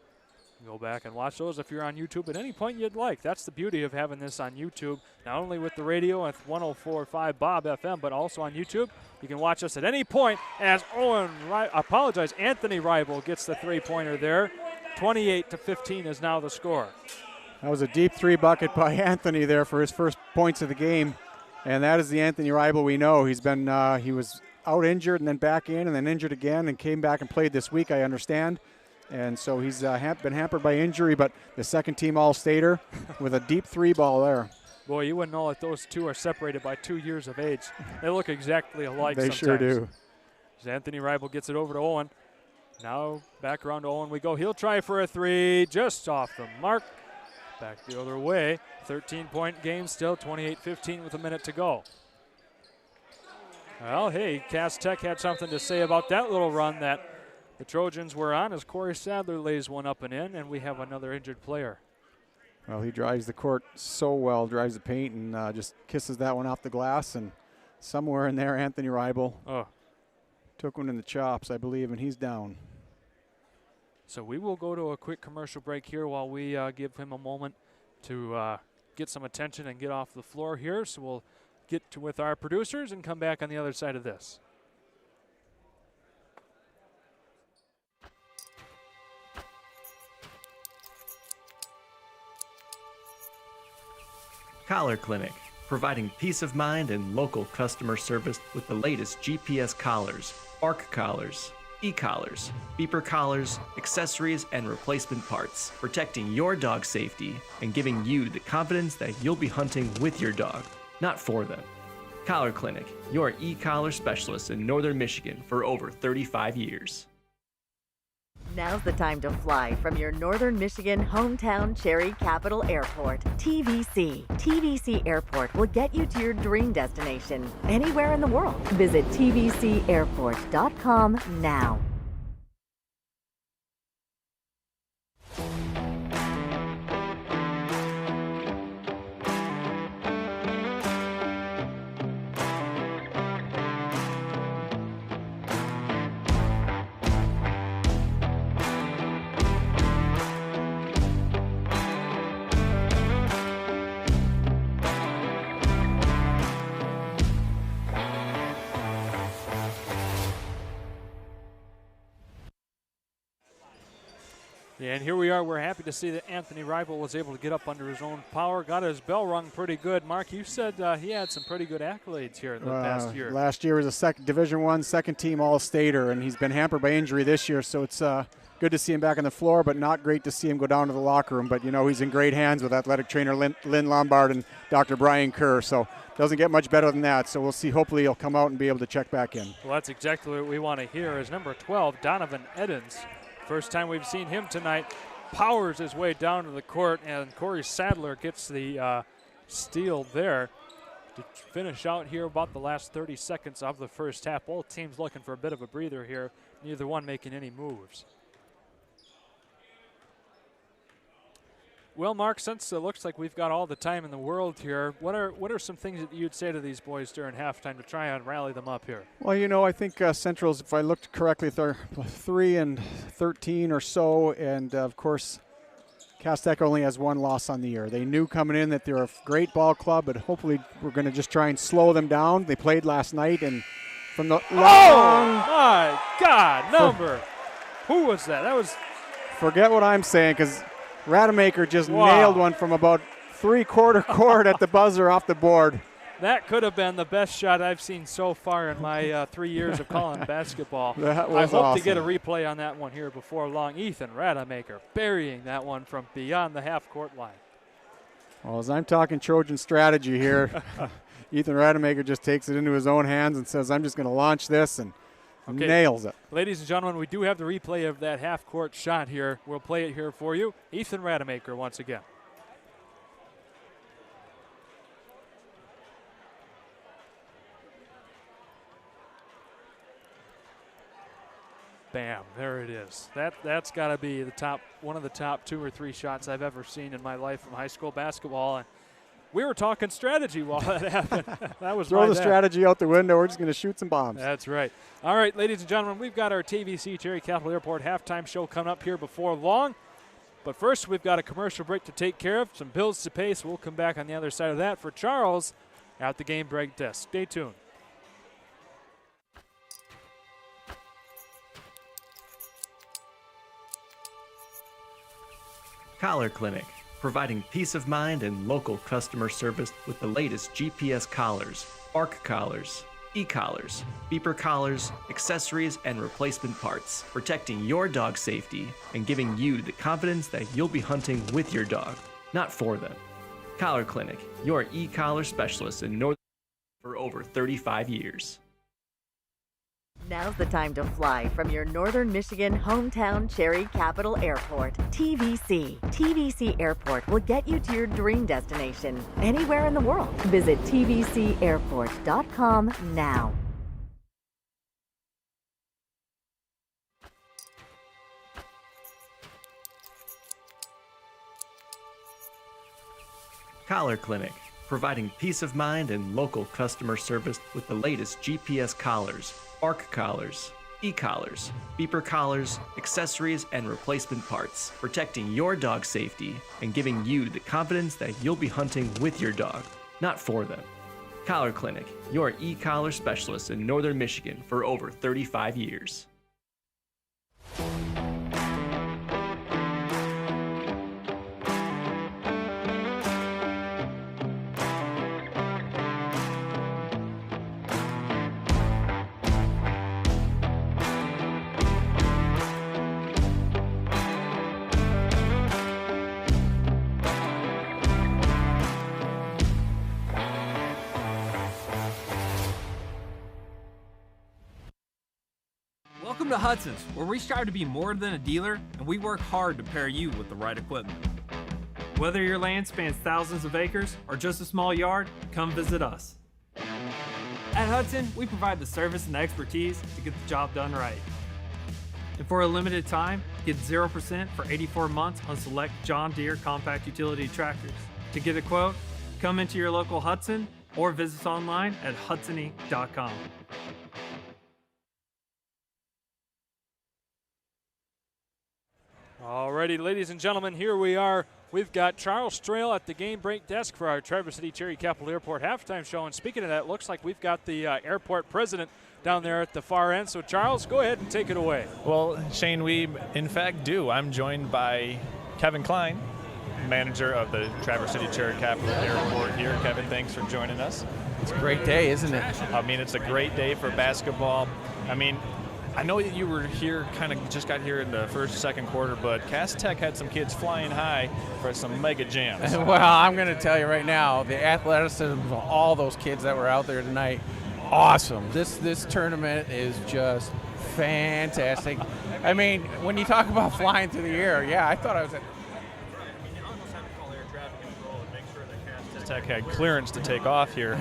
Go back and watch those if you're on YouTube at any point you'd like. That's the beauty of having this on YouTube, not only with the radio at 104.5 Bob FM, but also on YouTube. You can watch us at any point as Anthony Rival gets the 3-pointer there. 28-15 is now the score. That was a deep 3 bucket by Anthony there for his first points of the game. And that is the Anthony Rival we know. He was out injured and then back in and then injured again and came back and played this week, I understand. And so he's been hampered by injury, but the second team All-Stater with a deep 3 ball there. Boy, you wouldn't know that those 2 are separated by 2 years of age. They look exactly alike They sometimes. sure do. As Anthony Rival gets it over to Owen. Now back around to Owen we go. He'll try for a 3, just off the mark. Back the other way. 13-point game still, 28-15 with a minute to go. Well, hey, Cass Tech had something to say about that little run that the Trojans were on as Corey Sadler lays one up and in, and we have another injured player. Well, he drives the court so well, drives the paint, and just kisses that one off the glass. And somewhere in there, Anthony Rival took one in the chops, I believe, and he's down. So we will go to a quick commercial break here while we give him a moment to get some attention and get off the floor here. So we'll get to with our producers and come back on the other side of this. Collar Clinic, providing peace of mind and local customer service with the latest GPS collars, bark collars, e-collars, beeper collars, accessories, and replacement parts, protecting your dog's safety and giving you the confidence that you'll be hunting with your dog, not for them. Collar Clinic, your e-collar specialist in Northern Michigan for over 35 years. Now's the time to fly from your Northern Michigan hometown Cherry Capital Airport. TVC. TVC Airport will get you to your dream destination anywhere in the world. Visit tvcairport.com now. And here we are. We're happy to see that Anthony Rival was able to get up under his own power. Got his bell rung pretty good. Mark, you said he had some pretty good accolades here in the past year. Last year was a Division I second-team All-Stater, and he's been hampered by injury this year, so it's good to see him back on the floor, but not great to see him go down to the locker room. But, you know, he's in great hands with athletic trainer Lynn Lombard and Dr. Brian Kerr, so doesn't get much better than that. So we'll see. Hopefully he'll come out and be able to check back in. Well, that's exactly what we want to hear is number 12, Donovan Edens. First time we've seen him tonight. Powers his way down to the court, and Corey Sadler gets the steal there to finish out here about the last 30 seconds of the first half. Both teams looking for a bit of a breather here, neither one making any moves. Well, Mark, since it looks like we've got all the time in the world here, what are some things that you'd say to these boys during halftime to try and rally them up here? Well, you know, I think Central's, if I looked correctly, they're 3-13 or so, and of course, Cass Tech only has one loss on the year. They knew coming in that they're a great ball club, but hopefully we're going to just try and slow them down. They played last night, and from the my God, who was that? That was. Forget what I'm saying, because Rademacher just nailed one from about three-quarter court at the buzzer off the board. That could have been the best shot I've seen so far in my 3 years of calling basketball. That was I hope awesome. to get a replay on that one here before long. Ethan Rademacher burying that one from beyond the half-court line. Well, as I'm talking Trojan strategy here, Ethan Rademacher just takes it into his own hands and says, I'm just going to launch this, and nails it. Ladies and gentlemen, we do have the replay of that half-court shot here. We'll play it here for you. Ethan Rademacher once again. Bam, there it is. That's got to be one of the top 2 or 3 shots I've ever seen in my life from high school basketball. And we were talking strategy while that happened. That was Throw the strategy out the window. We're just going to shoot some bombs. That's right. All right, ladies and gentlemen, we've got our TVC Cherry Capital Airport halftime show coming up here before long. But first, we've got a commercial break to take care of, some bills to pay, so we'll come back on the other side of that for Charles at the game break desk. Stay tuned. Collar Clinic, providing peace of mind and local customer service with the latest GPS collars, ARC collars, e-collars, beeper collars, accessories, and replacement parts, protecting your dog's safety and giving you the confidence that you'll be hunting with your dog, not for them. Collar Clinic, your e-collar specialist in North for over 35 years. Now's the time to fly from your Northern Michigan hometown Cherry Capital Airport. TVC. TVC Airport will get you to your dream destination anywhere in the world. Visit tvcairport.com now. Collar Clinic, providing peace of mind and local customer service with the latest GPS collars, ARC collars, e-collars, beeper collars, accessories, and replacement parts, protecting your dog's safety and giving you the confidence that you'll be hunting with your dog, not for them. Collar Clinic, your e-collar specialist in Northern Michigan for over 35 years. Welcome to Hudson's, where we strive to be more than a dealer, and we work hard to pair you with the right equipment. Whether your land spans thousands of acres or just a small yard, come visit us. At Hudson, we provide the service and expertise to get the job done right. And for a limited time, get 0% for 84 months on select John Deere compact utility tractors. To get a quote, come into your local Hudson or visit us online at hudsony.com. Alrighty, ladies and gentlemen, here we are. We've got Charles Strail at the game break desk for our Traverse City Cherry Capital Airport halftime show. And speaking of that, looks like we've got the airport president down there at the far end. So, Charles, go ahead and take it away. Well, Shane, we in fact do. I'm joined by Kevin Klein, manager of the Traverse City Cherry Capital Airport here. Kevin, thanks for joining us. It's a great day, isn't it? I mean, it's a great day for basketball. I mean, I know that you were here, kind of just got here in the second quarter, but Cass Tech had some kids flying high for some mega jams. Well, I'm going to tell you right now, the athleticism of all those kids that were out there tonight, awesome. This tournament is just fantastic. I mean, when you talk about flying through the air, yeah, I thought I was at Tech had clearance to take off here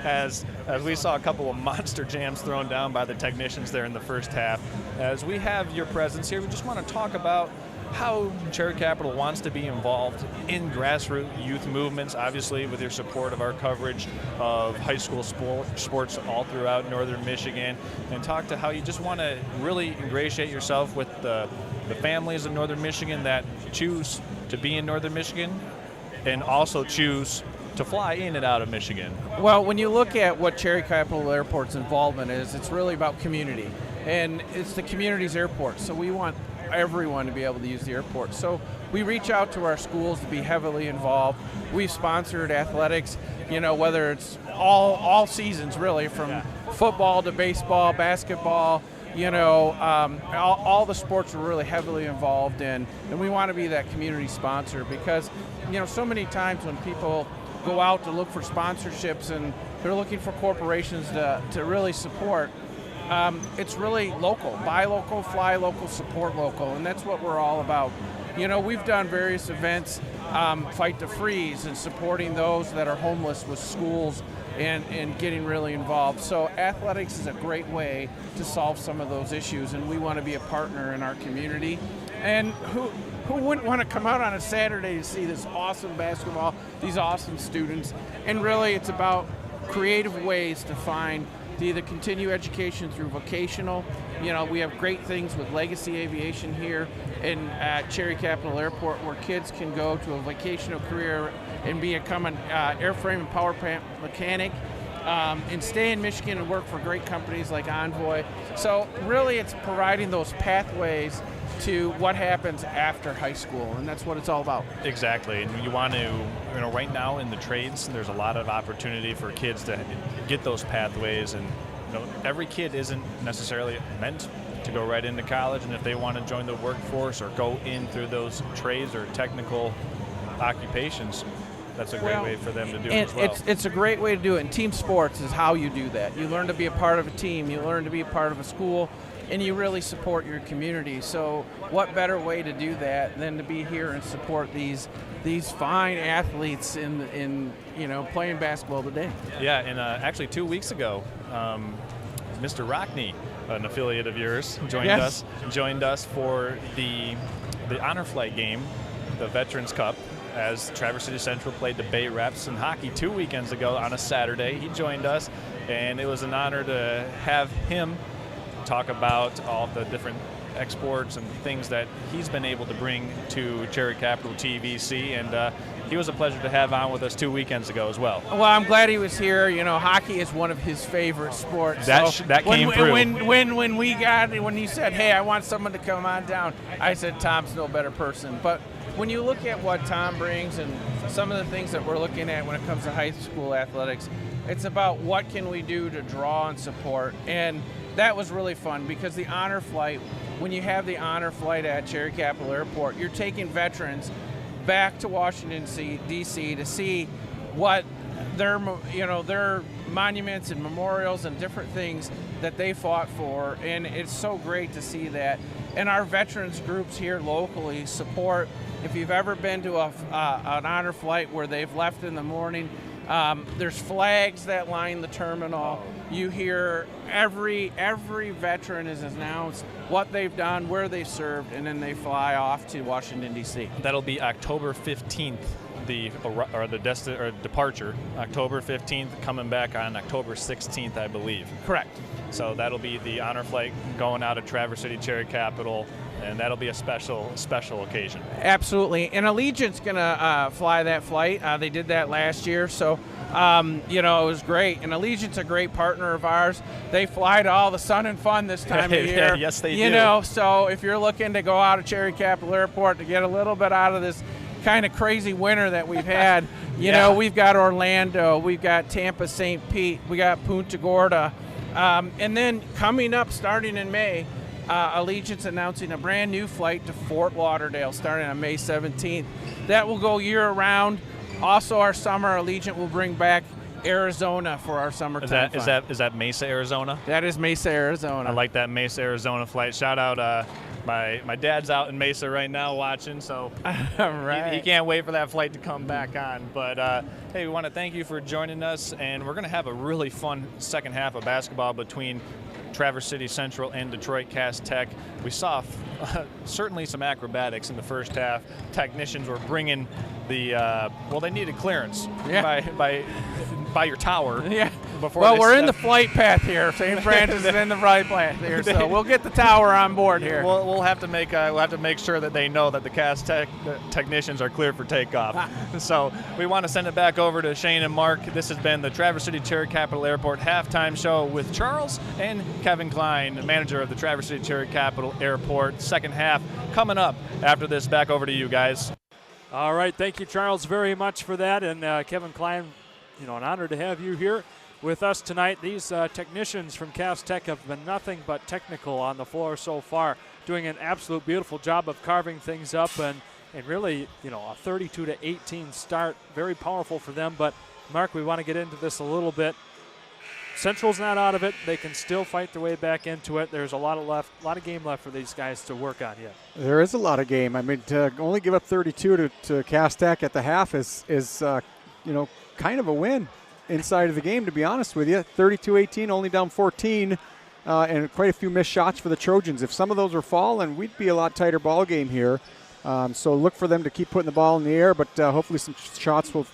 as we saw a couple of monster jams thrown down by the technicians there in the first half. As we have your presence here, we just want to talk about how Cherry Capital wants to be involved in grassroots youth movements, obviously with your support of our coverage of high school sports all throughout Northern Michigan, and talk to how you just want to really ingratiate yourself with the families of Northern Michigan that choose to be in Northern Michigan and also choose to fly in and out of Michigan. Well, when you look at what Cherry Capital Airport's involvement is, it's really about community. And it's the community's airport, so we want everyone to be able to use the airport. So we reach out to our schools to be heavily involved. We've sponsored athletics, you know, whether it's all seasons really, from football to baseball, basketball, you know, all the sports we're really heavily involved in, and we want to be that community sponsor because, you know, so many times when people go out to look for sponsorships and they're looking for corporations to really support, it's really local. Buy local, fly local, support local, and that's what we're all about. You know, we've done various events, Fight to Freeze, and supporting those that are homeless with schools and getting really involved. So athletics is a great way to solve some of those issues, and we want to be a partner in our community. And who wouldn't want to come out on a Saturday to see this awesome basketball, these awesome students? And really, it's about creative ways to find to either continue education through vocational. You know, we have great things with Legacy Aviation here at Cherry Capital Airport, where kids can go to a vocational career and become an airframe and power plant mechanic, and stay in Michigan and work for great companies like Envoy. So really, it's providing those pathways to what happens after high school, and that's what it's all about. Exactly, and you want to, you know, right now in the trades, there's a lot of opportunity for kids to get those pathways, and you know, every kid isn't necessarily meant to go right into college, and if they want to join the workforce or go in through those trades or technical occupations, that's a great way for them to do it as well. It's a great way to do it, and team sports is how you do that. You learn to be a part of a team, you learn to be a part of a school, and you really support your community. So what better way to do that than to be here and support these fine athletes in you know, playing basketball today. Yeah, and actually 2 weeks ago, Mr. Rockney, an affiliate of yours, joined us for the honor flight game, the Veterans Cup, as Traverse City Central played the Bay Reps in hockey 2 weekends ago on a Saturday. He joined us, and it was an honor to have him talk about all the different exports and things that he's been able to bring to Cherry Capital TVC, and he was a pleasure to have on with us 2 weekends ago as well. Well, I'm glad he was here. You know, hockey is one of his favorite sports. That came through. When he said, "Hey, I want someone to come on down," I said, "Tom's no better person." But when you look at what Tom brings and some of the things that we're looking at when it comes to high school athletics, it's about what can we do to draw and support. And that was really fun, because the honor flight, when you have the honor flight at Cherry Capital Airport, you're taking veterans back to Washington, D.C. to see what their monuments and memorials and different things that they fought for, and it's so great to see that. And our veterans groups here locally support. If you've ever been to an honor flight where they've left in the morning, there's flags that line the terminal. You hear every veteran is announced what they've done, where they served, and then they fly off to Washington, D.C. That'll be October 15th, the departure. October 15th, coming back on October 16th, I believe. Correct. So that'll be the honor flight going out of Traverse City Cherry Capital, and that'll be a special occasion. Absolutely, and Allegiant's gonna fly that flight. They did that last year, so you know, it was great. And Allegiant's a great partner of ours. They fly to all the sun and fun this time of year. Yes, they do. You know, so if you're looking to go out of Cherry Capital Airport to get a little bit out of this kind of crazy winter that we've had, you know, we've got Orlando, we've got Tampa, St. Pete, we got Punta Gorda, and then coming up, starting in May, Allegiant's announcing a brand new flight to Fort Lauderdale starting on May 17th. That will go year-round. Also, our summer, Allegiant will bring back Arizona for our summertime flight. Is that Mesa, Arizona? That is Mesa, Arizona. I like that Mesa, Arizona flight. Shout out, my dad's out in Mesa right now watching, so right. he can't wait for that flight to come back on. But hey, we want to thank you for joining us, and we're going to have a really fun second half of basketball between Traverse City Central and Detroit Cass Tech. We saw certainly some acrobatics in the first half. Technicians were bringing the they needed clearance by your tower. Yeah. Well, we're in the flight path here. St. Francis is in the flight path here, so we'll get the tower on board here. We'll have to make sure that they know that the Cass Tech technicians are clear for takeoff. So we want to send it back over to Shane and Mark. This has been the Traverse City Cherry Capital Airport halftime show with Charles and Kevin Klein, the manager of the Traverse City Cherry Capital Airport. Second half coming up after this. Back over to you guys. All right, thank you, Charles, very much for that. And Kevin Klein, an honor to have you here with us tonight. These technicians from Cass Tech have been nothing but technical on the floor so far, doing an absolute beautiful job of carving things up and really, a 32-18 start, very powerful for them. But, Mark, we want to get into this a little bit. Central's not out of it. They can still fight their way back into it. There's a lot of game left for these guys to work on yet. There is a lot of game. I mean, to only give up 32 to Cass Tech at the half is kind of a win inside of the game, to be honest with you. 32-18, only down 14, and quite a few missed shots for the Trojans. If some of those were falling, we'd be a lot tighter ball game here. So look for them to keep putting the ball in the air, but hopefully some shots will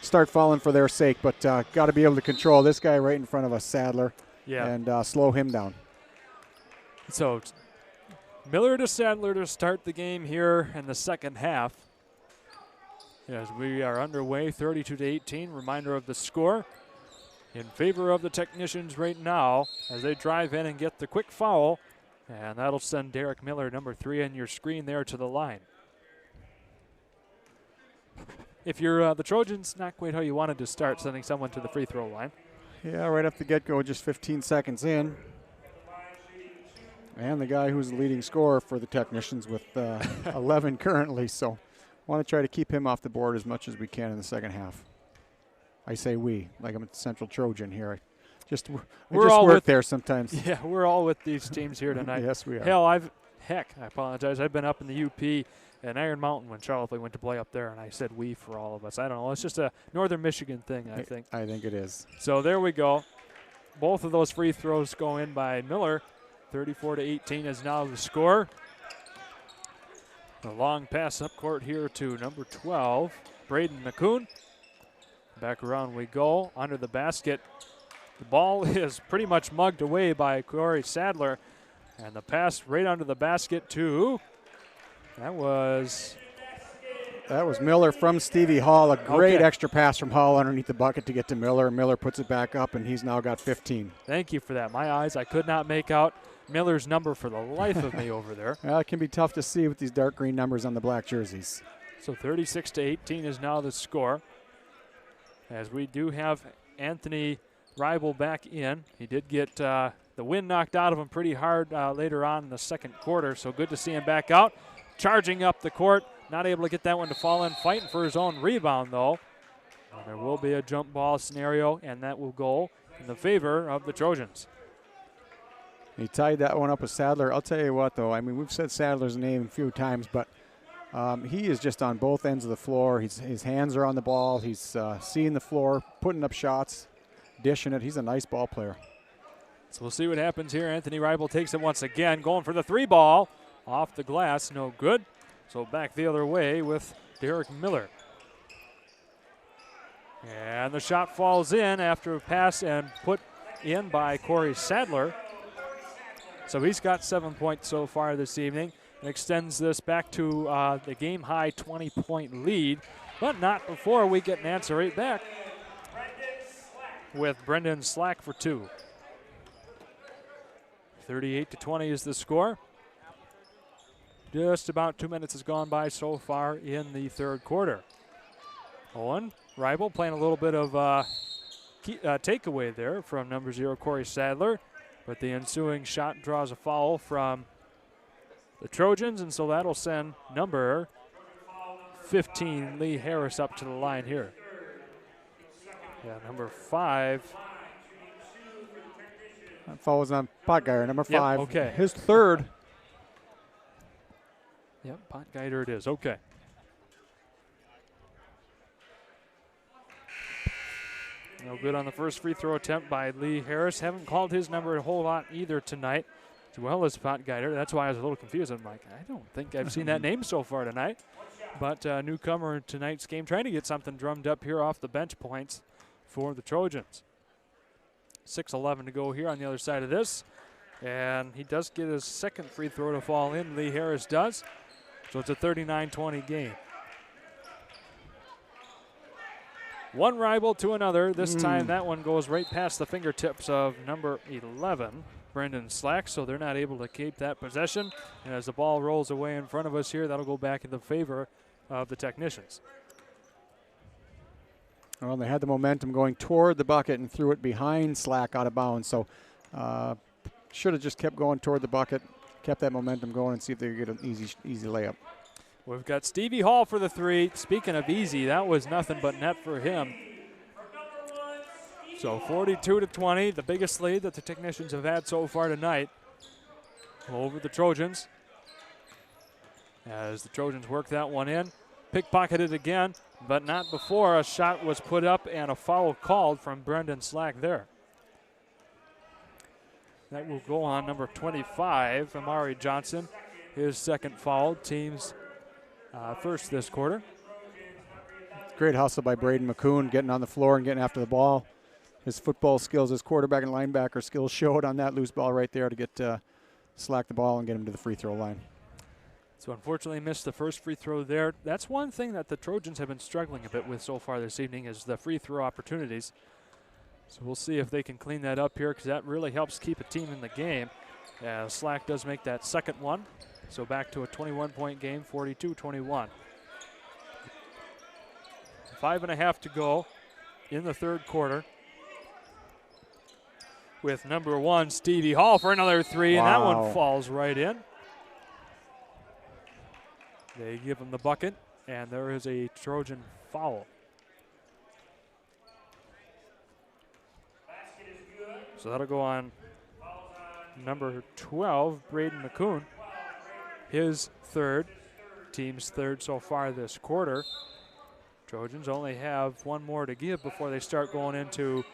start falling for their sake. But got to be able to control this guy right in front of us, Sadler, and slow him down. So Miller to Sadler to start the game here in the second half. As we are underway, 32-18. Reminder of the score in favor of the Technicians right now as they drive in and get the quick foul. And that'll send Derek Miller, number 3, on your screen there to the line. If you're the Trojans, not quite how you wanted to start, sending someone to the free throw line. Yeah, right off the get-go, just 15 seconds in. And the guy who's the leading scorer for the Technicians with 11 currently, so want to try to keep him off the board as much as we can in the second half. I say we, like I'm a Central Trojan here. I just work there sometimes. Yeah, we're all with these teams here tonight. Yes, we are. Hell, I apologize. I've been up in the UP and Iron Mountain when Charlotte went to play up there, and I said we for all of us. I don't know. It's just a Northern Michigan thing, I think. I think it is. So there we go. Both of those free throws go in by Miller. 34-18 is now the score. A long pass up court here to number 12, Braden McCoon. Back around we go, under the basket. The ball is pretty much mugged away by Corey Sadler. And the pass right under the basket to, that was Miller from Stevie Hall. A great extra pass from Hall underneath the bucket to get to Miller. Miller puts it back up, and he's now got 15. Thank you for that. My eyes, I could not make out Miller's number for the life of me over there. Well, it can be tough to see with these dark green numbers on the black jerseys. So 36-18 is now the score. As we do have Anthony Ribel back in. He did get the wind knocked out of him pretty hard later on in the second quarter, so good to see him back out. Charging up the court, not able to get that one to fall in, fighting for his own rebound though. And there will be a jump ball scenario, and that will go in the favor of the Trojans. He tied that one up with Sadler. I'll tell you what, though. I mean, we've said Sadler's name a few times, but he is just on both ends of the floor. His hands are on the ball. He's seeing the floor, putting up shots, dishing it. He's a nice ball player. So we'll see what happens here. Anthony Ribel takes it once again, going for the 3 ball. Off the glass, no good. So back the other way with Derek Miller. And the shot falls in after a pass and put in by Corey Sadler. So he's got 7 points so far this evening and extends this back to the game-high 20-point lead, but not before we get an answer right back with Brendan Slack for 2. 38-20 is the score. Just about 2 minutes has gone by so far in the third quarter. Owen Ribel playing a little bit of takeaway there from number 0, Corey Sadler. But the ensuing shot draws a foul from the Trojans, and so that'll send number 15, Lee Harris, up to the line here. Yeah, number 5. That foul was on Potgeier, number 5. Yep, okay. His third. Yep, Potgeier it is. Okay. No good on the first free throw attempt by Lee Harris. Haven't called his number a whole lot either tonight, as well as Potgeier. That's why I was a little confused. I'm like, I don't think I've seen that name so far tonight. But newcomer in tonight's game, trying to get something drummed up here off the bench points for the Trojans. 6:11 to go here on the other side of this. And he does get his second free throw to fall in. Lee Harris does. So it's a 39-20 game. One Ribel to another. This time that one goes right past the fingertips of number 11, Brendan Slack, so they're not able to keep that possession. And as the ball rolls away in front of us here, that'll go back in the favor of the Technicians. Well, they had the momentum going toward the bucket and threw it behind Slack out of bounds. So should have just kept going toward the bucket, kept that momentum going, and see if they could get an easy layup. We've got Stevie Hall for the 3. Speaking of easy, that was nothing but net for him. So 42-20, the biggest lead that the Technicians have had so far tonight over the Trojans. As the Trojans work that one in. Pickpocketed again, but not before a shot was put up and a foul called from Brendan Slack there. That will go on number 25, Amari Johnson. His second foul, team's first this quarter. Great hustle by Braden McCoon, getting on the floor and getting after the ball. His football skills, his quarterback and linebacker skills showed on that loose ball right there to get Slack the ball and get him to the free throw line. So unfortunately missed the first free throw there. That's one thing that the Trojans have been struggling a bit with so far this evening is the free throw opportunities. So we'll see if they can clean that up here because that really helps keep a team in the game. Slack does make that second one. So back to a 21-point game, 42-21. 5.5 to go in the third quarter. With number 1, Stevie Hall for another three, and that one falls right in. They give him the bucket, and there is a Trojan foul. So that'll go on number 12, Braden McCoon. His third, team's third so far this quarter. Trojans only have one more to give before they start going into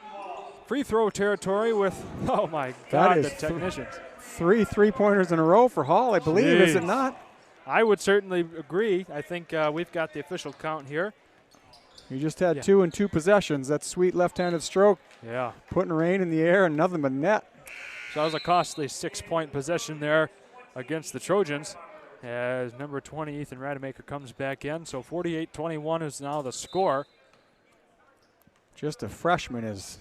free throw territory with, oh my God, the Technicians. 3 3-pointers in a row for Hall, I believe, is it not? I would certainly agree. I think we've got the official count here. You just had 2 in 2 possessions. That sweet left-handed stroke. Yeah. Putting rain in the air and nothing but net. So that was a costly 6-point possession there against the Trojans as number 20, Ethan Rademacher, comes back in. So 48-21 is now the score. Just a freshman is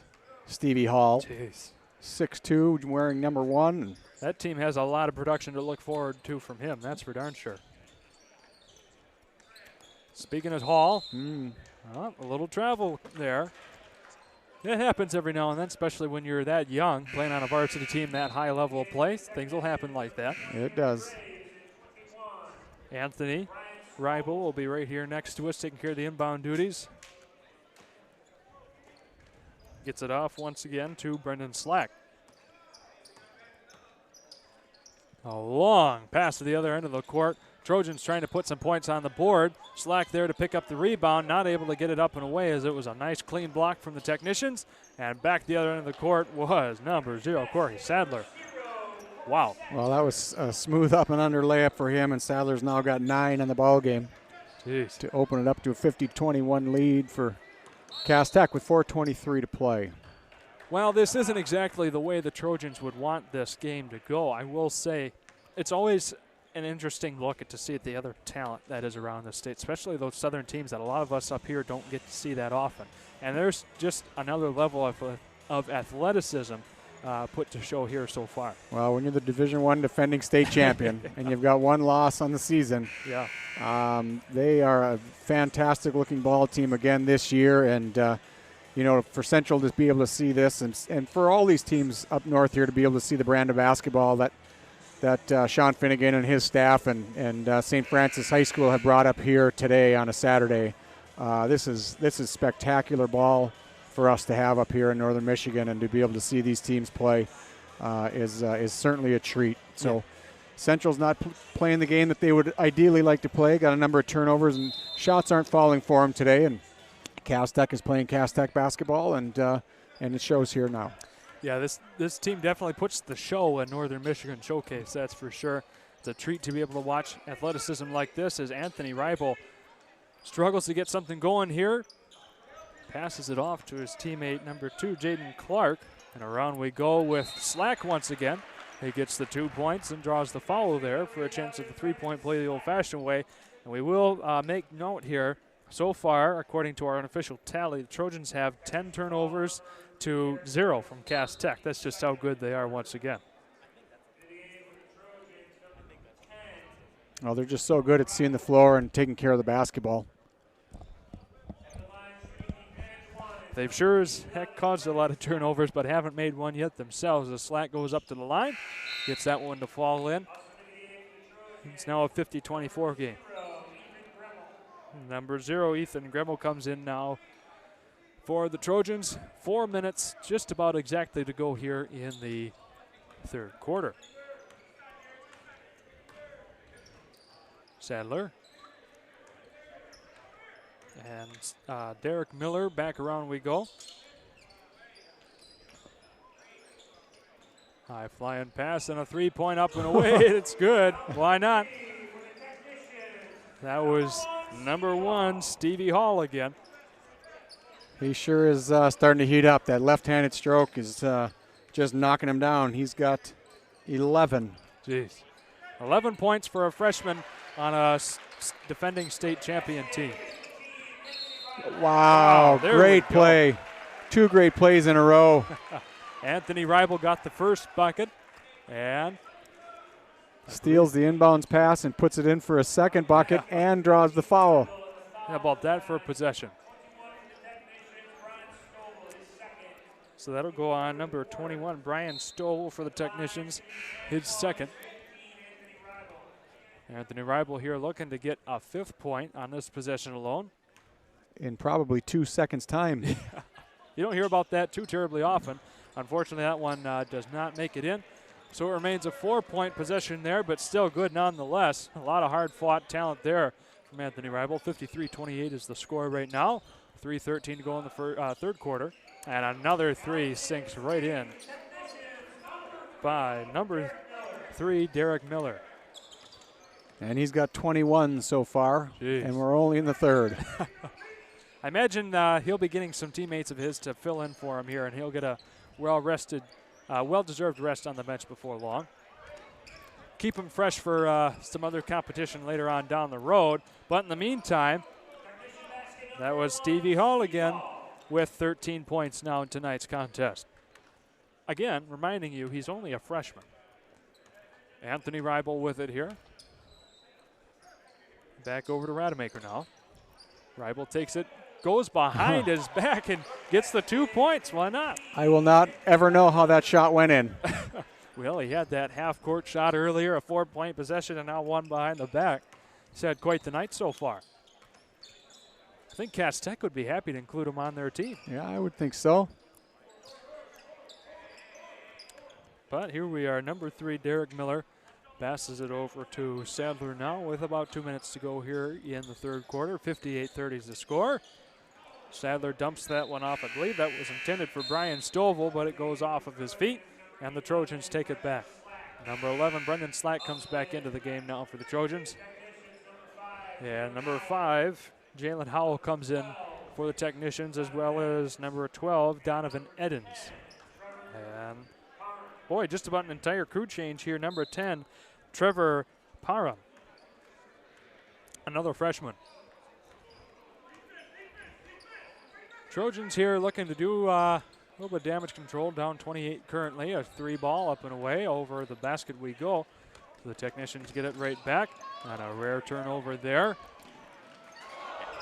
Stevie Hall. Jeez. 6'2", wearing number 1. That team has a lot of production to look forward to from him, that's for darn sure. Speaking of Hall, a little travel there. It happens every now and then, especially when you're that young, playing on a varsity team that high level of play. Things will happen like that. It does. Anthony Reibel will be right here next to us, taking care of the inbound duties. Gets it off once again to Brendan Slack. A long pass to the other end of the court. Trojans trying to put some points on the board. Slack there to pick up the rebound, not able to get it up and away as it was a nice clean block from the Technicians. And back the other end of the court was number 0, Corey Sadler. Wow. Well, that was a smooth up and under layup for him, and Sadler's now got 9 in the ball game. Jeez. To open it up to a 50-21 lead for Cass Tech with 4:23 to play. Well, this isn't exactly the way the Trojans would want this game to go. I will say it's always an interesting look to see the other talent that is around the state, especially those southern teams that a lot of us up here don't get to see that often. And there's just another level of athleticism put to show here so far. Well, when you're the Division I defending state champion and you've got 1 loss on the season, they are a fantastic-looking ball team again this year. And, for Central to be able to see this and for all these teams up north here to be able to see the brand of basketball that Sean Finnegan and his staff and St. Francis High School have brought up here today on a Saturday. This is spectacular ball for us to have up here in northern Michigan, and to be able to see these teams play is certainly a treat. So Central's not playing the game that they would ideally like to play. Got a number of turnovers, and shots aren't falling for them today. And Cass Tech is playing Cass Tech basketball, and it shows here now. Yeah, this team definitely puts the show in Northern Michigan Showcase, that's for sure. It's a treat to be able to watch athleticism like this as Anthony Reibel struggles to get something going here. Passes it off to his teammate, number 2, Jaden Clark. And around we go with Slack once again. He gets the 2 points and draws the foul there for a chance at the 3-point play the old-fashioned way. And we will make note here, so far, according to our unofficial tally, the Trojans have 10 turnovers to 0 from Cass Tech. That's just how good they are once again. Well, they're just so good at seeing the floor and taking care of the basketball. They've sure as heck caused a lot of turnovers, but haven't made one yet themselves. The Slack goes up to the line, gets that one to fall in. It's now a 50-24 game. Number 0, Ethan Gremmel, comes in now for the Trojans. 4 minutes just about exactly to go here in the third quarter. Sadler. And Derek Miller, back around we go. High flying pass and a 3-point up and away. It's good. Why not? That was number 1, Stevie Hall again. He sure is starting to heat up. That left-handed stroke is just knocking him down. He's got 11. Jeez. 11 points for a freshman on a defending state champion team. Wow, great play. 2 great plays in a row. Anthony Reibel got the first bucket and steals the inbounds pass and puts it in for a second bucket and draws the foul. How about that for a possession? So that'll go on number 21, Brian Stoll for the Technicians, his second. Anthony Reibel here looking to get a 5th point on this possession alone. In probably 2 seconds' time. You don't hear about that too terribly often. Unfortunately, that one does not make it in. So it remains a 4-point possession there, but still good nonetheless. A lot of hard-fought talent there from Anthony Reibel. 53-28 is the score right now. 3:13 to go in the third quarter. And another 3 sinks right in by number 3, Derek Miller. And he's got 21 so far, and we're only in the third. I imagine he'll be getting some teammates of his to fill in for him here, and he'll get a well-rested, well-deserved rest on the bench before long. Keep him fresh for some other competition later on down the road. But in the meantime, that was Stevie Hall again with 13 points now in tonight's contest. Again, reminding you, he's only a freshman. Anthony Reibel with it here. Back over to Rademacher now. Reibel takes it, goes behind his back and gets the 2 points. Why not? I will not ever know how that shot went in. Well, he had that half-court shot earlier, a 4-point possession, and now one behind the back. He's had quite the night so far. I think Cass Tech would be happy to include him on their team. Yeah, I would think so. But here we are, number 3, Derek Miller. Passes it over to Sadler now with about 2 minutes to go here in the third quarter. 58-30 is the score. Sadler dumps that one off. I believe that was intended for Brian Stovall, but it goes off of his feet, and the Trojans take it back. Number 11, Brendan Slack, comes back into the game now for the Trojans. And number 5, Jalen Howell, comes in for the Technicians, as well as number 12, Donovan Edens. And boy, just about an entire crew change here. Number 10, Trevor Parham, another freshman. Trojans here looking to do a little bit of damage control, down 28 currently. A 3 ball up and away. Over the basket we go. So the Technicians get it right back. And a rare turnover there.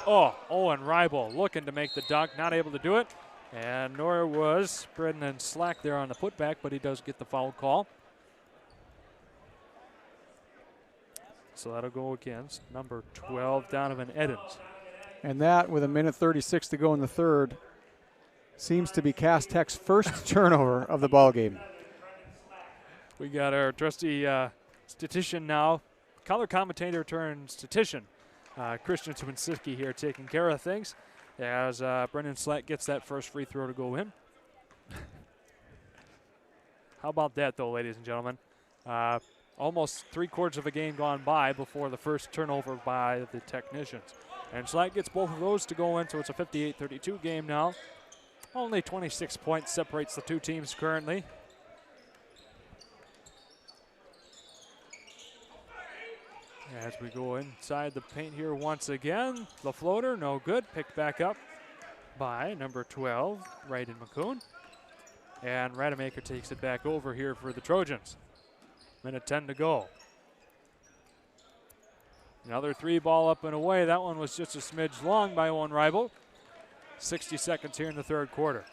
Oh, Owen Reibel looking to make the dunk, not able to do it. And nor was Brendan Slack there on the putback, but he does get the foul call. So that'll go against number 12, Donovan Edens. And that, with 1:36 to go in the third, seems to be Cass Tech's first turnover of the ballgame. We got our trusty statistician now, color commentator turned statistician, Christian Swinski here taking care of things as Brendan Slack gets that first free throw to go in. How about that, though, ladies and gentlemen? Almost 3/4 of a game gone by before the first turnover by the Technicians. And Slack gets both of those to go in, so it's a 58-32 game now. Only 26 points separates the two teams currently. As we go inside the paint here once again, the floater, no good. Picked back up by number 12, Raiden McCoon. And Rademacher takes it back over here for the Trojans. 1:10 to go. Another 3 ball up and away. That one was just a smidge long by Owen Reibel. 60 seconds here in the third quarter.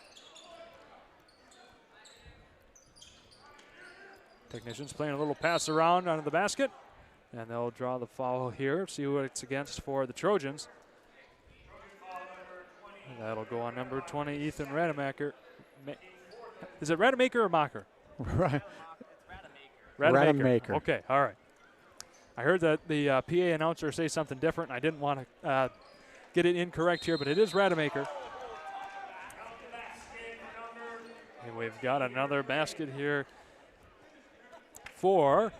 Technicians playing a little pass around onto the basket. And they'll draw the foul here. See what it's against for the Trojans. That'll go on number 20, Ethan Rademacher. Is it Rademacher or Macher? Right. Rademacher. Okay, all right. I heard that the PA announcer say something different. I didn't want to get it incorrect here, but it is Rademacher. And we've got another basket here for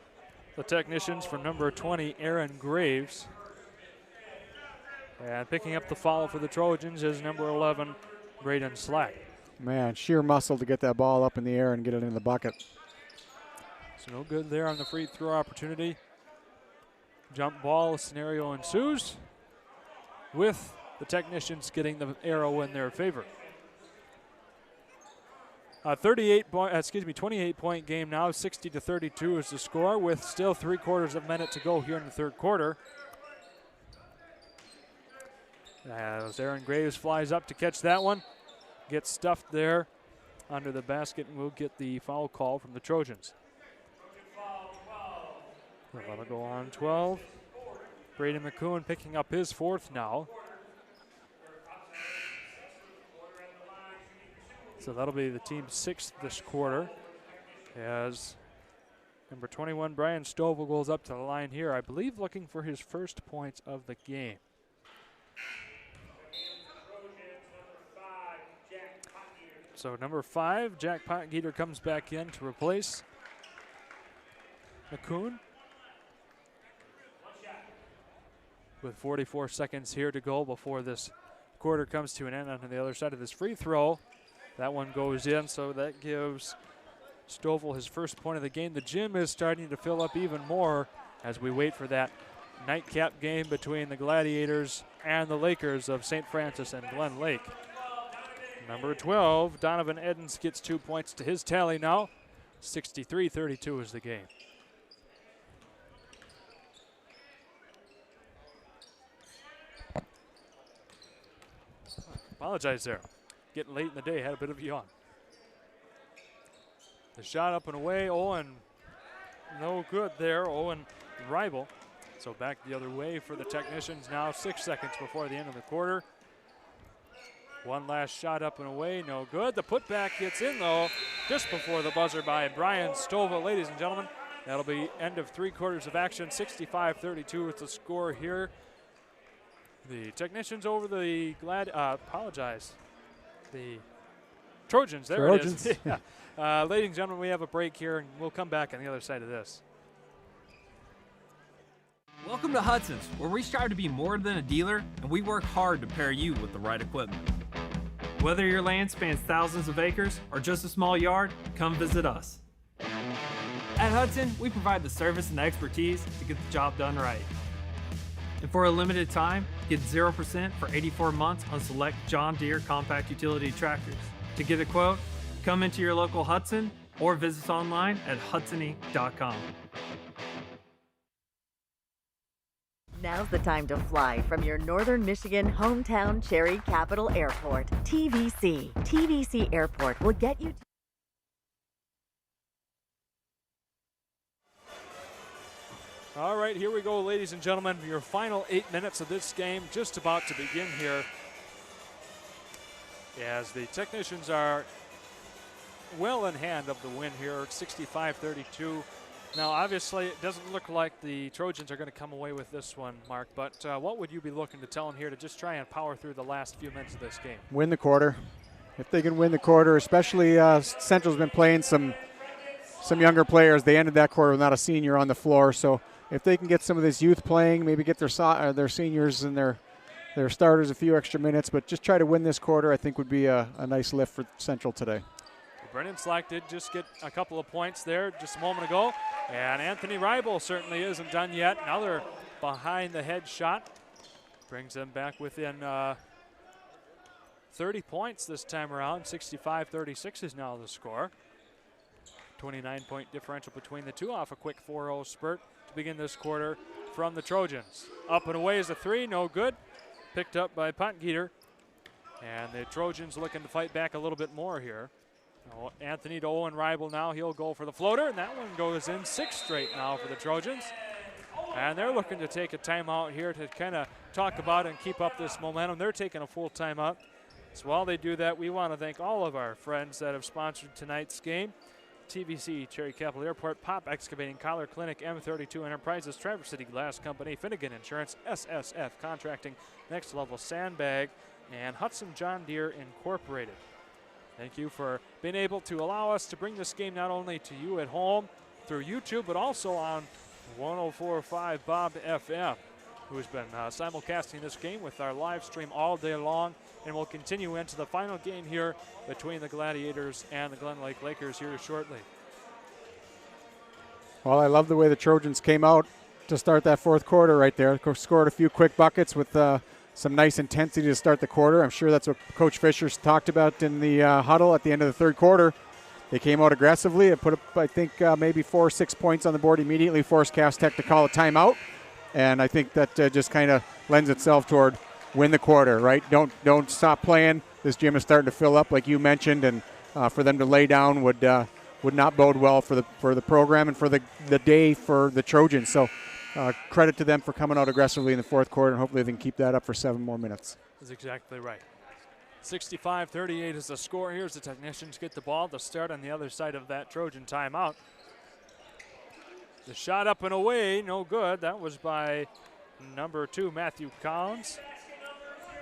the technicians from number 20, Aaron Graves. And picking up the foul for the Trojans is number 11, Braden Slack. Man, sheer muscle to get that ball up in the air and get it in the bucket. So no good there on the free throw opportunity. Jump ball scenario ensues with the technicians getting the arrow in their favor. 28-point game now, 60-32 is the score with still 3/4 of a minute to go here in the third quarter. As Aaron Graves flies up to catch that one, gets stuffed there under the basket, and we'll get the foul call from the Trojans. That'll go on 12. Braden McCoon picking up his fourth now. So that'll be the team's sixth this quarter as number 21, Brian Stovall, goes up to the line here, I believe looking for his first points of the game. So number 5, Jack Potgieter comes back in to replace McCoon. With 44 seconds here to go before this quarter comes to an end on the other side of this free throw. That one goes in, so that gives Stovall his first point of the game. The gym is starting to fill up even more as we wait for that nightcap game between the Gladiators and the Lakers of St. Francis and Glen Lake. Number 12, Donovan Edens gets 2 points to his tally now. 63-32 is the game. Apologize there. Getting late in the day, had a bit of a yawn. The shot up and away, Owen, no good there, Owen Reibel. So back the other way for the technicians now, 6 seconds before the end of the quarter. One last shot up and away, no good. The putback gets in though, just before the buzzer by Brian Stovall. Ladies and gentlemen, that'll be end of 3/4 of action, 65-32 is the score here. The technicians over the the Trojans, there Trojans. it is. Yeah. Ladies and gentlemen, we have a break here, and we'll come back on the other side of this. Welcome to Hudson's, where we strive to be more than a dealer, and we work hard to pair you with the right equipment. Whether your land spans thousands of acres or just a small yard, come visit us. At Hudson, we provide the service and expertise to get the job done right. And for a limited time, get 0% for 84 months on select John Deere compact utility tractors. To get a quote, come into your local Hudson or visit us online at hudsony.com. Now's the time to fly from your Northern Michigan hometown Cherry Capital Airport. TVC. TVC Airport will get you. All right, here we go, ladies and gentlemen. Your final 8 minutes of this game just about to begin here. As the technicians are well in hand of the win here, 65-32. Now, obviously, it doesn't look like the Trojans are going to come away with this one, Mark, but what would you be looking to tell them here to just try and power through the last few minutes of this game? Win the quarter. If they can win the quarter, especially Central's been playing some younger players. They ended that quarter without a senior on the floor, so if they can get some of this youth playing, maybe get their seniors and their starters a few extra minutes, but just try to win this quarter, I think would be a nice lift for Central today. Brennan Slack did just get a couple of points there just a moment ago, and Anthony Reibel certainly isn't done yet. Another behind-the-head shot brings them back within 30 points this time around. 65-36 is now the score. 29-point differential between the two off a quick 4-0 spurt to begin this quarter from the Trojans. Up and away is a three, no good. Picked up by Potgieter, and the Trojans looking to fight back a little bit more here. Anthony to Owen Reibel now. He'll go for the floater, and that one goes in. 6 straight now for the Trojans. And they're looking to take a timeout here to kind of talk about and keep up this momentum. They're taking a full timeout. So while they do that, we want to thank all of our friends that have sponsored tonight's game. TVC, Cherry Capital Airport, Pop Excavating, Collar Clinic, M32 Enterprises, Traverse City Glass Company, Finnegan Insurance, SSF Contracting, Next Level Sandbag, and Hudson John Deere Incorporated. Thank you for being able to allow us to bring this game not only to you at home through YouTube, but also on 104.5 Bob FM, who's been simulcasting this game with our live stream all day long, and we'll continue into the final game here between the Gladiators and the Glen Lake Lakers here shortly. Well, I love the way the Trojans came out to start that fourth quarter right there. Scored a few quick buckets with some nice intensity to start the quarter. I'm sure that's what Coach Fisher's talked about in the huddle at the end of the third quarter. They came out aggressively and put up, I think, maybe 4 or 6 points on the board immediately, forced Cass Tech to call a timeout. And I think that just kind of lends itself toward win the quarter, right? Don't stop playing. This gym is starting to fill up, like you mentioned, and for them to lay down would not bode well for the program and for the day for the Trojans. So credit to them for coming out aggressively in the fourth quarter, and hopefully they can keep that up for 7 more minutes. That's exactly right. 65-38 is the score here as the technicians get the ball to start on the other side of that Trojan timeout. The shot up and away, no good. That was by number 2, Matthew Collins.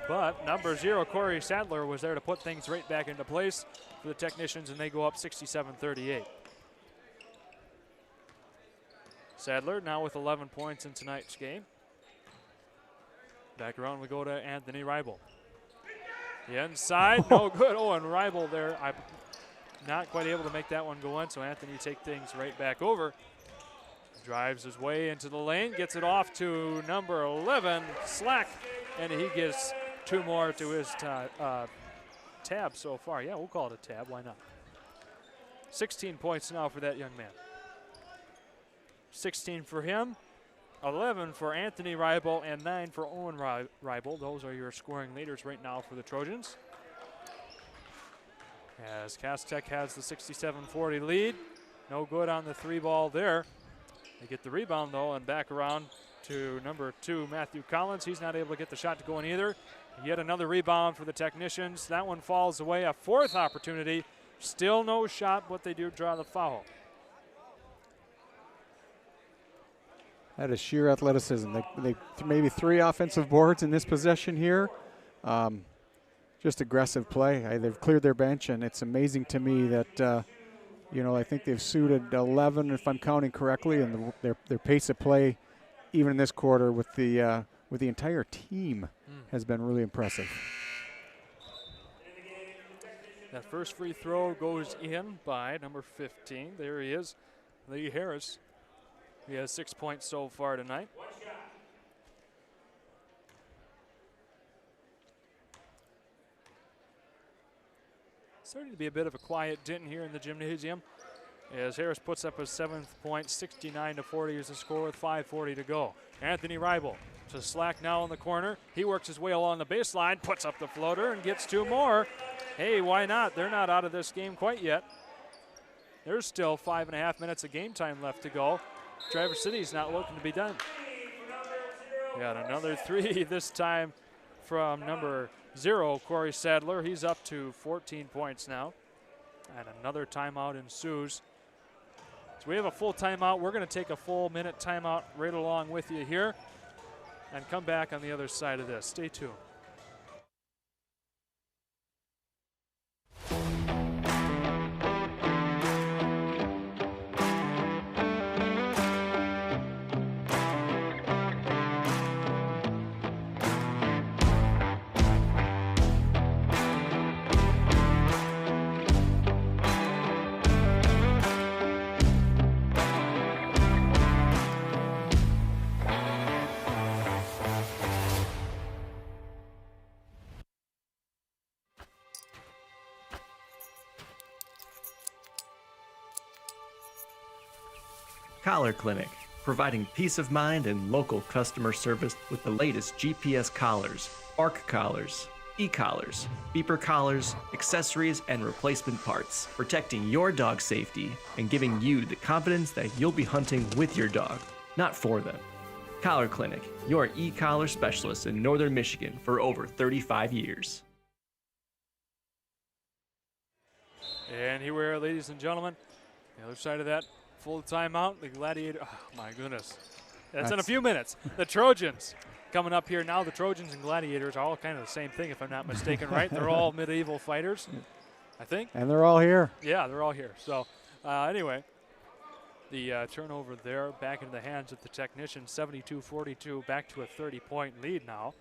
But number 0, Corey Sadler, was there to put things right back into place for the technicians, and they go up 67-38. Sadler now with 11 points in tonight's game. Back around we go to Anthony Reibel. The inside, no good. Oh, and Reibel there, I'm not quite able to make that one go in, so Anthony take things right back over. Drives his way into the lane, gets it off to number 11, Slack, and he gets 2 more to his tab so far. Yeah, we'll call it a tab, why not? 16 points now for that young man. 16 for him, 11 for Anthony Reibel, and 9 for Owen Reibel. Those are your scoring leaders right now for the Trojans. As Cass Tech has the 67-40 lead. No good on the 3-ball there. They get the rebound, though, and back around to number 2, Matthew Collins. He's not able to get the shot to go in either. Yet another rebound for the technicians. That one falls away. A 4th opportunity. Still no shot, but they do draw the foul. That is sheer athleticism. They maybe 3 offensive boards in this possession here. Just aggressive play. They've cleared their bench, and it's amazing to me that I think they've suited 11, if I'm counting correctly, and their pace of play, even in this quarter, with the entire team, has been really impressive. That first free throw goes in by number 15. There he is, Lee Harris. He has 6 points so far tonight. Starting to be a bit of a quiet din here in the gymnasium as Harris puts up his 7th point. 69-40 is the score with 5:40 to go. Anthony Reibel to Slack now in the corner. He works his way along the baseline, puts up the floater, and gets 2 more. Hey, why not? They're not out of this game quite yet. There's still 5.5 minutes of game time left to go. Traverse City's not looking to be done. We got another 3 this time from number 0, Corey Sadler. He's up to 14 points now. And another timeout ensues. So we have a full timeout. We're going to take a full minute timeout right along with you here and come back on the other side of this. Stay tuned. Collar Clinic, providing peace of mind and local customer service with the latest GPS collars, ARC collars, e-collars, beeper collars, accessories, and replacement parts, protecting your dog's safety and giving you the confidence that you'll be hunting with your dog, not for them. Collar Clinic, your e-collar specialist in Northern Michigan for over 35 years. And here we are, ladies and gentlemen. The other side of that full timeout, the Gladiator. Oh, my goodness. That's in a few minutes. The Trojans coming up here now. The Trojans and Gladiators are all kind of the same thing, if I'm not mistaken, right? They're all medieval fighters, I think. And they're all here. Yeah, they're all here. So, anyway, the turnover there back into the hands of the Technicians, 72-42, back to a 30-point lead now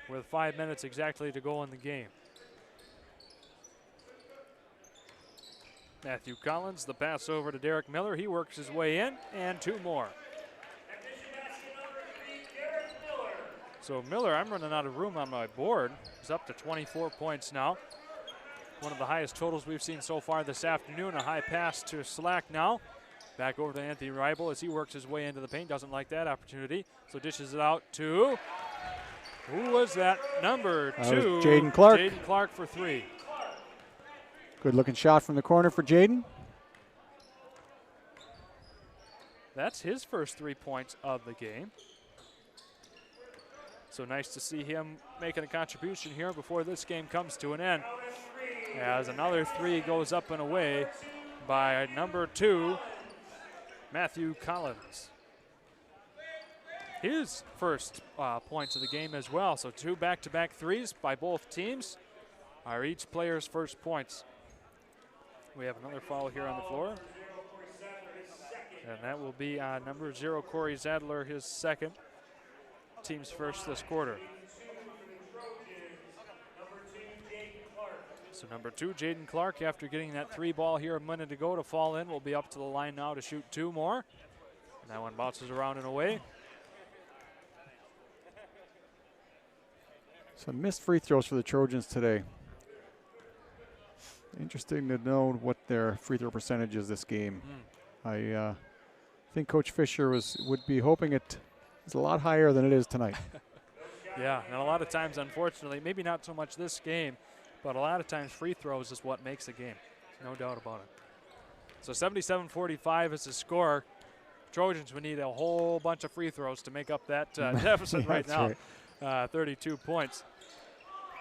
with 5 minutes exactly to go in the game. Matthew Collins, the pass over to Derek Miller. He works his way in, and 2 more. So Miller, I'm running out of room on my board. He's up to 24 points now. One of the highest totals we've seen so far this afternoon. A high pass to Slack now. Back over to Anthony Reibel as he works his way into the paint. Doesn't like that opportunity, so dishes it out to, who was that? Number 2. Jaden Clark. Jaden Clark for 3. Good looking shot from the corner for Jaden. That's his first 3 points of the game. So nice to see him making a contribution here before this game comes to an end. As another 3 goes up and away by number 2, Matthew Collins. His first points of the game as well. So 2 back-to-back threes by both teams are each player's first points. We have another foul here on the floor. And that will be number 0, Corey Zadler, his second. Team's first this quarter. So number 2, Jaden Clark, after getting that 3 ball here a minute ago to fall in, will be up to the line now to shoot 2 more. And that one bounces around and away. Some missed free throws for the Trojans today. Interesting to know what their free throw percentage is this game. I think Coach Fisher would be hoping it is a lot higher than it is tonight. Yeah, and a lot of times, unfortunately, maybe not so much this game, but a lot of times free throws is what makes a game. No doubt about it. So 77-45 is the score. Trojans would need a whole bunch of free throws to make up that deficit right now. Right. 32 points.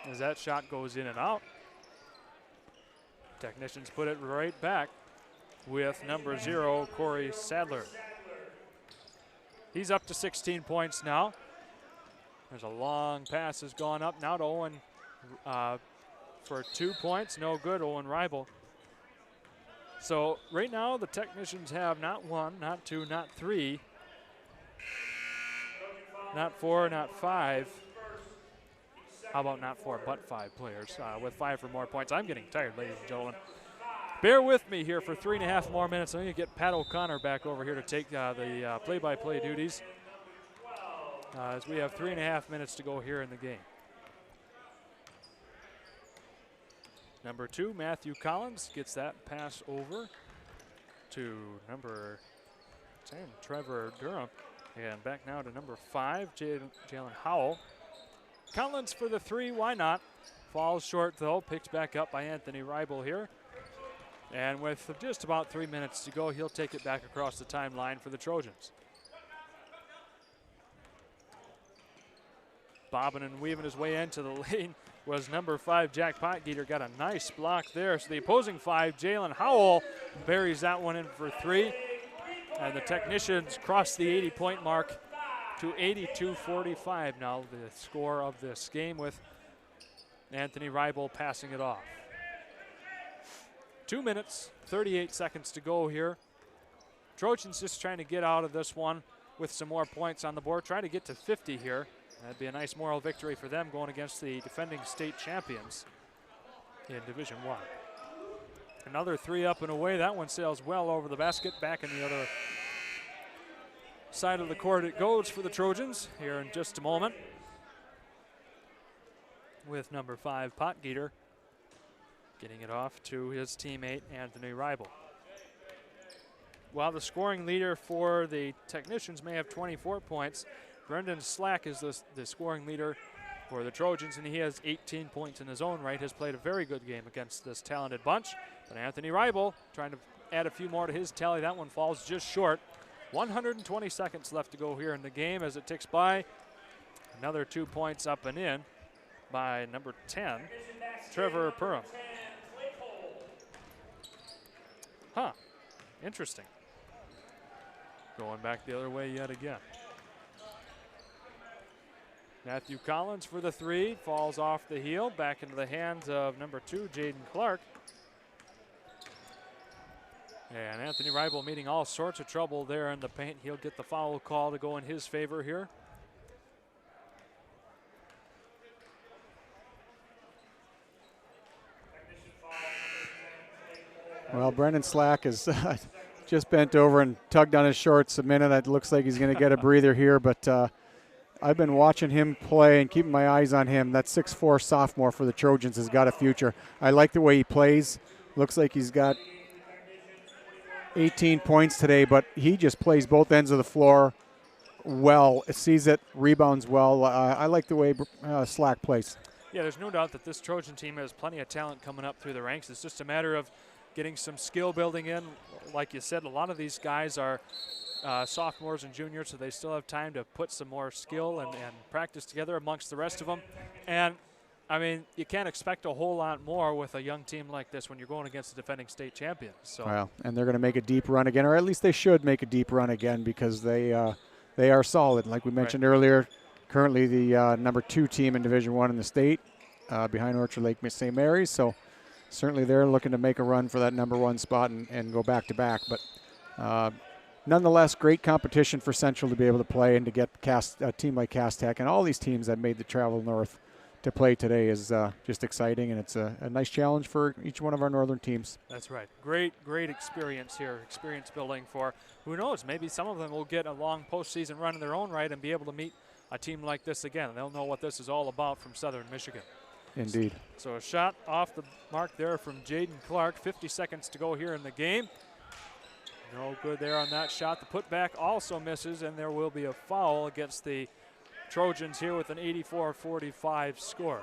As that shot goes in and out. Technicians put it right back with number 0, Corey Sadler. He's up to 16 points now. There's a long pass has gone up now to Owen for 2 points. No good, Owen Reibel. So right now the Technicians have not 1, not 2, not 3, not 4, not 5. How about not 4, but 5 players with 5 or more points. I'm getting tired, ladies and gentlemen. Bear with me here for 3.5 more minutes. I'm going to get Pat O'Connor back over here to take the play-by-play duties as we have 3.5 minutes to go here in the game. Number 2, Matthew Collins gets that pass over to number 10, Trevor Durham. And back now to number 5, Jalen Howell. Collins for the 3, why not? Falls short though, picked back up by Anthony Reibel here. And with just about 3 minutes to go, he'll take it back across the timeline for the Trojans. Bobbing and weaving his way into the lane was number 5, Jack Potgieter. Got a nice block there. So the opposing 5, Jalen Howell, buries that one in for 3. And the Technicians cross the 80-point mark to 82-45 now, the score of this game, with Anthony Reibel passing it off. 2 minutes, 38 seconds to go here. Trojans just trying to get out of this one with some more points on the board, trying to get to 50 here. That'd be a nice moral victory for them going against the defending state champions in Division I. Another 3 up and away. That one sails well over the basket. Back in the other side of the court it goes for the Trojans here in just a moment, with number 5, Potgieter, getting it off to his teammate, Anthony Reibel. While the scoring leader for the Technicians may have 24 points, Brendan Slack is the scoring leader for the Trojans, and he has 18 points in his own right. Has played a very good game against this talented bunch. But Anthony Reibel trying to add a few more to his tally. That one falls just short. 120 seconds left to go here in the game as it ticks by. Another 2 points up and in by number 10, Trevor Perham. Huh. Interesting. Going back the other way yet again. Matthew Collins for the three. Falls off the heel. Back into the hands of number 2, Jaden Clark. And Anthony Ribel meeting all sorts of trouble there in the paint. He'll get the foul call to go in his favor here. Well, Brendan Slack has just bent over and tugged on his shorts a minute. It looks like he's going to get a breather here, but I've been watching him play and keeping my eyes on him. That 6'4" sophomore for the Trojans has got a future. I like the way he plays. Looks like he's got 18 points today, but he just plays both ends of the floor well, sees it, rebounds well. I like the way Slack plays. Yeah, there's no doubt that this Trojan team has plenty of talent coming up through the ranks. It's just a matter of getting some skill building in. Like you said, a lot of these guys are sophomores and juniors, so they still have time to put some more skill and practice together amongst the rest of them. And I mean, you can't expect a whole lot more with a young team like this when you're going against the defending state champions. So. Well, and they're going to make a deep run again, or at least they should make a deep run again, because they are solid. Like we mentioned earlier, currently the number 2 team in Division I in the state, behind Orchard Lake St. Mary's. So certainly they're looking to make a run for that number 1 spot and go back to back. But nonetheless, great competition for Central to be able to play and to get a team like Cass Tech and all these teams that made the travel north to play today is just exciting, and it's a nice challenge for each one of our northern teams. That's right. Great experience here, experience building for, who knows, maybe some of them will get a long postseason run in their own right and be able to meet a team like this again. They'll know what this is all about from Southern Michigan. Indeed. So a shot off the mark there from Jaden Clark. 50 seconds to go here in the game. No good there on that shot. The putback also misses, and there will be a foul against the Trojans here with an 84-45 score.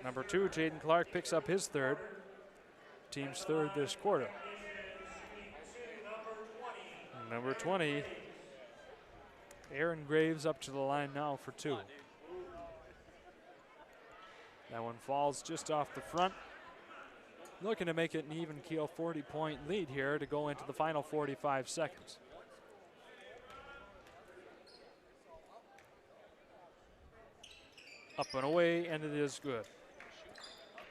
Number 2, Jaden Clark, picks up his third. Team's third this quarter. Number 20, Aaron Graves up to the line now for 2. That one falls just off the front. Looking to make it an even keel 40-point lead here to go into the final 45 seconds. Up and away, and it is good.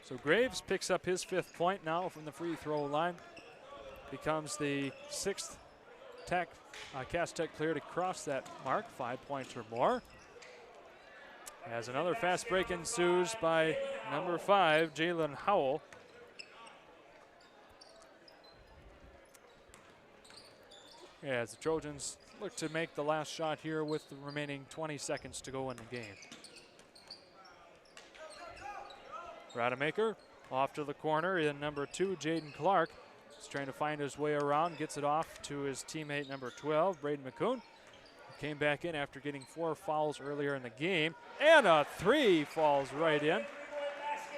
So Graves picks up his 5th point now from the free throw line. Becomes the 6th Cass Tech player to cross that mark, 5 points or more. As another fast break ensues by number 5, Jalen Howell. As the Trojans look to make the last shot here with the remaining 20 seconds to go in the game. Rademacher off to the corner in number 2, Jaden Clark. He's trying to find his way around, gets it off to his teammate number 12, Braden McCoon. Came back in after getting 4 fouls earlier in the game. And a 3 falls right in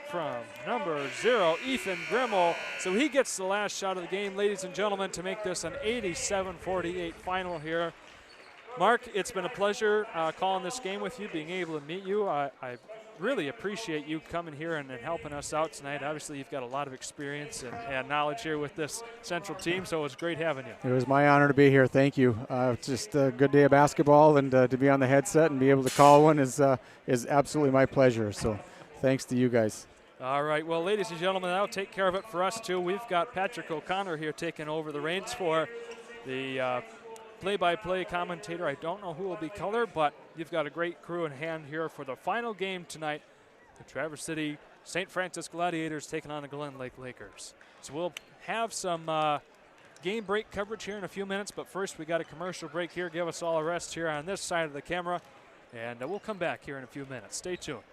from number 0, Ethan Grimmel. So he gets the last shot of the game, ladies and gentlemen, to make this an 87-48 final here. Mark, it's been a pleasure calling this game with you, being able to meet you. I really appreciate you coming here and helping us out tonight. Obviously, you've got a lot of experience and knowledge here with this Central team, so it's great having you. It was my honor to be here. Thank you. It's just a good day of basketball, and to be on the headset and be able to call one is absolutely my pleasure. So thanks to you guys. All right, well, ladies and gentlemen, that'll take care of it for us, too. We've got Patrick O'Connor here taking over the reins for the play-by-play commentator. I don't know who will be color, but you've got a great crew in hand here for the final game tonight. The Traverse City St. Francis Gladiators taking on the Glen Lake Lakers. So we'll have some game break coverage here in a few minutes, but first we got a commercial break here. Give us all a rest here on this side of the camera, and we'll come back here in a few minutes. Stay tuned.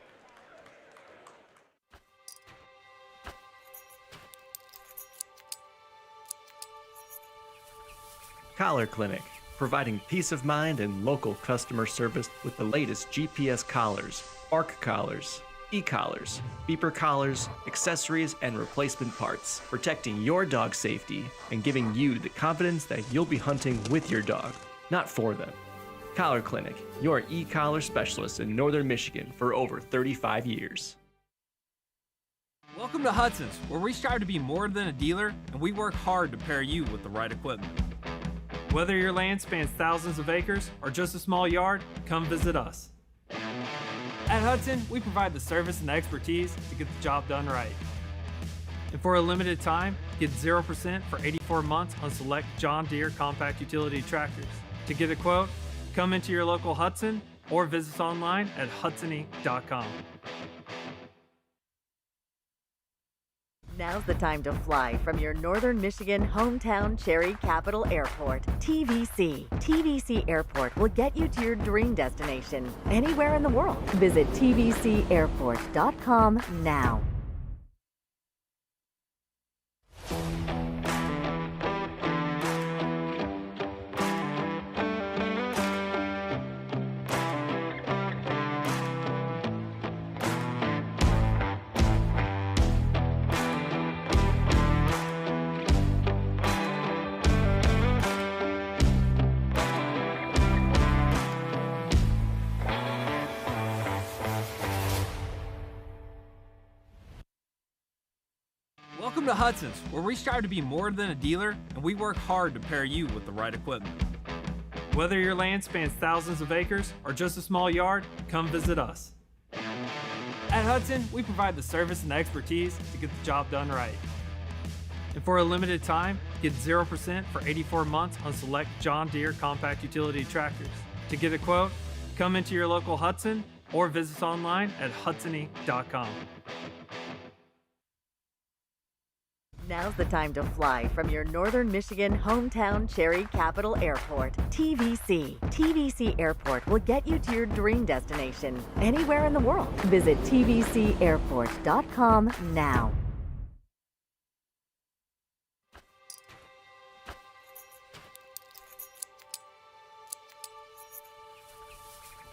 Collar Clinic, providing peace of mind and local customer service with the latest GPS collars, bark collars, e-collars, beeper collars, accessories, and replacement parts, protecting your dog's safety and giving you the confidence that you'll be hunting with your dog, not for them. Collar Clinic, your e-collar specialist in Northern Michigan for over 35 years. Welcome to Hudson's, where we strive to be more than a dealer, and we work hard to pair you with the right equipment. Whether your land spans thousands of acres or just a small yard, come visit us. At Hudson, we provide the service and expertise to get the job done right. And for a limited time, get 0% for 84 months on select John Deere compact utility tractors. To get a quote, come into your local Hudson or visit us online at hudsony.com. Now's the time to fly from your northern Michigan hometown Cherry Capital Airport, TVC. TVC Airport will get you to your dream destination anywhere in the world. Visit tvcairport.com now. Welcome to Hudson's, where we strive to be more than a dealer, and we work hard to pair you with the right equipment. Whether your land spans thousands of acres or just a small yard, come visit us. At Hudson, we provide the service and expertise to get the job done right. And for a limited time, get 0% for 84 months on select John Deere compact utility tractors. To get a quote, come into your local Hudson or visit us online at hudsony.com. Now's the time to fly from your northern Michigan hometown Cherry Capital Airport, TVC. TVC Airport will get you to your dream destination anywhere in the world. Visit tvcairport.com now.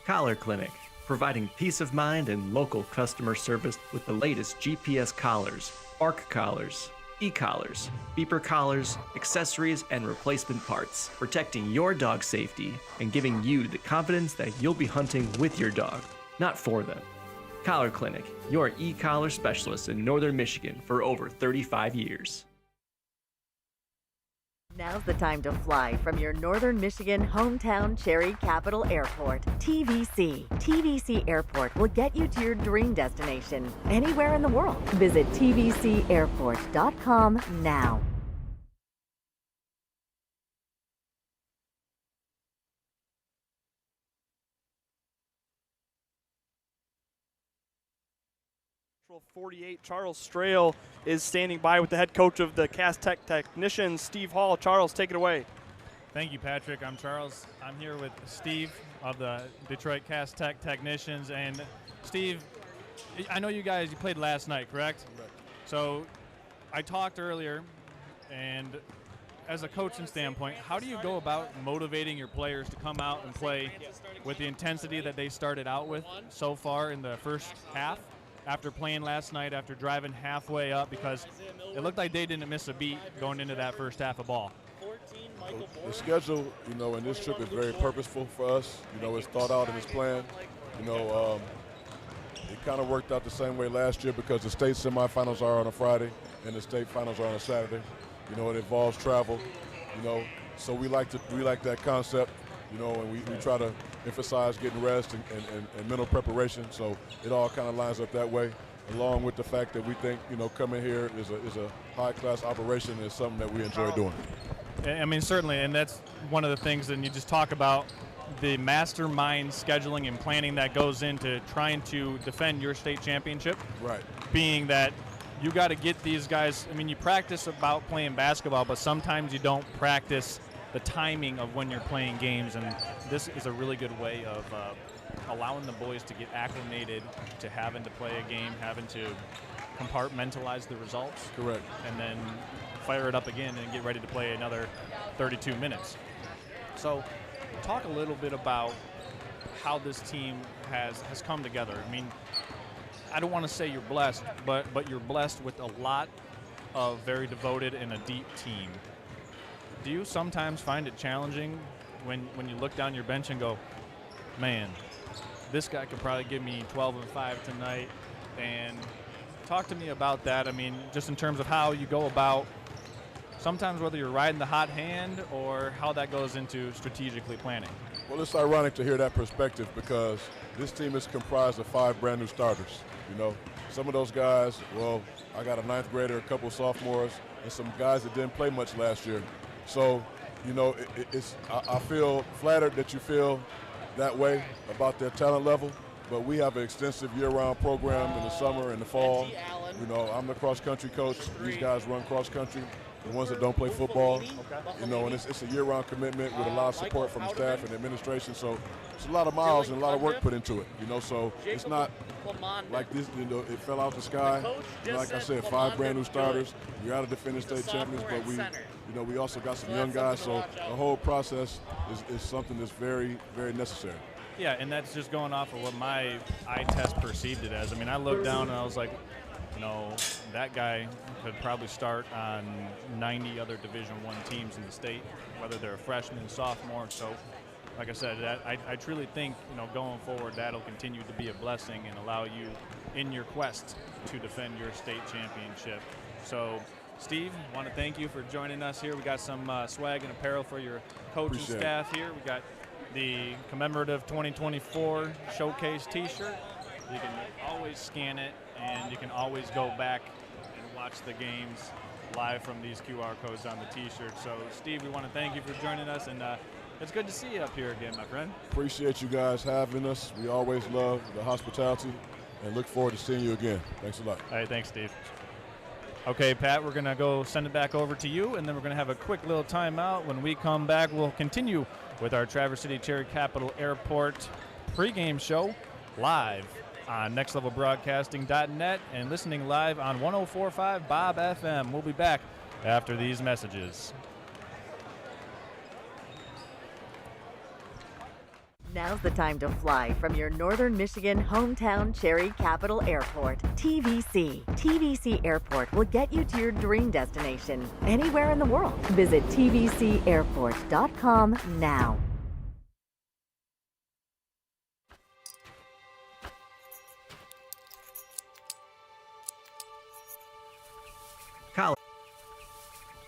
Collar Clinic, providing peace of mind and local customer service with the latest GPS collars, bark collars, e-collars, beeper collars, accessories, and replacement parts, protecting your dog's safety and giving you the confidence that you'll be hunting with your dog, not for them. Collar Clinic, your e-collar specialist in northern Michigan for over 35 years. Now's the time to fly from your northern Michigan hometown Cherry Capital Airport, TVC. TVC Airport will get you to your dream destination anywhere in the world. Visit tvcairport.com now. Central 48, Charles Strail is standing by with the head coach of the Cast Tech Technicians, Steve Hall. Charles, take it away. Thank you, Patrick. I'm Charles. I'm here with Steve of the Detroit Cast Tech Technicians. And Steve, I know you played last night, correct? Correct. So I talked earlier, and as a coaching standpoint, how do you go about motivating your players to come out and play with the intensity that they started out with so far in the first half? After playing last night, after driving halfway up, because it looked like they didn't miss a beat going into that first half of ball. The schedule, and this trip is very purposeful for us. It's thought out and it's planned. It kind of worked out the same way last year because the state semifinals are on a Friday and the state finals are on a Saturday. It involves travel, so we like that concept, and we try to emphasize getting rest and mental preparation. So it all kind of lines up that way, along with the fact that we think, coming here is a high-class operation and something that we enjoy doing. I mean, certainly, and that's one of the things, and you just talk about the mastermind scheduling and planning that goes into trying to defend your state championship. Right. Being that you got to get these guys, I mean, you practice about playing basketball, but sometimes you don't practice the timing of when you're playing games, and this is a really good way of allowing the boys to get acclimated to having to play a game, having to compartmentalize the results. Correct. And then fire it up again and get ready to play another 32 minutes. So talk a little bit about how this team has come together. I mean, I don't want to say you're blessed, but you're blessed with a lot of very devoted and a deep team. Do you sometimes find it challenging when you look down your bench and go, man, this guy could probably give me 12 and 5 tonight, and talk to me about that. I mean, just in terms of how you go about sometimes whether you're riding the hot hand or how that goes into strategically planning. Well, it's ironic to hear that perspective because this team is comprised of 5 brand new starters. You know, some of those guys, well, I got a 9th grader, a couple of sophomores, and some guys that didn't play much last year. So, you know, I feel flattered that you feel that way about their talent level, but we have an extensive year-round program in the summer and the fall. You know, I'm the cross-country coach. These guys run cross-country. The ones that don't play football, you know, and it's a year-round commitment with a lot of support from the staff and administration. So it's a lot of miles and a lot of work put into it, you know. So it's not like this, you know, it fell out the sky. You know, like I said, 5 brand new starters. We're out of defending state champions, but we, you know, we also got some young guys. So the whole process is something that's very, very necessary. Yeah, and that's just going off of what my eye test perceived it as. I mean, I looked down and I was like, you know, that guy could probably start on 90 other Division I teams in the state, whether they're a freshman, sophomore. So, like I said, I truly think, you know, going forward, that'll continue to be a blessing and allow you in your quest to defend your state championship. So, Steve, want to thank you for joining us here. We got some swag and apparel for your coaching staff here. We got the commemorative 2024 showcase T-shirt. You can always scan it, and you can always go back and watch the games live from these QR codes on the T-shirt. So, Steve, we want to thank you for joining us, and it's good to see you up here again, my friend. Appreciate you guys having us. We always love the hospitality and look forward to seeing you again. Thanks a lot. All right, thanks, Steve. Okay, Pat, we're going to go send it back over to you, and then we're going to have a quick little timeout. When we come back, we'll continue with our Traverse City Cherry Capital Airport pregame show live on nextlevelbroadcasting.net and listening live on 104.5 Bob FM. We'll be back after these messages. Now's the time to fly from your northern Michigan hometown Cherry Capital Airport, TVC. TVC Airport will get you to your dream destination anywhere in the world. Visit tvcairport.com now.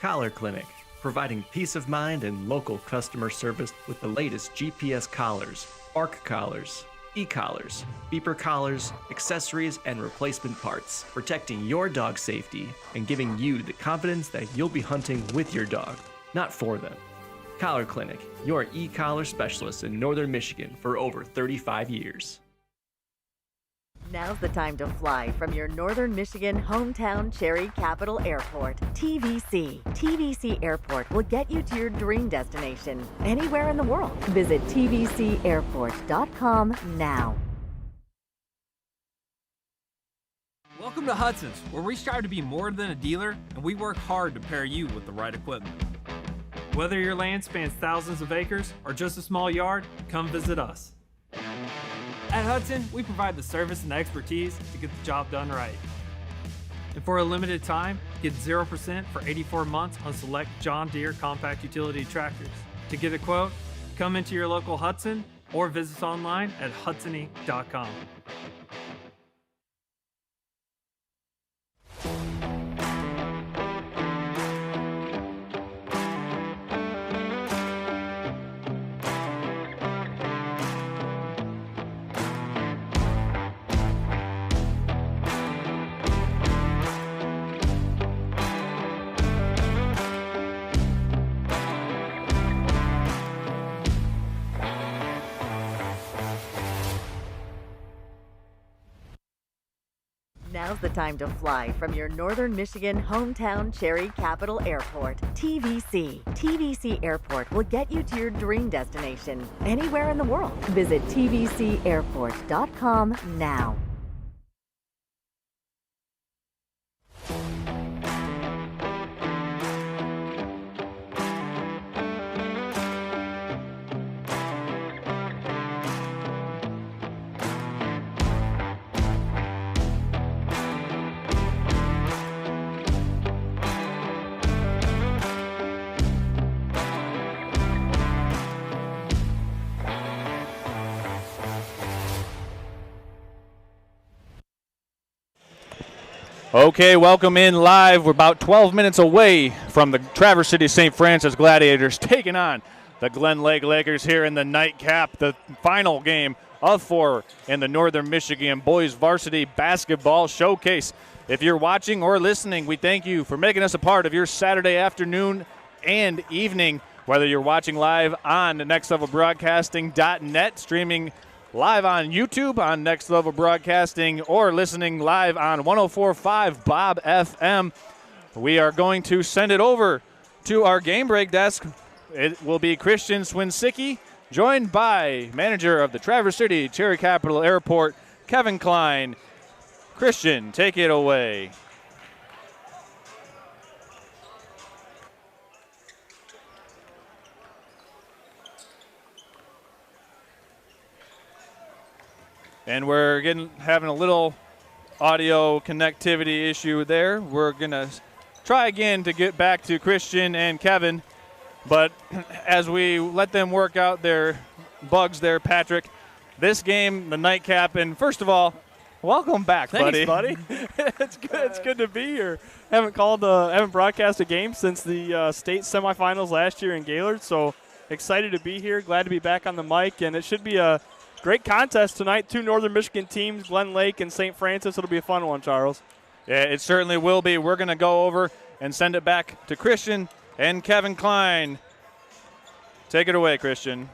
Collar Clinic, providing peace of mind and local customer service with the latest GPS collars, ARC collars, e-collars, beeper collars, accessories, and replacement parts, protecting your dog's safety and giving you the confidence that you'll be hunting with your dog, not for them. Collar Clinic, your e-collar specialist in northern Michigan for over 35 years. Now's the time to fly from your northern Michigan hometown Cherry Capital Airport, TVC. TVC Airport will get you to your dream destination anywhere in the world. Visit tvcairport.com now. Welcome to Hudson's, where we strive to be more than a dealer, and we work hard to pair you with the right equipment. Whether your land spans thousands of acres or just a small yard, come visit us. At Hudson, we provide the service and expertise to get the job done right. And for a limited time, get 0% for 84 months on select John Deere compact utility tractors. To get a quote, come into your local Hudson or visit us online at hudsony.com. Now's the time to fly from your northern Michigan hometown Cherry Capital Airport, TVC. TVC Airport will get you to your dream destination anywhere in the world. Visit tvcairport.com now. Okay, welcome in live. We're about 12 minutes away from the Traverse City St. Francis Gladiators taking on the Glen Lake Lakers here in the nightcap, the final game of 4 in the Northern Michigan Boys Varsity Basketball Showcase. If you're watching or listening, we thank you for making us a part of your Saturday afternoon and evening, whether you're watching live on nextlevelbroadcasting.net, streaming live on YouTube on Next Level Broadcasting, or listening live on 104.5 Bob FM. We are going to send it over to our game break desk. It will be Christian Swinsicki, joined by manager of the Traverse City Cherry Capital Airport, Kevin Klein. Christian, take it away. And we're having a little audio connectivity issue there. We're going to try again to get back to Christian and Kevin. But as we let them work out their bugs there, Patrick, this game, the nightcap, and first of all, welcome back, Thanks, buddy. It's good. It's good to be here. Haven't broadcast a game since the state semifinals last year in Gaylord, so excited to be here. Glad to be back on the mic, and it should be a great contest tonight. 2 Northern Michigan teams, Glen Lake and St. Francis. It'll be a fun one, Charles. Yeah, it certainly will be. We're going to go over and send it back to Christian and Kevin Klein. Take it away, Christian.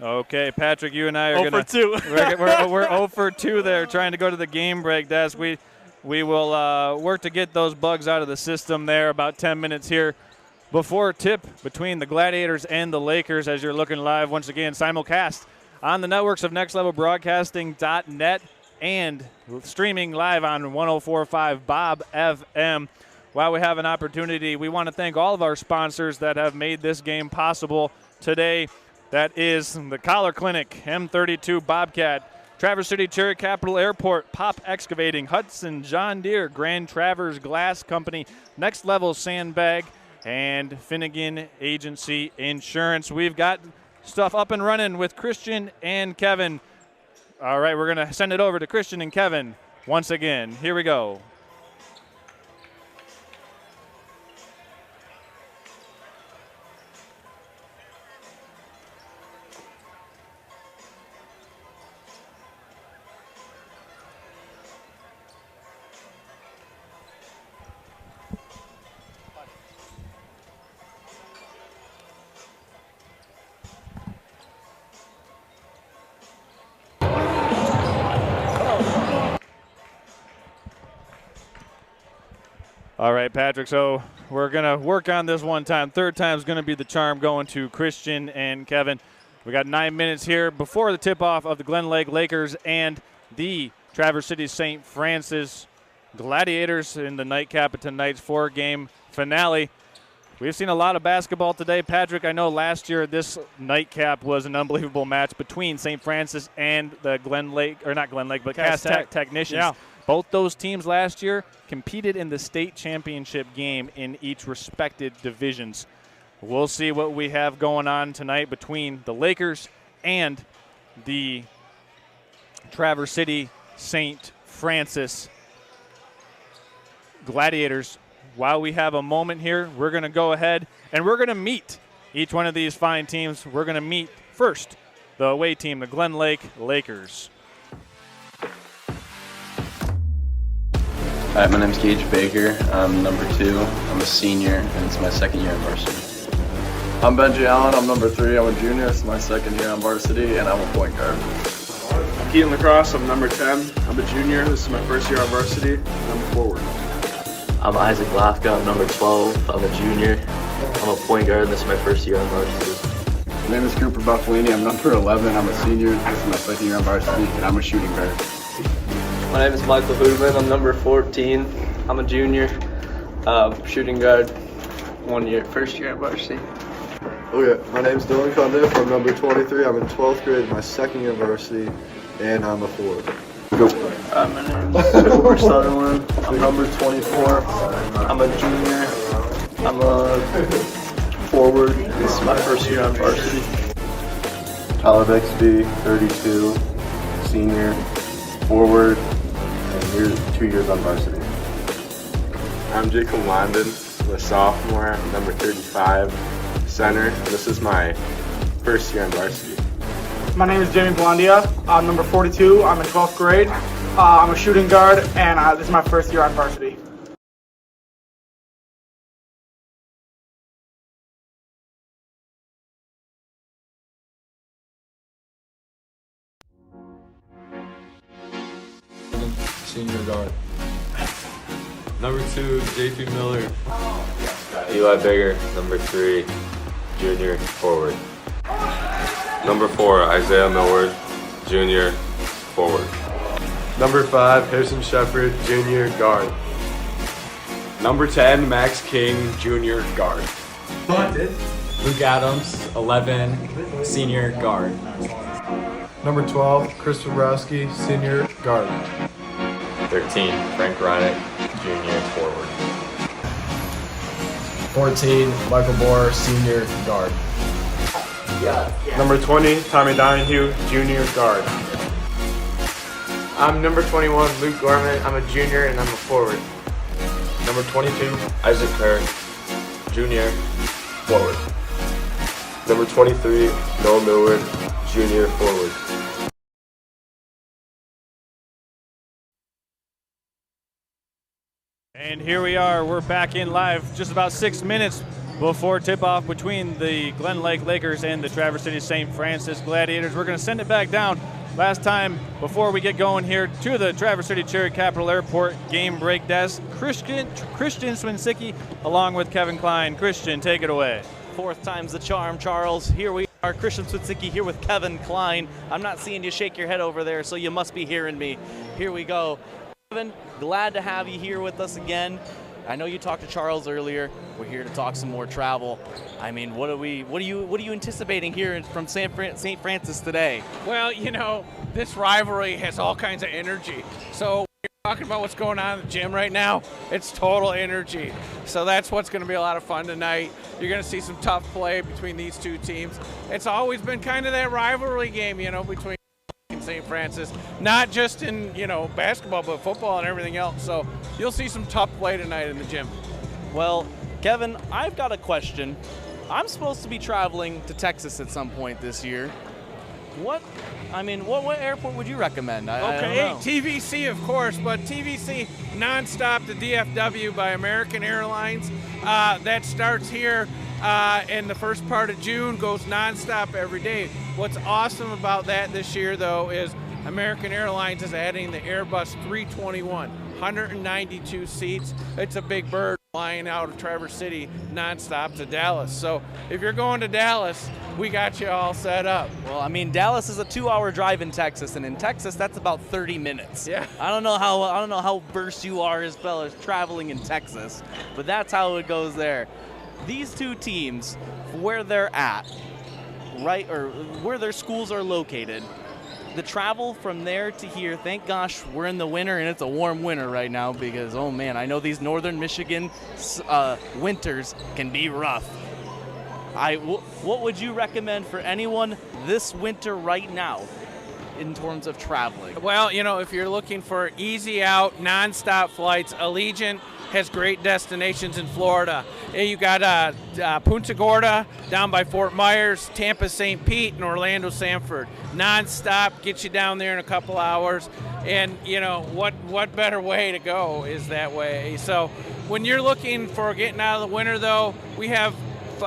Okay, Patrick, you and I are going to. 0 for 2. we're 0 for 2 there, trying to go to the game break desk. We will work to get those bugs out of the system there. About 10 minutes here before tip between the Gladiators and the Lakers, as you're looking live once again, simulcast on the networks of nextlevelbroadcasting.net and streaming live on 104.5 Bob FM. While we have an opportunity, we want to thank all of our sponsors that have made this game possible today. That is the Collar Clinic, M32 Bobcat, Traverse City Cherry Capital Airport, Pop Excavating, Hudson John Deere, Grand Traverse Glass Company, Next Level Sandbag, and Finnegan Agency Insurance. We've got stuff up and running with Christian and Kevin. All right, we're going to send it over to Christian and Kevin once again. Here we go. All right, Patrick, so we're going to work on this one time. Third time is going to be the charm, going to Christian and Kevin. We got 9 minutes here before the tip-off of the Glen Lake Lakers and the Traverse City St. Francis Gladiators in the nightcap of tonight's 4-game finale. We've seen a lot of basketball today. Patrick, I know last year this nightcap was an unbelievable match between St. Francis and the Glen Lake, or not Glen Lake, but Cass Tech Technicians. Yeah. Both those teams last year competed in the state championship game in each respected divisions. We'll see what we have going on tonight between the Lakers and the Traverse City St. Francis Gladiators. While we have a moment here, we're going to go ahead and we're going to meet each one of these fine teams. We're going to meet first the away team, the Glen Lake Lakers. Hi, my name's Gage Baker. I'm number 2. I'm a senior, and it's my second year on varsity. I'm Benji Allen. I'm number 3. I'm a junior. It's my second year on varsity, and I'm a point guard. I'm Keaton Lacrosse. I'm number 10. I'm a junior. This is my first year on varsity, and I'm a forward. I'm Isaac Lafka. I'm number 12. I'm a junior. I'm a point guard, and this is my first year on varsity. My name is Cooper Buffalini. I'm number 11. I'm a senior. This is my second year on varsity, and I'm a shooting guard. My name is Michael Hoodman. I'm number 14. I'm a junior, shooting guard, 1 year, first year at varsity. Okay, my name's Dylan Cundiff. I'm number 23. I'm in 12th grade, my second year of varsity, and I'm a forward. My name's George Sutherland. I'm number 24. I'm a junior. I'm a forward. This is my first year on varsity. Tyler Bixby, 32, senior, forward, and 2 years on varsity. I'm Jacob London, a sophomore, number 35, center. This is my first year on varsity. My name is Jamie Blondia. I'm number 42. I'm in 12th grade. I'm a shooting guard, and this is my first year on varsity. Senior guard. Number 2, JP Miller. Eli Bigger, number 3, junior, forward. Number 4, Isaiah Millward, junior, forward. Number 5, Harrison Shepard, junior guard. Number 10, Max King, junior guard. Luke Adams, 11, senior guard. Number 12, Chris Wiebrowski, senior guard. 13, Frank Reinick, junior, forward. 14, Michael Bohr, senior guard. Number 20, Tommy Donahue, junior guard. I'm number 21, Luke Gorman. I'm a junior and I'm a forward. Number 22, Isaac Kerr, junior, forward. Number 23, Noah Millward, junior, forward. And here we are. We're back in live just about 6 minutes before tip-off between the Glen Lake Lakers and the Traverse City St. Francis Gladiators. We're going to send it back down. Last time, before we get going here, to the Traverse City Cherry Capital Airport game break desk, Christian Swinsicki along with Kevin Klein. Christian, take it away. Fourth time's the charm, Charles. Here we are, Christian Swinsicki here with Kevin Klein. I'm not seeing you shake your head over there, so you must be hearing me. Here we go. Kevin, glad to have you here with us again. I know you talked to Charles earlier. We're here to talk some more travel. I mean, what are you anticipating here from St. Francis today? Well, you know, this rivalry has all kinds of energy. So you're talking about what's going on in the gym right now. It's total energy. So that's what's going to be a lot of fun tonight. You're going to see some tough play between these two teams. It's always been kind of that rivalry game, you know, between St. Francis, not just in, you know, basketball, but football and everything else. So you'll see some tough play tonight in the gym. Well, Kevin, I've got a question. I'm supposed to be traveling to Texas at some point this year. What airport would you recommend? I don't know. TVC, of course, but TVC nonstop to DFW by American Airlines. That starts here in the first part of June, goes nonstop every day. What's awesome about that this year, though, is American Airlines is adding the Airbus 321, 192 seats. It's a big bird flying out of Traverse City nonstop to Dallas. So if you're going to Dallas, we got you all set up. Well, I mean, Dallas is a 2-hour drive in Texas, and in Texas, that's about 30 minutes. Yeah. I don't know how versed you are as well as traveling in Texas, but that's how it goes there. These two teams, where they're at, right, or where their schools are located, the travel from there to here, thank gosh we're in the winter and it's a warm winter right now because, oh man, I know these northern Michigan winters can be rough. What would you recommend for anyone this winter right now in terms of traveling? Well, you know, if you're looking for easy out, nonstop flights, Allegiant has great destinations in Florida. You got Punta Gorda down by Fort Myers, Tampa St. Pete, and Orlando Sanford. Nonstop, get you down there in a couple hours. And, you know, what better way to go is that way. So when you're looking for getting out of the winter, though, we have,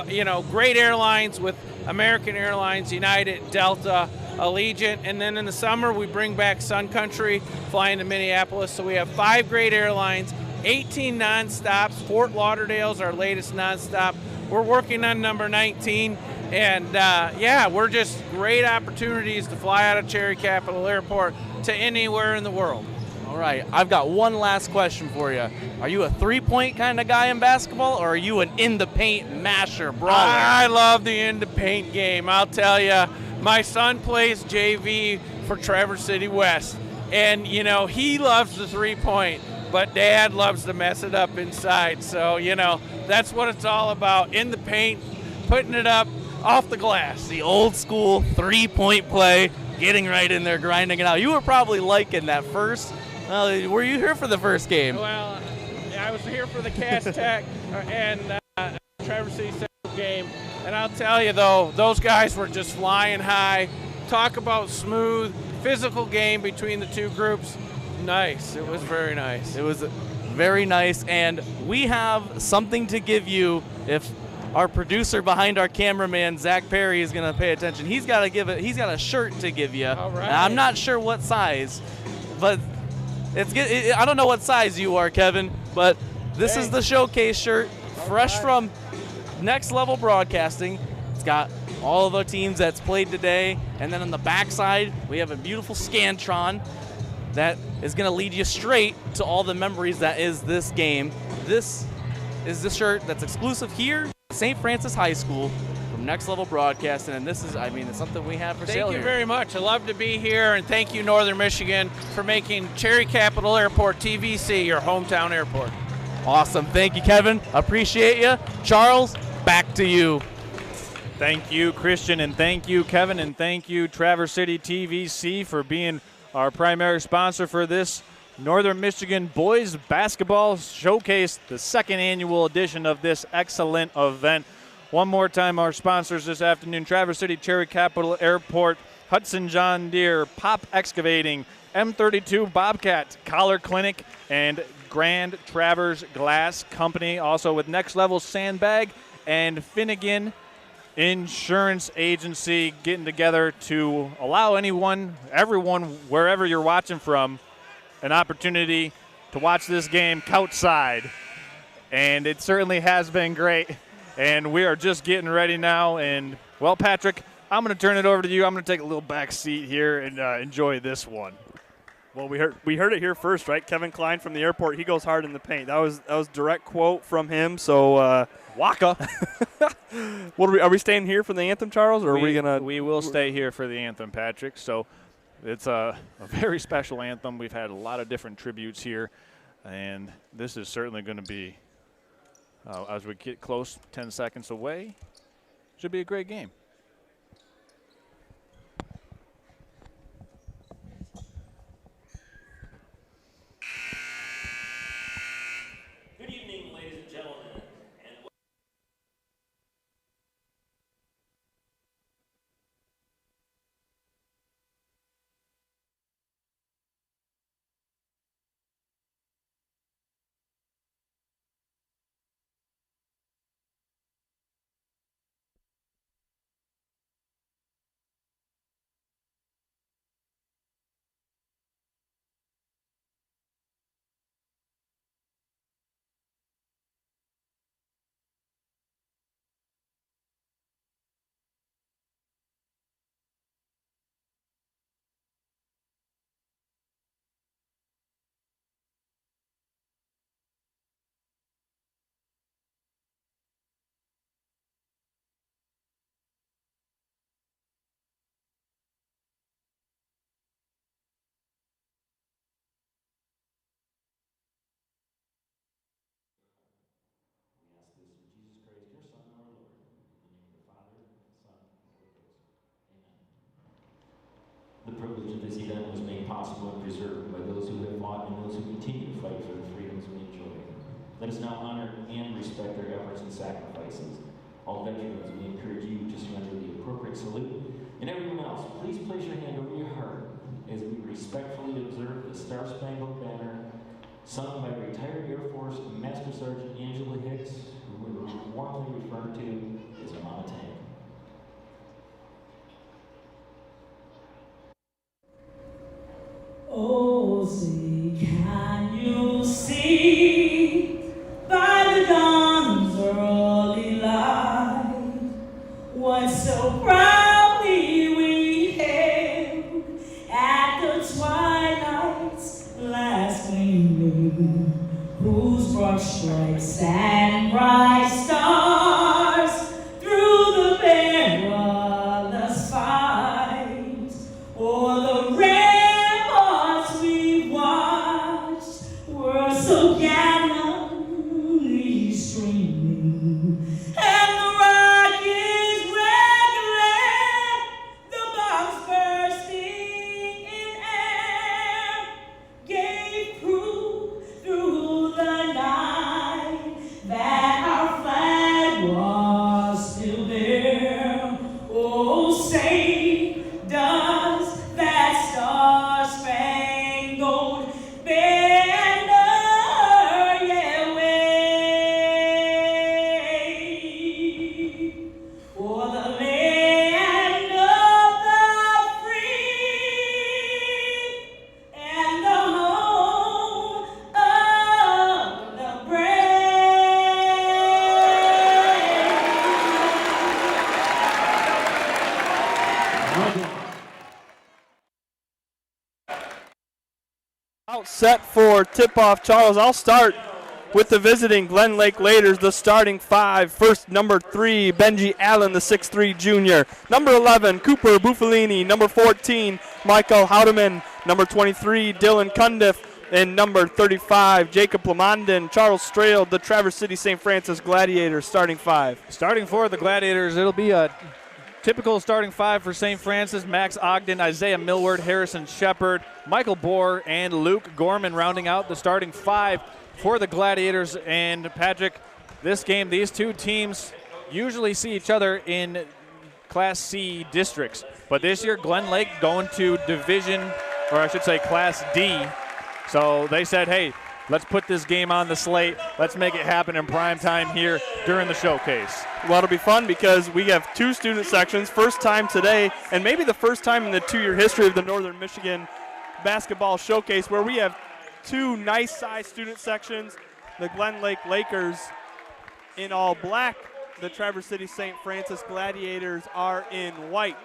you know, great airlines with American Airlines, United, Delta, Allegiant, and then in the summer we bring back Sun Country flying to Minneapolis. So we have 5 great airlines, 18 nonstops. Fort Lauderdale's our latest nonstop. We're working on number 19, and yeah, we're just great opportunities to fly out of Cherry Capital Airport to anywhere in the world. All right, I've got one last question for you. Are you a three-point kind of guy in basketball, or are you an in-the-paint masher, brawler? I love the in-the-paint game. I'll tell you, my son plays JV for Traverse City West, and, you know, he loves the three-point, but Dad loves to mess it up inside. So, you know, that's what it's all about, in the paint, putting it up off the glass. The old-school three-point play, getting right in there, grinding it out. You were probably liking that first. Were you here for the first game? Well, I was here for the Cass Tech and Traverse City Central game, and I'll tell you, though, those guys were just flying high. Talk about smooth, physical game between the two groups. Nice. It was very nice. It was very nice, and we have something to give you if our producer behind our cameraman, Zach Perry, is going to pay attention. He's got a shirt to give you. All right. I'm not sure what size, but I don't know what size you are, Kevin, but this is the showcase shirt, fresh from Next Level Broadcasting. It's got all of the teams that's played today, and then on the backside, we have a beautiful Scantron that is going to lead you straight to all the memories that is this game. This is the shirt that's exclusive here at St. Francis High School from Next Level Broadcasting, and this is, it's something we have for sale Thank you here. very much. I love to be here, and thank you, Northern Michigan, for making Cherry Capital Airport, TVC, your hometown airport. Awesome. Thank you, Kevin. Appreciate you. Charles, back to you. Thank you, Christian, and thank you, Kevin, and thank you, Traverse City TVC, for being our primary sponsor for this Northern Michigan Boys Basketball Showcase, the second annual edition of this excellent event. One more time, our sponsors this afternoon: Traverse City Cherry Capital Airport, Hudson John Deere, Pop Excavating, M32 Bobcat, Collar Clinic, and Grand Traverse Glass Company. Also with Next Level Sandbag and Finnegan Insurance Agency, getting together to allow everyone, wherever you're watching from, an opportunity to watch this game outside. And it certainly has been great. And we are just getting ready now. And, well, Patrick, I'm going to turn it over to you. I'm going to take a little back seat here and enjoy this one. Well, we heard it here first, right? Kevin Klein from the airport, he goes hard in the paint. That was direct quote from him. So Waka. Are we staying here for the anthem, Charles, or are we gonna? We will stay here for the anthem, Patrick. So it's a very special anthem. We've had a lot of different tributes here, and this is certainly going to be, as we get close, 10 seconds away, should be a great game. Good evening, ladies and gentlemen. The privilege of this event was made possible and preserved by those who have fought and those who continue to fight for the freedoms we enjoy. Let us now honor and respect their efforts and sacrifices. All veterans, we encourage you to surrender the appropriate salute. And everyone else, please place your hand over your heart as we respectfully observe the Star Spangled Banner, sung by retired Air Force Master Sergeant Angela Hicks, who we warmly refer to as Mama Tank. Oh, say, can you see by the dawn's early light what so proudly we hailed at the twilight's last whose broad stripes and bright stars through the perilous fight, o'er the ramparts we watched were so gallantly streaming, and the rockets regular, the bombs bursting in air, gave proof through the night that our flag was still there. Oh, say does that star-spangled banner yet wave o'er the land of the free and the home of the Out set for tip-off, Charles. I'll start with the visiting Glen Lake Laters, the starting five. First, number 3, Benji Allen, the 6'3 junior. Number 11, Cooper Buffalini. Number 14, Michael Houdeman. Number 23, Dylan Cundiff. And number 35, Jacob Lamondon. Charles Strail, the Traverse City St. Francis Gladiators, starting five. Starting for the Gladiators, it'll be a typical starting five for St. Francis. Max Ogden, Isaiah Millward, Harrison Shepard, Michael Bohr, and Luke Gorman rounding out the starting five for the Gladiators. And Patrick, this game, these two teams usually see each other in Class C districts. But this year, Glen Lake going to Division, or I should say Class D. So they said, hey, let's put this game on the slate. Let's make it happen in prime time here during the showcase. Well, it'll be fun because we have two student sections, first time today, and maybe the first time in the 2-year history of the Northern Michigan Basketball Showcase where we have two nice-sized student sections. The Glen Lake Lakers in all black. The Traverse City St. Francis Gladiators are in white.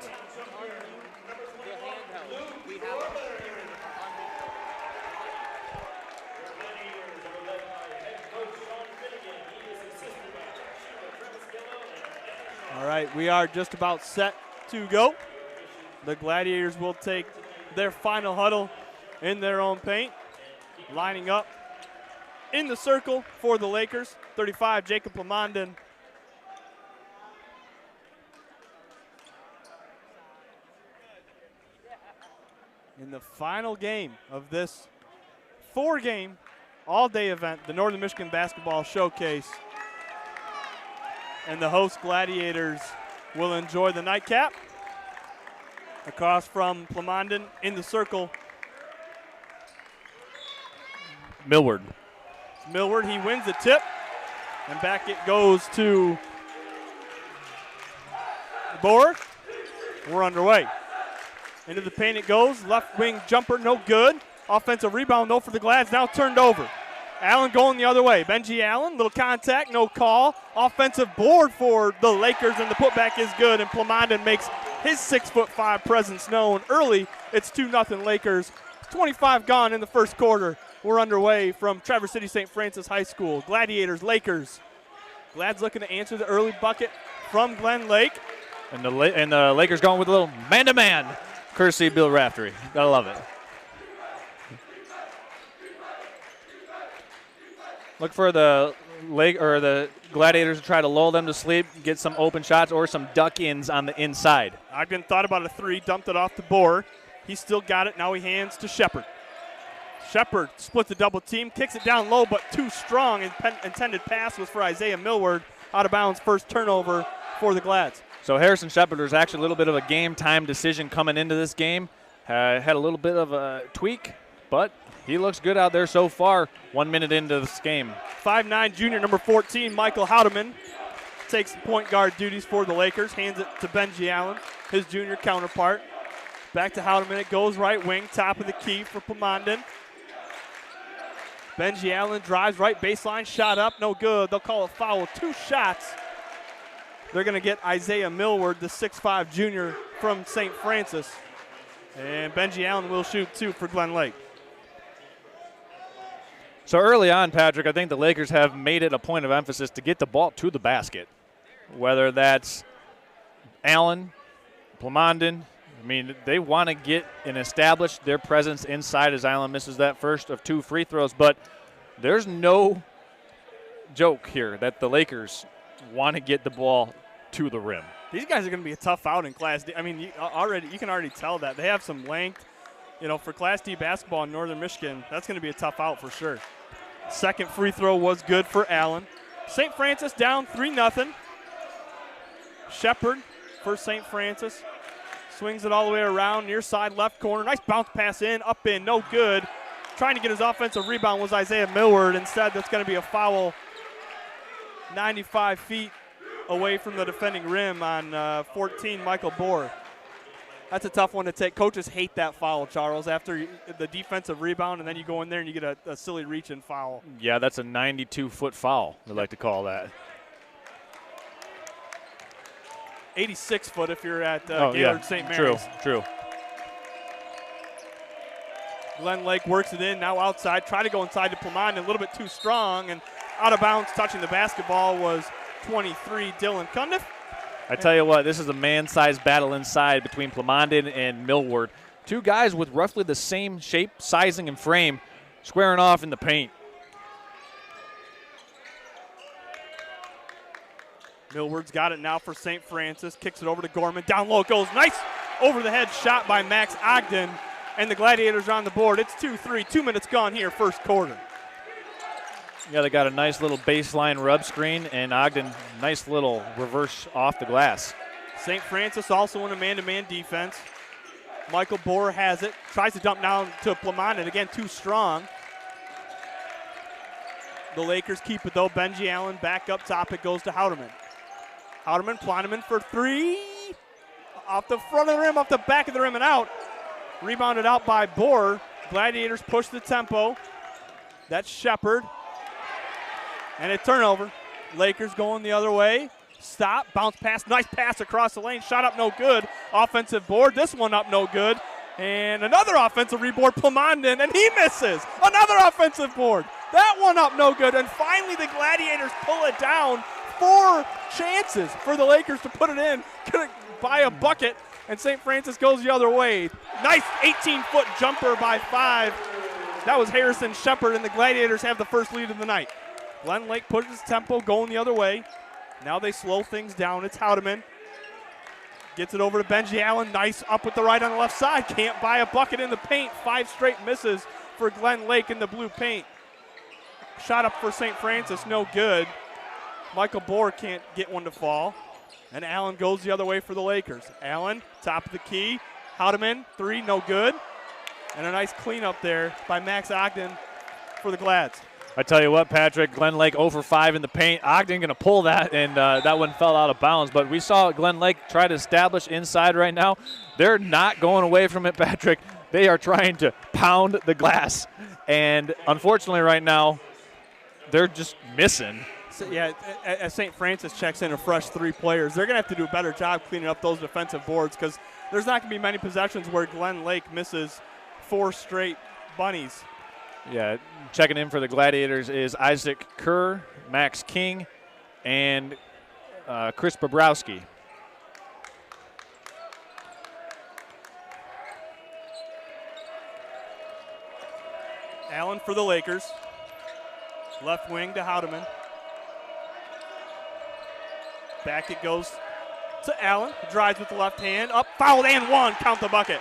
All right, we are just about set to go. The Gladiators will take their final huddle in their own paint. Lining up in the circle for the Lakers, 35, Jacob Lamondon. In the final game of this 4-game all-day event, the Northern Michigan Basketball Showcase. And the host Gladiators will enjoy the nightcap. Across from Plamondon in the circle. Millward. Millward, he wins the tip. And back it goes to Bohr. We're underway. Into the paint it goes. Left wing jumper, no good. Offensive rebound, though, for the Glads. Now turned over. Allen going the other way. Benji Allen, little contact, no call. Offensive board for the Lakers, and the putback is good, and Plamondon makes his 6'5" presence known early. It's 2-0 Lakers. 25 gone in the first quarter. We're underway from Traverse City St. Francis High School. Gladiators, Lakers. Glad's looking to answer the early bucket from Glen Lake. And the Lakers going with a little man-to-man, courtesy of Bill Raftery. Gotta love it. Look for the Gladiators to try to lull them to sleep, get some open shots or some duck-ins on the inside. Ogden thought about a three, dumped it off the Bohr. He still got it. Now he hands to Shepard. Shepard splits the double team, kicks it down low, but too strong. Intended pass was for Isaiah Millward. Out of bounds, first turnover for the Glads. So Harrison Shepard was actually a little bit of a game-time decision coming into this game. Had a little bit of a tweak, but he looks good out there so far, 1 minute into this game. 5'9", junior, number 14, Michael Houdeman, takes the point guard duties for the Lakers, hands it to Benji Allen, his junior counterpart. Back to Houdeman, it goes right wing, top of the key for Plamondon. Benji Allen drives right baseline, shot up, no good. They'll call a foul, 2 shots. They're going to get Isaiah Millward, the 6'5" junior from St. Francis. And Benji Allen will shoot 2 for Glen Lake. So early on, Patrick, I think the Lakers have made it a point of emphasis to get the ball to the basket, whether that's Allen, Plamondon. I mean, they want to get and establish their presence inside as Allen misses that first of 2 free throws. But there's no joke here that the Lakers want to get the ball to the rim. These guys are going to be a tough out in Class D. I mean, you can already tell that. They have some length. You know, for Class D basketball in Northern Michigan, that's going to be a tough out for sure. Second free throw was good for Allen. St. Francis down 3-0. Shepard for St. Francis. Swings it all the way around, near side left corner. Nice bounce pass in, up in, no good. Trying to get his offensive rebound was Isaiah Millward. Instead, that's going to be a foul 95 feet away from the defending rim on 14, Michael Bohr. That's a tough one to take. Coaches hate that foul, Charles, after the defensive rebound, and then you go in there and you get a silly reach-in foul. Yeah, that's a 92-foot foul, they like to call that. 86-foot if you're at Gaylord St. Mary's. True. Glen Lake works it in, now outside. Try to go inside to Plamondon, a little bit too strong, and out of bounds touching the basketball was 23, Dylan Cundiff. I tell you what, this is a man-sized battle inside between Plamondon and Millward. 2 guys with roughly the same shape, sizing, and frame squaring off in the paint. Millward's got it now for St. Francis. Kicks it over to Gorman. Down low it goes. Nice over-the-head shot by Max Ogden. And the Gladiators are on the board. It's 2-3. 2 minutes gone here, first quarter. Yeah, they got a nice little baseline rub screen, and Ogden, nice little reverse off the glass. St. Francis also in a man-to-man defense. Michael Bohr has it. Tries to dump down to Plamondon. Again, too strong. The Lakers keep it, though. Benji Allen back up top. It goes to Houdeman. Ploneman for 3. Off the front of the rim, off the back of the rim and out. Rebounded out by Bohr. Gladiators push the tempo. That's Shepard. And a turnover. Lakers going the other way. Stop, bounce pass, nice pass across the lane. Shot up no good. Offensive board, this one up no good. And another offensive rebound, Plamondon, and he misses. Another offensive board. That one up no good. And finally the Gladiators pull it down. 4 chances for the Lakers to put it in. Couldn't buy a bucket, and St. Francis goes the other way. Nice 18-foot jumper by 5. That was Harrison Shepard, and the Gladiators have the first lead of the night. Glen Lake pushes tempo, going the other way. Now they slow things down. It's Houdeman. Gets it over to Benji Allen. Nice up with the right on the left side. Can't buy a bucket in the paint. 5 straight misses for Glen Lake in the blue paint. Shot up for St. Francis, no good. Michael Bohr can't get one to fall. And Allen goes the other way for the Lakers. Allen, top of the key. Houdeman, 3, no good. And a nice cleanup there by Max Ogden for the Glads. I tell you what, Patrick, Glen Lake 0 for 5 in the paint. Ogden going to pull that, and that one fell out of bounds. But we saw Glen Lake try to establish inside right now. They're not going away from it, Patrick. They are trying to pound the glass. And unfortunately right now, they're just missing. So, yeah, as St. Francis checks in a fresh 3 players, they're going to have to do a better job cleaning up those defensive boards because there's not going to be many possessions where Glen Lake misses 4 straight bunnies. Yeah, checking in for the Gladiators is Isaac Kerr, Max King, and Chris Bobrowski. Allen for the Lakers. Left wing to Houdeman. Back it goes to Allen. Drives with the left hand. Up, fouled, and 1. Count the bucket.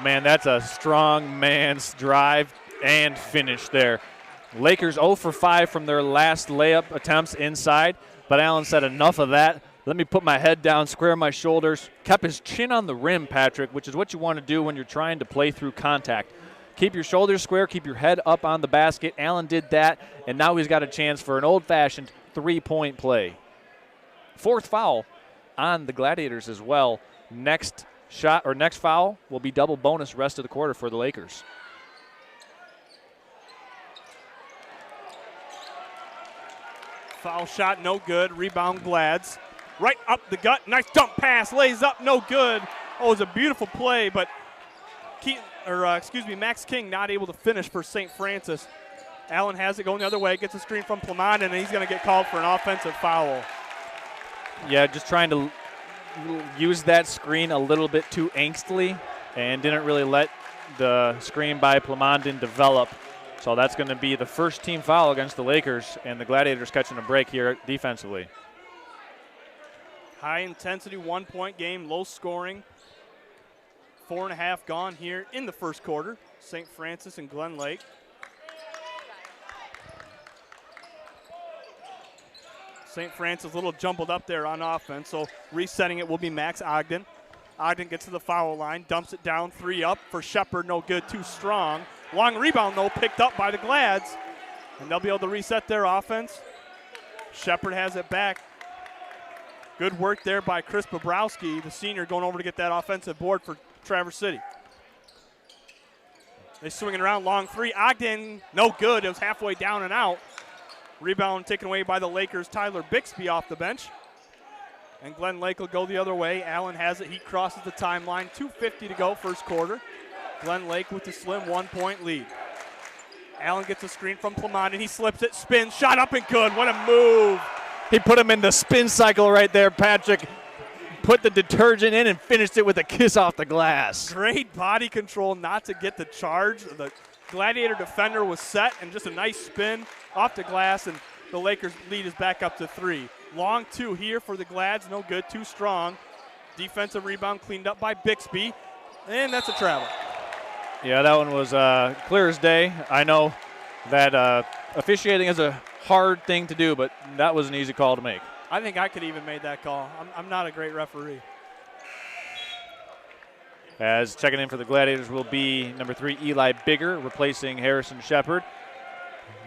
Man, that's a strong man's drive and finish there. Lakers 0 for 5 from their last layup attempts inside, but Allen said enough of that. Let me put my head down, square my shoulders. Kept his chin on the rim, Patrick, which is what you want to do when you're trying to play through contact. Keep your shoulders square, keep your head up on the basket. Allen did that, and now he's got a chance for an old-fashioned 3-point play. 4th foul on the Gladiators as well. Next shot or next foul will be double bonus rest of the quarter for the Lakers. Foul shot, no good. Rebound, Glads. Right up the gut. Nice dump pass. Lays up, no good. Oh, it was a beautiful play, but Max King not able to finish for St. Francis. Allen has it going the other way, gets a screen from Plamond, and he's going to get called for an offensive foul. Yeah, just trying to use that screen a little bit too angstily and didn't really let the screen by Plamondon develop. So that's going to be the first team foul against the Lakers, and the Gladiators catching a break here defensively. High intensity, 1-point game, low scoring. 4.5 gone here in the first quarter. St. Francis and Glen Lake. St. Francis a little jumbled up there on offense, so resetting it will be Max Ogden. Ogden gets to the foul line, dumps it down, 3 up for Shepard, no good, too strong. Long rebound, though, picked up by the Glads, and they'll be able to reset their offense. Shepard has it back. Good work there by Chris Bobrowski, the senior, going over to get that offensive board for Traverse City. They swing it around, long 3. Ogden, no good. It was halfway down and out. Rebound taken away by the Lakers. Tyler Bixby off the bench. And Glen Lake will go the other way. Allen has it. He crosses the timeline. 2:50 to go, first quarter. Glen Lake with the slim 1-point lead. Allen gets a screen from Plamond, and he slips it, spins, shot up and good. What a move. He put him in the spin cycle right there, Patrick. Put the detergent in and finished it with a kiss off the glass. Great body control not to get the charge. The Gladiator defender was set, and just a nice spin off the glass, and the Lakers lead is back up to 3. Long 2 here for the Glads, no good, too strong. Defensive rebound cleaned up by Bixby, and that's a travel. Yeah, that one was clear as day. I know that officiating is a hard thing to do, but that was an easy call to make. I think I could even made that call. I'm not a great referee. As checking in for the Gladiators will be number 3, Eli Bigger, replacing Harrison Shepard.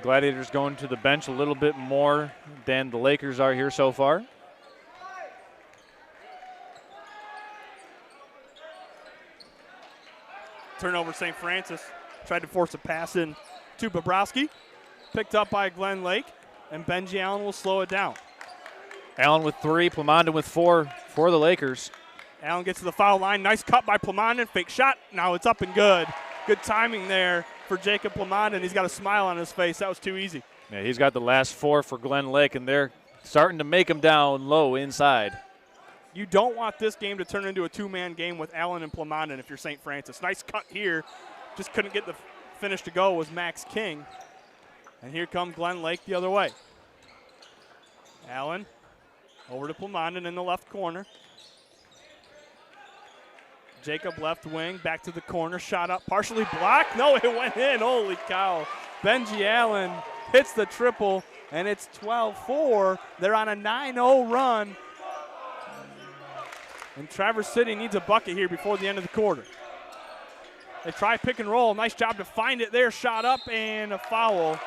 Gladiators going to the bench a little bit more than the Lakers are here so far. Turnover, St. Francis. Tried to force a pass in to Bobrowski. Picked up by Glen Lake, and Benji Allen will slow it down. Allen with 3, Plamondon with 4 for the Lakers. Allen gets to the foul line. Nice cut by Plamondon. Fake shot. Now it's up and good. Good timing there for Jacob Plamondon. He's got a smile on his face. That was too easy. Yeah, he's got the last 4 for Glen Lake, and they're starting to make him down low inside. You don't want this game to turn into a 2-man game with Allen and Plamondon if you're St. Francis. Nice cut here. Just couldn't get the finish to go was Max King. And here comes Glen Lake the other way. Allen over to Plamondon in the left corner. Jacob left wing, back to the corner, shot up, partially blocked. No, it went in. Holy cow. Benji Allen hits the triple, and it's 12-4. They're on a 9-0 run. And Traverse City needs a bucket here before the end of the quarter. They try pick and roll. Nice job to find it there. Shot up and a foul.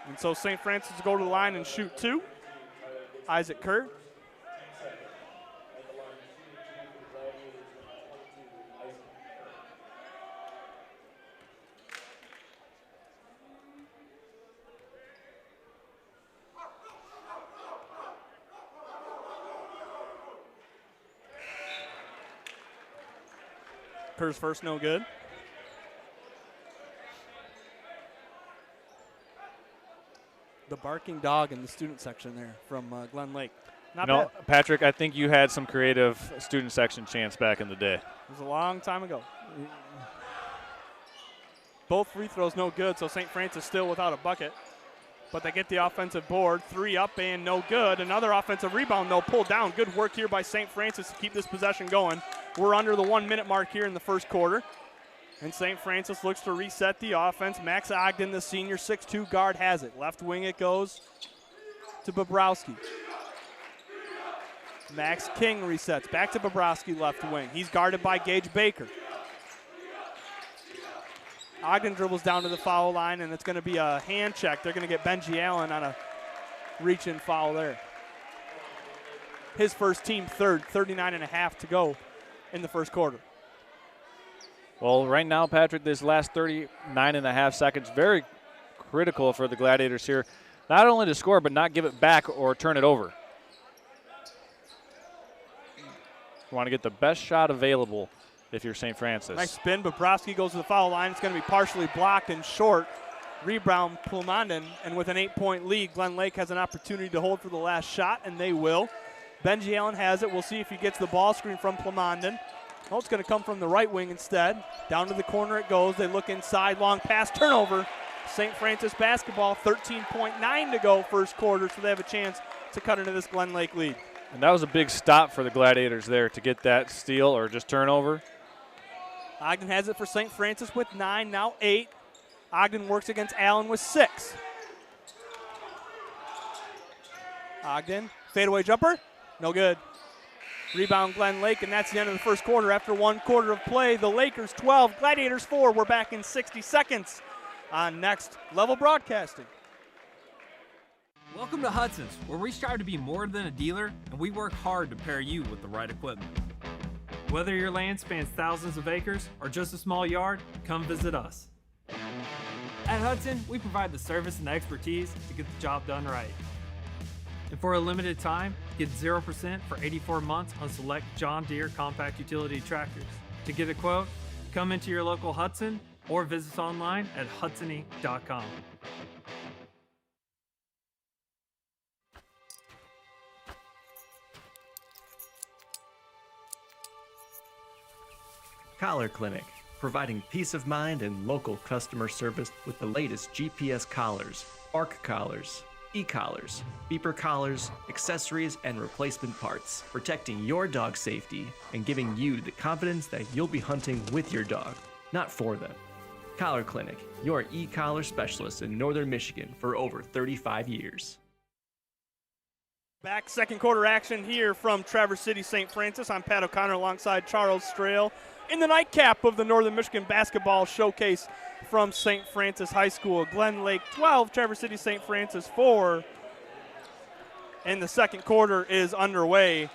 And so St. Francis will go to the line and shoot 2. Isaac Kerr. Kerr's first, no good. The barking dog in the student section there from Glen Lake. Not bad. Patrick, I think you had some creative student section chants back in the day. It was a long time ago. Both free throws no good, so St. Francis still without a bucket. But they get the offensive board. 3 up and no good. Another offensive rebound, though, pulled down. Good work here by St. Francis to keep this possession going. We're under the 1-minute mark here in the first quarter. And St. Francis looks to reset the offense. Max Ogden, the senior 6'2 guard, has it. Left wing it goes to Bobrowski. Max King resets. Back to Bobrowski, left wing. He's guarded by Gage Baker. Ogden dribbles down to the foul line, and it's going to be a hand check. They're going to get Benji Allen on a reach-in foul there. His first team third, 39.5 to go in the first quarter. Well, right now, Patrick, this last 39.5 seconds, very critical for the Gladiators here. Not only to score, but not give it back or turn it over. You want to get the best shot available if you're St. Francis. Nice spin. Bobrovsky goes to the foul line. It's going to be partially blocked and short. Rebound Plumondon, and with an 8-point lead, Glen Lake has an opportunity to hold for the last shot, and they will. Benji Allen has it. We'll see if he gets the ball screen from Plumondon. Oh, it's going to come from the right wing instead. Down to the corner it goes. They look inside. Long pass. Turnover. St. Francis basketball. 13.9 to go first quarter, so they have a chance to cut into this Glen Lake lead. And that was a big stop for the Gladiators there to get that steal or just turnover. Ogden has it for St. Francis with 9, now 8. Ogden works against Allen with 6. Ogden, fadeaway jumper, no good. Rebound Glen Lake, and that's the end of the first quarter. After 1 quarter of play, the Lakers 12, Gladiators 4. We're back in 60 seconds on Next Level Broadcasting. Welcome to Hudson's, where we strive to be more than a dealer, and we work hard to pair you with the right equipment. Whether your land spans thousands of acres or just a small yard, come visit us. At Hudson, we provide the service and expertise to get the job done right. And for a limited time, get 0% for 84 months on select John Deere compact utility tractors. To get a quote, come into your local Hudson or visit us online at hudsony.com. Collar Clinic, providing peace of mind and local customer service with the latest GPS collars, ARC collars, e-collars, beeper collars, accessories, and replacement parts, protecting your dog's safety and giving you the confidence that you'll be hunting with your dog, not for them. Collar Clinic, your e-collar specialist in Northern Michigan for over 35 years. Back second quarter action here from Traverse City St. Francis. I'm Pat O'Connor alongside Charles Strail in the nightcap of the Northern Michigan Basketball Showcase from St. Francis High School. Glen Lake 12, Traverse City St. Francis 4. And the second quarter is underway.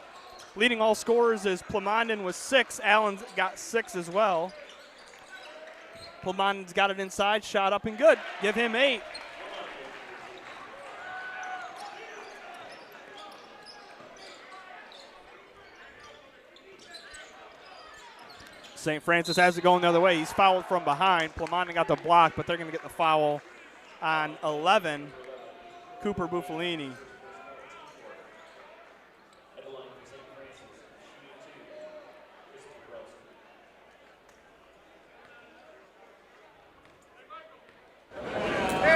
Leading all scorers is Plumondon with 6. Allen's got 6 as well. Plumondon's got it inside, shot up and good. Give him 8. St. Francis has it going the other way. He's fouled from behind. Plumondon got the block, but they're going to get the foul on 11, Cooper Buffalini.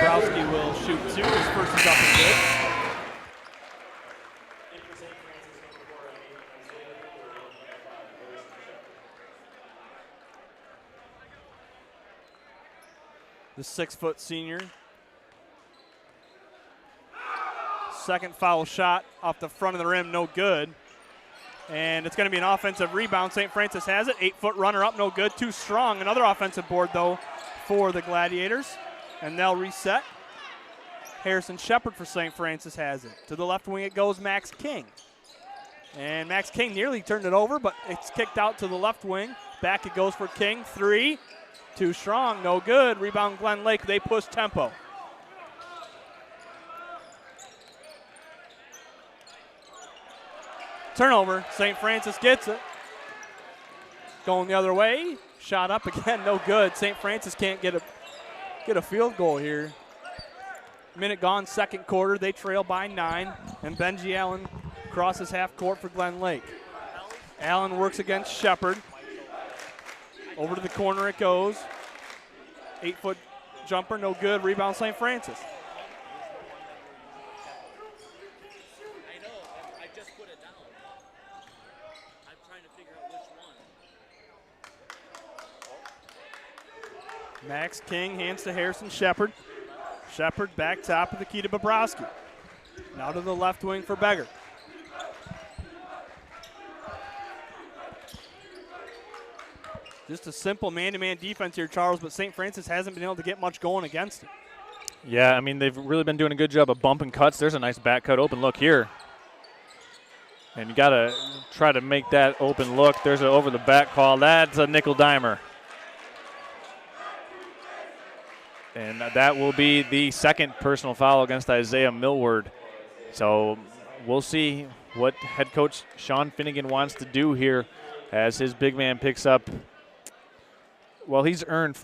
Browski will shoot 2. His first is up and good. The 6-foot senior. Second foul shot off the front of the rim, no good. And it's going to be an offensive rebound. St. Francis has it. 8-foot runner up, no good. Too strong. Another offensive board, though, for the Gladiators. And they'll reset. Harrison Shepard for St. Francis has it. To the left wing it goes Max King. And Max King nearly turned it over, but it's kicked out to the left wing. Back it goes for King. 3. Too strong, no good. Rebound Glen Lake. They push tempo. Turnover. St. Francis gets it. Going the other way. Shot up again, no good. St. Francis can't get a field goal here. Minute gone, second quarter. They trail by 9. And Benji Allen crosses half court for Glen Lake. Allen works against Shepard. Over to the corner it goes. 8-foot jumper, no good. Rebound St. Francis. I know. I just put it down. I'm trying to figure out which one. Max King hands to Harrison Shepard. Shepard back top of the key to Bobrovsky. Now to the left wing for Beggar. Just a simple man-to-man defense here, Charles, but St. Francis hasn't been able to get much going against it. Yeah, I mean, they've really been doing a good job of bumping cuts. There's a nice back cut open look here. And you got to try to make that open look. There's an over-the-back call. That's a nickel dimer. And that will be the second personal foul against Isaiah Millward. So we'll see what head coach Sean Finnegan wants to do here as his big man picks up. Well, he's earned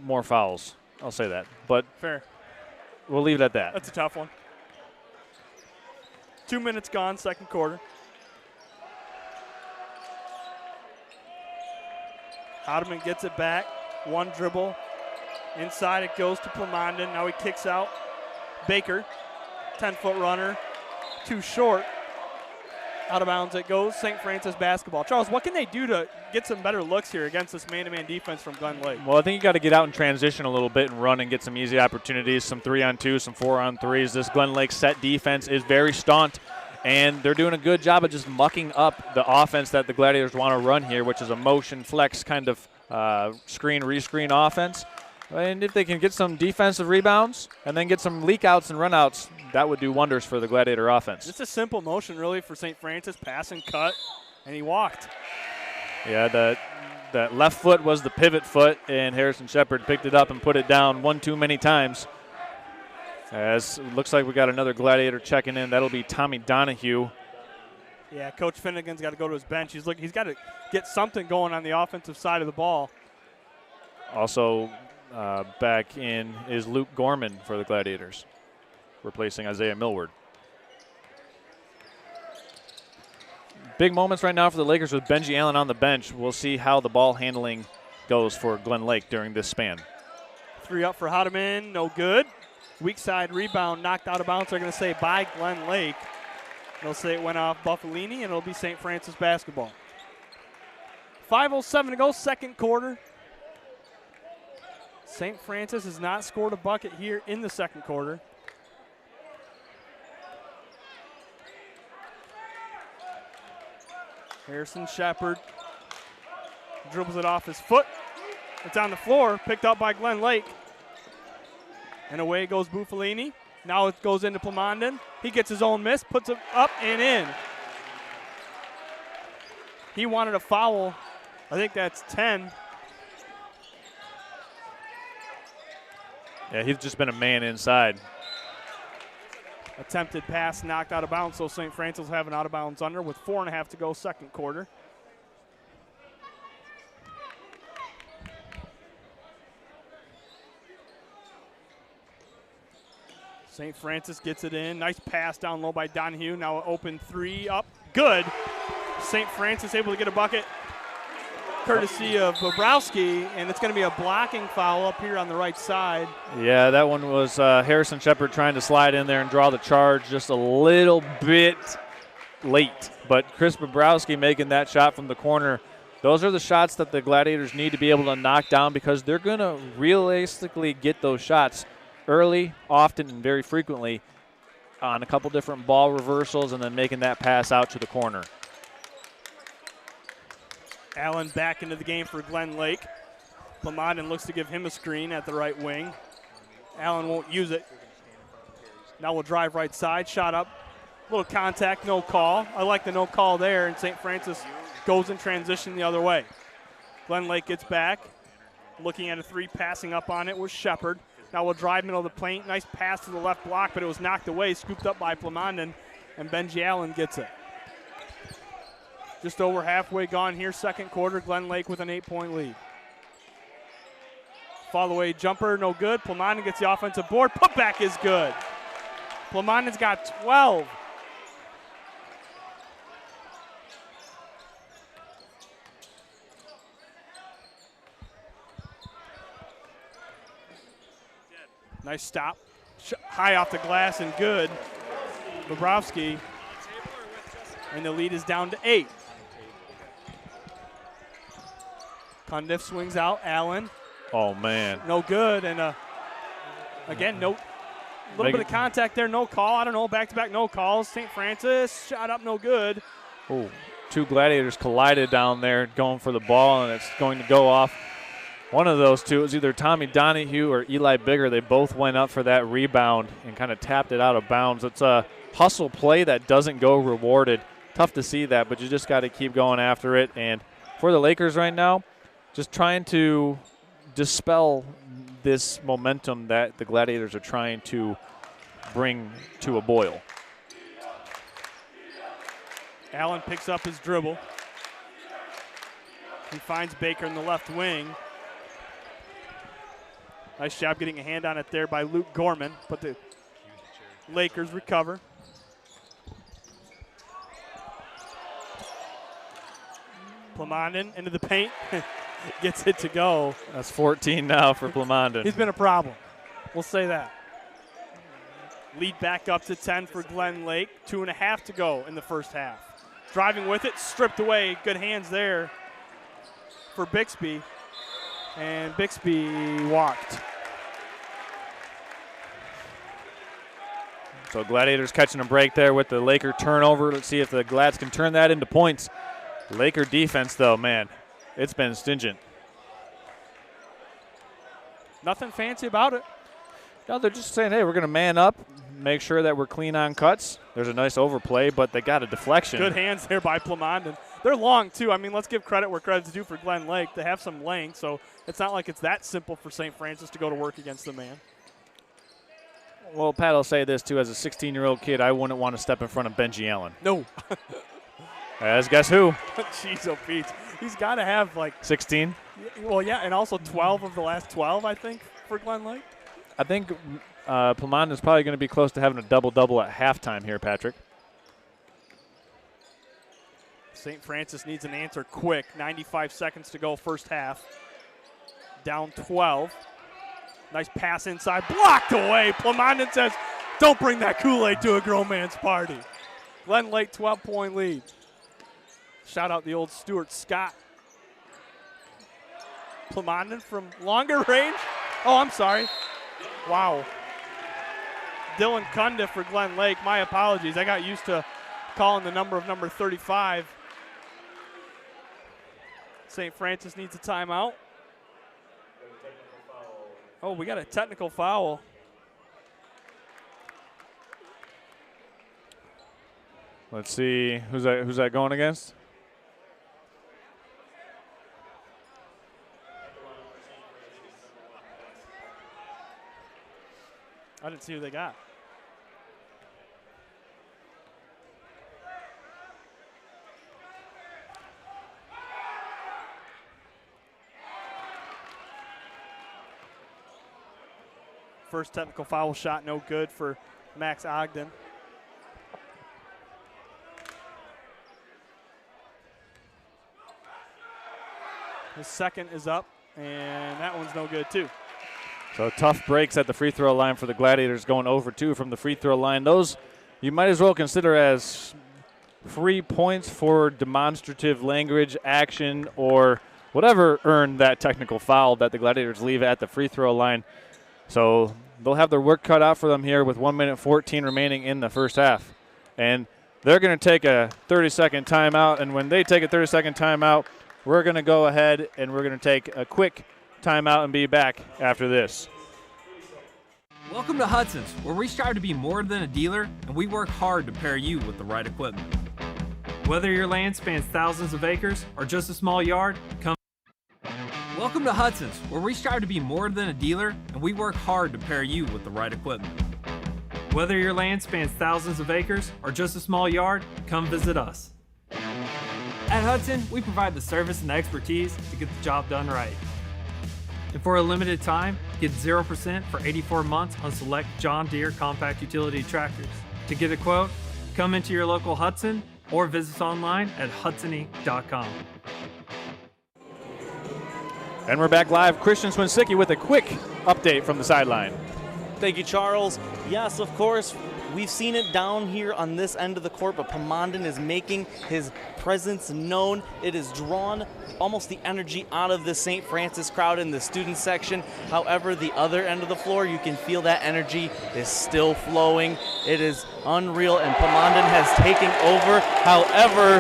more fouls. I'll say that. But fair. We'll leave it at that. That's a tough one. 2 minutes gone, second quarter. Ottoman gets it back. One dribble. Inside it goes to Plamondon. Now he kicks out. Baker, 10-foot runner. Too short. Out of bounds it goes. St. Francis basketball. Charles, what can they do to get some better looks here against this man-to-man defense from Glen Lake? Well, I think you got to get out and transition a little bit and run and get some easy opportunities, some 3-on-2, some 4-on-3s. This Glen Lake set defense is very staunch, and they're doing a good job of just mucking up the offense that the Gladiators want to run here, which is a motion flex kind of screen-rescreen offense. And if they can get some defensive rebounds and then get some leak-outs and run-outs, that would do wonders for the Gladiator offense. Just a simple motion, really, for St. Francis. Pass and cut, and he walked. Yeah, that left foot was the pivot foot, and Harrison Shepard picked it up and put it down one too many times. As it looks like we got another Gladiator checking in. That'll be Tommy Donahue. Yeah, Coach Finnegan's got to go to his bench. He's got to get something going on the offensive side of the ball. Also back in is Luke Gorman for the Gladiators, replacing Isaiah Millward. Big moments right now for the Lakers with Benji Allen on the bench. We'll see how the ball handling goes for Glen Lake during this span. 3 up for Hodeman, no good. Weak side rebound, knocked out of bounds. They're going to say by Glen Lake. They'll say it went off Buffalini, and it'll be St. Francis basketball. 5:07 to go, second quarter. St. Francis has not scored a bucket here in the second quarter. Harrison Shepard dribbles it off his foot. It's on the floor, picked up by Glen Lake. And away goes Buffalini. Now it goes into Plamondon. He gets his own miss, puts it up and in. He wanted a foul. I think that's 10. Yeah, he's just been a man inside. Attempted pass knocked out of bounds, so St. Francis will have an out of bounds under with 4.5 to go, second quarter. St. Francis gets it in. Nice pass down low by Donahue. Now an open 3 up. Good. St. Francis able to get a bucket courtesy of Bobrowski, and it's going to be a blocking foul up here on the right side. Yeah, that one was Harrison Shepard trying to slide in there and draw the charge just a little bit late. But Chris Bobrowski making that shot from the corner. Those are the shots that the Gladiators need to be able to knock down because they're going to realistically get those shots early, often, and very frequently on a couple different ball reversals and then making that pass out to the corner. Allen back into the game for Glen Lake. Plamondon looks to give him a screen at the right wing. Allen won't use it. Now we'll drive right side, shot up. Little contact, no call. I like the no call there, and St. Francis goes in transition the other way. Glen Lake gets back. Looking at a 3, passing up on it was Shepard. Now we'll drive middle of the paint. Nice pass to the left block, but it was knocked away, scooped up by Plamondon, and Benji Allen gets it. Just over halfway gone here, second quarter. Glen Lake with an 8-point lead. Follow away jumper, no good. Plamondon gets the offensive board. Putback is good. Plamondon's got 12. Nice stop. High off the glass and good. Bobrowski. And the lead is down to 8. Cundiff swings out. Allen. Oh, man. No good. And again, no little bit of contact there. No call. I don't know. Back-to-back no calls. St. Francis shot up, no good. Oh, 2 Gladiators collided down there going for the ball, and it's going to go off. One of those two, it was either Tommy Donahue or Eli Bigger. They both went up for that rebound and kind of tapped it out of bounds. It's a hustle play that doesn't go rewarded. Tough to see that, but you just got to keep going after it. And for the Lakers right now, just trying to dispel this momentum that the Gladiators are trying to bring to a boil. Allen picks up his dribble. He finds Baker in the left wing. Nice job getting a hand on it there by Luke Gorman, but the Lakers recover. Plamondon into the paint, gets it to go. That's 14 now for Plamondon. He's been a problem. We'll say that. Lead back up to 10 for Glen Lake. 2.5 to go in the first half. Driving with it, stripped away. Good hands there for Bixby. And Bixby walked. So Gladiators catching a break there with the Laker turnover. Let's see if the Glads can turn that into points. Laker defense, though, man, it's been stingent. Nothing fancy about it. No, they're just saying, hey, we're going to man up, make sure that we're clean on cuts. There's a nice overplay, but they got a deflection. Good hands there by Plamondon. They're long, too. I mean, let's give credit where credit's due for Glen Lake. They have some length, so it's not like it's that simple for St. Francis to go to work against the man. Well, Pat will say this, too. As a 16-year-old kid, I wouldn't want to step in front of Benji Allen. No. As guess who? Jeez, oh, Pete. He's got to have, like, 16? Well, yeah, and also 12 of the last 12, I think, for Glen Lake. I think Plamondon is probably going to be close to having a double-double at halftime here, Patrick. St. Francis needs an answer quick. 95 seconds to go, first half. Down 12. Nice pass inside, blocked away. Plamondon says, don't bring that Kool-Aid to a grown man's party. Glen Lake, 12-point lead. Shout out the old Stuart Scott. Plamondon from longer range. Oh, I'm sorry. Wow. Dylan Cundiff for Glen Lake. My apologies. I got used to calling the number of number 35. St. Francis needs a timeout. Oh, we got a technical foul. Let's see. Who's that going against? I didn't see who they got. First technical foul shot, no good for Max Ogden. His second is up, and that one's no good too. So tough breaks at the free throw line for the Gladiators, going over 2 from the free throw line. Those you might as well consider as free points for demonstrative language, action, or whatever earned that technical foul that the Gladiators leave at the free throw line. So they'll have their work cut out for them here with 1 minute 14 remaining in the first half. And they're going to take a 30-second timeout, and when they take a 30-second timeout, we're going to go ahead and we're going to take a quick timeout and be back after this. Welcome to Hudson's, where we strive to be more than a dealer, and we work hard to pair you with the right equipment. Whether your land spans thousands of acres or just a small yard, come. Welcome to Hudson's, where we strive to be more than a dealer, and we work hard to pair you with the right equipment. Whether your land spans thousands of acres or just a small yard, come visit us. At Hudson, we provide the service and expertise to get the job done right. And for a limited time, get 0% for 84 months on select John Deere compact utility tractors. To get a quote, come into your local Hudson or visit us online at hudsony.com. And we're back live. Christian Swinsicki with a quick update from the sideline. Thank you, Charles. Yes, of course, we've seen it down here on this end of the court, but Plamondon is making his presence known. It has drawn almost the energy out of the St. Francis crowd in the student section. However, the other end of the floor, you can feel that energy is still flowing. It is unreal, and Plamondon has taken over. However,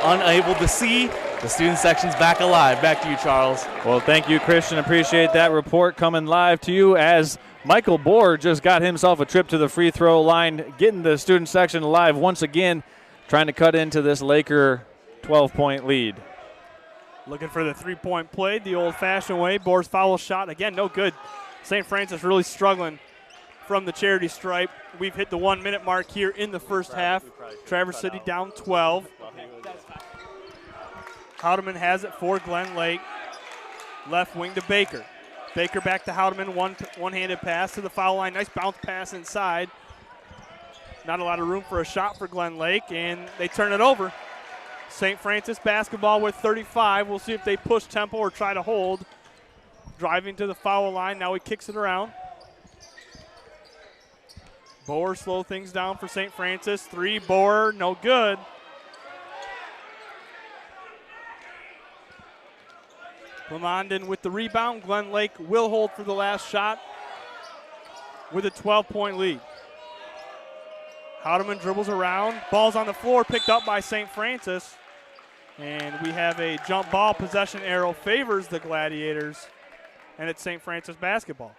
unable to see the student section's back alive. Back to you, Charles. Well, thank you, Christian. Appreciate that report coming live to you as Michael Bohr just got himself a trip to the free throw line, getting the student section alive once again, trying to cut into this Laker 12-point lead. Looking for the three-point play the old-fashioned way. Bohr's foul shot, again, no good. St. Francis really struggling from the charity stripe. We've hit the 1 minute mark here in the first half. Traverse City down 12. Houdeman has it for Glen Lake. Left wing to Baker. Baker back to Houdeman, one-handed pass to the foul line. Nice bounce pass inside. Not a lot of room for a shot for Glen Lake, and they turn it over. St. Francis basketball with 35. We'll see if they push tempo or try to hold. Driving to the foul line. Now he kicks it around. Boer slow things down for St. Francis. Three, Boer, no good. Lamondon with the rebound. Glen Lake will hold for the last shot with a 12-point lead. Houdeman dribbles around. Ball's on the floor, picked up by St. Francis. And we have a jump ball. Possession arrow favors the Gladiators. And it's St. Francis basketball.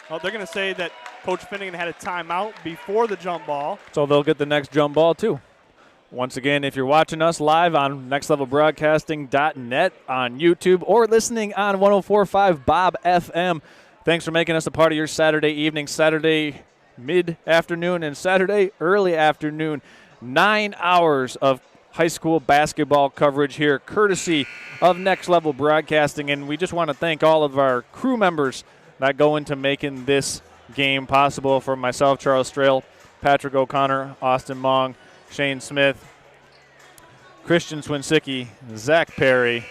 Well, they're going to say that Coach Finnegan had a timeout before the jump ball. So they'll get the next jump ball, too. Once again, if you're watching us live on nextlevelbroadcasting.net on YouTube or listening on 104.5 Bob FM, thanks for making us a part of your Saturday evening, Saturday mid-afternoon, and Saturday early afternoon. 9 hours of high school basketball coverage here, courtesy of Next Level Broadcasting. And we just want to thank all of our crew members that go into making this game possible. For myself, Charles Strail, Patrick O'Connor, Austin Mong, Shane Smith, Christian Swinsicki, Zach Perry,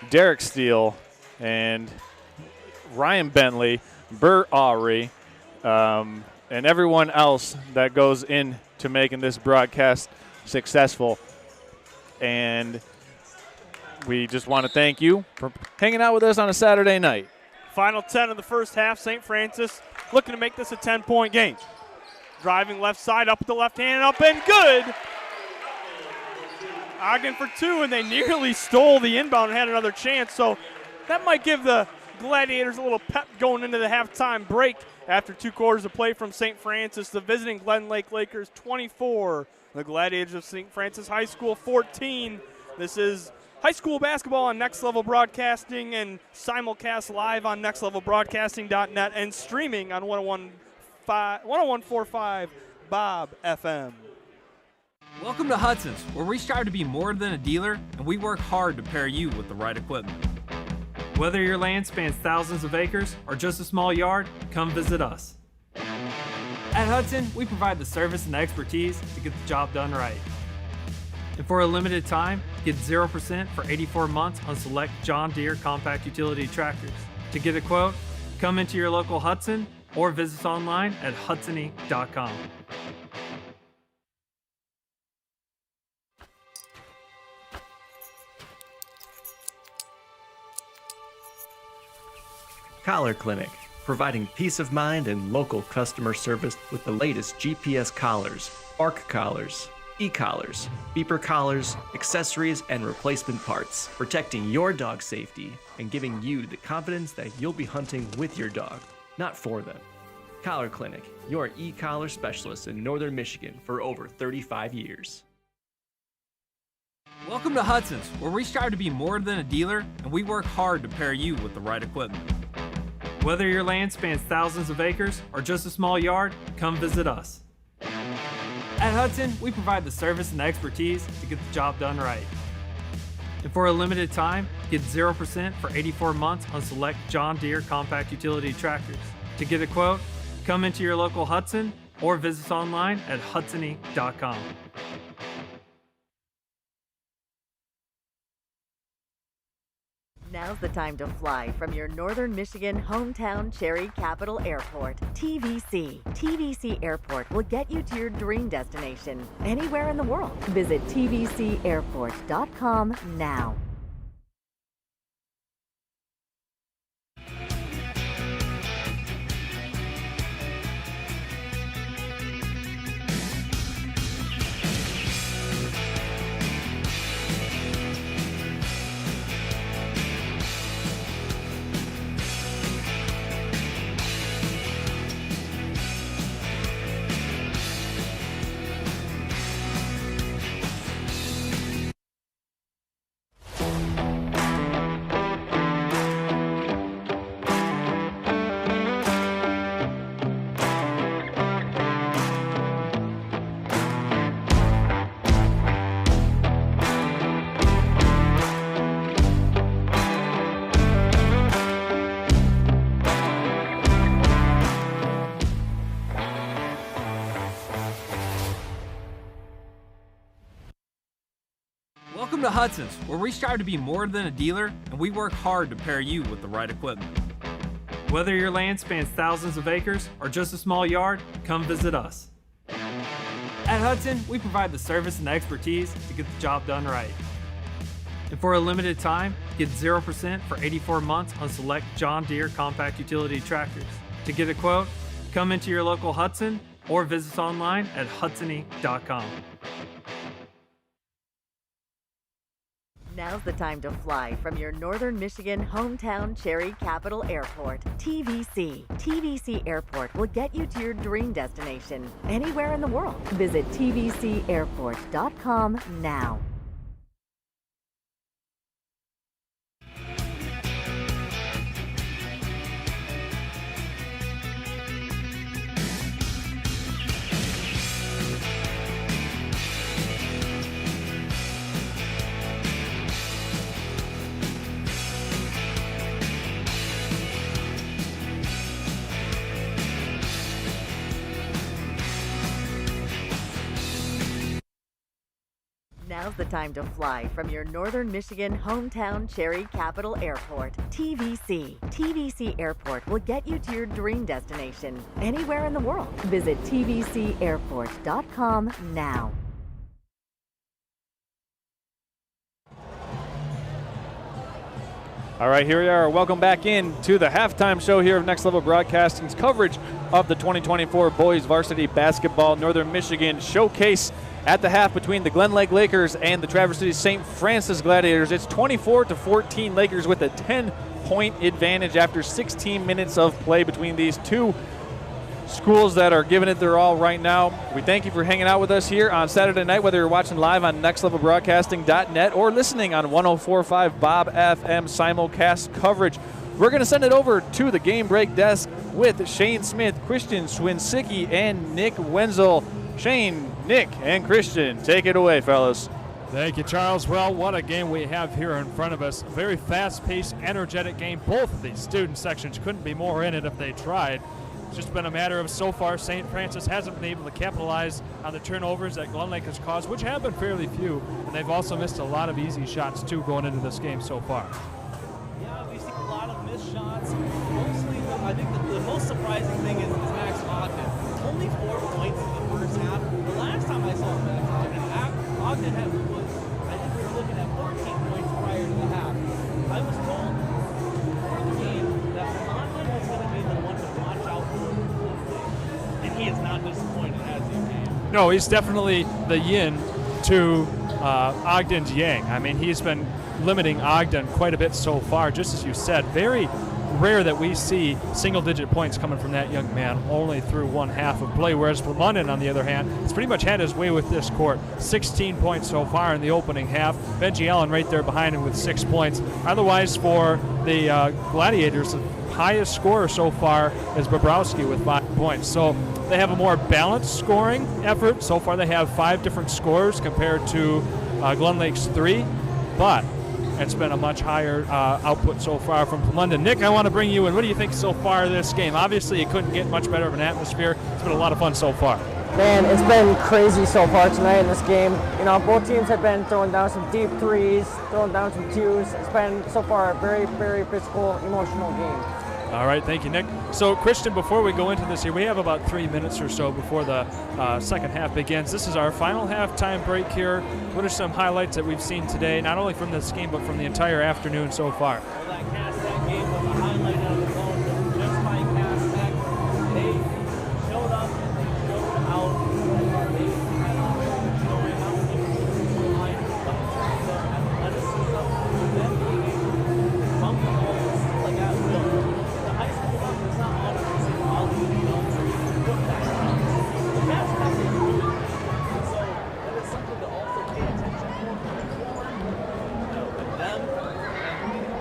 Derek Steele, and Ryan Bentley, Bert Aubrey, and everyone else that goes into making this broadcast successful. And we just want to thank you for hanging out with us on a Saturday night. Final 10 of the first half. St. Francis looking to make this a 10-point game. Driving left side, up with the left hand, up and good. Ogden for two, and they nearly stole the inbound and had another chance. So that might give the Gladiators a little pep going into the halftime break after 2 quarters of play from St. Francis. The visiting Glen Lake Lakers 24. The Gladiators of St. Francis High School 14. This is high school basketball on Next Level Broadcasting and simulcast live on nextlevelbroadcasting.net and streaming on 101.45 Bob FM. Welcome to Hudson's, where we strive to be more than a dealer, and we work hard to pair you with the right equipment. Whether your land spans thousands of acres or just a small yard, come visit us. At Hudson, we provide the service and expertise to get the job done right. And for a limited time, get 0% for 84 months on select John Deere compact utility tractors. To get a quote, come into your local Hudson or visit us online at hudsony.com. Collar Clinic, providing peace of mind and local customer service with the latest GPS collars, bark collars, e-collars, beeper collars, accessories, and replacement parts, protecting your dog safety and giving you the confidence that you'll be hunting with your dog, not for them. Collar Clinic, your e-collar specialist in Northern Michigan for over 35 years. Welcome to Hudson's, where we strive to be more than a dealer, and we work hard to pair you with the right equipment. Whether your land spans thousands of acres or just a small yard, come visit us. At Hudson, we provide the service and expertise to get the job done right. And for a limited time, get 0% for 84 months on select John Deere compact utility tractors. To get a quote, come into your local Hudson or visit us online at hudsony.com. Now's the time to fly from your Northern Michigan hometown Cherry Capital Airport. TVC. TVC Airport will get you to your dream destination anywhere in the world. Visit tvcairport.com now. Welcome to Hudson's, where we strive to be more than a dealer, and we work hard to pair you with the right equipment. Whether your land spans thousands of acres or just a small yard, come visit us. At Hudson, we provide the service and expertise to get the job done right. And for a limited time, get 0% for 84 months on select John Deere compact utility tractors. To get a quote, come into your local Hudson or visit us online at hudsony.com. Now's the time to fly from your northern Michigan hometown Cherry Capital Airport, TVC. TVC Airport will get you to your dream destination anywhere in the world. Visit tvcairport.com now. Now's the time to fly from your northern Michigan hometown Cherry Capital Airport, TVC. TVC Airport will get you to your dream destination anywhere in the world. Visit tvcairport.com now. All right, here we are. Welcome back in to the halftime show here of Next Level Broadcasting's coverage of the 2024 Boys Varsity Basketball Northern Michigan Showcase at the half between the Glen Lake Lakers and the Traverse City St. Francis Gladiators. It's 24-14 Lakers with a 10-point advantage after 16 minutes of play between these two schools that are giving it their all right now. We thank you for hanging out with us here on Saturday night, whether you're watching live on nextlevelbroadcasting.net or listening on 104.5 Bob FM simulcast coverage. We're going to send it over to the game break desk with Shane Smith, Christian Swinsicki, and Nick Wenzel. Shane, Nick, and Christian, take it away, fellas. Thank you, Charles. Well, what a game we have here in front of us. A very fast-paced, energetic game. Both of these student sections couldn't be more in it if they tried. It's just been a matter of so far St. Francis hasn't been able to capitalize on the turnovers that Glen Lake has caused, which have been fairly few, and they've also missed a lot of easy shots, too, going into this game so far. Yeah, we've seen a lot of missed shots. Mostly, I think the most surprising thing is Max Ogden. Only 4 points in the first half. The last time I saw Max Ogden I think we were looking at 14 points prior to the half. I was told before the game that Ogden was going to be the one to watch out for, and he is not disappointed as he came. No, he's definitely the yin to Ogden's yang. I mean, he's been limiting Ogden quite a bit so far, just as you said. Very rare that we see single-digit points coming from that young man only through one half of play, whereas for London, on the other hand, has pretty much had his way with this court. 16 points so far in the opening half. Benji Allen right there behind him with 6 points. Otherwise, for the Gladiators, the highest scorer so far is Bobrowski with 5 points. So they have a more balanced scoring effort. So far they have 5 different scores compared to Glen Lake's 3, but it's been a much higher output so far from London. Nick, I want to bring you in. What do you think so far of this game? Obviously, it couldn't get much better of an atmosphere. It's been a lot of fun so far. Man, it's been crazy so far tonight in this game. You know, both teams have been throwing down some deep threes, throwing down some twos. It's been so far a very, very physical, emotional game. All right, thank you, Nick. So, Christian, before we go into this here, we have about 3 minutes or so before the second half begins. This is our final halftime break here. What are some highlights that we've seen today, not only from this game, but from the entire afternoon so far? Well, that Cadillac game was a highlight of its own. Just by Cadillac, they showed up and they showed out. They had a showing out in the line, but the athleticism, them being able to bump the ball like that will. The high school level is not always in all the adults or even put that stuff. But that's how they do it. And so that is something to also pay attention for going forward. With them,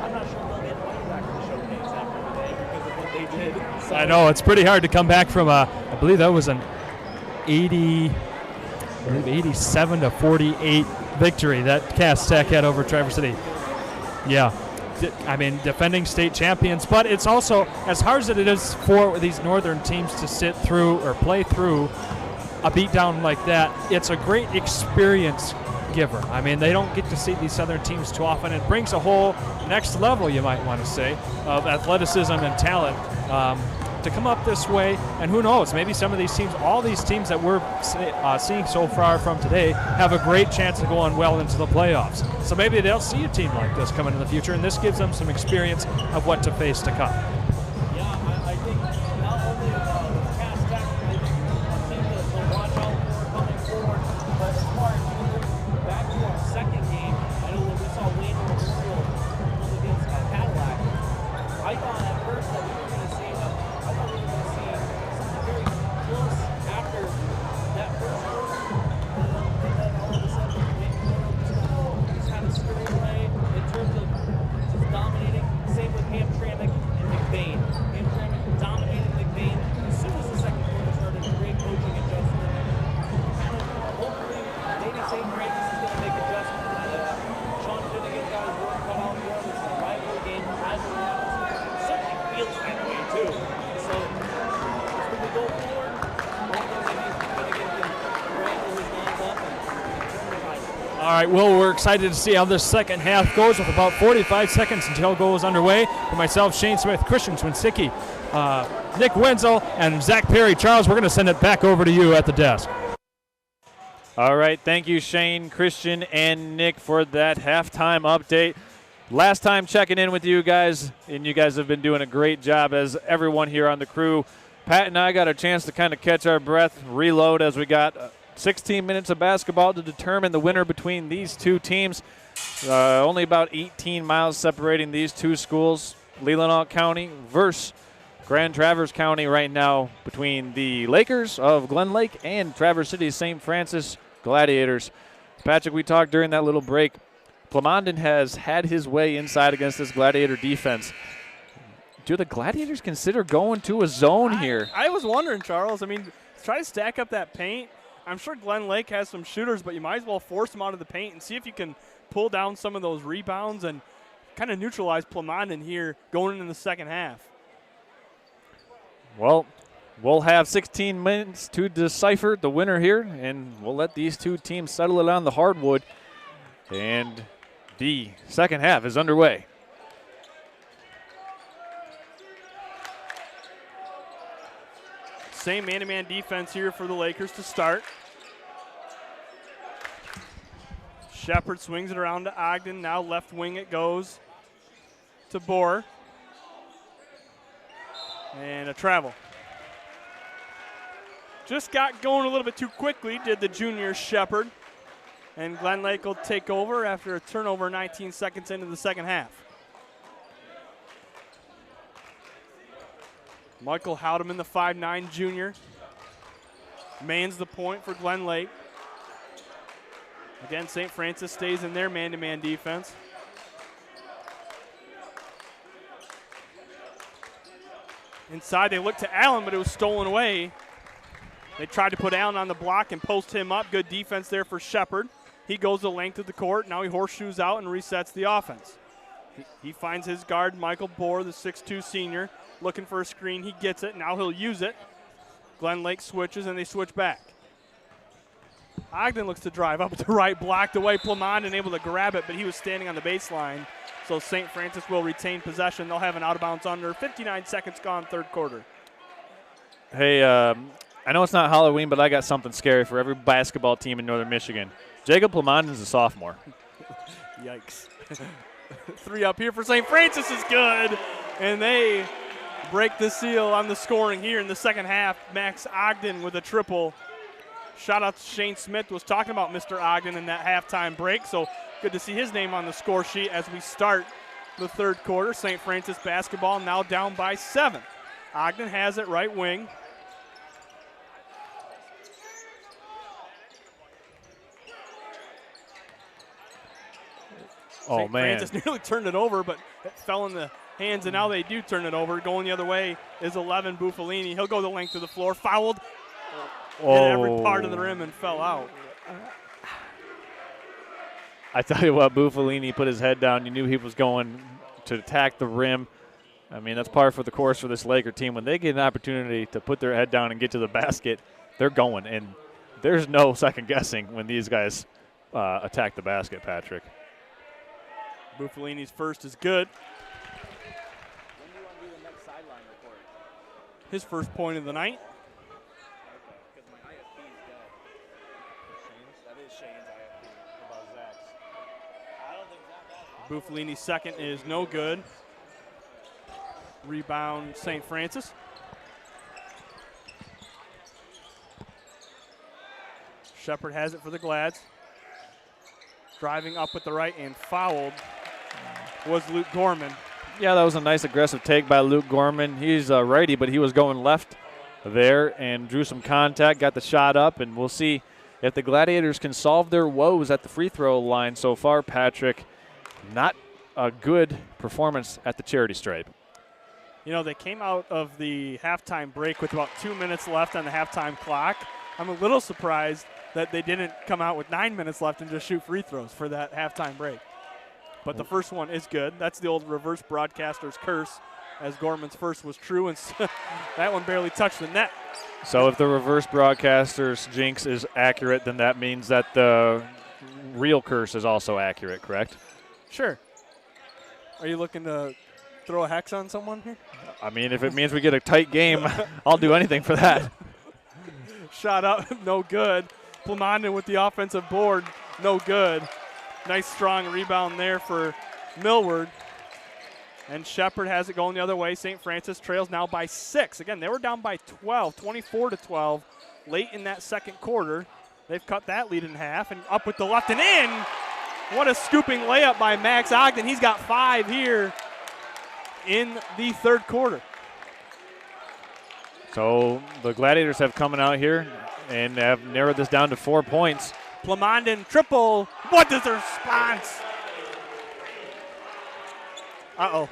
I'm not sure they'll get money back to the showcase after today because of what they did. So, I know, it's pretty hard to come back from I believe that was an 87-48 victory that Cass Tech had over Traverse City. Yeah. I mean, defending state champions, but it's also, as hard as it is for these northern teams to sit through or play through a beatdown like that, it's a great experience giver. I mean, they don't get to see these Southern teams too often. It brings a whole next level, you might want to say, of athleticism and talent to come up this way. And who knows, maybe some of these teams, all these teams that we're seeing so far from today, have a great chance of going well into the playoffs. So maybe they'll see a team like this coming in the future, and this gives them some experience of what to face to come. I think not only Cass Tech, I think a team to watch out for coming forward, but as far as back to our second game, I know when we saw Wayne Memorial against Cadillac, I thought at first that we were going to see something very close after that first quarter, and then all of a sudden Wayne Memorial just had a scary play in terms of just dominating. Same with Hamtramck and Mcbain. Hamtramck dominated Mcbain as soon as the second quarter started. Great coaching adjustment. Kind of hopefully maybe St. Francis is going to make adjustments. Sean Finnegan's got his work cut out for him. It's a rivalry game. Rivalry atmosphere. Certainly feels that way too. So as we go forward, hopefully maybe Finnegan can wrangle his lines up and turn the tide. All right, well, we're excited to see how this second half goes with about 45 seconds until it goes underway. For myself, Shane Smith, Christian Swinsicki, Nick Wenzel, and Zach Perry. Charles, we're going to send it back over to you at the desk. All right, thank you, Shane, Christian, and Nick, for that halftime update. Last time checking in with you guys, and you guys have been doing a great job, as everyone here on the crew. Pat and I got a chance to kind of catch our breath, reload, as we got 16 minutes of basketball to determine the winner between these two teams. Only about 18 miles separating these two schools, Leelanau County versus Grand Traverse County right now, between the Lakers of Glen Lake and Traverse City St. Francis Gladiators. Patrick, we talked during that little break. Plamondon has had his way inside against this Gladiator defense. Do the Gladiators consider going to a zone here? I was wondering, Charles. I mean, try to stack up that paint. I'm sure Glen Lake has some shooters, but you might as well force them out of the paint and see if you can pull down some of those rebounds and kind of neutralize Plamondon here going into the second half. Well, we'll have 16 minutes to decipher the winner here, and we'll let these two teams settle it on the hardwood. And the second half is underway. Same man-to-man defense here for the Lakers to start. Shepard swings it around to Ogden. Now left wing it goes to Bohr. And a travel. Just got going a little bit too quickly, did the junior Shepard. And Glen Lake will take over after a turnover 19 seconds into the second half. Michael Howdeman, the 5'9 junior, mans the point for Glen Lake. Again, St. Francis stays in their man-to-man defense. Inside, they look to Allen, but it was stolen away. They tried to put Allen on the block and post him up. Good defense there for Shepard. He goes the length of the court. Now he horseshoes out and resets the offense. He finds his guard, Michael Bohr, the 6'2 senior, looking for a screen. He gets it. Now he'll use it. Glen Lake switches, and they switch back. Ogden looks to drive up to the right, blocked away. Plamondon able to grab it, but he was standing on the baseline. So St. Francis will retain possession. They'll have an out-of-bounds under. 59 seconds gone, third quarter. Hey, I know it's not Halloween, but I got something scary for every basketball team in Northern Michigan. Jacob Plamondon is a sophomore. Yikes. Three up here for St. Francis is good. And they break the seal on the scoring here in the second half. Max Ogden with a triple. Shout out to Shane Smith, was talking about Mr. Ogden in that halftime break. So good to see his name on the score sheet as we start the third quarter. St. Francis basketball now down by 7. Ogden has it right wing. Oh, St. man. Francis nearly turned it over, but it fell in the hands, and now they do turn it over. Going the other way is 11, Buffalini. He'll go the length of the floor. Fouled. Hit every part of the rim and fell out. I tell you what, Buffalini put his head down. You knew he was going to attack the rim. I mean, that's par for the course for this Laker team. When they get an opportunity to put their head down and get to the basket, they're going. And there's no second guessing when these guys attack the basket, Patrick. Buffalini's first is good. When do you want to do the next sideline report? His first point of the night. Because my IFP is dead. Shane's? That is Shane's IFP. What about Zach's? I don't think Zach has it. Buffalini's second is no good. Rebound, St. Francis. Shepard has it for the Glads. Driving up with the right and fouled was Luke Gorman. Yeah, that was a nice aggressive take by Luke Gorman. He's a righty, but he was going left there and drew some contact, got the shot up, and we'll see if the Gladiators can solve their woes at the free throw line so far. Patrick, not a good performance at the charity stripe. You know, they came out of the halftime break with about 2 minutes left on the halftime clock. I'm a little surprised that they didn't come out with 9 minutes left and just shoot free throws for that halftime break. But the first one is good. That's the old reverse broadcaster's curse, as Gorman's first was true, and that one barely touched the net. So if the reverse broadcaster's jinx is accurate, then that means that the real curse is also accurate, correct? Sure. Are you looking to throw a hex on someone here? I mean, if it means we get a tight game, I'll do anything for that. Shot up, no good. Plamondon with the offensive board, no good. Nice strong rebound there for Millward. And Shepard has it going the other way. St. Francis trails now by 6. Again, they were down by 12, 24-12, late in that second quarter. They've cut that lead in half, and up with the left and in. What a scooping layup by Max Ogden. He's got 5 here in the third quarter. So the Gladiators have coming out here and have narrowed this down to 4 points. Plamondon triple. What is the response? Uh-oh.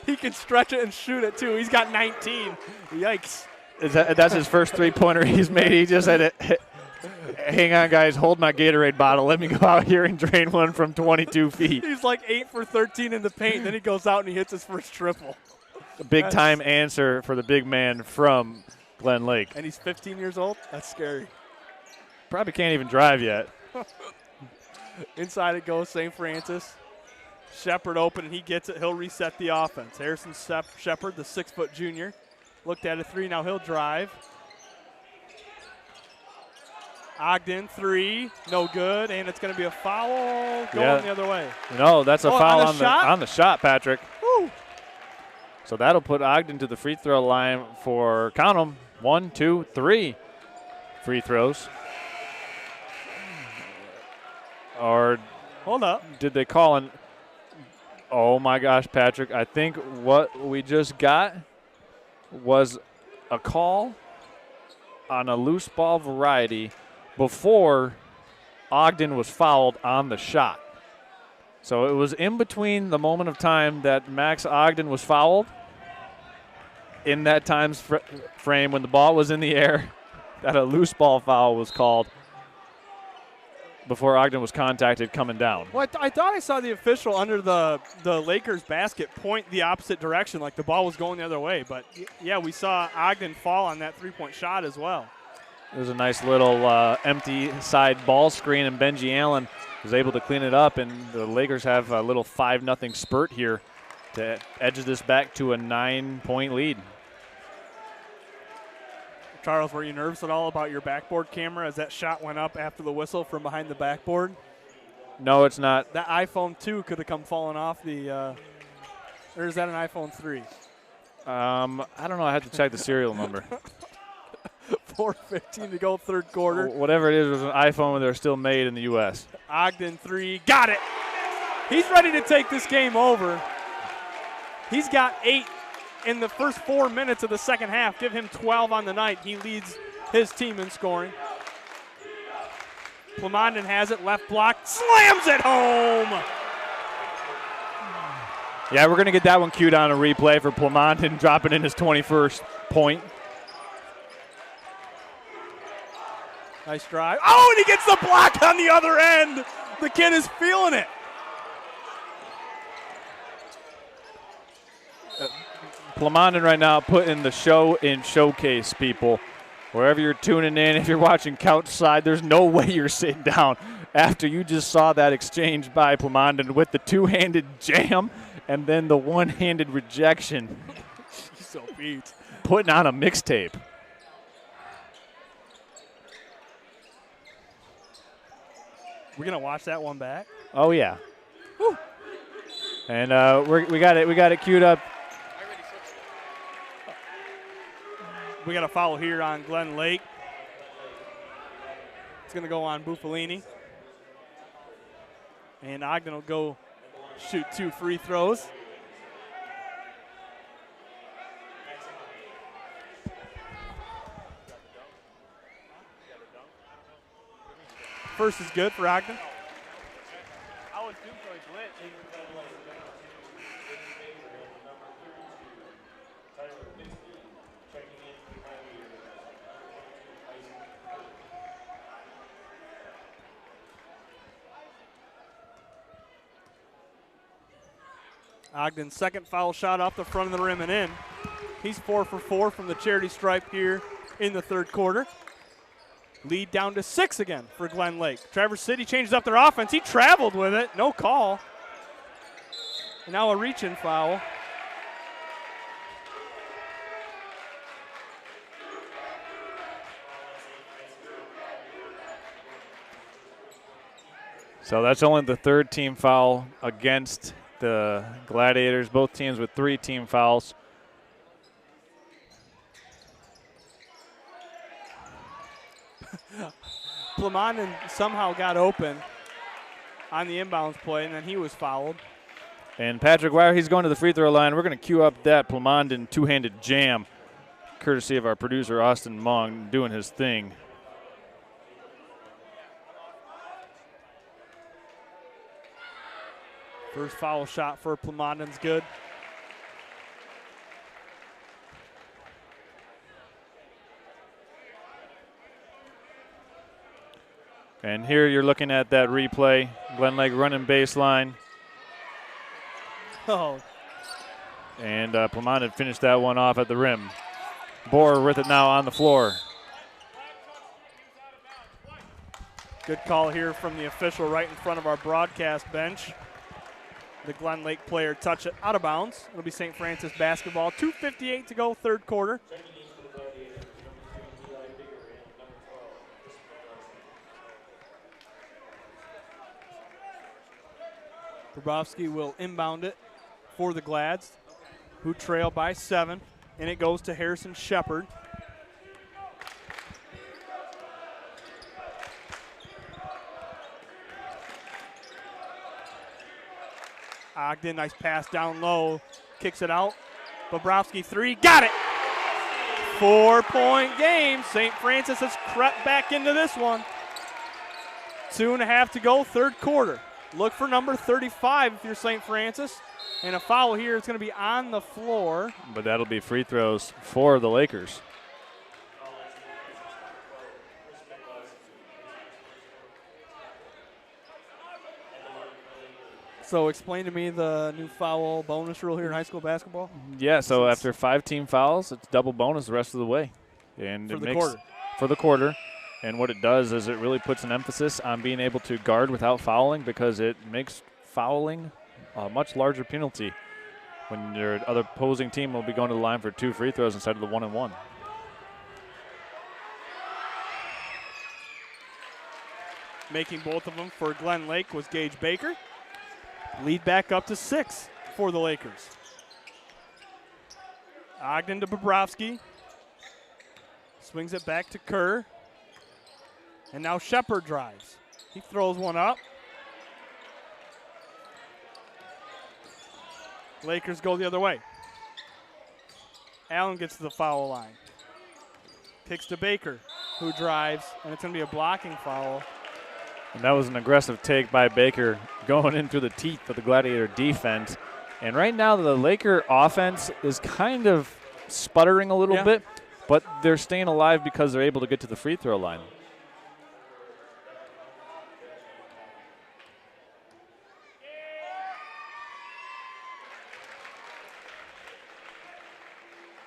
He can stretch it and shoot it, too. He's got 19. Yikes. That's his first three-pointer he's made. He just had it. Hang on, guys. Hold my Gatorade bottle. Let me go out here and drain one from 22 feet. He's like 8 for 13 in the paint. Then he goes out and he hits his first triple. A big-time answer for the big man from Glen Lake. And he's 15 years old? That's scary. Probably can't even drive yet. Inside it goes, St. Francis. Shepard open, and he gets it. He'll reset the offense. Harrison Shepard, the 6-foot junior, looked at a 3. Now he'll drive. Ogden, 3, no good, and it's going to be a foul going the other way. No, that's a foul on the shot, Patrick. Woo. So that'll put Ogden to the free throw line for, count them, 1, 2, 3 free throws. Or hold up. Did they call an? Oh my gosh, Patrick! I think what we just got was a call on a loose ball variety before Ogden was fouled on the shot. So it was in between the moment of time that Max Ogden was fouled in that time frame when the ball was in the air that a loose ball foul was called before Ogden was contacted coming down. Well, I thought I saw the official under the Lakers basket point the opposite direction, like the ball was going the other way. But, yeah, we saw Ogden fall on that three-point shot as well. It was a nice little empty side ball screen, and Benji Allen was able to clean it up, and the Lakers have a little 5-0 spurt here to edge this back to a 9-point lead. Charles, were you nervous at all about your backboard camera as that shot went up after the whistle from behind the backboard? No, it's not. That iPhone 2 could have come falling off the or is that an iPhone 3? I don't know. I have to check the serial number. 4:15 to go, third quarter. Whatever it is, it was an iPhone when they're still made in the U.S. Ogden 3, got it. He's ready to take this game over. He's got 8 in the first 4 minutes of the second half. Give him 12 on the night. He leads his team in scoring. Plamondon has it, left block, slams it home. Yeah, we're going to get that one queued on a replay for Plamondon dropping in his 21st point. Nice drive. Oh, and he gets the block on the other end. The kid is feeling it. Plamondon right now putting the show in showcase, people. Wherever you're tuning in, if you're watching couch side, there's no way you're sitting down. after you just saw that exchange by Plamondon with the two-handed jam and then the one-handed rejection. He's so beat. Putting on a mixtape. We're gonna watch that one back. Oh yeah. Woo. And we got it queued up. We got a foul here on Glen Lake. It's gonna go on Buffalini. And Ogden will go shoot 2 free throws. First is good for Ogden. Ogden's second foul shot off the front of the rim and in. He's 4 for 4 from the charity stripe here in the third quarter. Lead down to 6 again for Glen Lake. Traverse City changes up their offense. He traveled with it. No call. And now a reach-in foul. So that's only the third team foul against the Gladiators. Both teams with 3 team fouls. Plamondon somehow got open on the inbounds play, and then he was fouled. And Patrick Wire, he's going to the free throw line. We're going to cue up that Plamondon two-handed jam, courtesy of our producer, Austin Mong, doing his thing. First foul shot for Plamondon's good. And here you're looking at that replay. Glen Lake running baseline. Oh. And Plamondon finished that one off at the rim. Boer with it now on the floor. Good call here from the official right in front of our broadcast bench. The Glen Lake player touch it out of bounds. It'll be St. Francis basketball. 2:58 to go, third quarter. Grabowski will inbound it for the Glads, who trail by 7, and it goes to Harrison Shepard. Ogden, nice pass down low, kicks it out. Bobrovsky 3, got it! 4-point game. St. Francis has crept back into this one. 2.5 to go, third quarter. Look for number 35 if you're St. Francis. And a foul here. It's going to be on the floor. But that'll be free throws for the Lakers. So explain to me the new foul bonus rule here in high school basketball. Yeah, so after 5 team fouls, it's double bonus the rest of the way. And For it the makes quarter. For the quarter. And what it does is it really puts an emphasis on being able to guard without fouling, because it makes fouling a much larger penalty when your other opposing team will be going to the line for 2 free throws instead of the 1 and 1. Making both of them for Glen Lake was Gage Baker. Lead back up to 6 for the Lakers. Ogden to Bobrovsky. Swings it back to Kerr. And now Shepard drives. He throws one up. Lakers go the other way. Allen gets to the foul line. Kicks to Baker, who drives, and it's going to be a blocking foul. And that was an aggressive take by Baker going into the teeth of the Gladiator defense. And right now the Laker offense is kind of sputtering a little bit, but they're staying alive because they're able to get to the free throw line.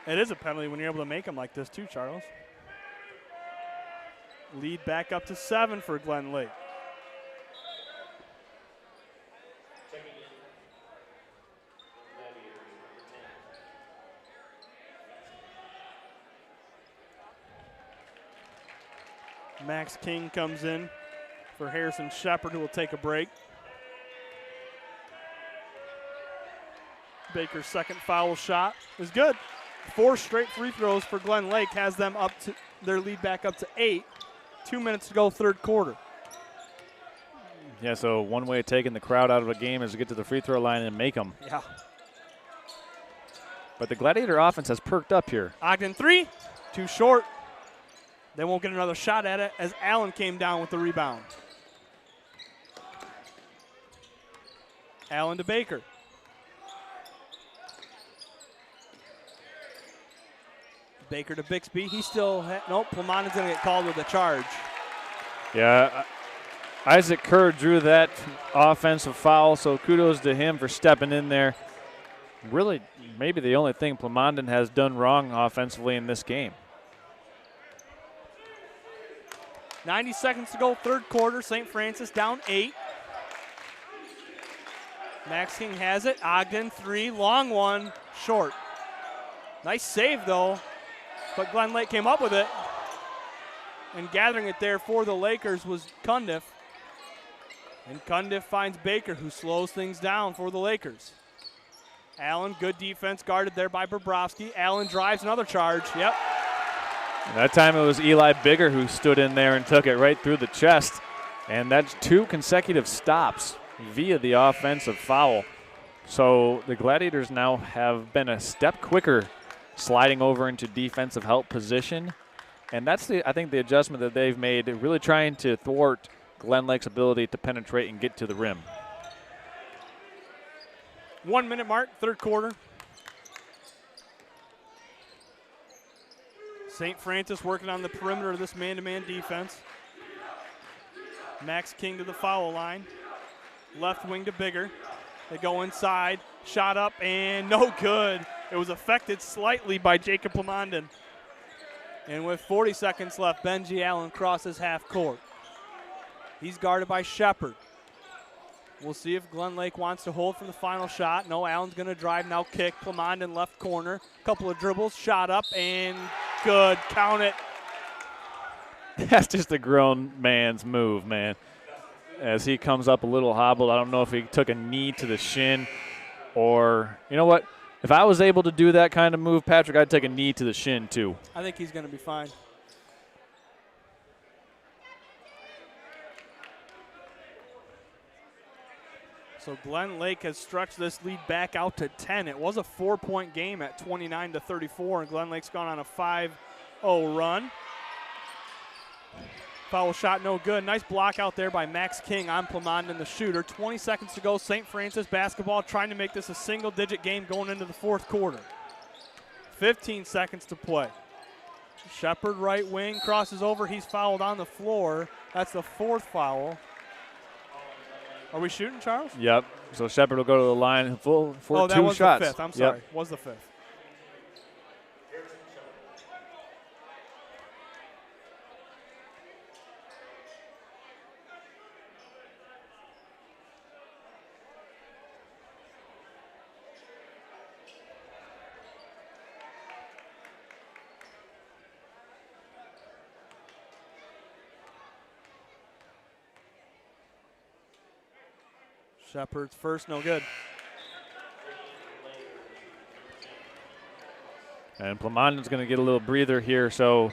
It is a penalty when you're able to make them like this too, Charles. Lead back up to 7 for Glen Lake. Max King comes in for Harrison Shepard, who will take a break. Baker's second foul shot is good. 4 straight free throws for Glen Lake has them up to their lead back up to 8. 2 minutes to go, third quarter. Yeah, so one way of taking the crowd out of a game is to get to the free throw line and make them. Yeah. But the Gladiator offense has perked up here. Ogden 3, too short. They won't get another shot at it as Allen came down with the rebound. Allen to Baker. Baker to Bixby. He still, nope, Plamonden's going to get called with a charge. Yeah, Isaac Kerr drew that offensive foul, so kudos to him for stepping in there. Really, maybe the only thing Plamondon has done wrong offensively in this game. 90 seconds to go, third quarter. St. Francis down 8. Max King has it. Ogden 3, long one, short. Nice save, though. But Glen Lake came up with it. And gathering it there for the Lakers was Cundiff. And Cundiff finds Baker, who slows things down for the Lakers. Allen, good defense, guarded there by Bobrovsky. Allen drives another charge. Yep. That time it was Eli Bigger who stood in there and took it right through the chest. And that's 2 consecutive stops via the offensive foul. So the Gladiators now have been a step quicker sliding over into defensive help position. And that's, I think, the adjustment that they've made, really trying to thwart Glen Lake's ability to penetrate and get to the rim. 1 minute mark, third quarter. St. Francis working on the perimeter of this man-to-man defense. Max King to the foul line. Left wing to Bigger. They go inside, shot up, and no good. It was affected slightly by Jacob Plamondon. And with 40 seconds left, Benji Allen crosses half court. He's guarded by Shepard. We'll see if Glen Lake wants to hold for the final shot. No, Allen's going to drive, now kick. Plamondon left corner. Couple of dribbles, shot up, and good. Count it. That's just a grown man's move, man. As he comes up a little hobbled, I don't know if he took a knee to the shin or, you know what? If I was able to do that kind of move, Patrick, I'd take a knee to the shin too. I think he's going to be fine. So Glen Lake has stretched this lead back out to 10. It was a 4-point game at 29-34, and Glen Lake's gone on a 5-0 run. Foul shot no good. Nice block out there by Max King on Plamondon, the shooter. 20 seconds to go. St. Francis basketball trying to make this a single-digit game going into the fourth quarter. 15 seconds to play. Shepard right wing crosses over. He's fouled on the floor. That's the 4th foul. Are we shooting, Charles? Yep. So Shepard will go to the line for 2 shots. Oh, that was the 5th. I'm sorry. Yep. Was the 5th. Shepard's first, no good. And Plamondon's going to get a little breather here, so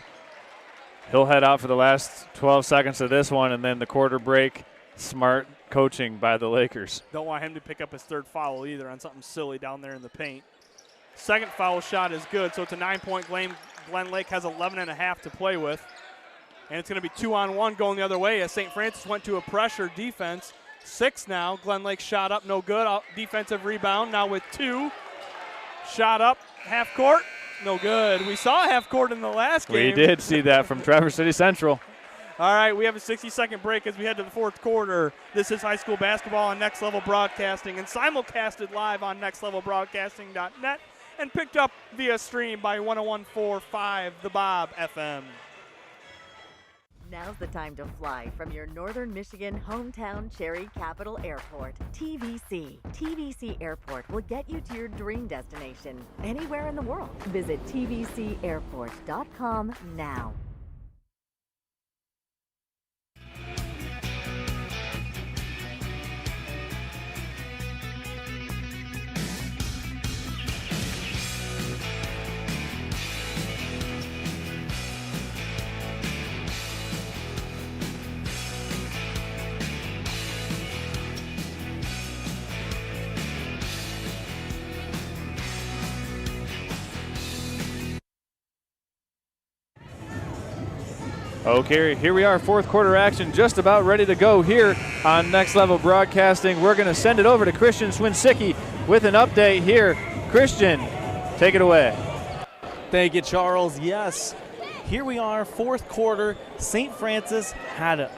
he'll head out for the last 12 seconds of this one, and then the quarter break. Smart coaching by the Lakers. Don't want him to pick up his 3rd foul either on something silly down there in the paint. Second foul shot is good, so it's a 9-point game. Glen Lake has 11.5 to play with. And it's going to be 2-on-1 going the other way as St. Francis went to a pressure defense. 6 now. Glen Lake shot up, no good. Defensive rebound now with 2. Shot up, half court, no good. We saw half court in the last game. We did see that from Traverse City Central. All right, we have a 60-second break as we head to the fourth quarter. This is high school basketball on Next Level Broadcasting and simulcasted live on nextlevelbroadcasting.net and picked up via stream by 101.45 The Bob FM. Now's the time to fly from your northern Michigan hometown Cherry Capital Airport. TVC. TVC Airport will get you to your dream destination anywhere in the world. Visit tvcairport.com now. Okay, here we are, fourth quarter action, just about ready to go here on Next Level Broadcasting. We're going to send it over to Christian Swinsicki with an update here. Christian, take it away. Thank you, Charles. Yes, here we are, fourth quarter. St. Francis had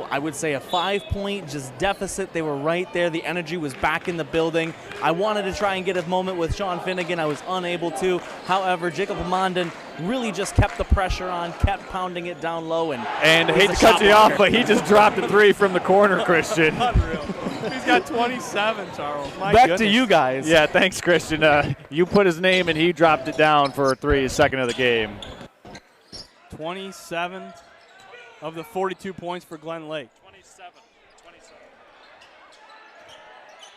I would say a 5-point just deficit. They were right there. The energy was back in the building. I wanted to try and get a moment with Sean Finnegan. I was unable to. However, Jacob Amondon really just kept the pressure on, kept pounding it down low. And I hate to cut you off, but he just dropped a three from the corner, Christian. Unreal. He's got 27, Charles. My Back goodness. to you guys. Yeah, thanks, Christian. You put his name, and he dropped it down for a three, his second of the game. 27 of the 42 points for Glen Lake. 27.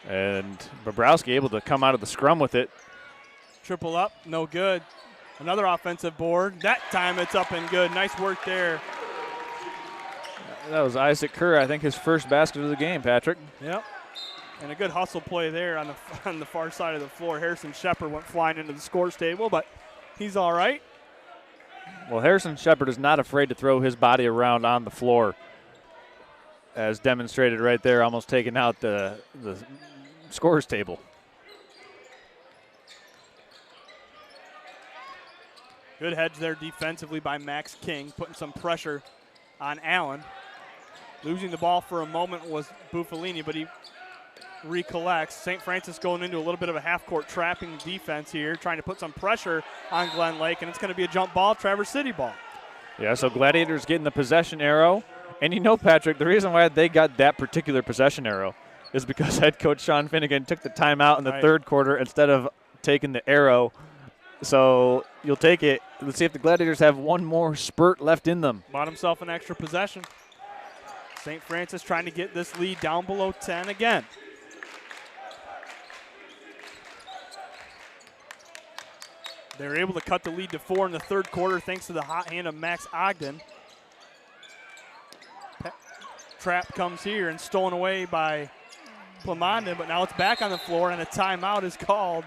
And Bobrowski able to come out of the scrum with it. Triple up, no good. Another offensive board. That time it's up and good. Nice work there. That was Isaac Kerr, I think his first basket of the game, Patrick. Yep. And a good hustle play there on the far side of the floor. Harrison Shepard went flying into the scores table, but he's all right. Well, Harrison Shepard is not afraid to throw his body around on the floor, as demonstrated right there, almost taking out the scores table. Good hedge there defensively by Max King, putting some pressure on Allen. Losing the ball for a moment was Buffalini, but he recollects. St. Francis going into a little bit of a half-court trapping defense here, trying to put some pressure on Glen Lake, and it's going to be a jump ball, Traverse City ball. Yeah, so Gladiators getting the possession arrow. And you know, Patrick, the reason why they got that particular possession arrow is because head coach Sean Finnegan took the timeout in the third quarter instead of taking the arrow. So you'll take it. Let's see if the Gladiators have one more spurt left in them. Bought himself an extra possession. St. Francis trying to get this lead down below 10 again. They were able to cut the lead to 4 in the third quarter thanks to the hot hand of Max Ogden. Trap comes here and stolen away by Plamondon, but now it's back on the floor and a timeout is called.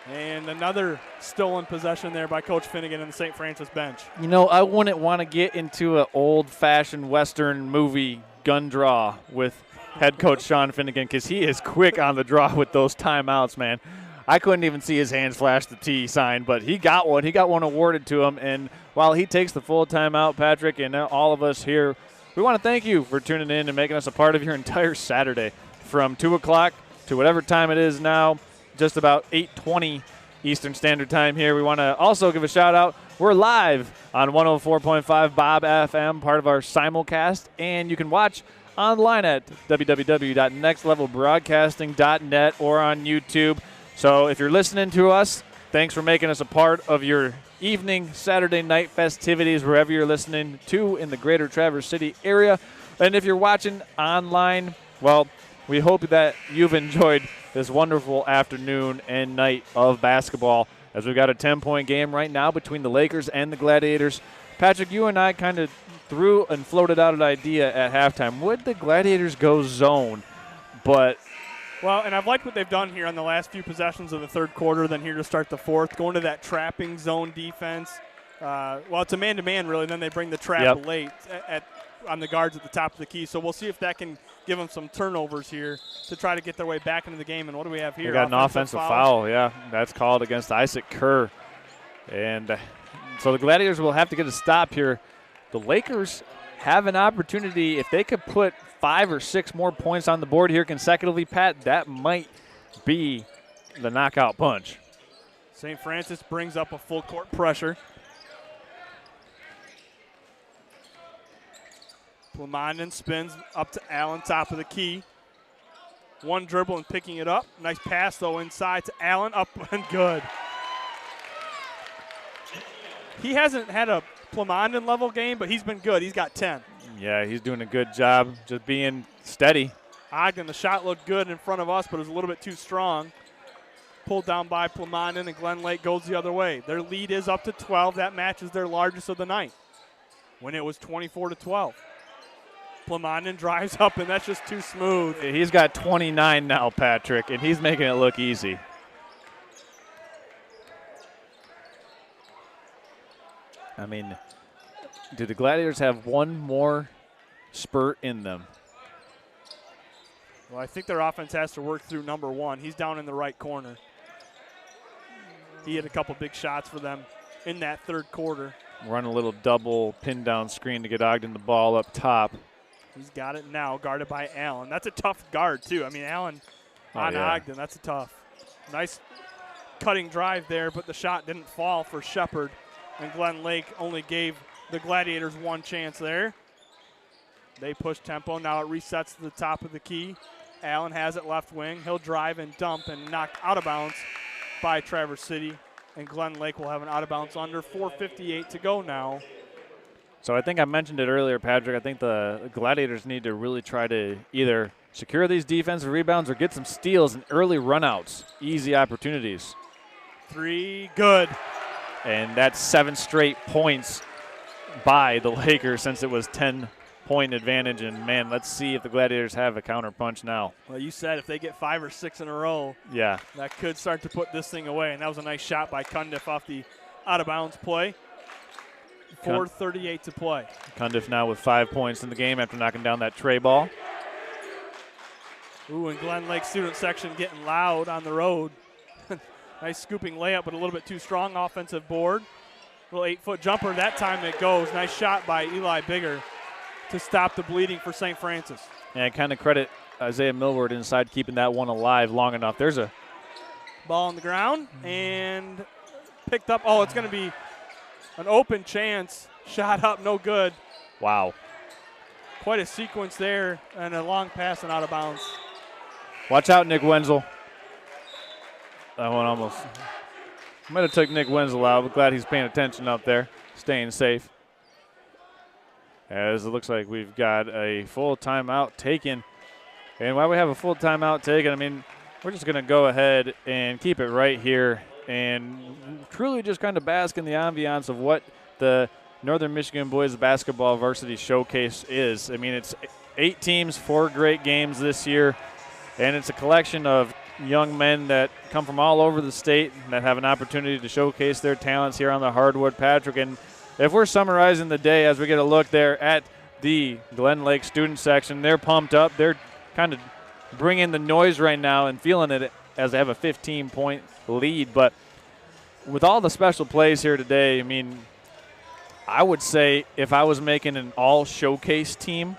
And another stolen possession there by Coach Finnegan and the St. Francis bench. You know, I wouldn't want to get into an old-fashioned Western movie gun draw with head coach Sean Finnegan because he is quick on the draw with those timeouts, man. I couldn't even see his hands flash the T sign, but he got one. He got one awarded to him. And while he takes the full timeout, Patrick, and all of us here, we want to thank you for tuning in and making us a part of your entire Saturday from 2 o'clock to whatever time it is now, just about 8:20 Eastern Standard Time here. We want to also give a shout-out. We're live on 104.5 Bob FM, part of our simulcast, and you can watch online at www.nextlevelbroadcasting.net or on YouTube. So if you're listening to us, thanks for making us a part of your evening Saturday night festivities wherever you're listening to in the greater Traverse City area. And if you're watching online, well, we hope that you've enjoyed this wonderful afternoon and night of basketball as we've got a 10-point game right now between the Lakers and the Gladiators. Patrick, you and I kind of threw and floated out an idea at halftime. Would the Gladiators go zone? But well, and I've liked what they've done here on the last few possessions of the third quarter, then here to start the fourth, going to that trapping zone defense. Well, it's a man-to-man, really. Then they bring the trap late on the guards at the top of the key. So we'll see if that can give them some turnovers here to try to get their way back into the game. And what do we have here? We got an offensive foul, yeah. That's called against Isaac Kerr. And so the Gladiators will have to get a stop here. The Lakers have an opportunity. If they could put 5 or 6 more points on the board here consecutively, Pat, that might be the knockout punch. St. Francis brings up a full court pressure. Plamondon spins up to Allen, top of the key. One dribble and picking it up. Nice pass, though, inside to Allen, up and good. He hasn't had a Plamondon level game, but he's been good. He's got 10. Yeah, he's doing a good job just being steady. Ogden, the shot looked good in front of us, but it was a little bit too strong. Pulled down by Plamondon, and Glen Lake goes the other way. Their lead is up to 12. That matches their largest of the night when it was 24-12. Plamondon drives up, and that's just too smooth. He's got 29 now, Patrick, and he's making it look easy. I mean, do the Gladiators have one more spurt in them? Well, I think their offense has to work through number 1. He's down in the right corner. He had a couple big shots for them in that third quarter. Run a little double pin down screen to get Ogden the ball up top. He's got it now, guarded by Allen. That's a tough guard, too. I mean, Allen on Ogden, that's a tough. Nice cutting drive there, but the shot didn't fall for Shepard. And Glen Lake only gave the Gladiators one chance there. They push tempo. Now it resets to the top of the key. Allen has it left wing. He'll drive and dump and knocked out of bounds by Traverse City. And Glen Lake will have an out of bounds under 4:58 to go now. So I think I mentioned it earlier, Patrick. I think the Gladiators need to really try to either secure these defensive rebounds or get some steals and early runouts, easy opportunities. 3, good. And that's 7 straight points by the Lakers since it was 10-point advantage. And, man, let's see if the Gladiators have a counterpunch now. Well, you said if they get 5 or 6 in a row, yeah, that could start to put this thing away. And that was a nice shot by Cundiff off the out-of-bounds play. 4:38 to play. Cundiff now with 5 points in the game after knocking down that tray ball. Ooh, and Glen Lake student section getting loud on the road. Nice scooping layup, but a little bit too strong offensive board. Little 8-foot jumper. That time it goes. Nice shot by Eli Bigger to stop the bleeding for St. Francis. And kind of credit Isaiah Millward inside keeping that one alive long enough. There's a ball on the ground and picked up. Oh, it's going to be an open chance. Shot up, no good. Wow. Quite a sequence there and a long pass and out of bounds. Watch out, Nick Wenzel. That one almost might have took Nick Wenzel out, but glad he's paying attention up there, staying safe. As it looks like we've got a full timeout taken. And while we have a full timeout taken, I mean, we're just going to go ahead and keep it right here and truly just kind of bask in the ambiance of what the Northern Michigan Boys Basketball Varsity Showcase is. I mean, it's 8 teams, 4 great games this year, and it's a collection of young men that come from all over the state that have an opportunity to showcase their talents here on the hardwood, Patrick. And if we're summarizing the day as we get a look there at the Glen Lake student section, they're pumped up. They're kind of bringing the noise right now and feeling it as they have a 15-point lead. But with all the special plays here today, I mean, I would say if I was making an all-showcase team,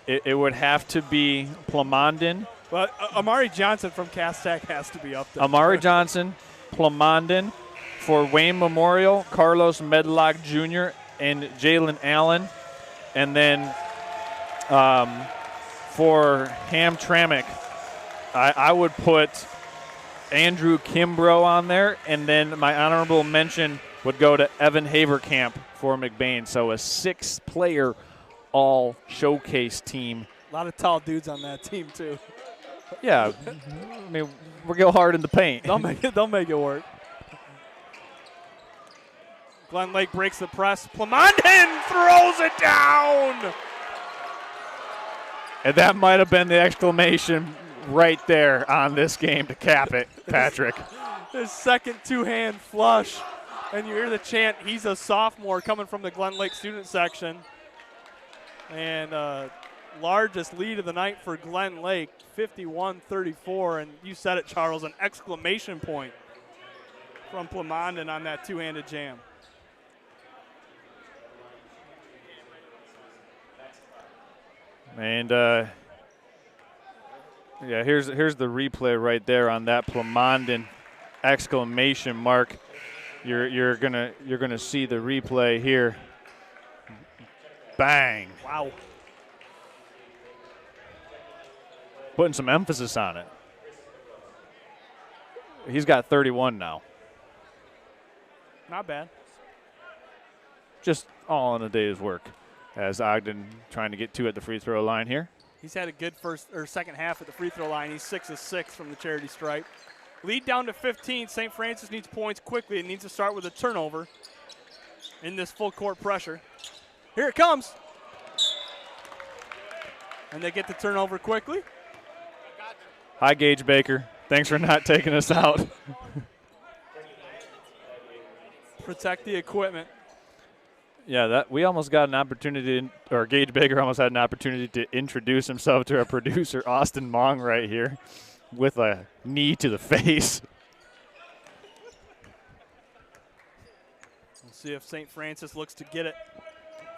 it would have to be Plamondon. Well, Amari Johnson from Cass Tech has to be up there. Amari Johnson, Plamondon. For Wayne Memorial, Carlos Medlock Jr. and Jalen Allen. And then for Hamtramck, I would put Andrew Kimbrough on there. And then my honorable mention would go to Evan Haverkamp for Mcbain. So a 6-player all-showcase team. A lot of tall dudes on that team, too. Yeah, I mean, we'll go hard in the paint. They'll make it work. Glen Lake breaks the press. Plamondon throws it down. And that might have been the exclamation right there on this game to cap it, Patrick. His second two-hand flush. And you hear the chant, he's a sophomore coming from the Glen Lake student section. And largest lead of the night for Glen Lake, 51-34. And you said it, Charles, an exclamation point from Plamondon on that two-handed jam. And yeah, here's the replay right there on that Plamondon exclamation mark. You're gonna see the replay here. Bang! Wow. Putting some emphasis on it. He's got 31 now. Not bad. Just all in a day's work. As Ogden trying to get 2 at the free throw line here. He's had a good second half at the free throw line. He's 6 of 6 from the charity stripe. Lead down to 15. St. Francis needs points quickly. It needs to start with a turnover in this full court pressure. Here it comes. And they get the turnover quickly. Hi, Gage Baker. Thanks for not taking us out. Protect the equipment. Yeah, that we almost got an opportunity, or Gage Baker almost had an opportunity to introduce himself to our producer, Austin Mong, right here with a knee to the face. We'll see if St. Francis looks to get it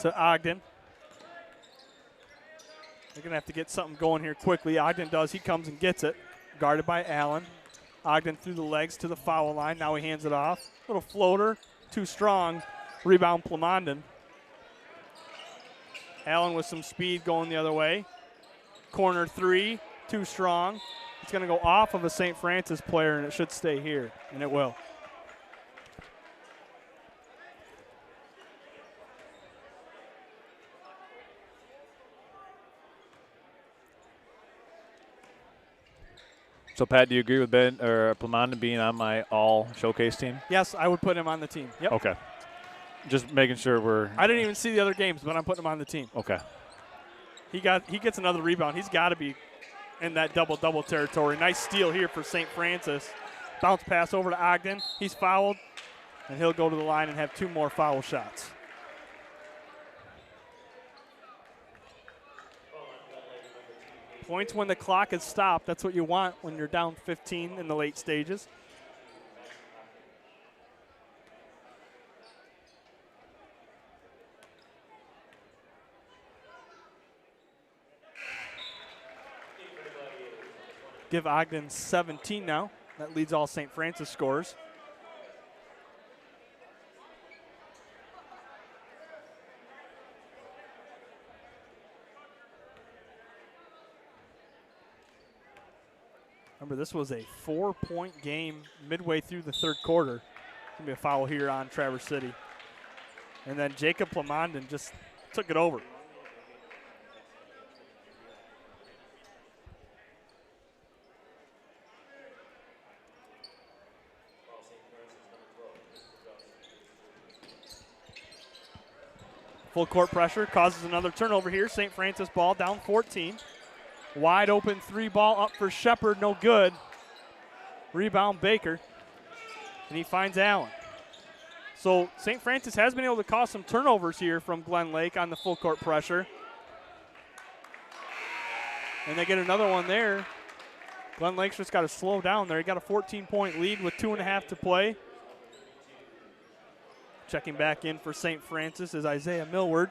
to Ogden. They're going to have to get something going here quickly. Ogden does. He comes and gets it. Guarded by Allen. Ogden through the legs to the foul line. Now he hands it off. Little floater. Too strong. Rebound Plamondon. Allen with some speed going the other way. Corner three. Too strong. It's going to go off of a St. Francis player, and it should stay here. And it will. So, Pat, do you agree with Ben or Plamondon being on my all showcase team? Yes, I would put him on the team. Yep. Okay. Just making sure we're. I didn't even see the other games, but I'm putting him on the team. Okay. He gets another rebound. He's got to be in that double-double territory. Nice steal here for St. Francis. Bounce pass over to Ogden. He's fouled, and he'll go to the line and have 2 more foul shots. Points when the clock is stopped. That's what you want when you're down 15 in the late stages. Give Ogden 17 now. That leads all St. Francis scores. Remember, this was a 4-point game midway through the third quarter. Going to be a foul here on Traverse City. And then Jacob Plamondon just took it over. Full court pressure causes another turnover here. St. Francis ball down 14. Wide open 3 ball up for Shepard, no good. Rebound Baker, and he finds Allen. So St. Francis has been able to cause some turnovers here from Glen Lake on the full court pressure. And they get another one there. Glen Lake's just got to slow down there. He got a 14-point lead with 2.5 to play. Checking back in for St. Francis is Isaiah Millward.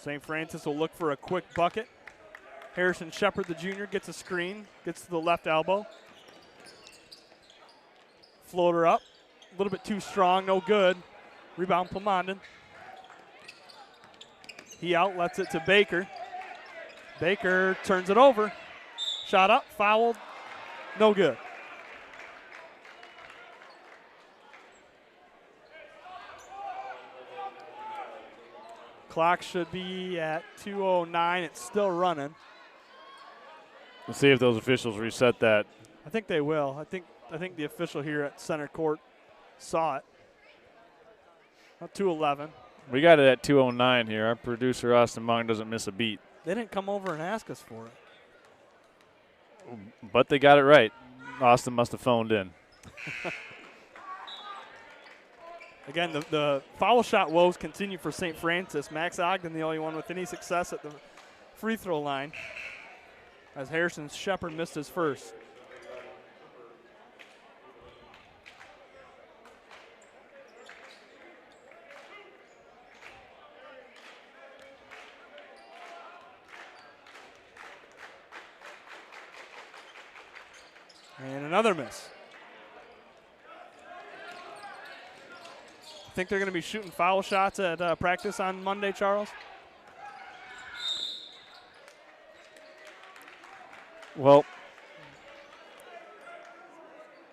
St. Francis will look for a quick bucket. Harrison Shepard, the junior, gets a screen, gets to the left elbow. Floater up, a little bit too strong, no good. Rebound Plamondon. He outlets it to Baker. Baker turns it over. Shot up, fouled, no good. Clock should be at 2:09. It's still running. Let's see if those officials reset that. I think they will. I think the official here at center court saw it. Not 2:11. We got it at 2:09 here. Our producer, Austin Mong, doesn't miss a beat. They didn't come over and ask us for it. But they got it right. Austin must have phoned in. Again, the foul shot woes continue for St. Francis. Max Ogden, the only one with any success at the free throw line, as Harrison Shepard missed his first. And another miss. Think they're going to be shooting foul shots at practice on Monday, Charles? Well,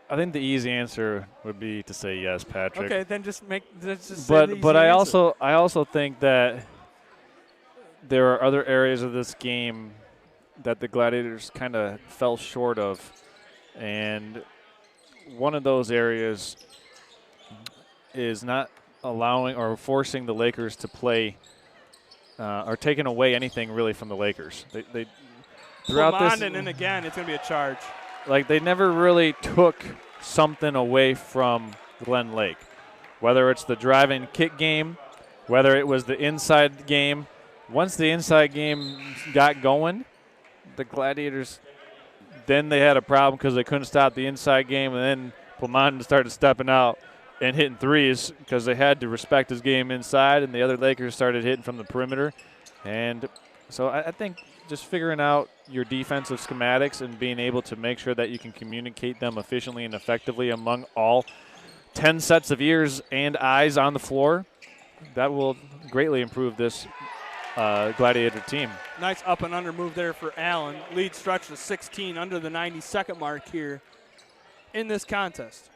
I think the easy answer would be to say yes, Patrick. Okay, then just say the easy but I answer. also think that there are other areas of this game that the Gladiators kind of fell short of, and one of those areas is not allowing or forcing the Lakers to play or taking away anything really from the Lakers. They throughout this. And again, it's going to be a charge. like they never really took something away from Glen Lake, whether it's the drive and kick game, whether it was the inside game. Once the inside game got going, the Gladiators, then they had a problem because they couldn't stop the inside game, and then Plumondon started stepping out and hitting threes because they had to respect his game inside, and the other Lakers started hitting from the perimeter. And so I think just figuring out your defensive schematics and being able to make sure that you can communicate them efficiently and effectively among all 10 sets of ears and eyes on the floor, that will greatly improve this Gladiator team. Nice up and under move there for Allen. Lead stretch to 16 under the 90-second mark here in this contest.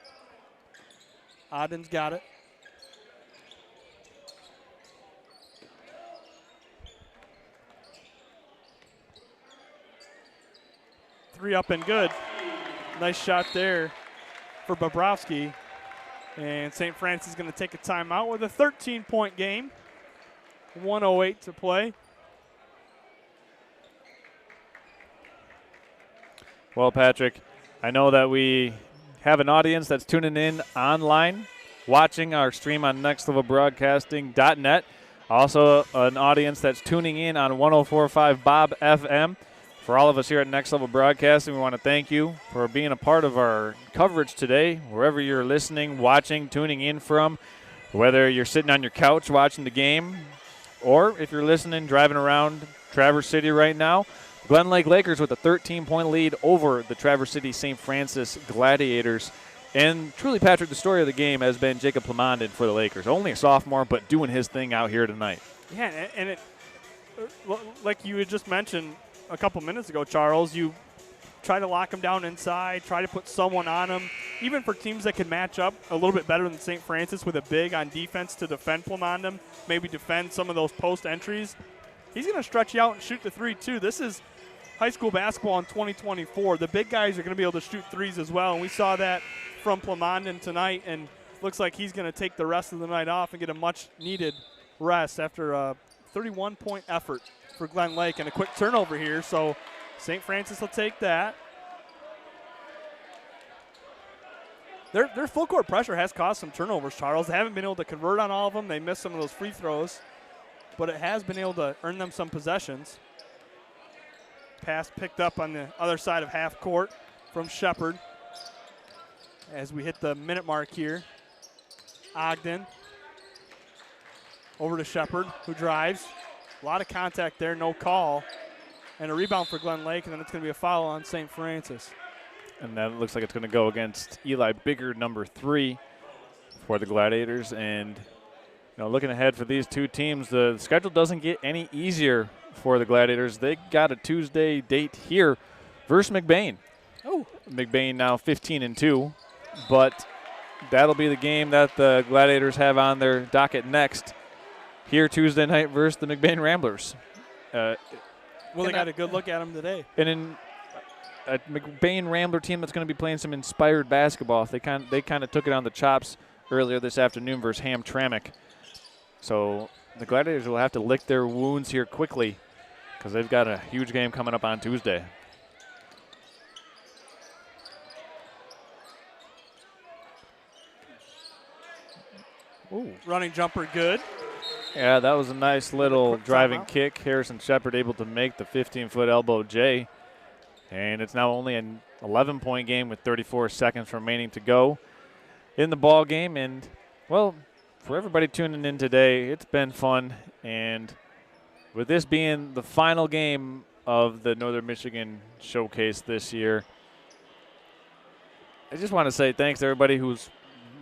Ogden's got it. Three up and good. Nice shot there for Bobrovsky. And St. Francis is going to take a timeout with a 13-point game. 1:08 to play. Well, Patrick, I know that we have an audience that's tuning in online, watching our stream on nextlevelbroadcasting.net. Also, an audience that's tuning in on 104.5 Bob FM. For all of us here at Next Level Broadcasting, we want to thank you for being a part of our coverage today, wherever you're listening, watching, tuning in from, whether you're sitting on your couch watching the game, or if you're listening, driving around Traverse City right now. Glen Lake Lakers with a 13-point lead over the Traverse City St. Francis Gladiators. And truly, Patrick, the story of the game has been Jacob Plumondon for the Lakers. Only a sophomore, but doing his thing out here tonight. Yeah, and it, like you had just mentioned a couple minutes ago, Charles, you try to lock him down inside, try to put someone on him. Even for teams that can match up a little bit better than St. Francis with a big on defense to defend Plumondon, maybe defend some of those post entries, he's going to stretch you out and shoot the three, too. This is high school basketball in 2024. The big guys are going to be able to shoot threes as well, and we saw that from Plumondon tonight, and looks like he's going to take the rest of the night off and get a much-needed rest after a 31-point effort for Glen Lake and a quick turnover here, so St. Francis will take that. Their full court pressure has caused some turnovers, Charles. They haven't been able to convert on all of them. They missed some of those free throws, but it has been able to earn them some possessions. Pass picked up on the other side of half court from Shepard as we hit the minute mark here. Ogden over to Shepard, who drives. A lot of contact there, no call. And a rebound for Glen Lake, and then it's going to be a foul on St. Francis. And that looks like it's going to go against Eli Bigger, number 3, for the Gladiators. And looking ahead for these two teams, the schedule doesn't get any easier for the Gladiators. They got a Tuesday date here versus Mcbain. Oh, Mcbain now 15-2, but that'll be the game that the Gladiators have on their docket next. Here Tuesday night versus the Mcbain Ramblers. Well, they got a good look at them today. And in a Mcbain Rambler team that's going to be playing some inspired basketball. They kind of took it on the chops earlier this afternoon versus Hamtramck. So the Gladiators will have to lick their wounds here quickly because they've got a huge game coming up on Tuesday. Ooh. Running jumper good. Yeah, that was a nice little driving kick. Harrison Shepard able to make the 15-foot elbow J. And it's now only an 11-point game with 34 seconds remaining to go in the ball game. And, well, for everybody tuning in today, it's been fun. And with this being the final game of the Northern Michigan Showcase this year, I just want to say thanks to everybody who's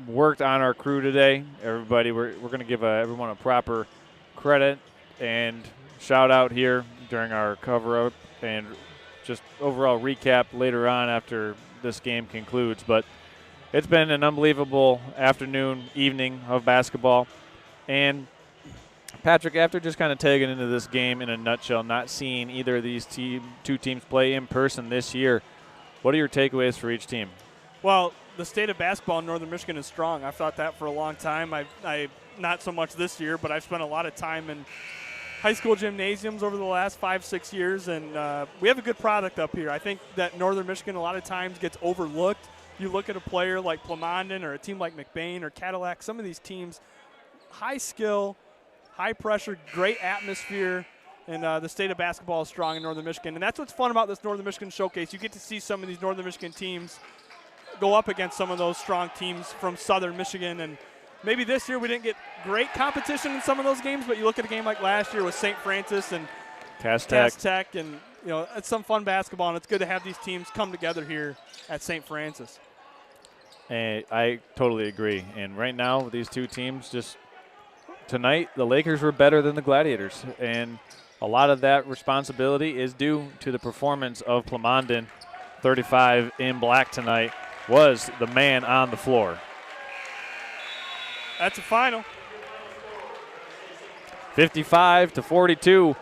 worked on our crew today. Everybody, we're going to give everyone a proper credit and shout out here during our cover-up and just overall recap later on after this game concludes. But it's been an unbelievable afternoon, evening of basketball. And Patrick, after just kind of tagging into this game in a nutshell, not seeing either of these two teams play in person this year, what are your takeaways for each team? Well, the state of basketball in Northern Michigan is strong. I've thought that for a long time. I not so much this year, but I've spent a lot of time in high school gymnasiums over the last 5-6 years, and we have a good product up here. I think that Northern Michigan a lot of times gets overlooked. You look at a player like Plamondon or a team like Mcbain or Cadillac, some of these teams, high skill, high pressure, great atmosphere, and the state of basketball is strong in Northern Michigan. And that's what's fun about this Northern Michigan Showcase. You get to see some of these Northern Michigan teams go up against some of those strong teams from Southern Michigan. And maybe this year we didn't get great competition in some of those games, but you look at a game like last year with St. Francis and Cass Tech, and it's some fun basketball, and it's good to have these teams come together here at St. Francis. And I totally agree. And right now, these two teams tonight, the Lakers were better than the Gladiators. And a lot of that responsibility is due to the performance of Plamondon. 35 in black tonight was the man on the floor. That's a final. 55-42.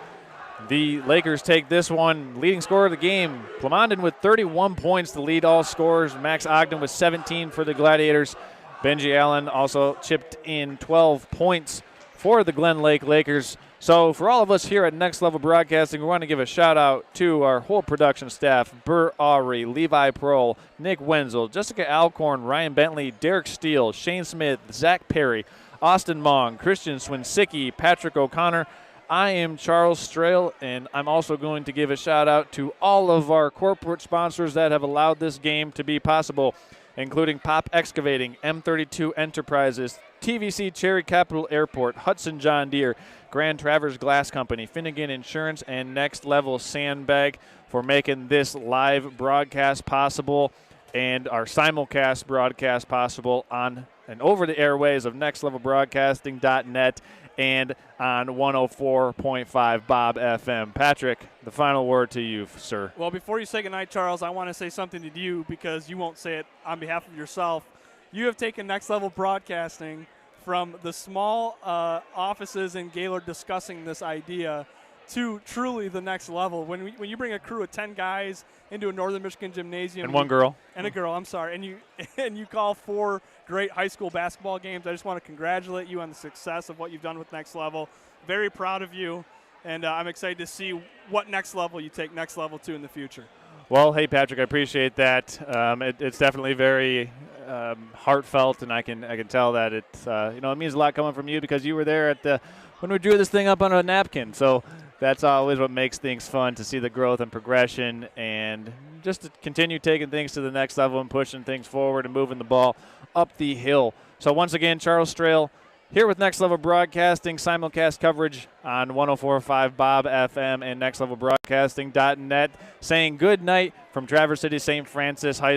The Lakers take this one. Leading scorer of the game, Plamondon with 31 points to lead all scorers. Max Ogden with 17 for the Gladiators. Benji Allen also chipped in 12 points for the Glen Lake Lakers. So for all of us here at Next Level Broadcasting, we want to give a shout out to our whole production staff: Burr Aubrey, Levi Prohl, Nick Wenzel, Jessica Alcorn, Ryan Bentley, Derek Steele, Shane Smith, Zach Perry, Austin Mong, Christian Swinsicki, Patrick O'Connor. I am Charles Strail, and I'm also going to give a shout out to all of our corporate sponsors that have allowed this game to be possible, including Pop Excavating, M32 Enterprises, TVC Cherry Capital Airport, Hudson John Deere, Grand Traverse Glass Company, Finnegan Insurance, and Next Level Sandbag for making this live broadcast possible and our simulcast broadcast possible on and over the airways of nextlevelbroadcasting.net and on 104.5 Bob FM. Patrick, the final word to you, sir. Well, before you say goodnight, Charles, I want to say something to you because you won't say it on behalf of yourself. You have taken Next Level Broadcasting from the small offices in Gaylord discussing this idea to truly the next level. When you bring a crew of 10 guys into a Northern Michigan gymnasium. And one girl. And a girl, I'm sorry. And you call 4 great high school basketball games. I just want to congratulate you on the success of what you've done with Next Level. Very proud of you. And I'm excited to see what next level you take Next Level to in the future. Well, hey, Patrick, I appreciate that. It's definitely very heartfelt, and I can tell that it means a lot coming from you because you were there when we drew this thing up on a napkin. So that's always what makes things fun, to see the growth and progression and just to continue taking things to the next level and pushing things forward and moving the ball up the hill. So once again, Charles Strail here with Next Level Broadcasting, simulcast coverage on 104.5 Bob FM and nextlevelbroadcasting.net, saying good night from Traverse City St. Francis High